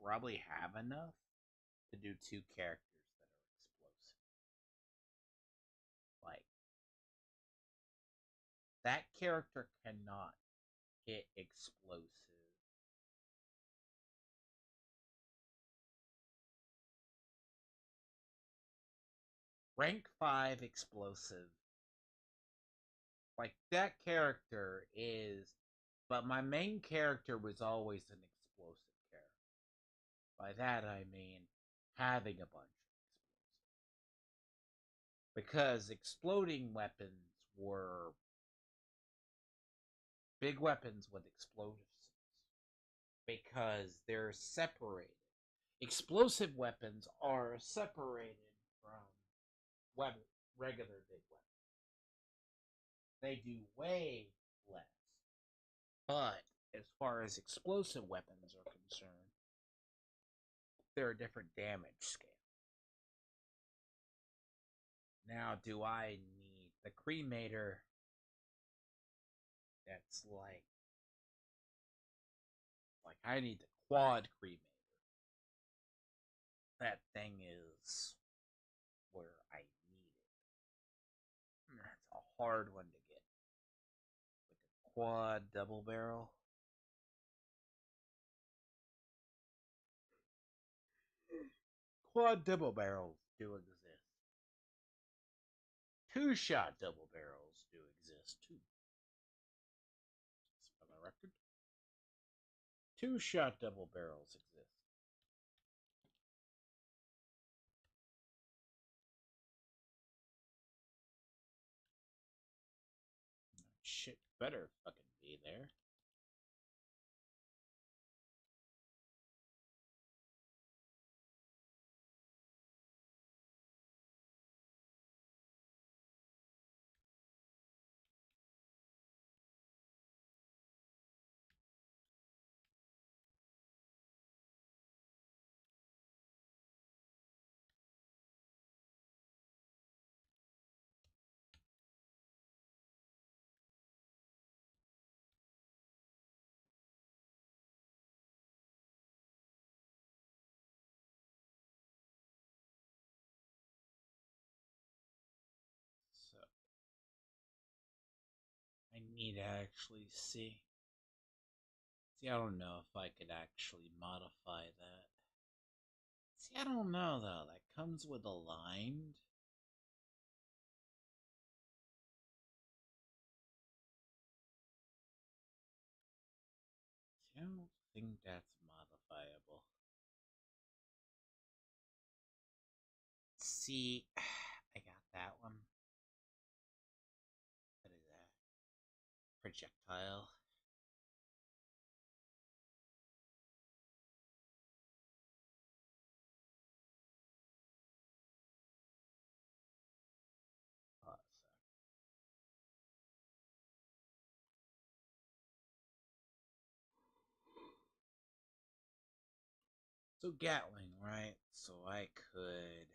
probably have enough to do two characters that are explosive. Like, that character cannot hit explosive. Rank 5 explosive. Like, that character is. But my main character was always an explosive character. By that I mean having a bunch of explosives. Because exploding weapons were big weapons with explosives. Because they're separated. Explosive weapons are separated from regular big weapons. They do way less. But as far as explosive weapons are concerned, they're a different damage scale. Now, do I need the cremator that's like I need the quad cremator. That thing is where I need it. That's a hard one to get. Like a quad double barrel. Quad double barrels do exist. Two shot double barrels do exist too. Just for the record. Two shot double barrels exist. better fucking be there. So I need to actually see. See, I don't know if I could actually modify that. See, I don't know though. That comes with aligned. See, I don't think that's modifiable. See, I got that one. What is that? Projectile. Oh, so Gatling, right? So I could.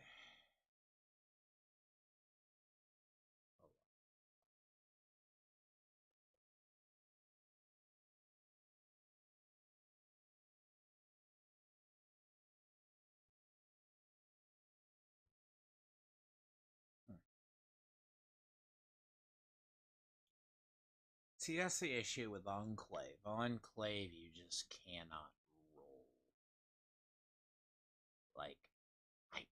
See, that's the issue with Enclave. Enclave, you just cannot roll. Like, I hate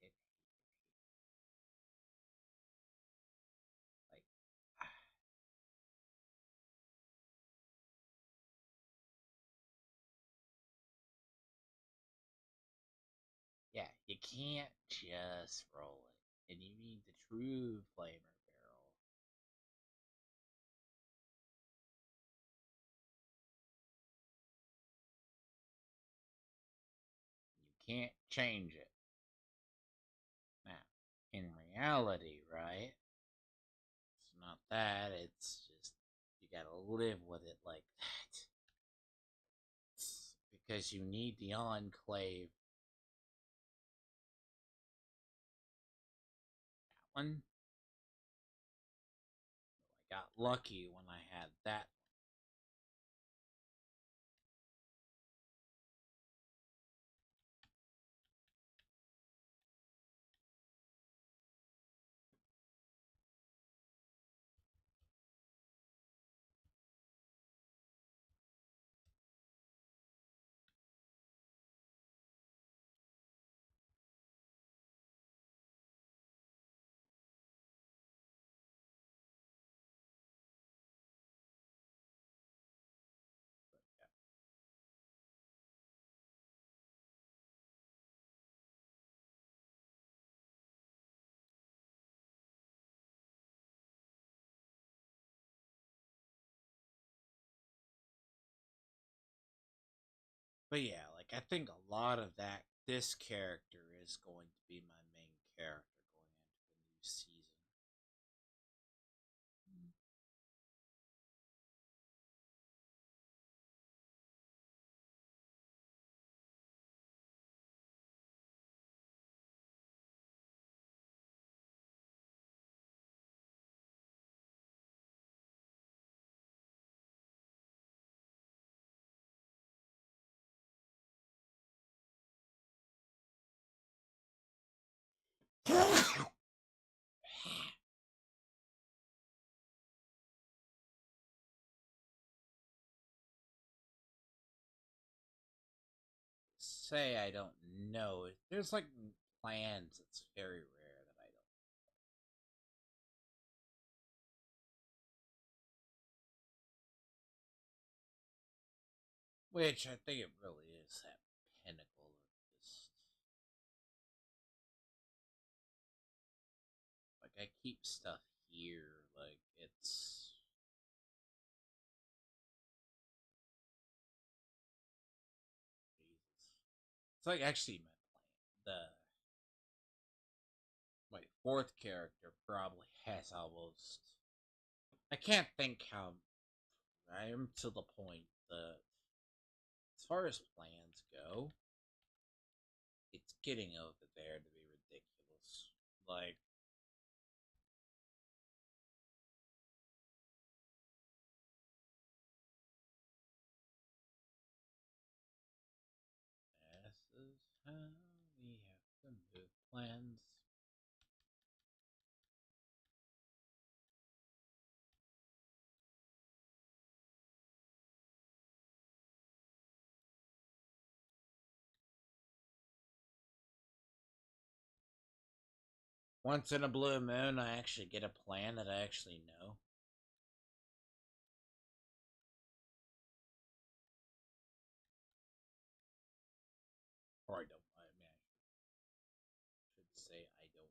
it. Like, yeah, you can't just roll it. And you need the true flamer barrel. You can't change it. Now, in reality, right? It's not that, it's just you gotta live with it like that. Because you need the Enclave. That one. I got lucky when I had that. But yeah, like I think a lot of that this character is going to be my main character going into the new season. Say I don't know. There's like plans. It's very rare that I don't. Which I think it really is that pinnacle of just like I keep stuff here. Like, it's Jesus. It's like actually my fourth character probably has almost. I can't think how I am to the point that as far as plans go, it's getting over there to be ridiculous. Like, this is how we have to move plans. Once in a blue moon, I actually get a plan that I actually know. Or I don't. I mean, I should say I don't know.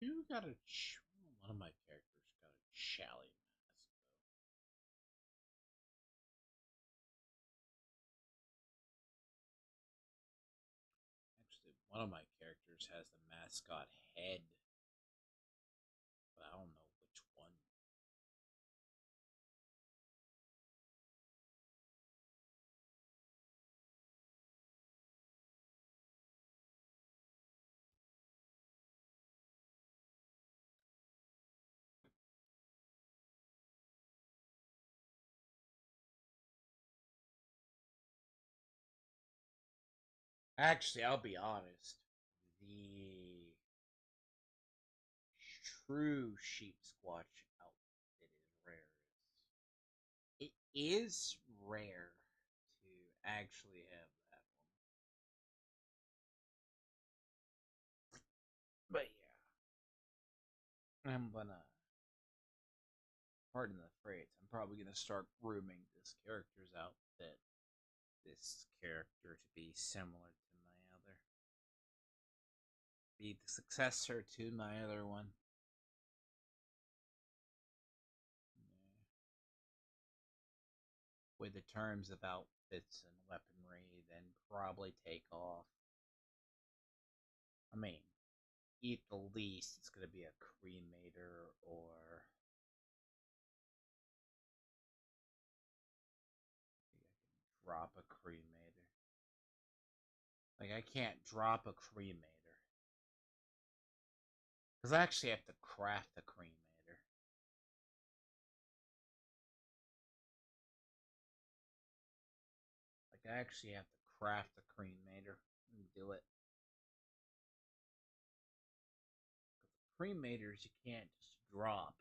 You got a. One of my characters got a Shally mask, though. Actually, one of my characters has the mascot head, but I don't know which one. Actually, I'll be honest. The true sheep squatch outfit is rare. It is rare to actually have that one. But yeah, I'm gonna, pardon the phrase, I'm probably gonna start grooming this character's outfit. This character to be similar to my other. Be the successor to my other one. With the terms of outfits and weaponry, then probably take off. I mean, at the least, it's going to be a cremator or. I can drop a cremator. Like, I can't drop a cremator. Because I actually have to craft a cremator. Like, I actually have to craft a cremator and do it. Cremators you can't just drop.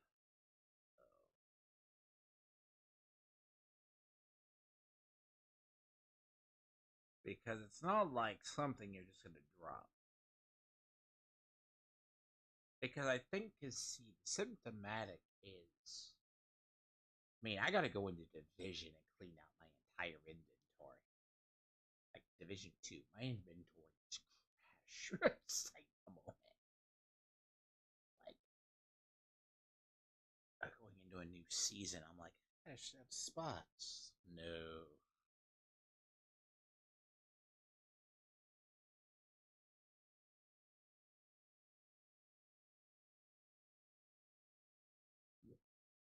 Because it's not like something you're just going to drop. Because I think his symptomatic is. I mean, I gotta go into Division and clean out my entire inventory. Like Division 2, my inventory is trash. It's like, come on, like going into a new season, I'm like, I should have spots. No.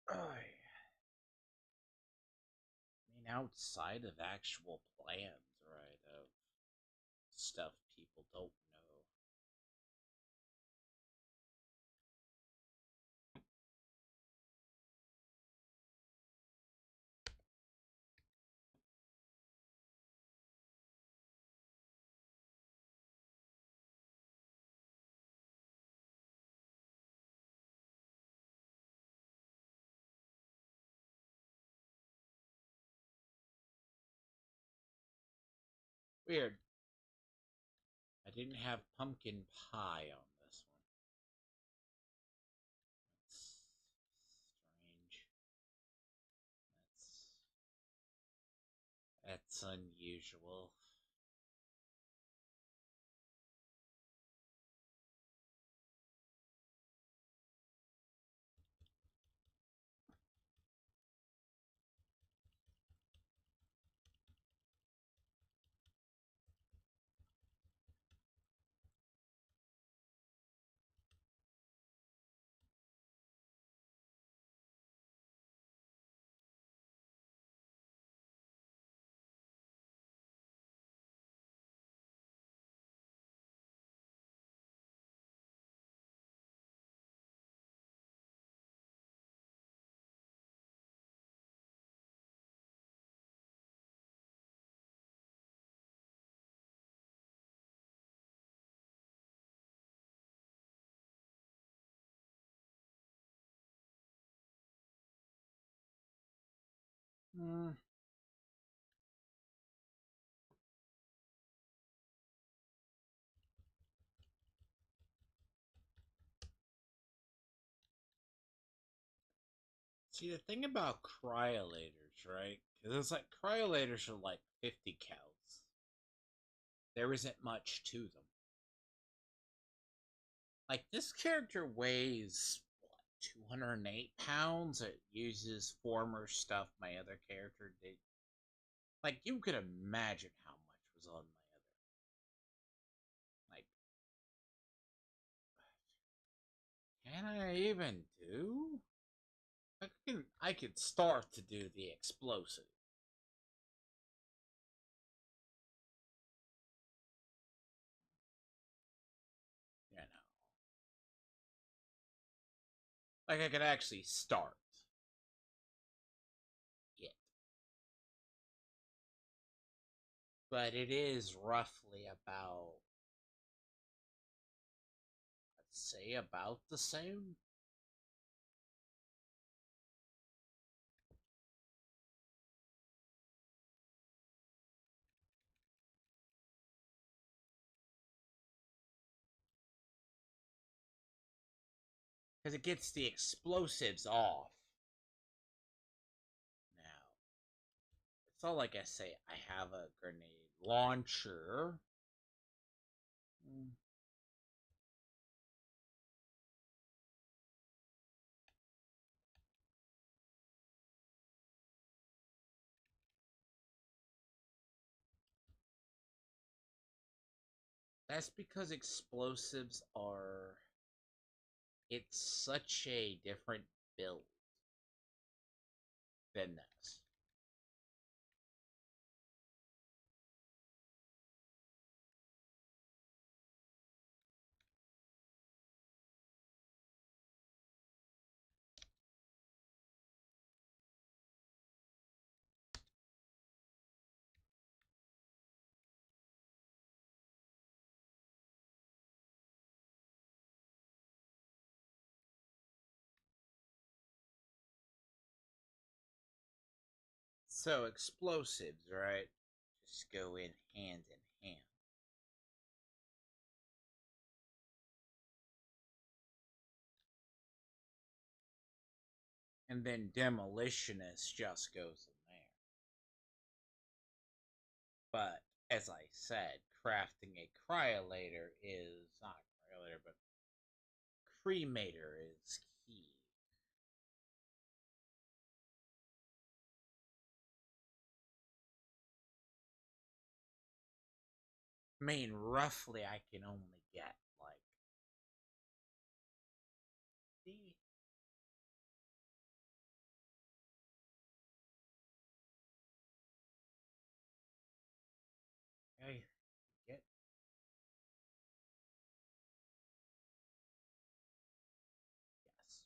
I mean, outside of actual plans, right, of stuff people don't know. Weird. I didn't have pumpkin pie on this one. That's strange. That's unusual. Hmm. See, the thing about cryolators, right? Because it's like cryolators are like 50 cows. There isn't much to them. Like, this character weighs, what, 208 pounds? It uses former stuff my other character did. Like, you could imagine how much was on my other. Like, can I even do? I could start to do the explosive. You know. Like, I could actually start. Yeah. But it is roughly about, I'd say, about the same. Because it gets the explosives off. Now, it's not like I say I have a grenade launcher. That's because explosives are. It's such a different build than this. So explosives, right? Just go in hand in hand. And then demolitionist just goes in there. But as I said, crafting a cryolator is not cryolator, but cremator is key. I mean, roughly, I can only get like the. I get. Yes.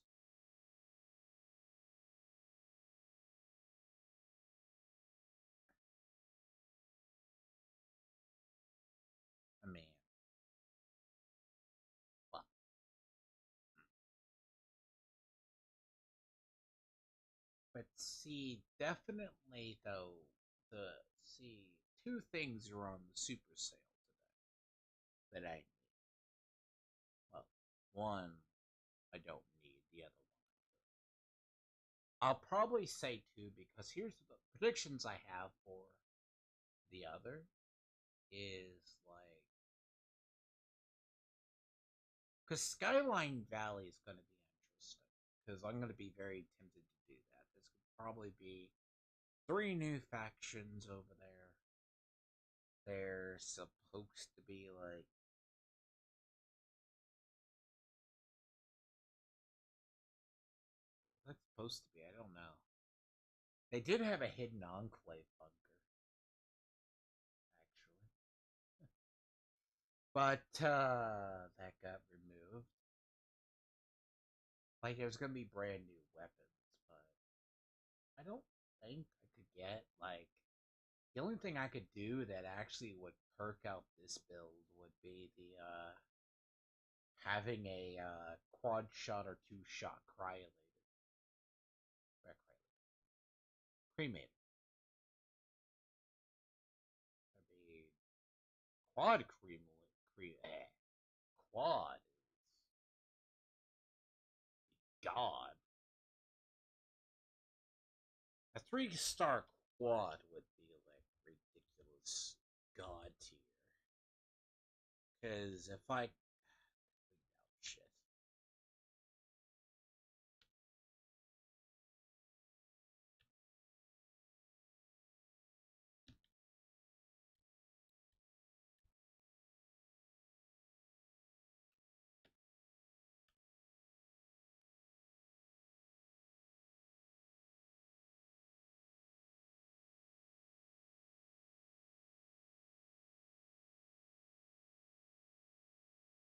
I mean, well, but see, definitely though, the see two things are on the super sale today. that I need. Well, one I don't need, the other one. I'll probably say two because here's the predictions I have for the other is like because Skyline Valley is going to be interesting because I'm going to be very tempted to do that. There's going to probably be three new factions over there. They're supposed to be like that's supposed to be. I don't know. They did have a hidden enclave bunker, actually, but that got removed. Like there's gonna be brand new weapons, but I don't think I could get like the only thing I could do that actually would perk out this build would be the having a quad shot or two shot cryolator. Cremator. That'd be quad quad god. A 3-star quad would be like ridiculous god tier. Because if I shit.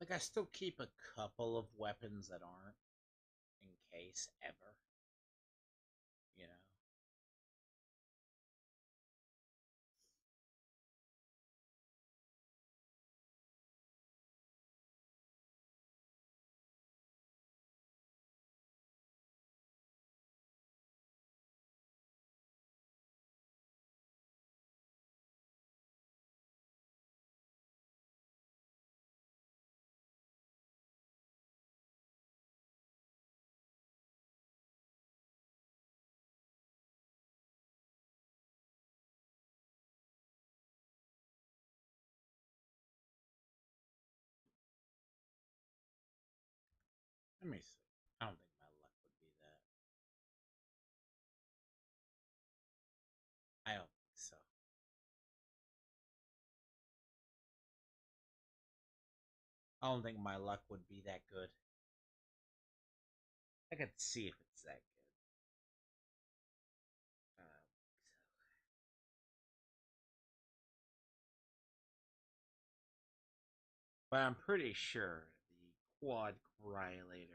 Like I still keep a couple of weapons that aren't in case ever. You know. Let me see. I don't think my luck would be that. I don't think so. I don't think my luck would be that good. I could see if it's that good. But I'm pretty sure the quad cryolator would.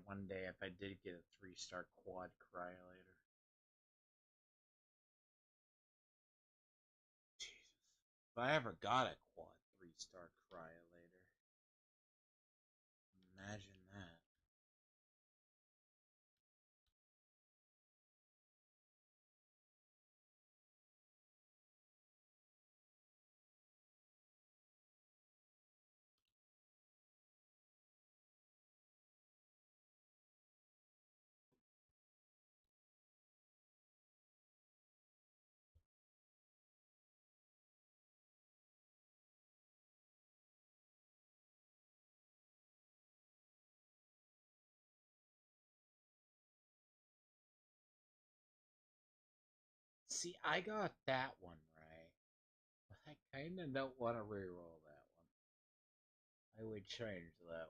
One day, if I did get a 3-star quad cryolator. Jesus. If I ever got a quad 3-star cryolator, imagine that. See, I got that one right. But I kind of don't want to reroll that one. I would change that one.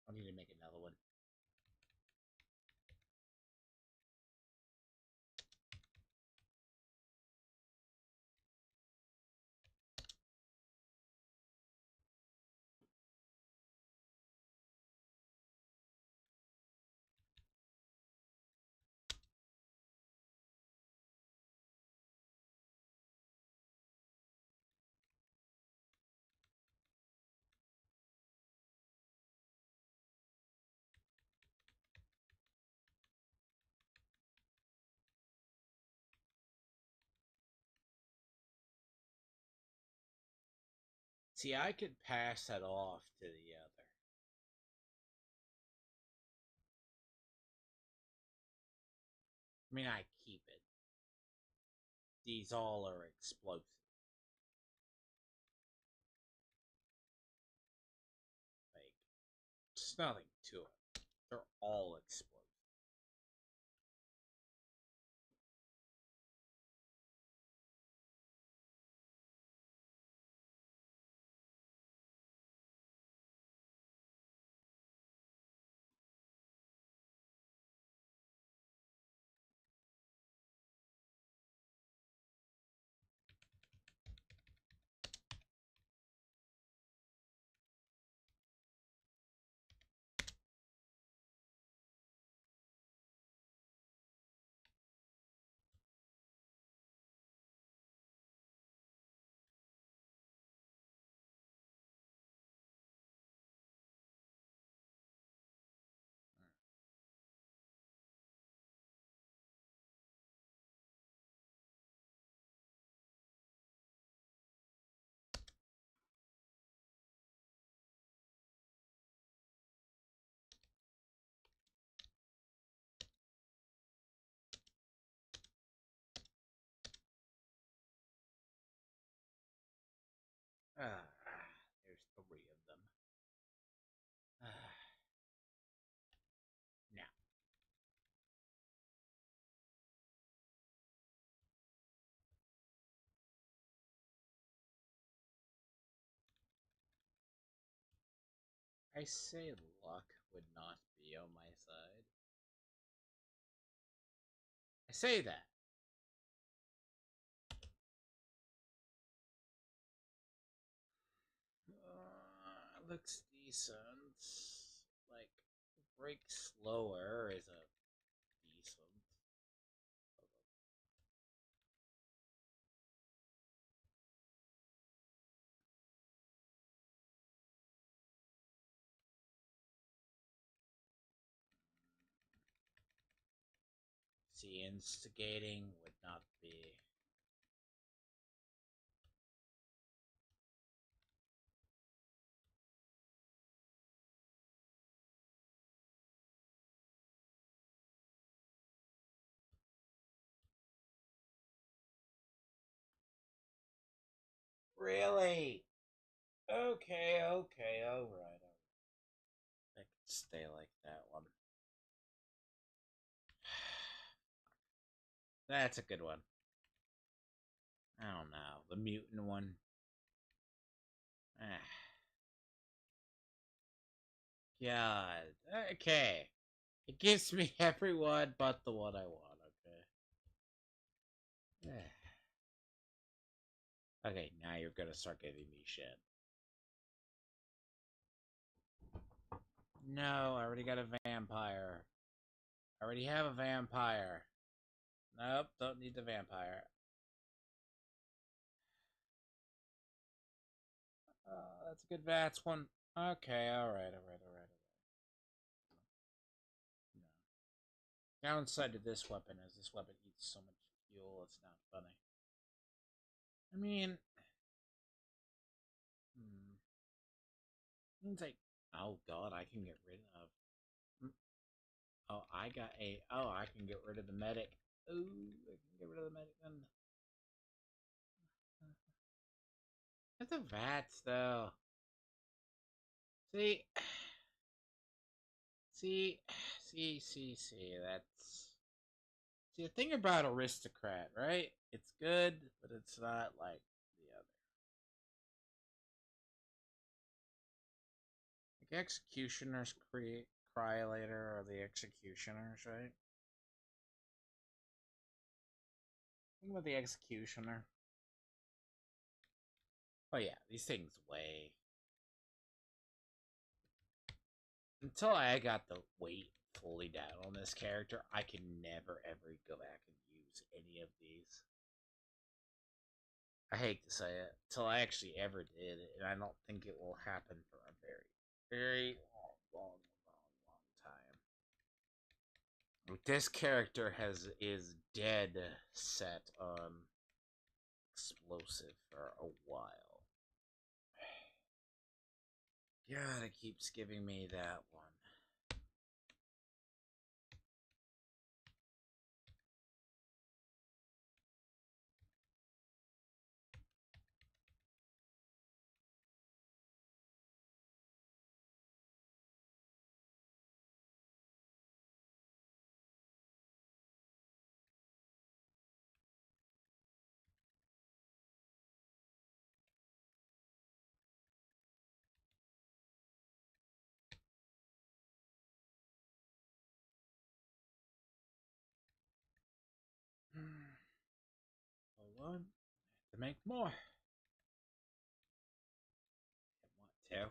I'll need to make another one. See, I could pass that off to the other. I mean, I keep it. These all are explosive. Like, there's nothing to it. They're all explosive. Ah, there's 3 of them. Now, I say luck would not be on my side. I say that. Looks decent. Like, break slower is a decent. See, instigating would not be. Really? Okay, alright. I could stay like that one. That's a good one. I don't know. The mutant one. God. Okay. It gives me everyone but the one I want, okay? Okay, now you're gonna start giving me shit. No, I already got a vampire. I already have a vampire. Nope, don't need the vampire. That's a good VATS one. Okay, alright. No. Downside to this weapon is this weapon eats so much fuel, it's not funny. I mean... Means like... Oh god, I can get rid of... Oh, I got a... Oh, I can get rid of the medic. Ooh, I can get rid of the medic then. That's the VATS, though. See... See, that's... See, the thing about Aristocrat, right? It's good, but it's not like the other. Like, Executioners cry later, or the Executioners, right? Think about the Executioner. Oh yeah, these things weigh. Until I got the weight fully down on this character, I can never ever go back and use any of these. I hate to say it, until I actually ever did, and I don't think it will happen for a very long time. Like, this character is dead set on explosive for a while. God, it keeps giving me that one. Hold on. I have to make more. Didn't want to.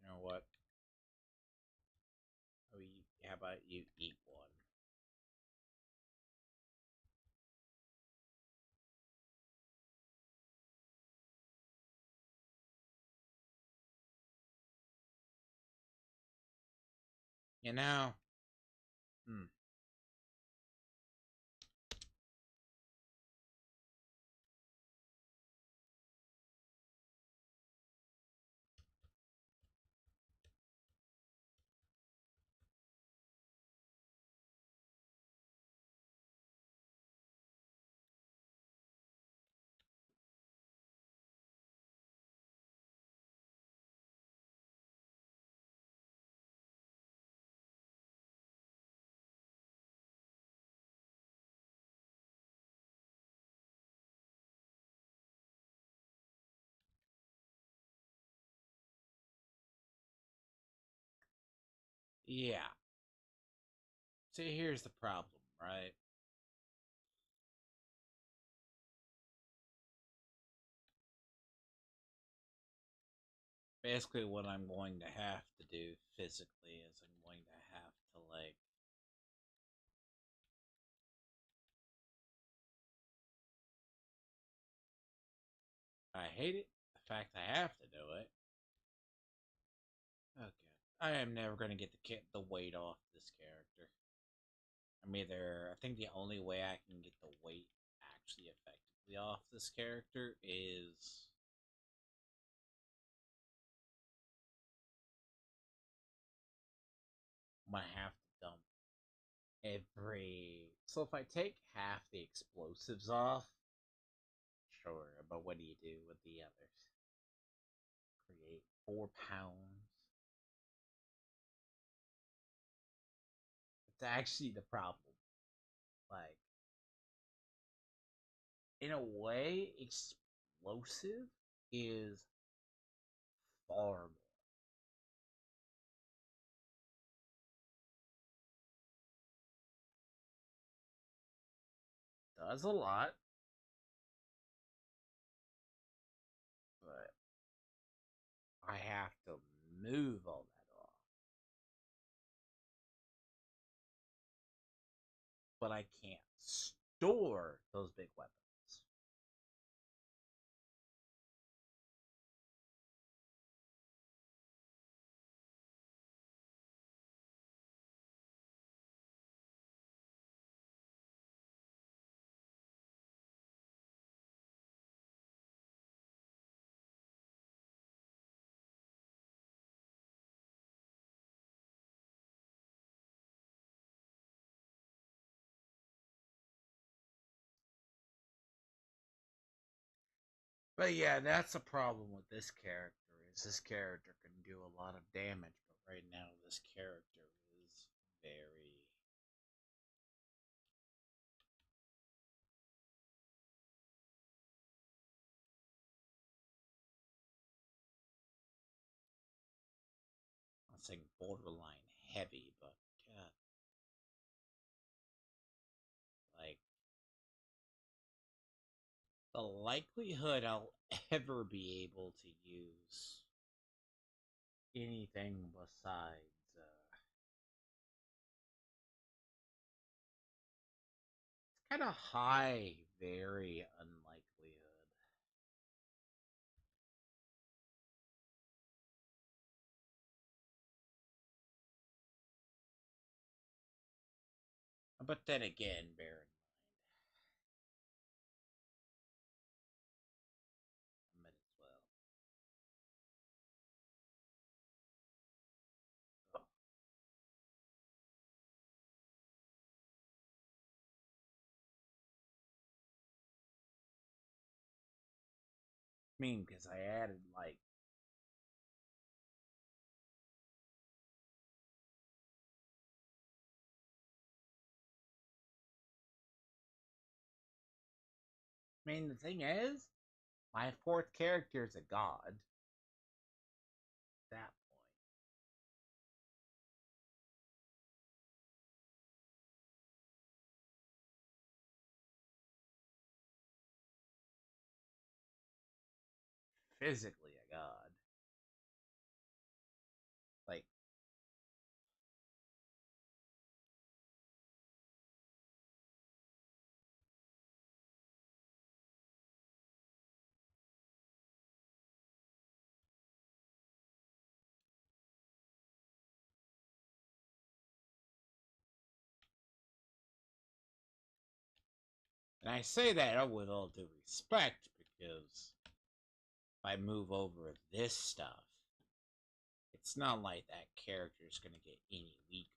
You know what? How about you eat one? You know? Hmm. Yeah. See, here's the problem, right? Basically, what I'm going to have to do physically is I'm going to have to, like, I hate it. The fact I have to do it. Okay. I am never going to get the weight off this character. I think the only way I can get the weight actually effectively off this character is I'm gonna have to dump every. So if I take half the explosives off, sure, but what do you do with the others? Create 4 pounds. It's actually the problem. Like, in a way, explosive is far more. Does a lot, but I have to move all that off. But I can't store those big weapons. But yeah, that's a problem with this character. Is this character can do a lot of damage, but right now this character is very. I'm saying borderline heavy, but God. the likelihood I'll ever be able to use anything besides it's kind of high, very unlikelihood. But then again, bear in mind, I might as well. Oh, I mean, because I added like I mean, the thing is, my fourth character is a god. At that point, physically a god. Like, and I say that with all due respect because if I move over this stuff, it's not like that character is going to get any weaker.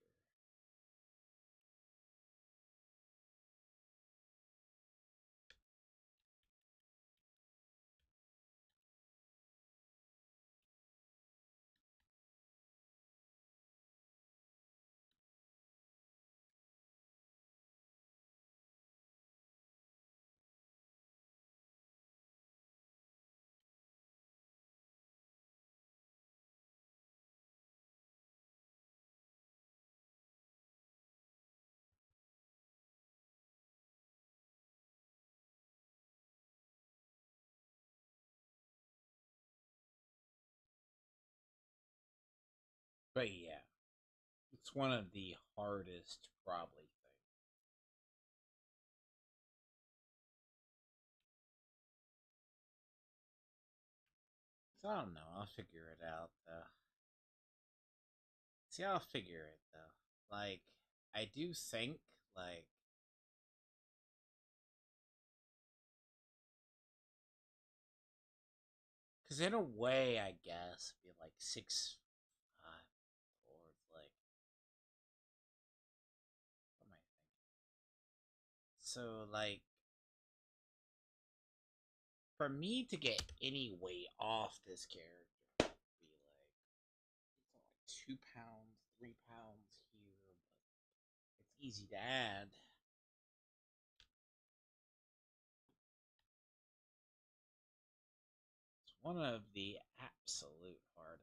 But yeah, it's one of the hardest, probably, things. So I don't know. I'll figure it out, though. See, I'll figure it, though. Like, I do think, like, because in a way, I guess, be like 6, 5 forwards, like, what am I thinking? So, like, for me to get any weight off this character, be like, it's like 2 pounds, 3 pounds here, but it's easy to add. It's one of the absolute hardest.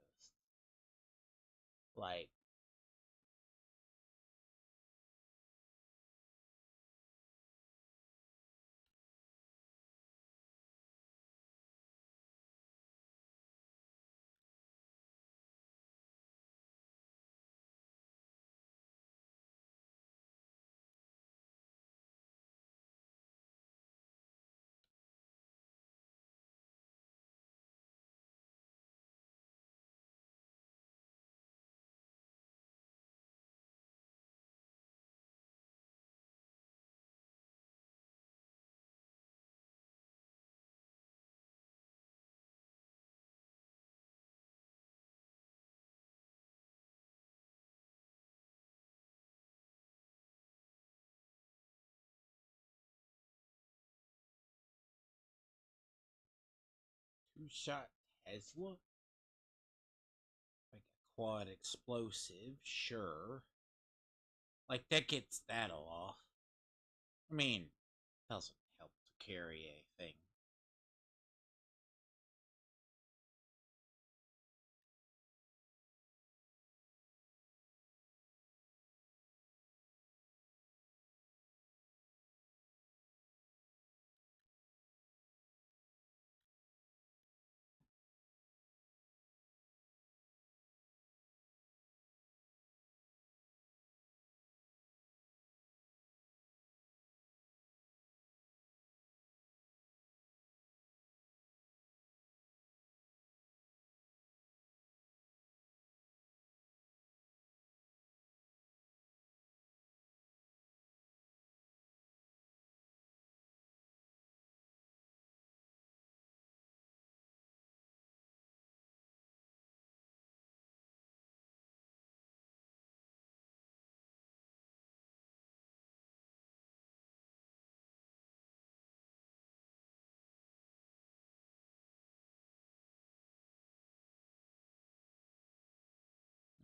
Like, two-shot Tesla, like a quad explosive, sure. Like, that gets that off. I mean, doesn't help to carry a thing.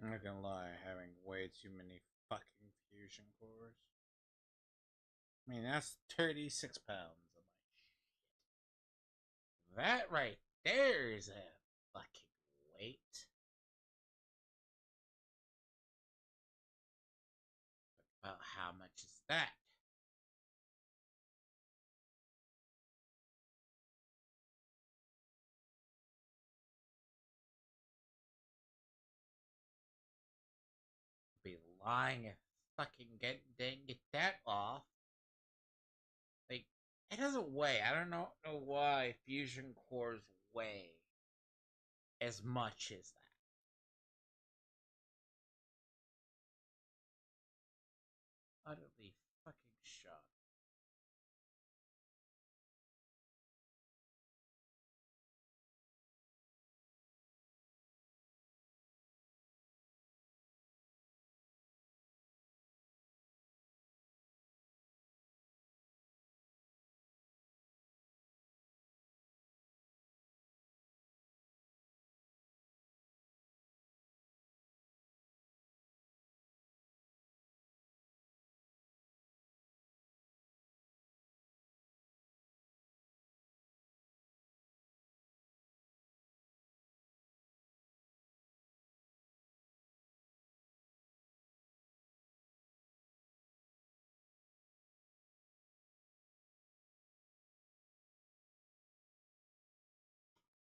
I'm not gonna lie, having way too many fucking fusion cores. I mean, that's 36 pounds of my shit. That right there is a fucking weight. About how much is that? Be lying if fucking didn't get that off. Like, it doesn't weigh. I don't know why fusion cores weigh as much as that. Utterly fucking shocked.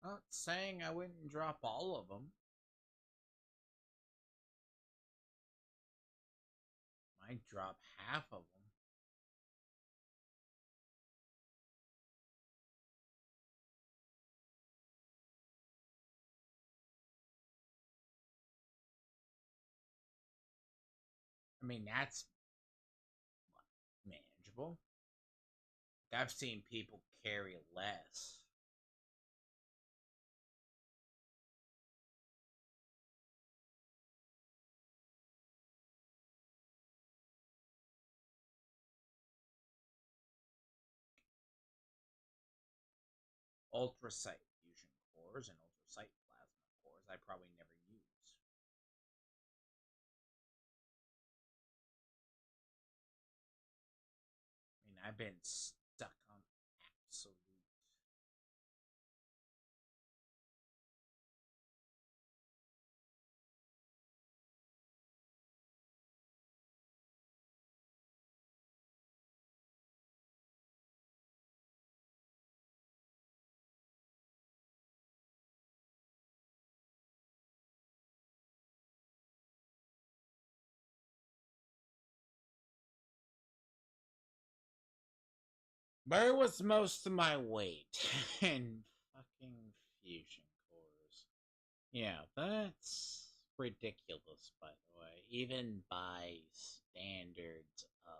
Not saying I wouldn't drop all of them. Might drop half of them. I mean, that's manageable. I've seen people carry less. Ultrasight fusion cores and ultrasight plasma cores I probably never use. I mean, I've been stuck on absolute. Where was most of my weight in fucking fusion cores? Yeah, that's ridiculous, by the way. Even by standards of crap.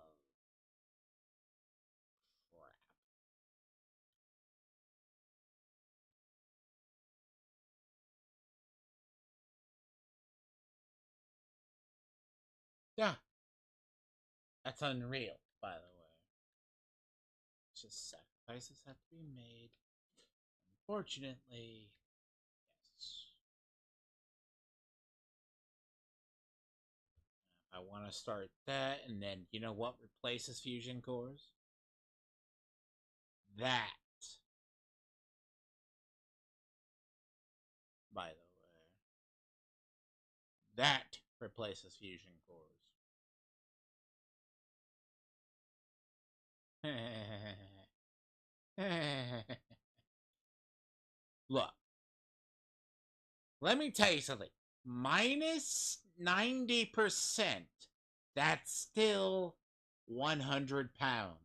Yeah, that's unreal, by the way. It's just sacrifices have to be made. Unfortunately, yes. I want to start that, and then you know what replaces fusion cores? That, by the way. That replaces fusion cores. Look, let me tell you something. Minus 90%, that's still 100 pounds.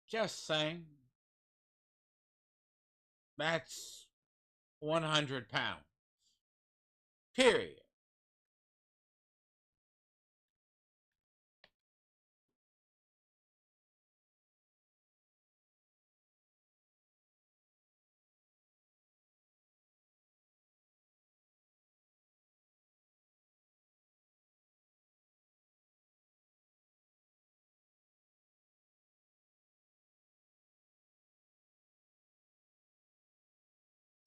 Just saying. That's 100 pounds. Period.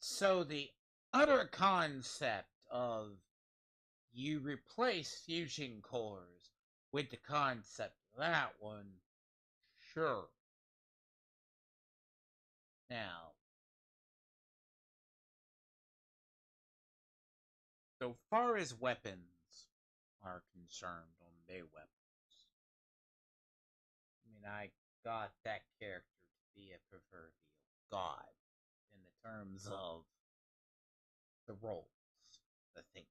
So the utter concept of you replace fusion cores with the concept of that one, sure. Now, so far as weapons are concerned on their weapons, I mean, I got that character to be a proverbial god in the terms of the roles, the thing.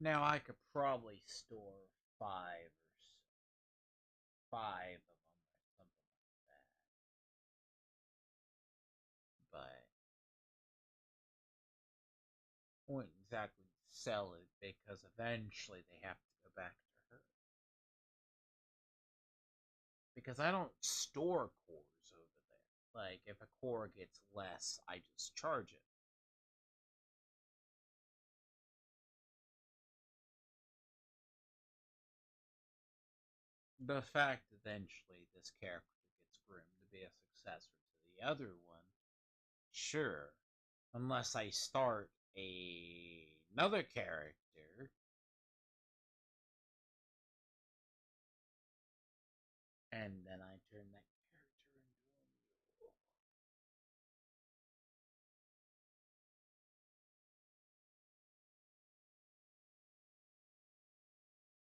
Now I could probably store five of them or something like that, but won't exactly sell it because eventually they have to go back to her. Because I don't store cores over there. Like if a core gets less, I just charge it. The fact eventually this character gets groomed to be a successor to the other one, sure. Unless I start another character and then I turn that character into a mule.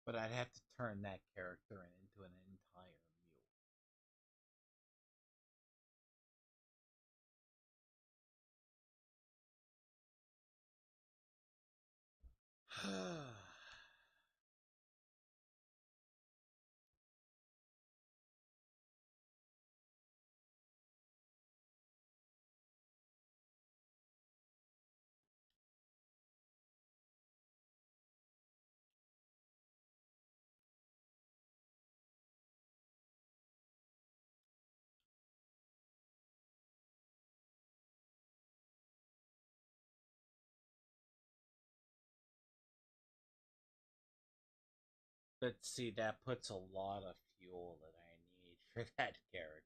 But I'd have to turn that character into an entire mule. But see, that puts a lot of fuel that I need for that character.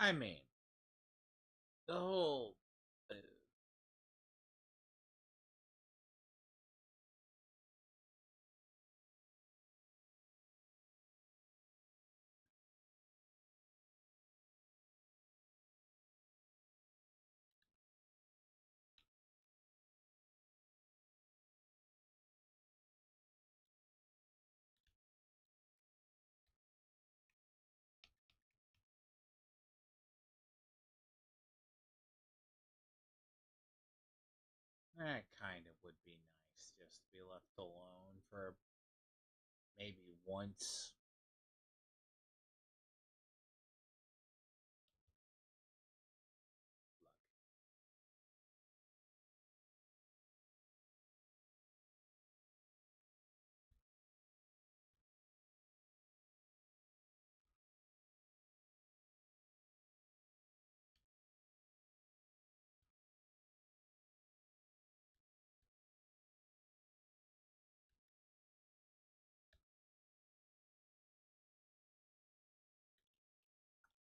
I mean, the whole. That kind of would be nice just to be left alone for maybe once.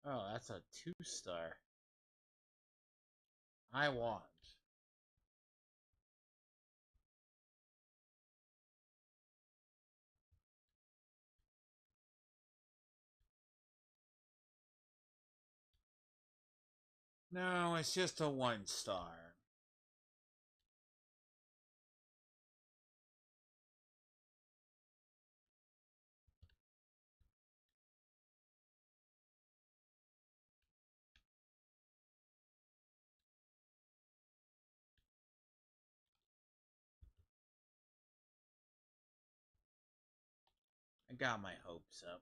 Oh, that's a 2-star. I want. No, it's just a 1-star. I got my hopes up.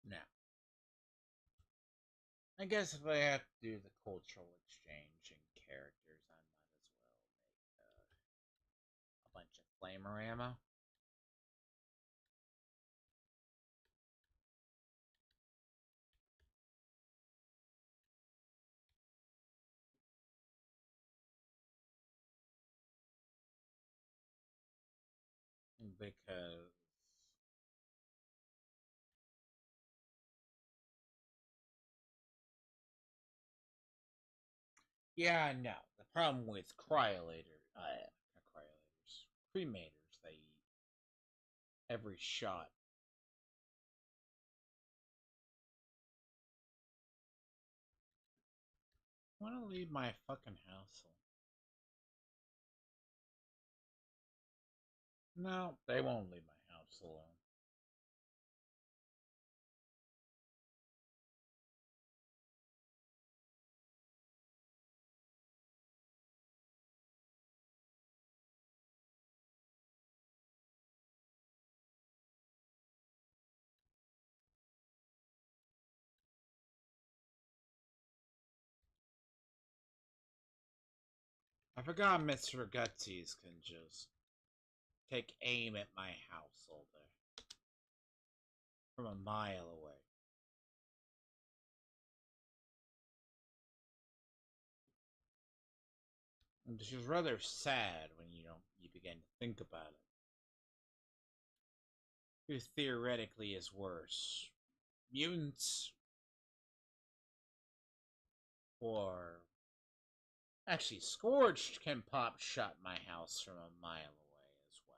Now, I guess if I have to do the cultural exchange and characters, I might as well make a bunch of flamer ammo. Because yeah, no. The problem with not cryolators, cremators, they eat every shot. I want to leave my fucking house alone. No, they won't leave my house alone. I forgot Mr. Gutsies can just take aim at my house all day. From a mile away. Which is rather sad when you begin to think about it. Who theoretically is worse? Mutants or actually Scorched can pop shot my house from a mile away as well.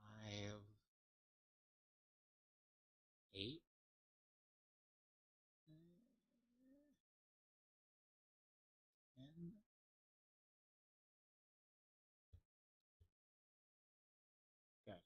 Five, 8, 10. Okay.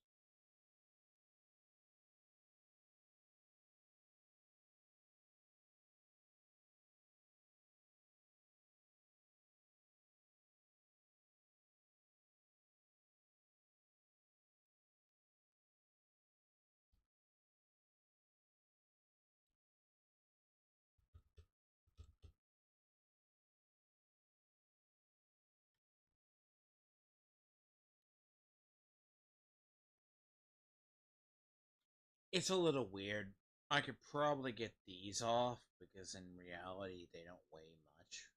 It's a little weird. I could probably get these off because in reality they don't weigh much.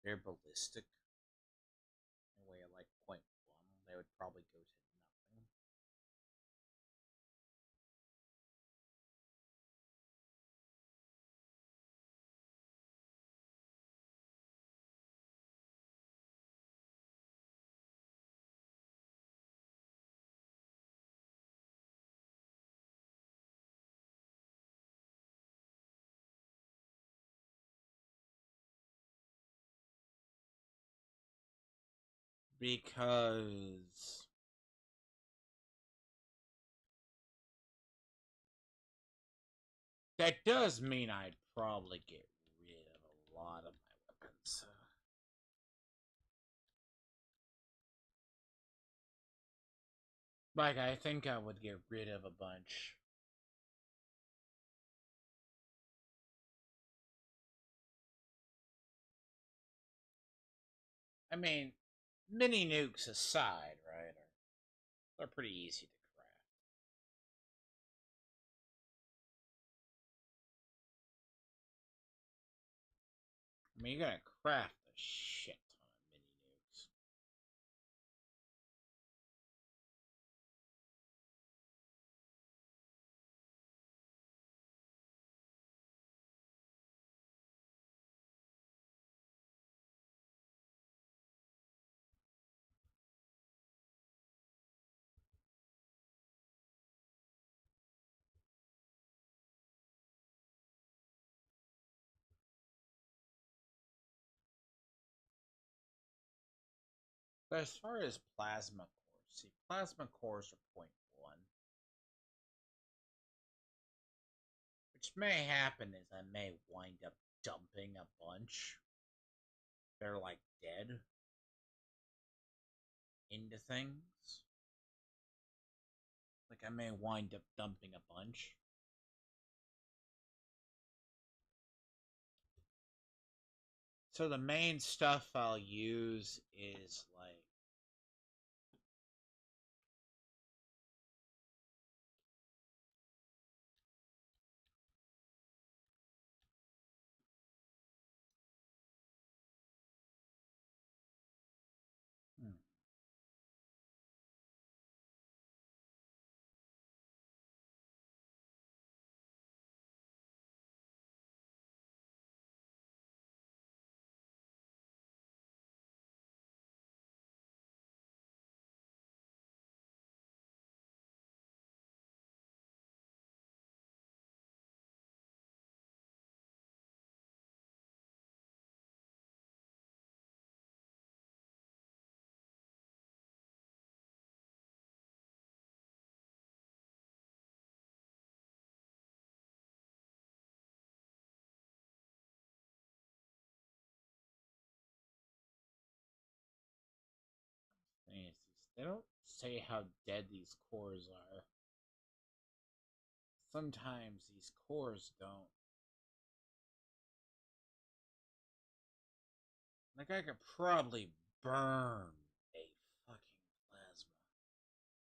They're ballistic. They weigh like 0.1. They would probably go to nothing. because that does mean I'd probably get rid of a lot of my weapons. Like, I think I would get rid of a bunch. I mean, mini nukes aside, right? They're pretty easy to craft. I mean, you're gonna craft a shit ton of mini nukes. But as far as plasma cores, see, plasma cores are .1. Which may happen is I may wind up dumping a bunch. They're like dead into things. Like I may wind up dumping a bunch. So the main stuff I'll use is like hmm. They don't say how dead these cores are. Sometimes these cores don't. Like I could probably burn a fucking plasma.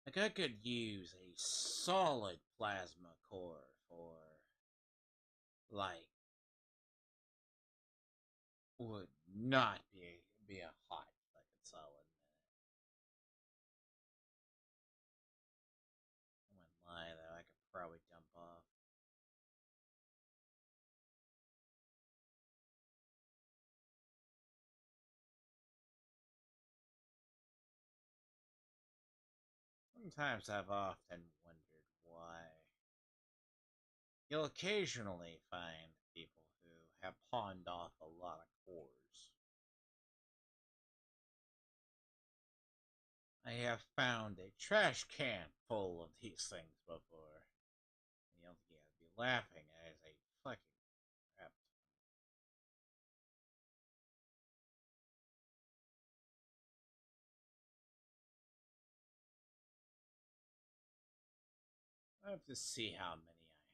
Like I could use a solid plasma core for like would not be a hot fucking solid minute. I wouldn't lie though, I could probably dump off. Sometimes I've often wondered why. You'll occasionally find people who have pawned off a lot of cores. I have found a trash can full of these things before. And you don't think you gotta be laughing as a fucking crap. I have to see how many I have.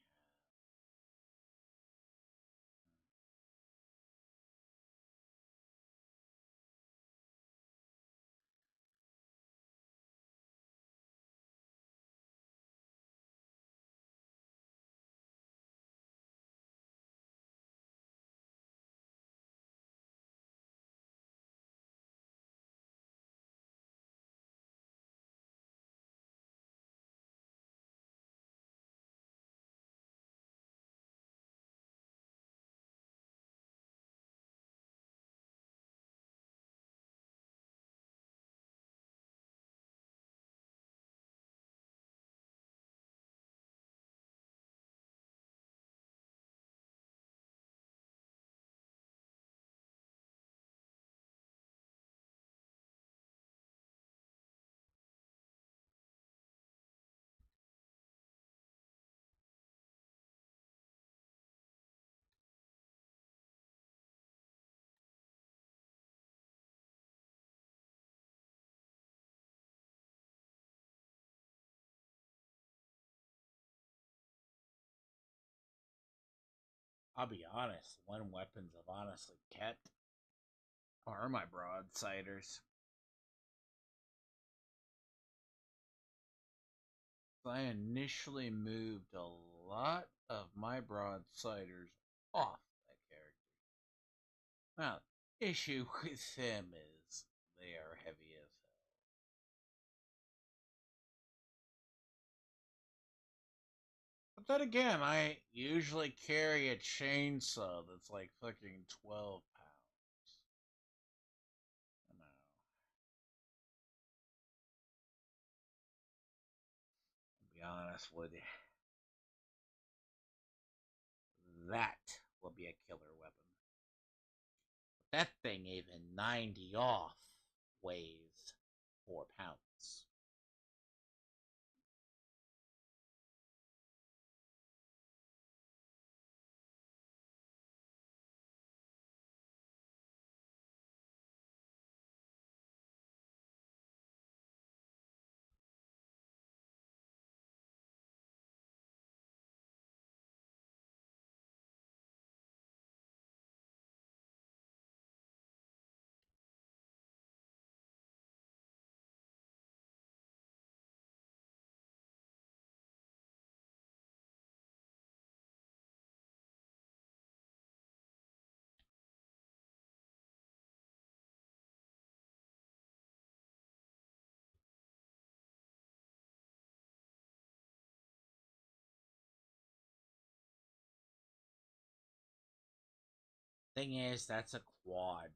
I'll be honest, one weapons I've honestly kept are my broadsiders. I initially moved a lot of my broadsiders off that character. Now, issue with them is they are heavy as hell. But then again, I usually carry a chainsaw that's like fucking 12 pounds. I know. To be honest with you, that will be a killer weapon. That thing, even 90 off, weighs 4 pounds. Thing is, that's a quad.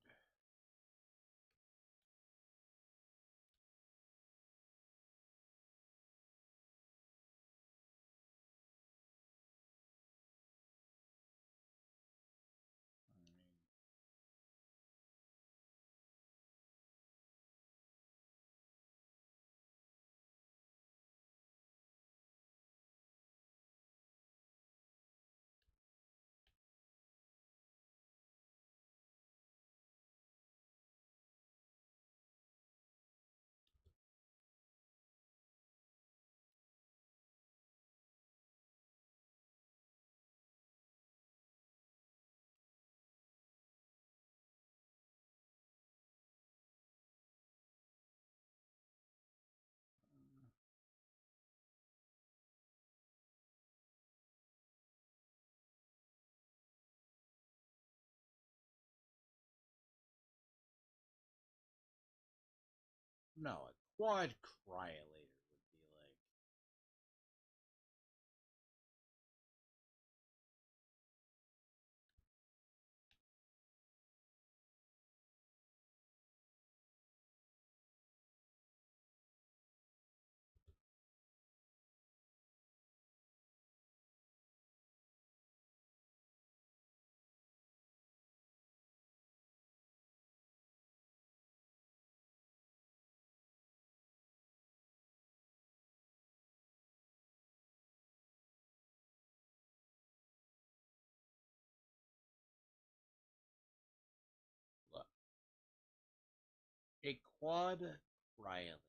No, a quad cryolator would be like. Look, a quad cryolator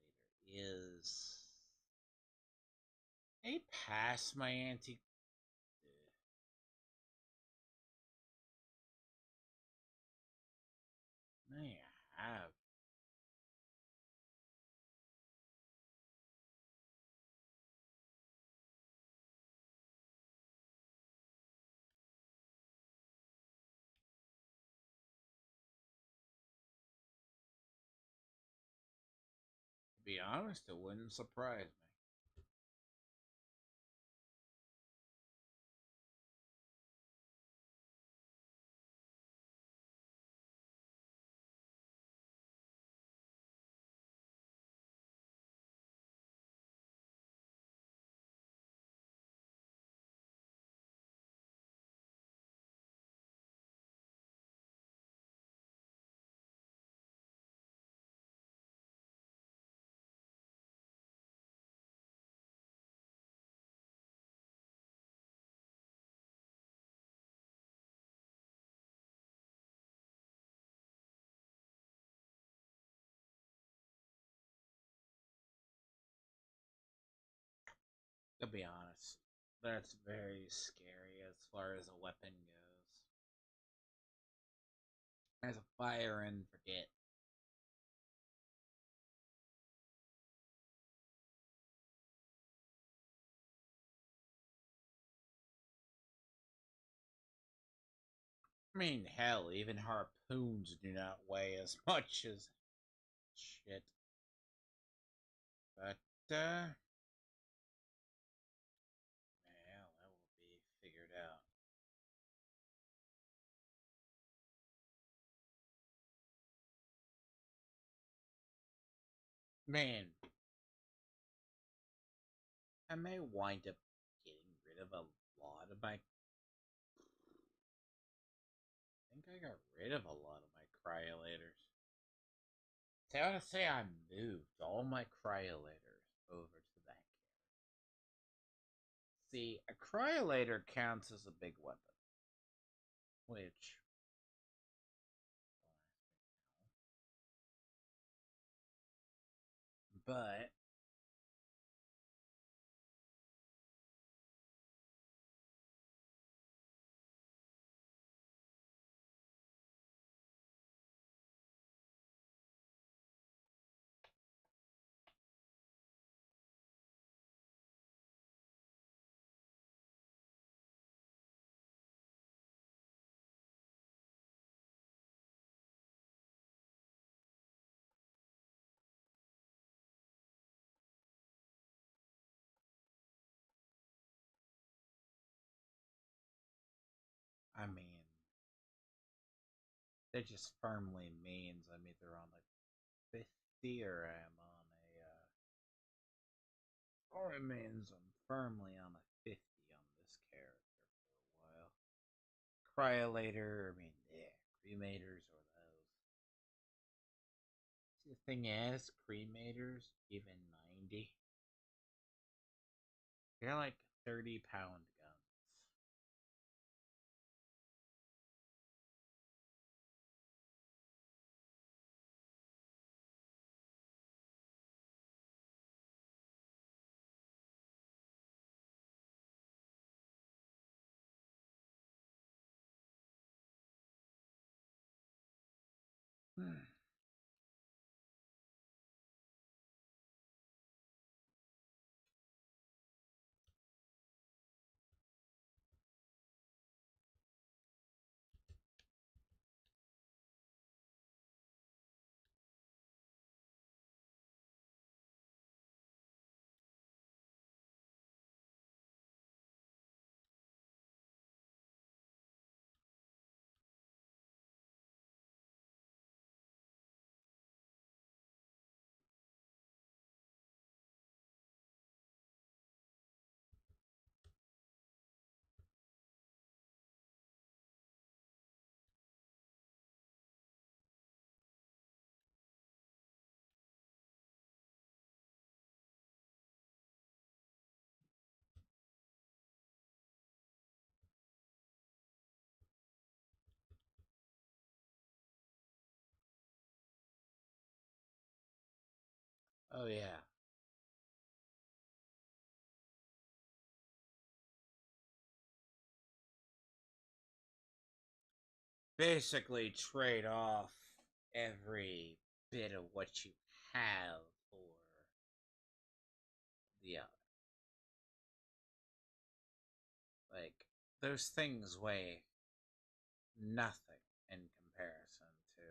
is a pass my anti. I have. To be honest, it wouldn't surprise me. To be honest, that's very scary as far as a weapon goes. There's a fire and forget. I mean, hell, even harpoons do not weigh as much as shit. But, yeah, that will be figured out. Man, I may wind up getting rid of a lot of my. I think I got rid of a lot of my cryolators. So I want to say I moved all my cryolators over to that carrier. See, a cryolator counts as a big weapon, which. But I mean, that just firmly means I'm either on a 50 or I'm on a. Or it means I'm firmly on a 50 on this character for a while. Cryolator, I mean, yeah, cremators or those. See, the thing is, cremators, even 90, they're like 30-pound guns. Oh, yeah. Basically, trade off every bit of what you have for the other. Like, those things weigh nothing in comparison to.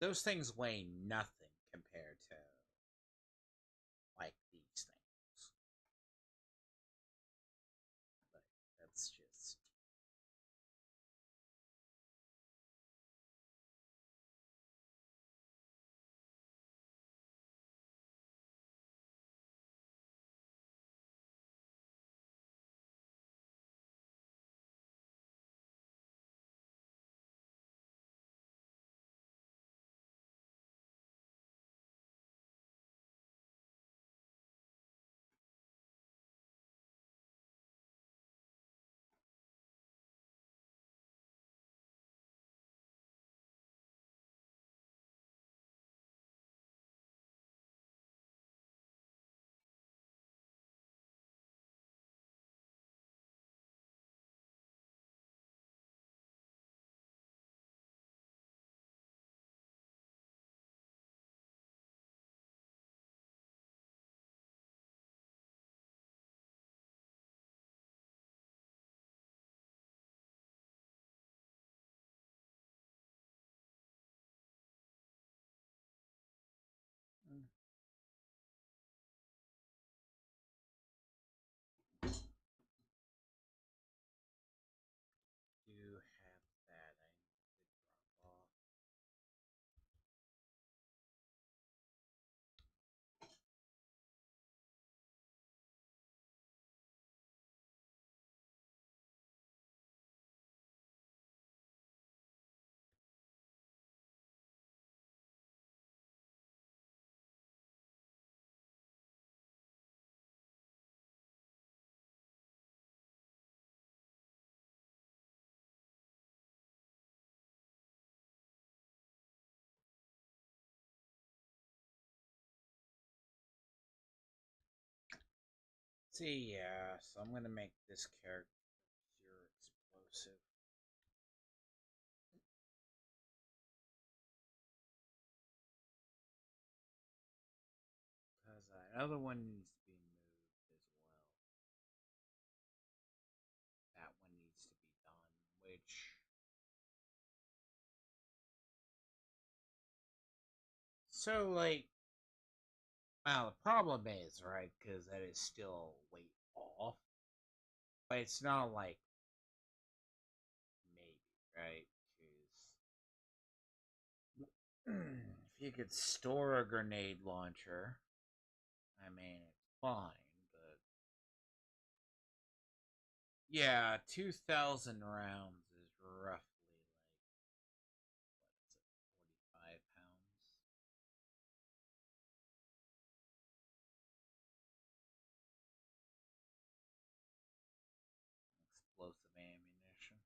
Those things weigh nothing compared to, like, these things. Like, that's just. See, yeah, so I'm gonna make this character pure explosive. Because that other one needs to be moved as well. That one needs to be done, which... So, like, well, the problem is, right, because that is still weight off, but it's not like maybe, right? Because if you could store a grenade launcher, I mean, it's fine, but yeah, 2,000 rounds is roughly like, what is it, 45 pounds? Explosive ammunition.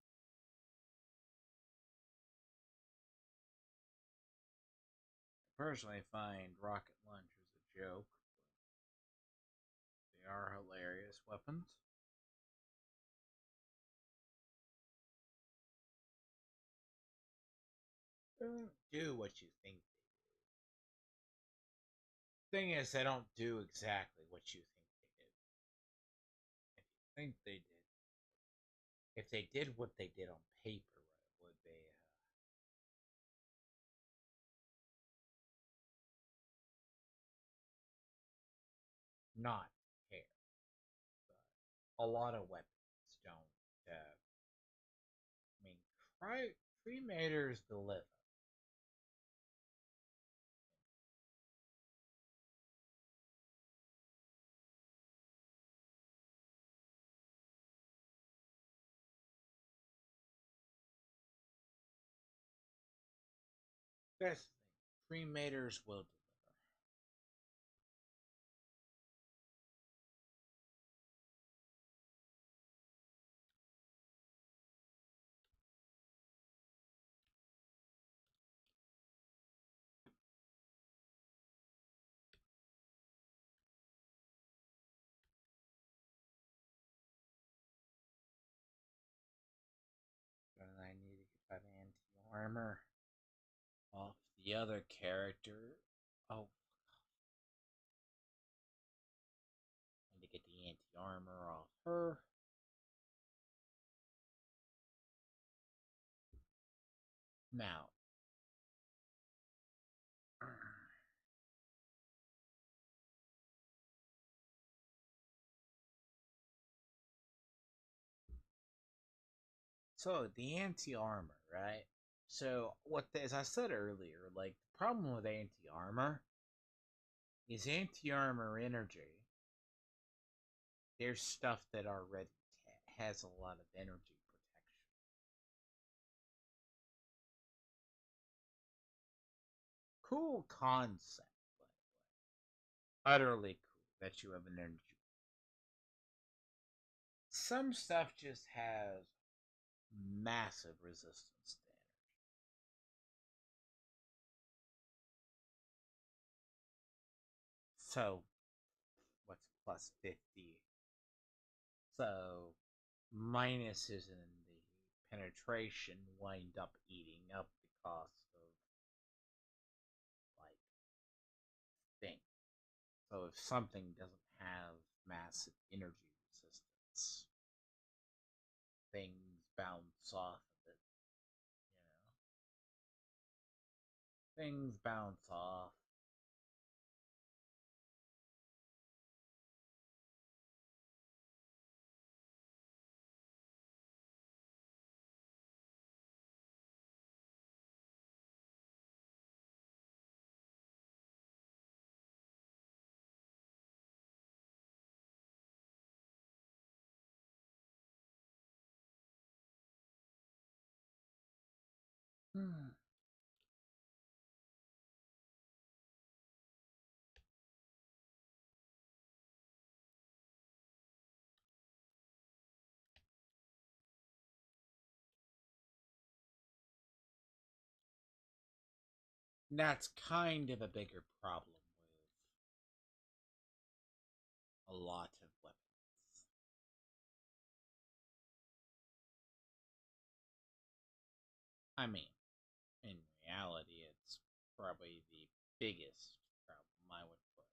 I personally find rocket launchers a joke, but they are hilarious weapons. Don't do what you think they do. Thing is, they don't do exactly what you think they did. If you think they did, if they did what they did on paper, would they? Not care. But a lot of weapons don't. I mean, cremators deliver. That's the thing. Cremators will deliver. But I need to get that anti-armor off the other character. Oh, I need to get the anti-armor off her. Now, so the anti-armor, right? So as I said earlier, like the problem with anti-armor is anti-armor energy. There's stuff that already has a lot of energy protection. Cool concept, utterly cool that you have an energy. Some stuff just has massive resistance to energy. So, what's plus 50? So, minuses in the penetration wind up eating up the cost of, like, things. So, if something doesn't have massive energy resistance, things bounce off of it, Things bounce off. Hmm. That's kind of a bigger problem with a lot of weapons. I mean, in reality, it's probably the biggest problem I would put.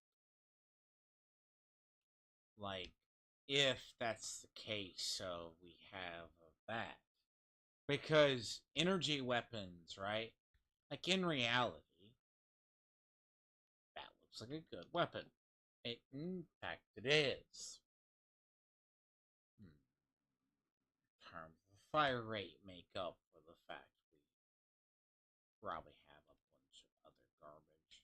Like, if that's the case, so we have that. Because energy weapons, right? Like, in reality, that looks like a good weapon. In fact, it is. In terms of fire rate, make up for the fact we probably have a bunch of other garbage.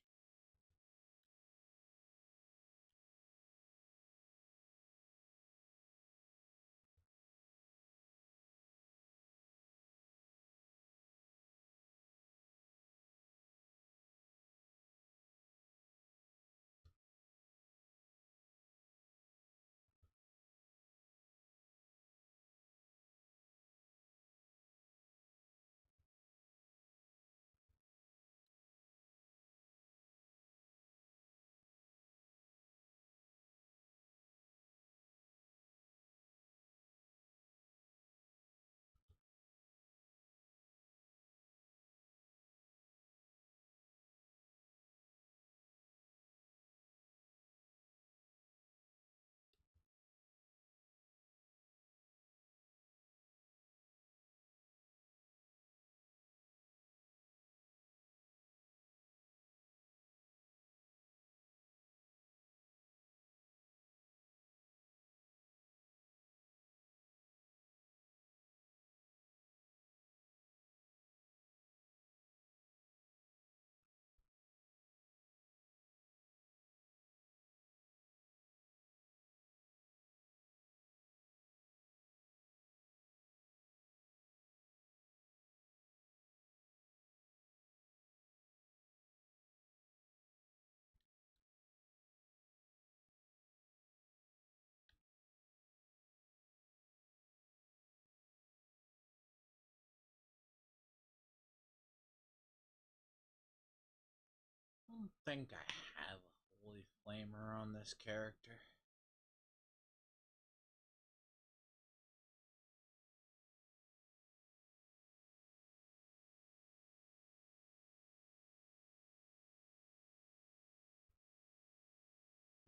I don't think I have a holy flamer on this character.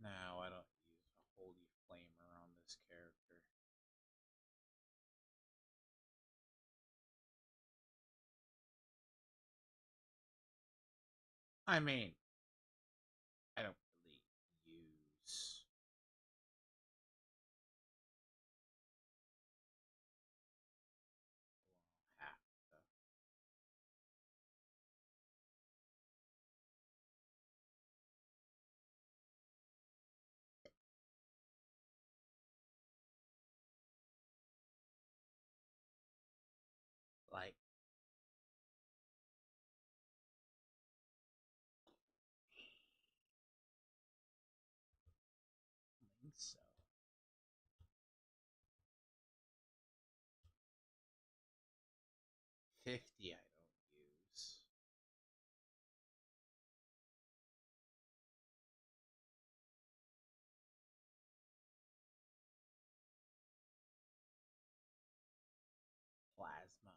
No, I don't use a holy flamer on this character. I mean, I don't really use. Well, half the. Like, I think so. 50 I don't use. Plasma.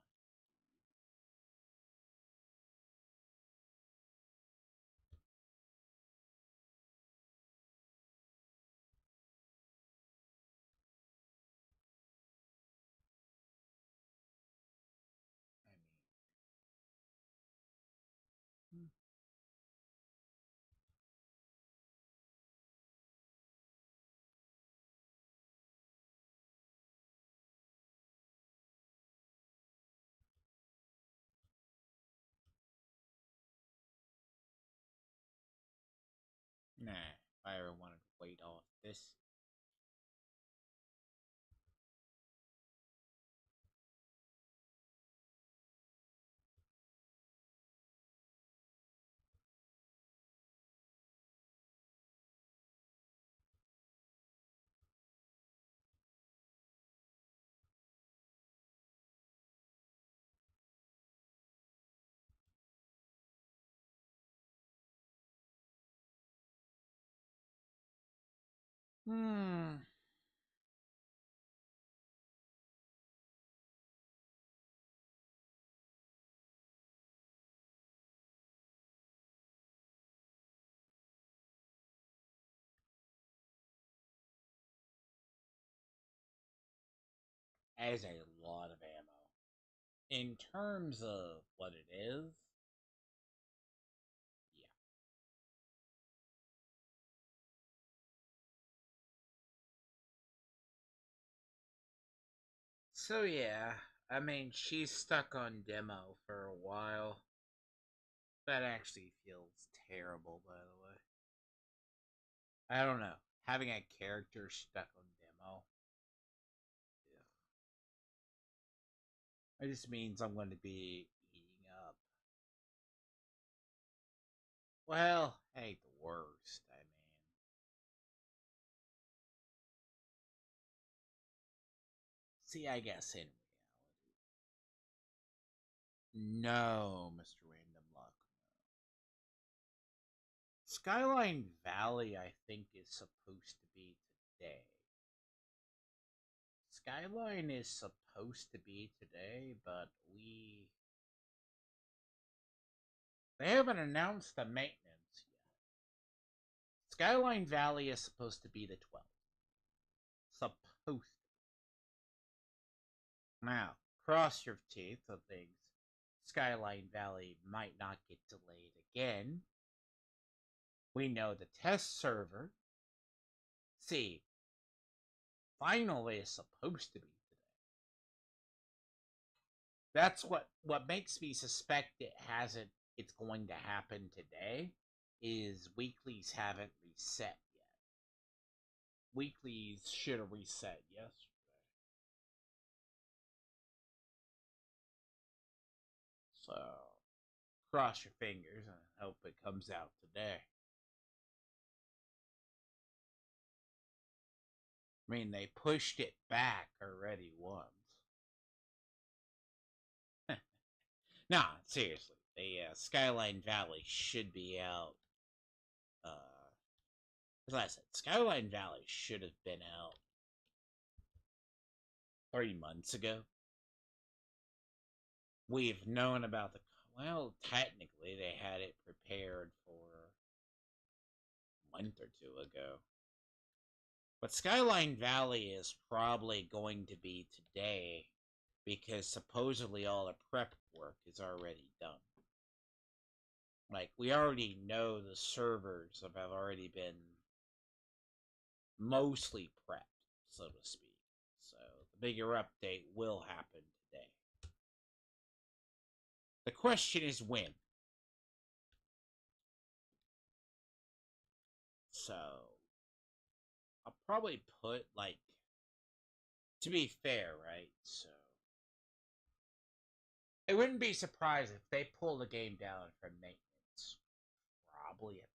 I mean, nah. If I ever wanted to wait off this. Hmm. has a lot of ammo. In terms of what it is, yeah. So yeah, I mean, she's stuck on demo for a while. That actually feels terrible, by the way. I don't know. Having a character stuck on demo, it just means I'm going to be eating up. Well, ain't the worst. I mean, see, I guess in reality, no, Mr. Random Luck. Skyline Valley, I think, is supposed to be today. Skyline is supposed to be today, but they haven't announced the maintenance yet. Skyline Valley is supposed to be the 12th. Supposed to. Now, cross your teeth of things. Skyline Valley might not get delayed again. We know the test server, see, finally is supposed to be today. That's what makes me suspect it's going to happen today is weeklies haven't reset yet. Weeklies should have reset yesterday. So cross your fingers and hope it comes out today. I mean, they pushed it back already once. Nah, seriously, the Skyline Valley should be out. As I said, Skyline Valley should have been out 3 months ago. We've known about well, technically, they had it prepared for a month or two ago. But Skyline Valley is probably going to be today because supposedly all the prep work is already done. Like, we already know the servers have already been mostly prepped, so to speak. So the bigger update will happen today. The question is when. So I'll probably put, like, to be fair, right? So I wouldn't be surprised if they pull the game down from maintenance. Probably about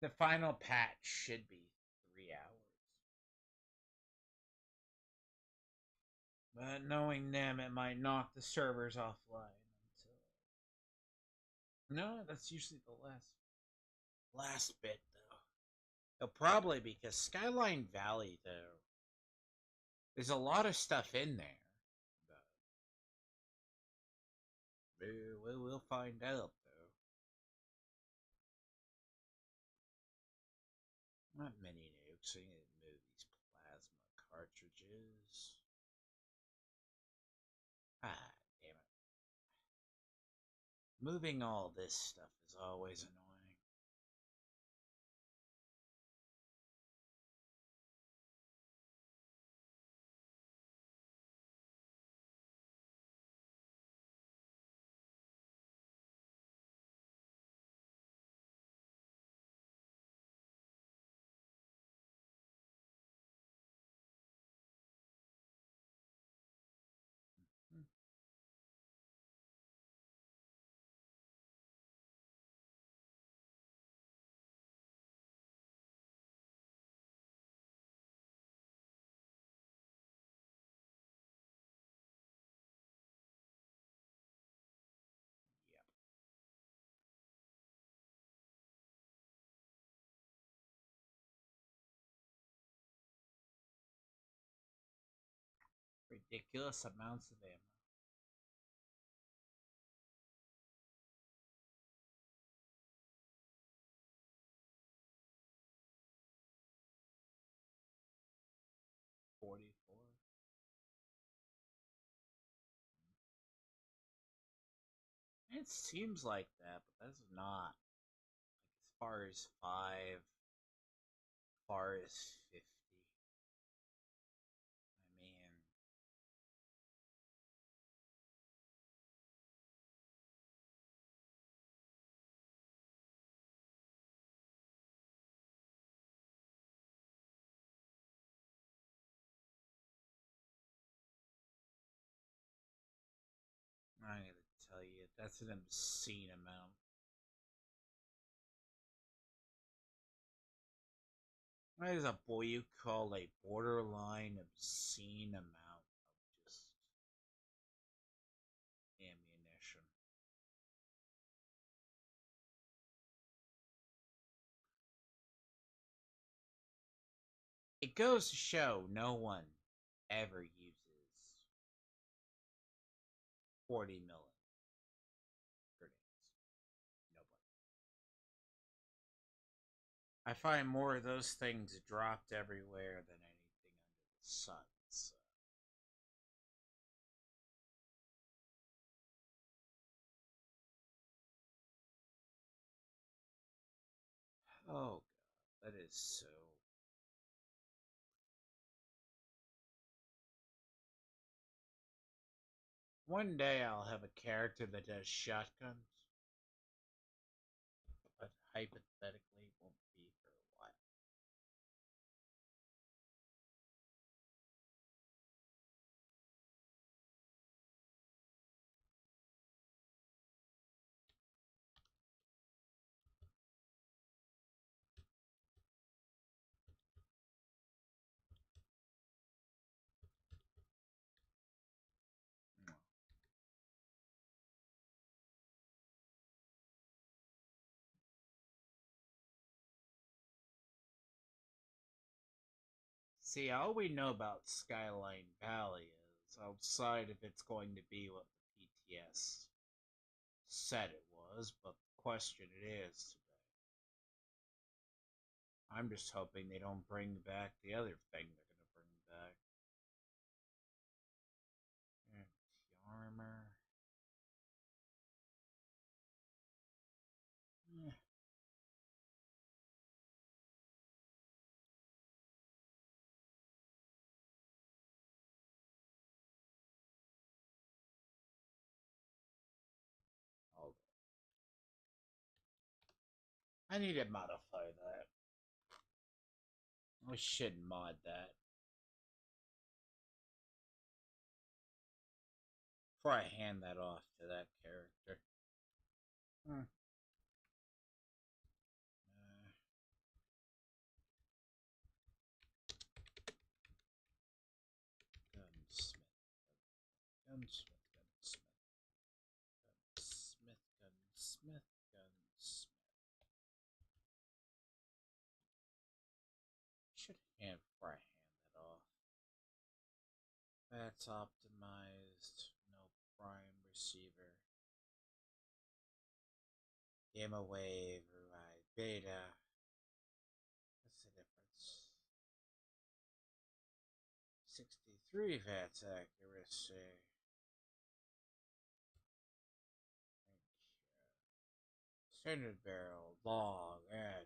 the final patch should be 3 hours. But knowing them, it might knock the servers offline until. No, that's usually the last bit though. Probably because Skyline Valley though, there's a lot of stuff in there. But we'll find out though. Not many nukes. I need to move these plasma cartridges. Ah, damn it. Moving all this stuff is always annoying. Yep. Ridiculous amounts of ammo. 44. It seems like that, but that's not. Like, as far as 5, as far as 50. I mean, I gotta tell you, that's an obscene amount. That is a boy you call a borderline obscene amount of just ammunition. It goes to show no one ever uses 40 million grenades. Nobody. I find more of those things dropped everywhere than anything under the sun. So. Oh god, that is so. One day I'll have a character that does shotguns, but hypothetically it won't be for a while. See, all we know about Skyline Valley is outside if it's going to be what the PTS said it was, but the question it is today. I'm just hoping they don't bring back the other thing they're going to bring back. Armor. Eh. Hold on. I need to modify that. We should mod that. Before I hand that off to that character. Hmm. Gunsmith. Gunsmith. Gunsmith. Gunsmith. Gunsmith. Gunsmith. Should hand before I hand that off. That's optimized. No prime receiver. Gamma wave, right? Beta. What's the difference? 63 VATS accuracy. Standard barrel, long,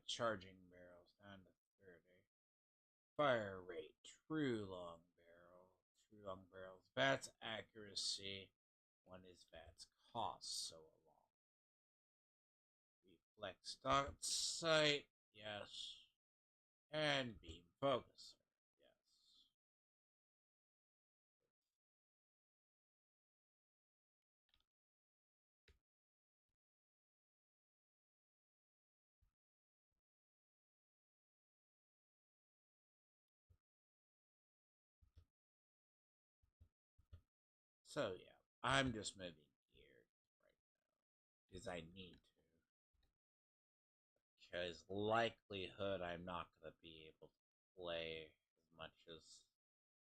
charging barrels down to 30. Fire rate, true long barrels. VATS accuracy. One is VATS cost, so long. Reflex dot sight, yes. And beam focuser, yes. So yeah, I'm just moving gear right now because I need to. Because likelihood I'm not gonna be able to play as much as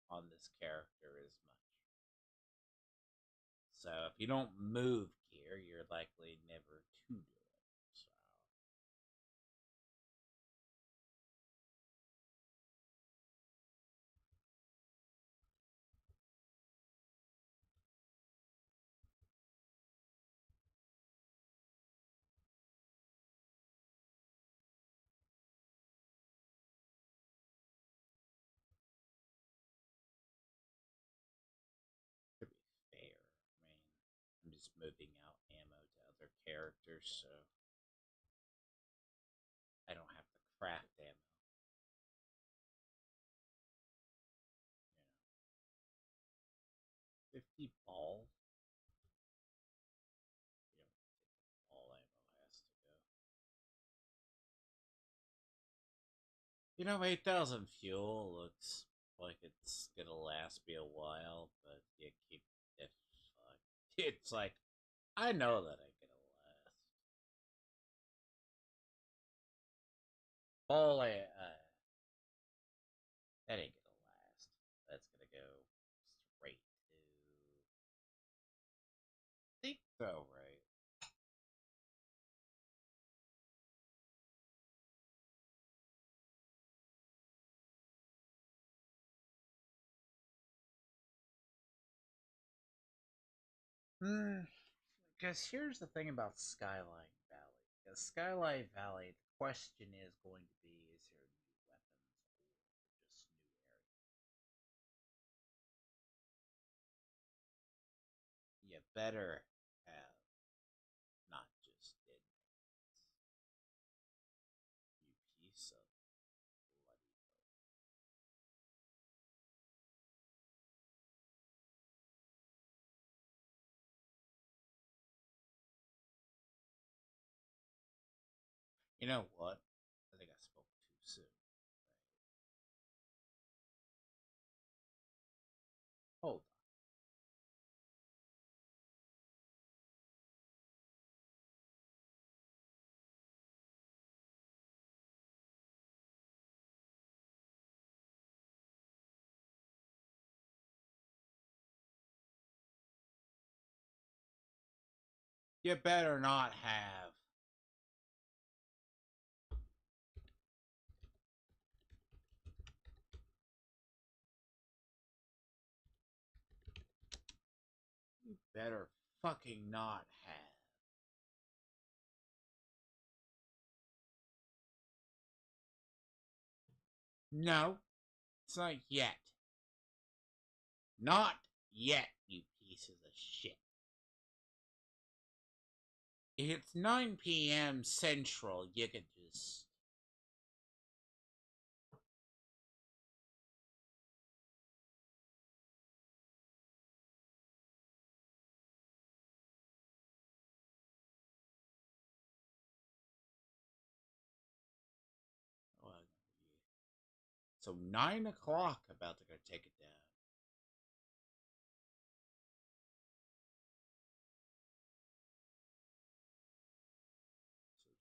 on this character as much. So if you don't move gear, you're likely never to do it. So moving out ammo to other characters, so I don't have to craft ammo. 50 balls? All ammo has to go. 8,000 fuel looks like it's gonna last me a while, but you keep it. It's like, I know that ain't gonna last. That ain't gonna last. That's gonna go straight to. I think so, right? Because here's the thing about Skyline Valley. Because Skyline Valley, the question is going to be: is there new weapons or just new areas? You better have not just inmates. You piece of bloody. You know what? I think I spoke too soon. Hold on. You better not have. You better fucking not have. No, it's not yet. Not yet, you pieces of shit. If it's 9 p.m. Central, you could just. Well, so 9 o'clock, about to go take it down.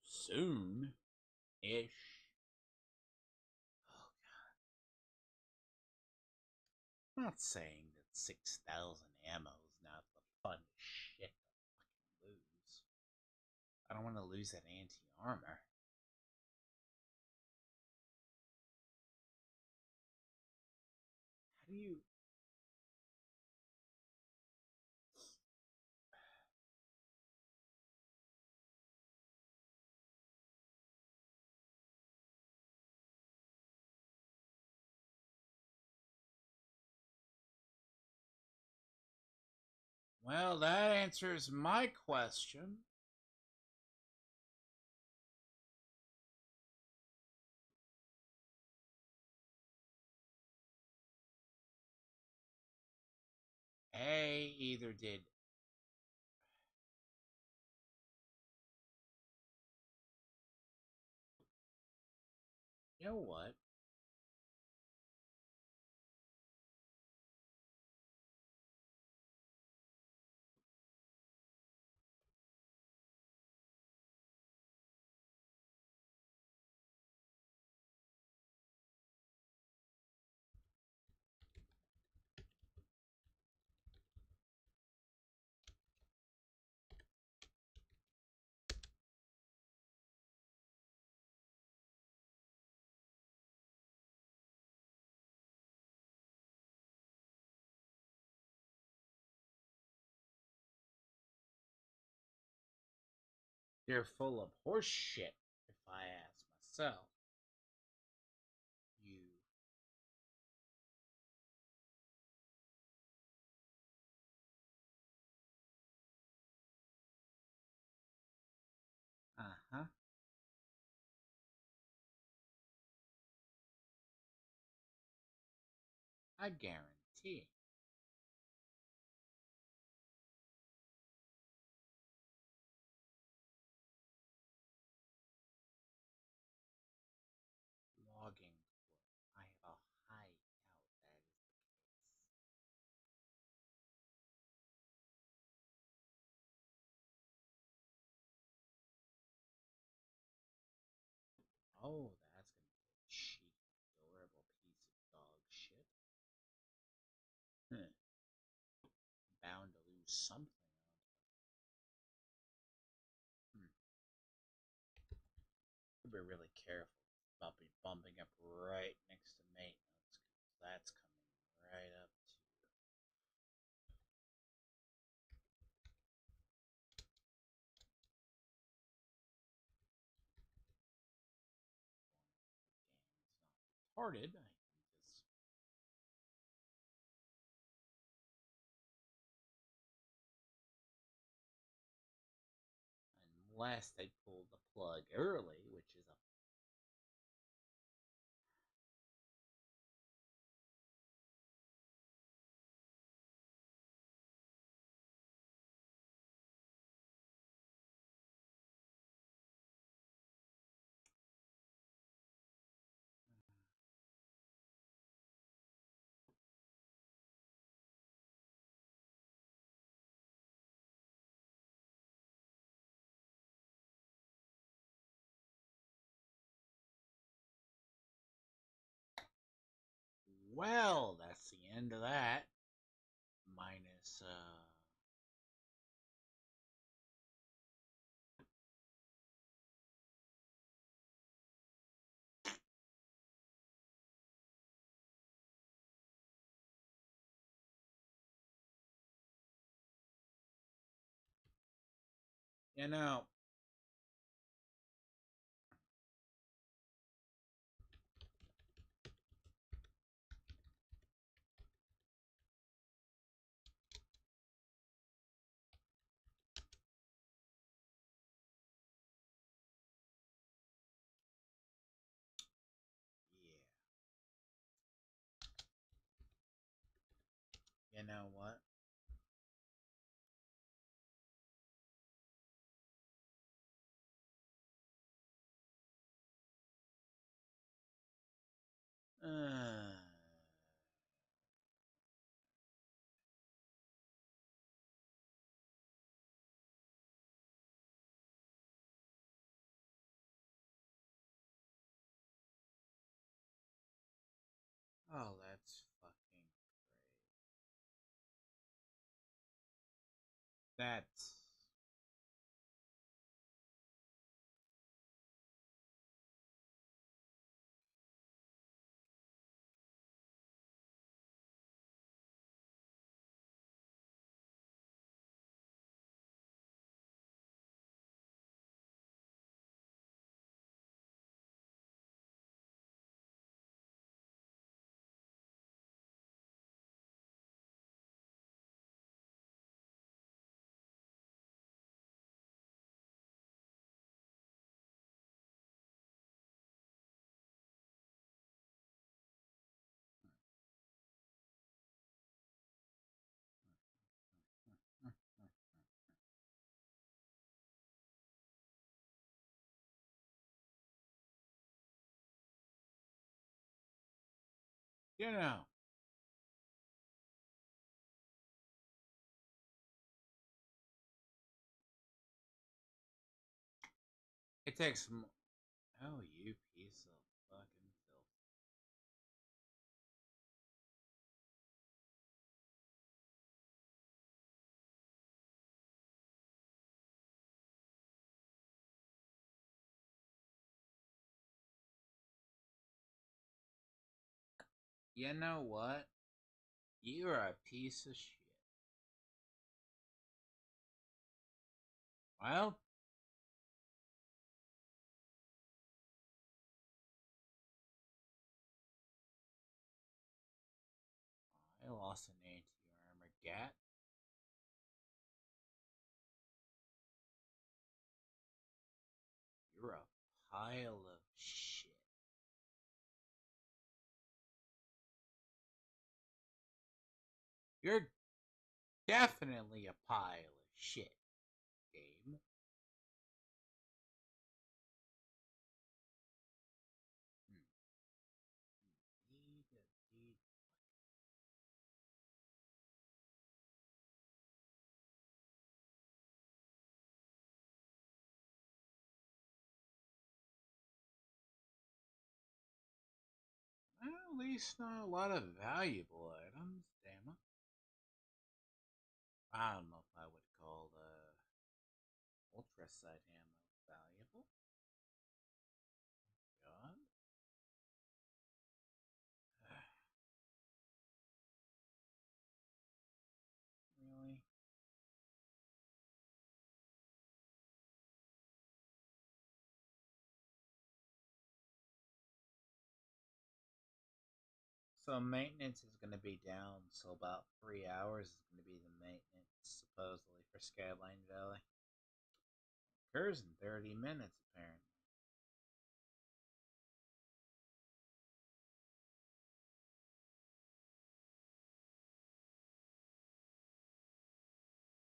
So soon-ish. Oh, God. I'm not saying that 6,000 ammo is not the fun shit to fucking lose. I don't want to lose that anti-armor. How do you... Well, that answers my question. A either did. You know what? They're full of horse shit, if I ask myself. You. I guarantee. Logging floor. I have a high doubt that is the case. Oh, that's gonna be a cheap, adorable piece of dog shit. Bound to lose something. Hmm. I'll be really careful about me bumping up right next to maintenance, because that's coming right up to. Retarded. I think this. Unless they pull the plug early, which is a. Well, that's the end of that. Minus, you know, yeah. You know what? Uh, oh, that's fucking great. That's. You know, it takes. Oh, you piece of fucking filth. You know what? You're a piece of shit. Well, I lost an anti-armor gat. You're a pile of shit. You're definitely a pile of shit, game. Well, at least not a lot of valuable items, damn it. I don't know if I would call the ultra sight ammo valuable. God. Really? So maintenance is going to be down, so about 3 hours is going to be the maintenance, supposedly, for Skyline Valley. Occurs in 30 minutes, apparently.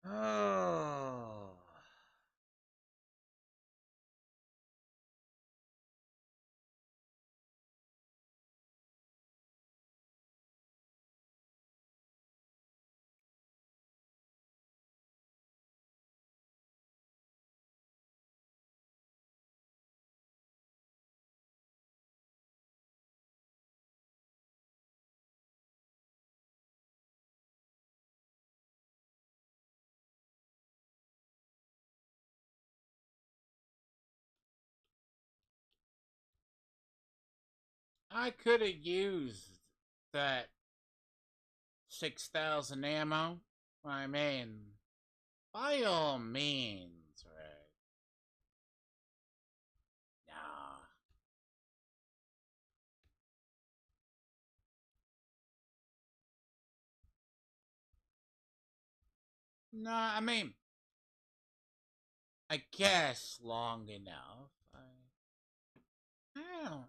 Oh. I could have used that 6,000 ammo. I mean, by all means, right? Nah. Nah, I mean, I guess long enough. I don't.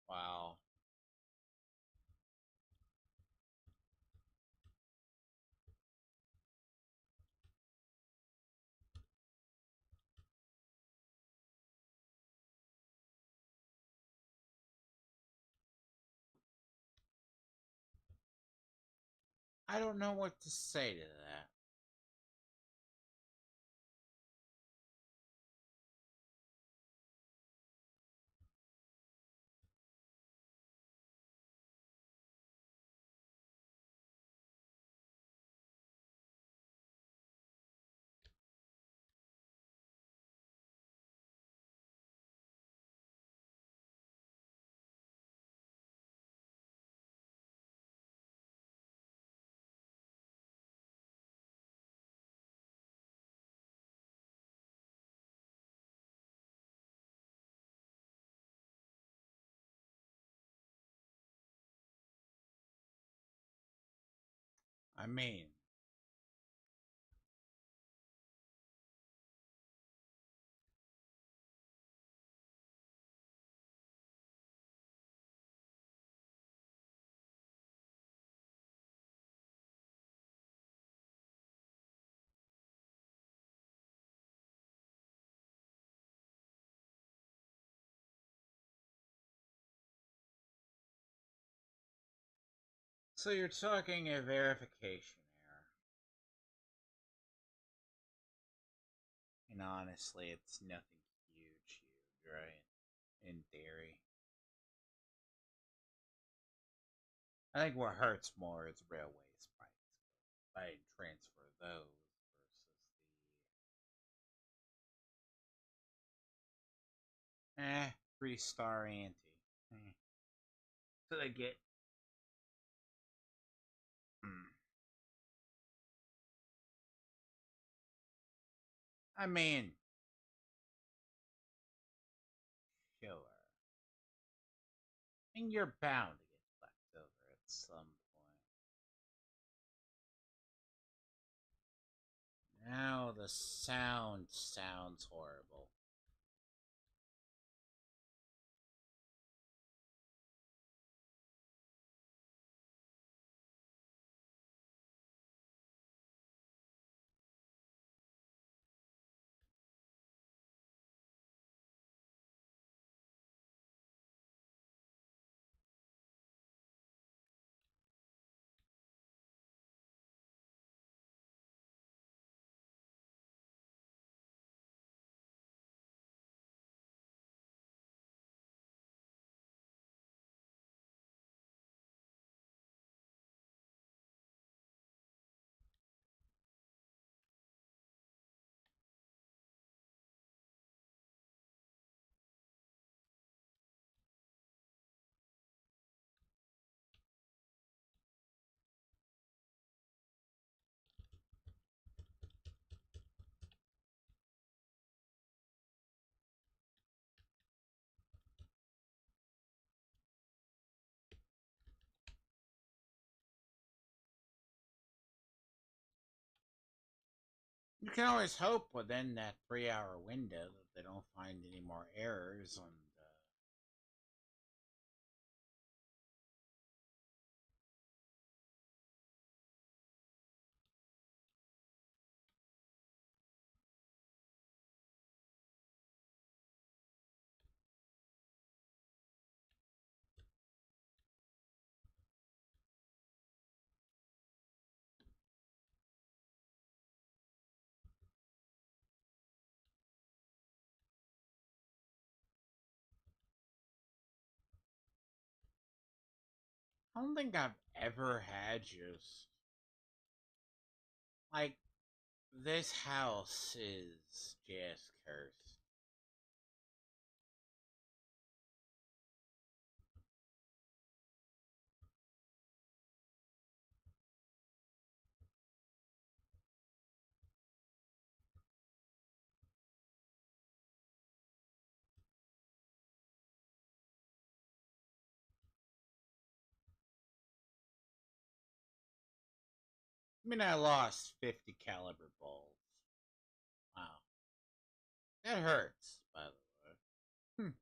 Wow. I don't know what to say to that. I mean, so you're talking a verification error. And honestly, it's nothing huge, right? In theory. I think what hurts more is railway spikes. I transfer those versus the 3-star ante. So they get. Hmm. I mean, sure. And you're bound to get left over at some point. Now the sound sounds horrible. You can always hope within that 3-hour window that they don't find any more errors and I don't think I've ever had just like this house is just cursed. I mean, I lost 50 caliber balls. Wow, that hurts. By the way. Hmm.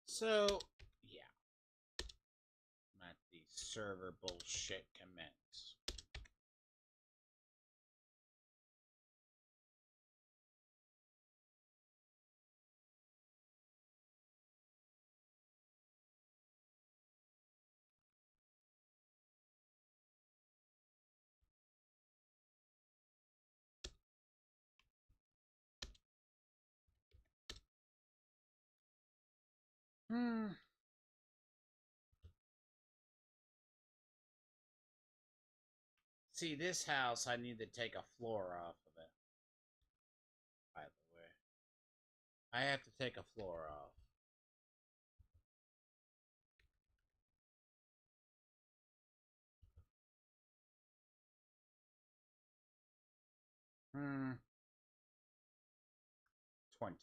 So yeah, let the server bullshit commence. Hmm. See, this house, I need to take a floor off of it. By the way, I have to take a floor off. Hmm. 20.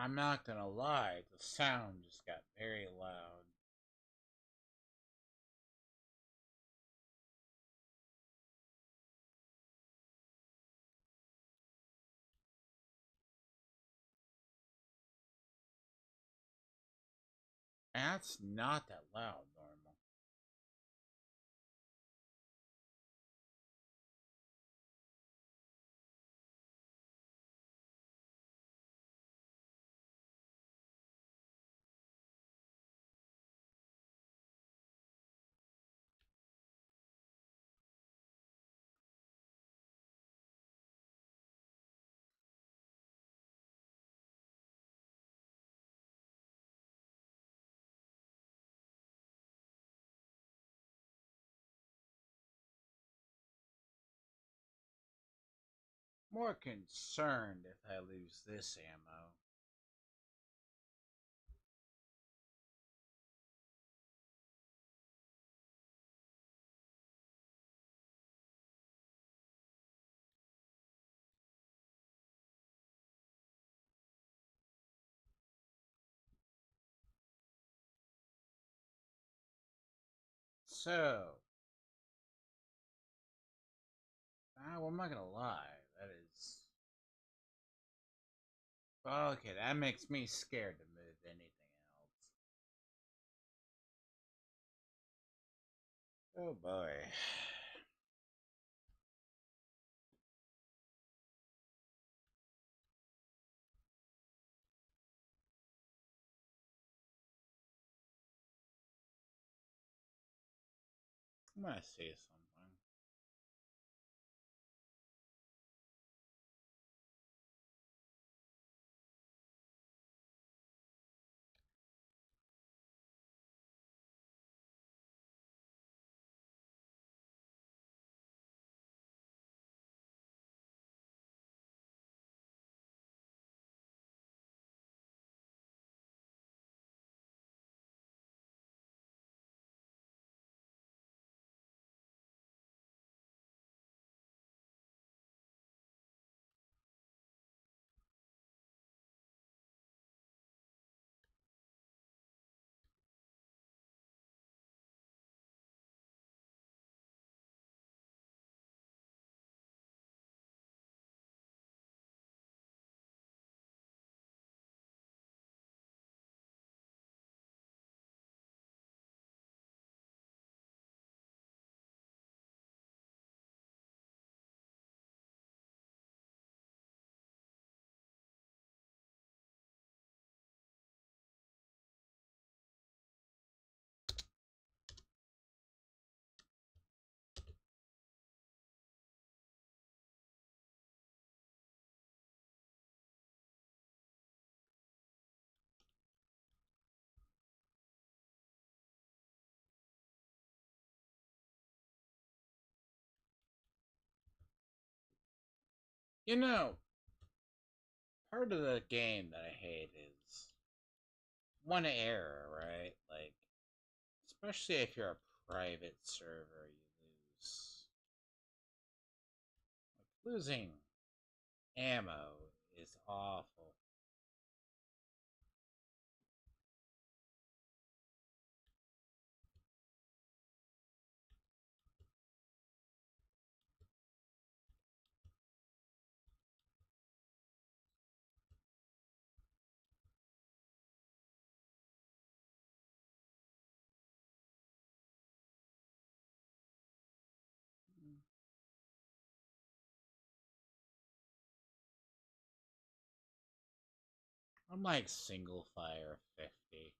I'm not gonna lie, the sound just got very loud. That's not that loud, normal. More concerned if I lose this ammo. So, I'm not gonna lie, that is... Okay, that makes me scared to move anything else. Oh boy. I'm gonna say something. You know, part of the game that I hate is one error, right? Like, especially if you're a private server, you lose. Like, losing ammo is awful. I'm like single fire 50.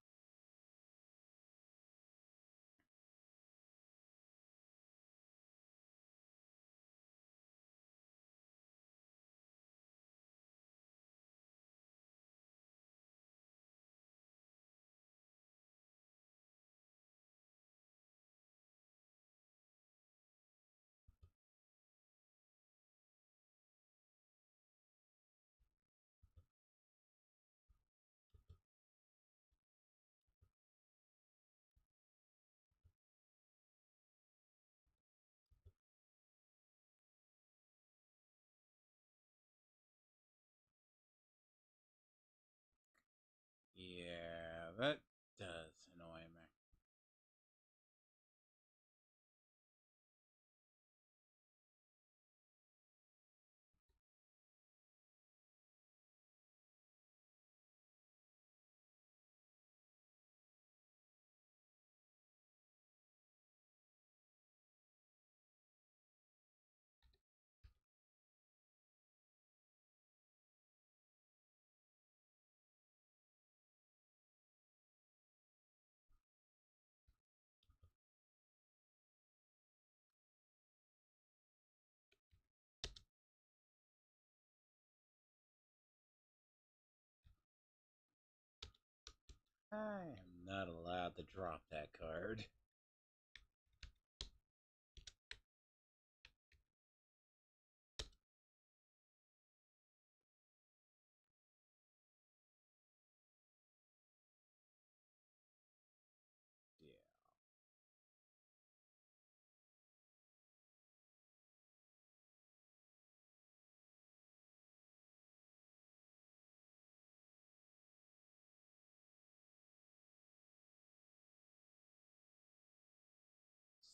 that does annoy me. I am not allowed to drop that card. Yeah.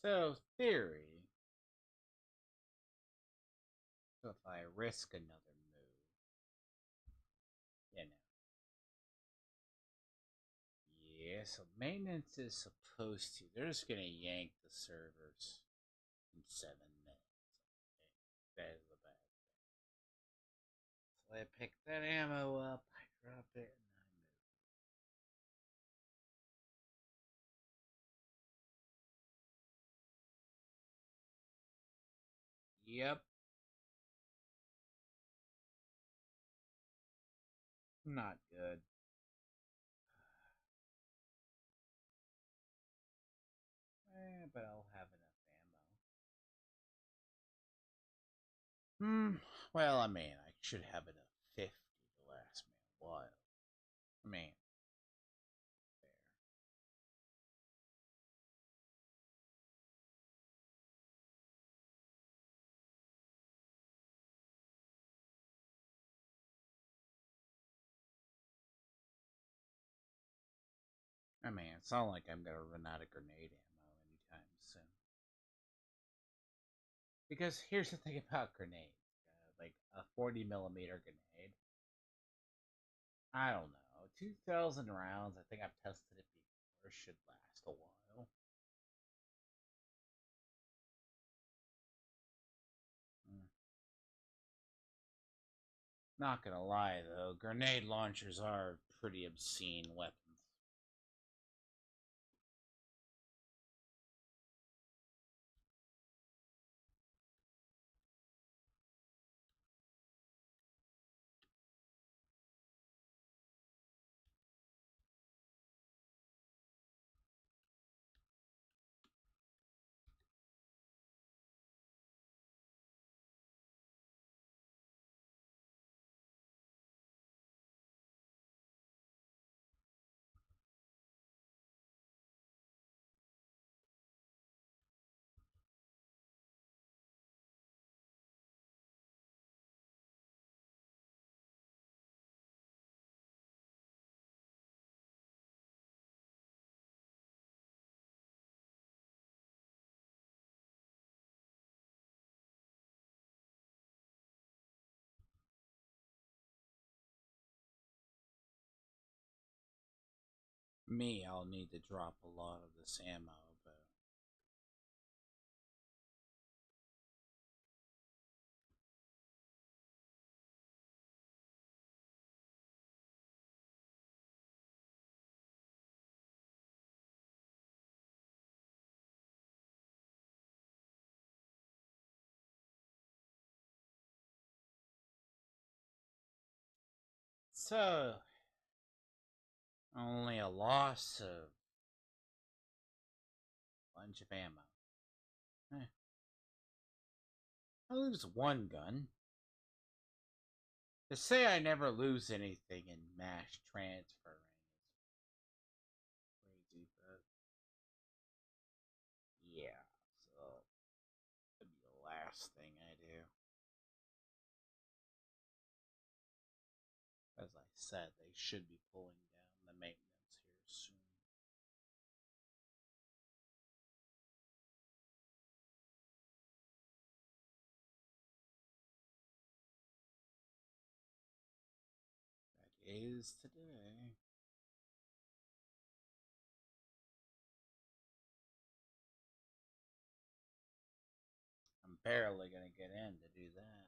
So, theory. So if I risk another move, you know. Yeah, so maintenance is supposed to. They're just gonna yank the servers in 7 minutes. Okay? That is a bad thing. So I pick that ammo up, I drop it, and I move. Yep. Not good. But I'll have enough ammo. Well, I mean, I should have enough 50 to last me a while. I mean, there. I mean, it's not like I'm gonna run out of grenade ammo anytime soon. Because here's the thing about grenades. Like a 40 millimeter grenade. I don't know. 2,000 rounds, I think I've tested it before, should last a while. Mm. Not gonna lie though, grenade launchers are pretty obscene weapons. Me, I'll need to drop a lot of this ammo, but so only a loss of a bunch of ammo. Eh. I lose one gun. To say I never lose anything in mass transferring is crazy, but yeah, so that'd be the last thing I do. As I said, they should be pulling down the maintenance here is today. I'm barely gonna get in to do that.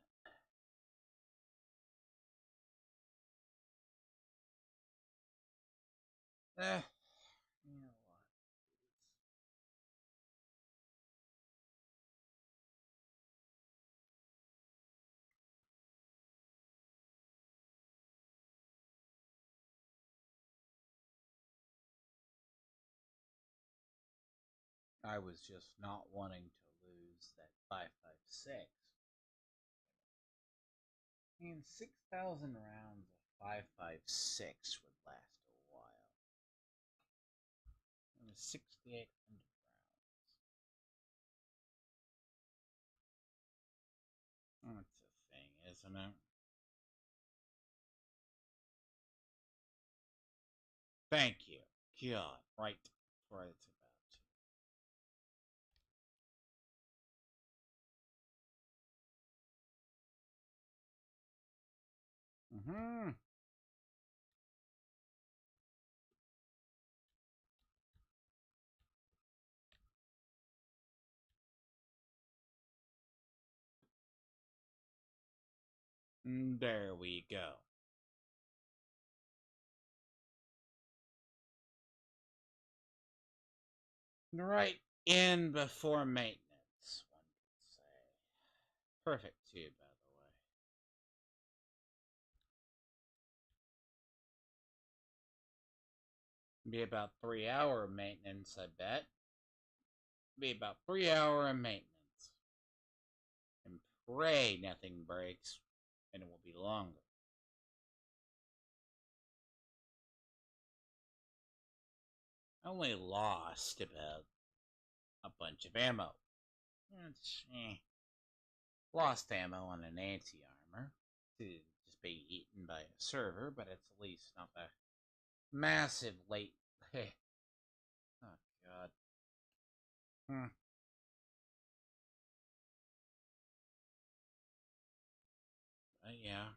You know what? I was just not wanting to lose that 556. I mean, 6,000 rounds of 556 would last a while. It was 6,800 rounds. That's a thing, isn't it? Thank you. God, right where it's about to. Mm-hmm. There we go. Right in before maintenance, one could say. Perfect too, by the way. Be about 3 hour maintenance, I bet. Be about 3 hour maintenance. And pray nothing breaks, and it will be longer. I only lost about a bunch of ammo. It's, lost ammo on an anti-armor to just be eaten by a server, but it's at least not a massive late. Oh god. Yeah.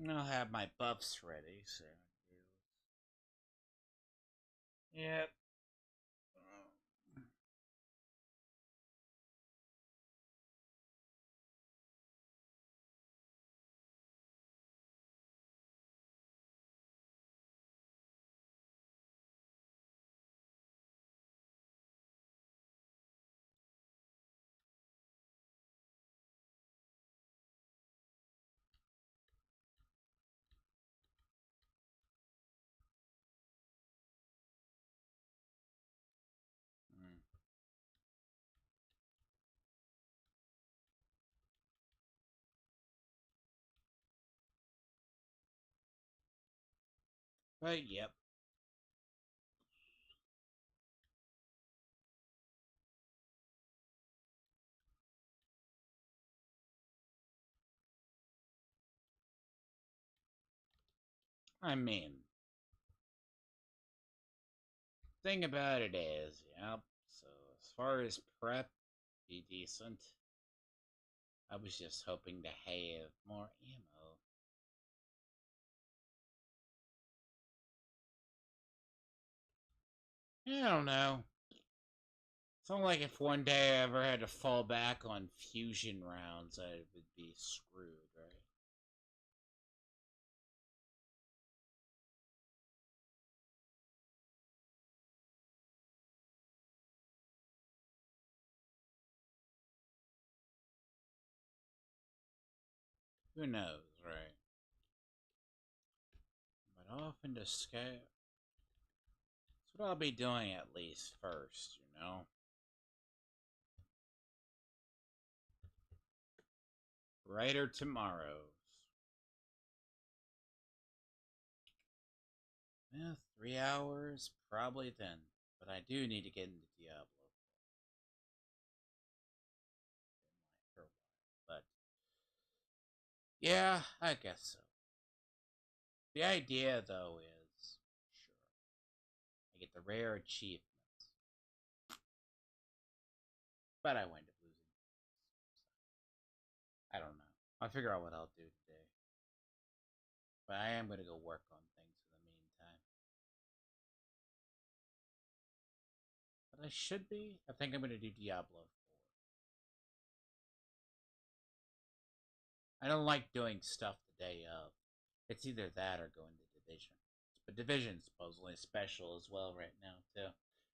I'll have my buffs ready, so. Yep. But yep. I mean, thing about it is, yep. So as far as prep, be decent. I was just hoping to have more ammo. I don't know. It's not like if one day I ever had to fall back on fusion rounds, I would be screwed, right? Who knows, right? But off into scale. That's what I'll be doing at least first, you know? Brighter tomorrows. Yeah, 3 hours, probably then. But I do need to get into Diablo for a while. But yeah, I guess so. The idea, though, is sure, I get the rare achievements, but I wind up losing. I'll figure out what I'll do today. But I am going to go work on things in the meantime. But I should be. I think I'm going to do Diablo 4. I don't like doing stuff the day of. It's either that or going to Division. But Division's supposedly special as well right now, too.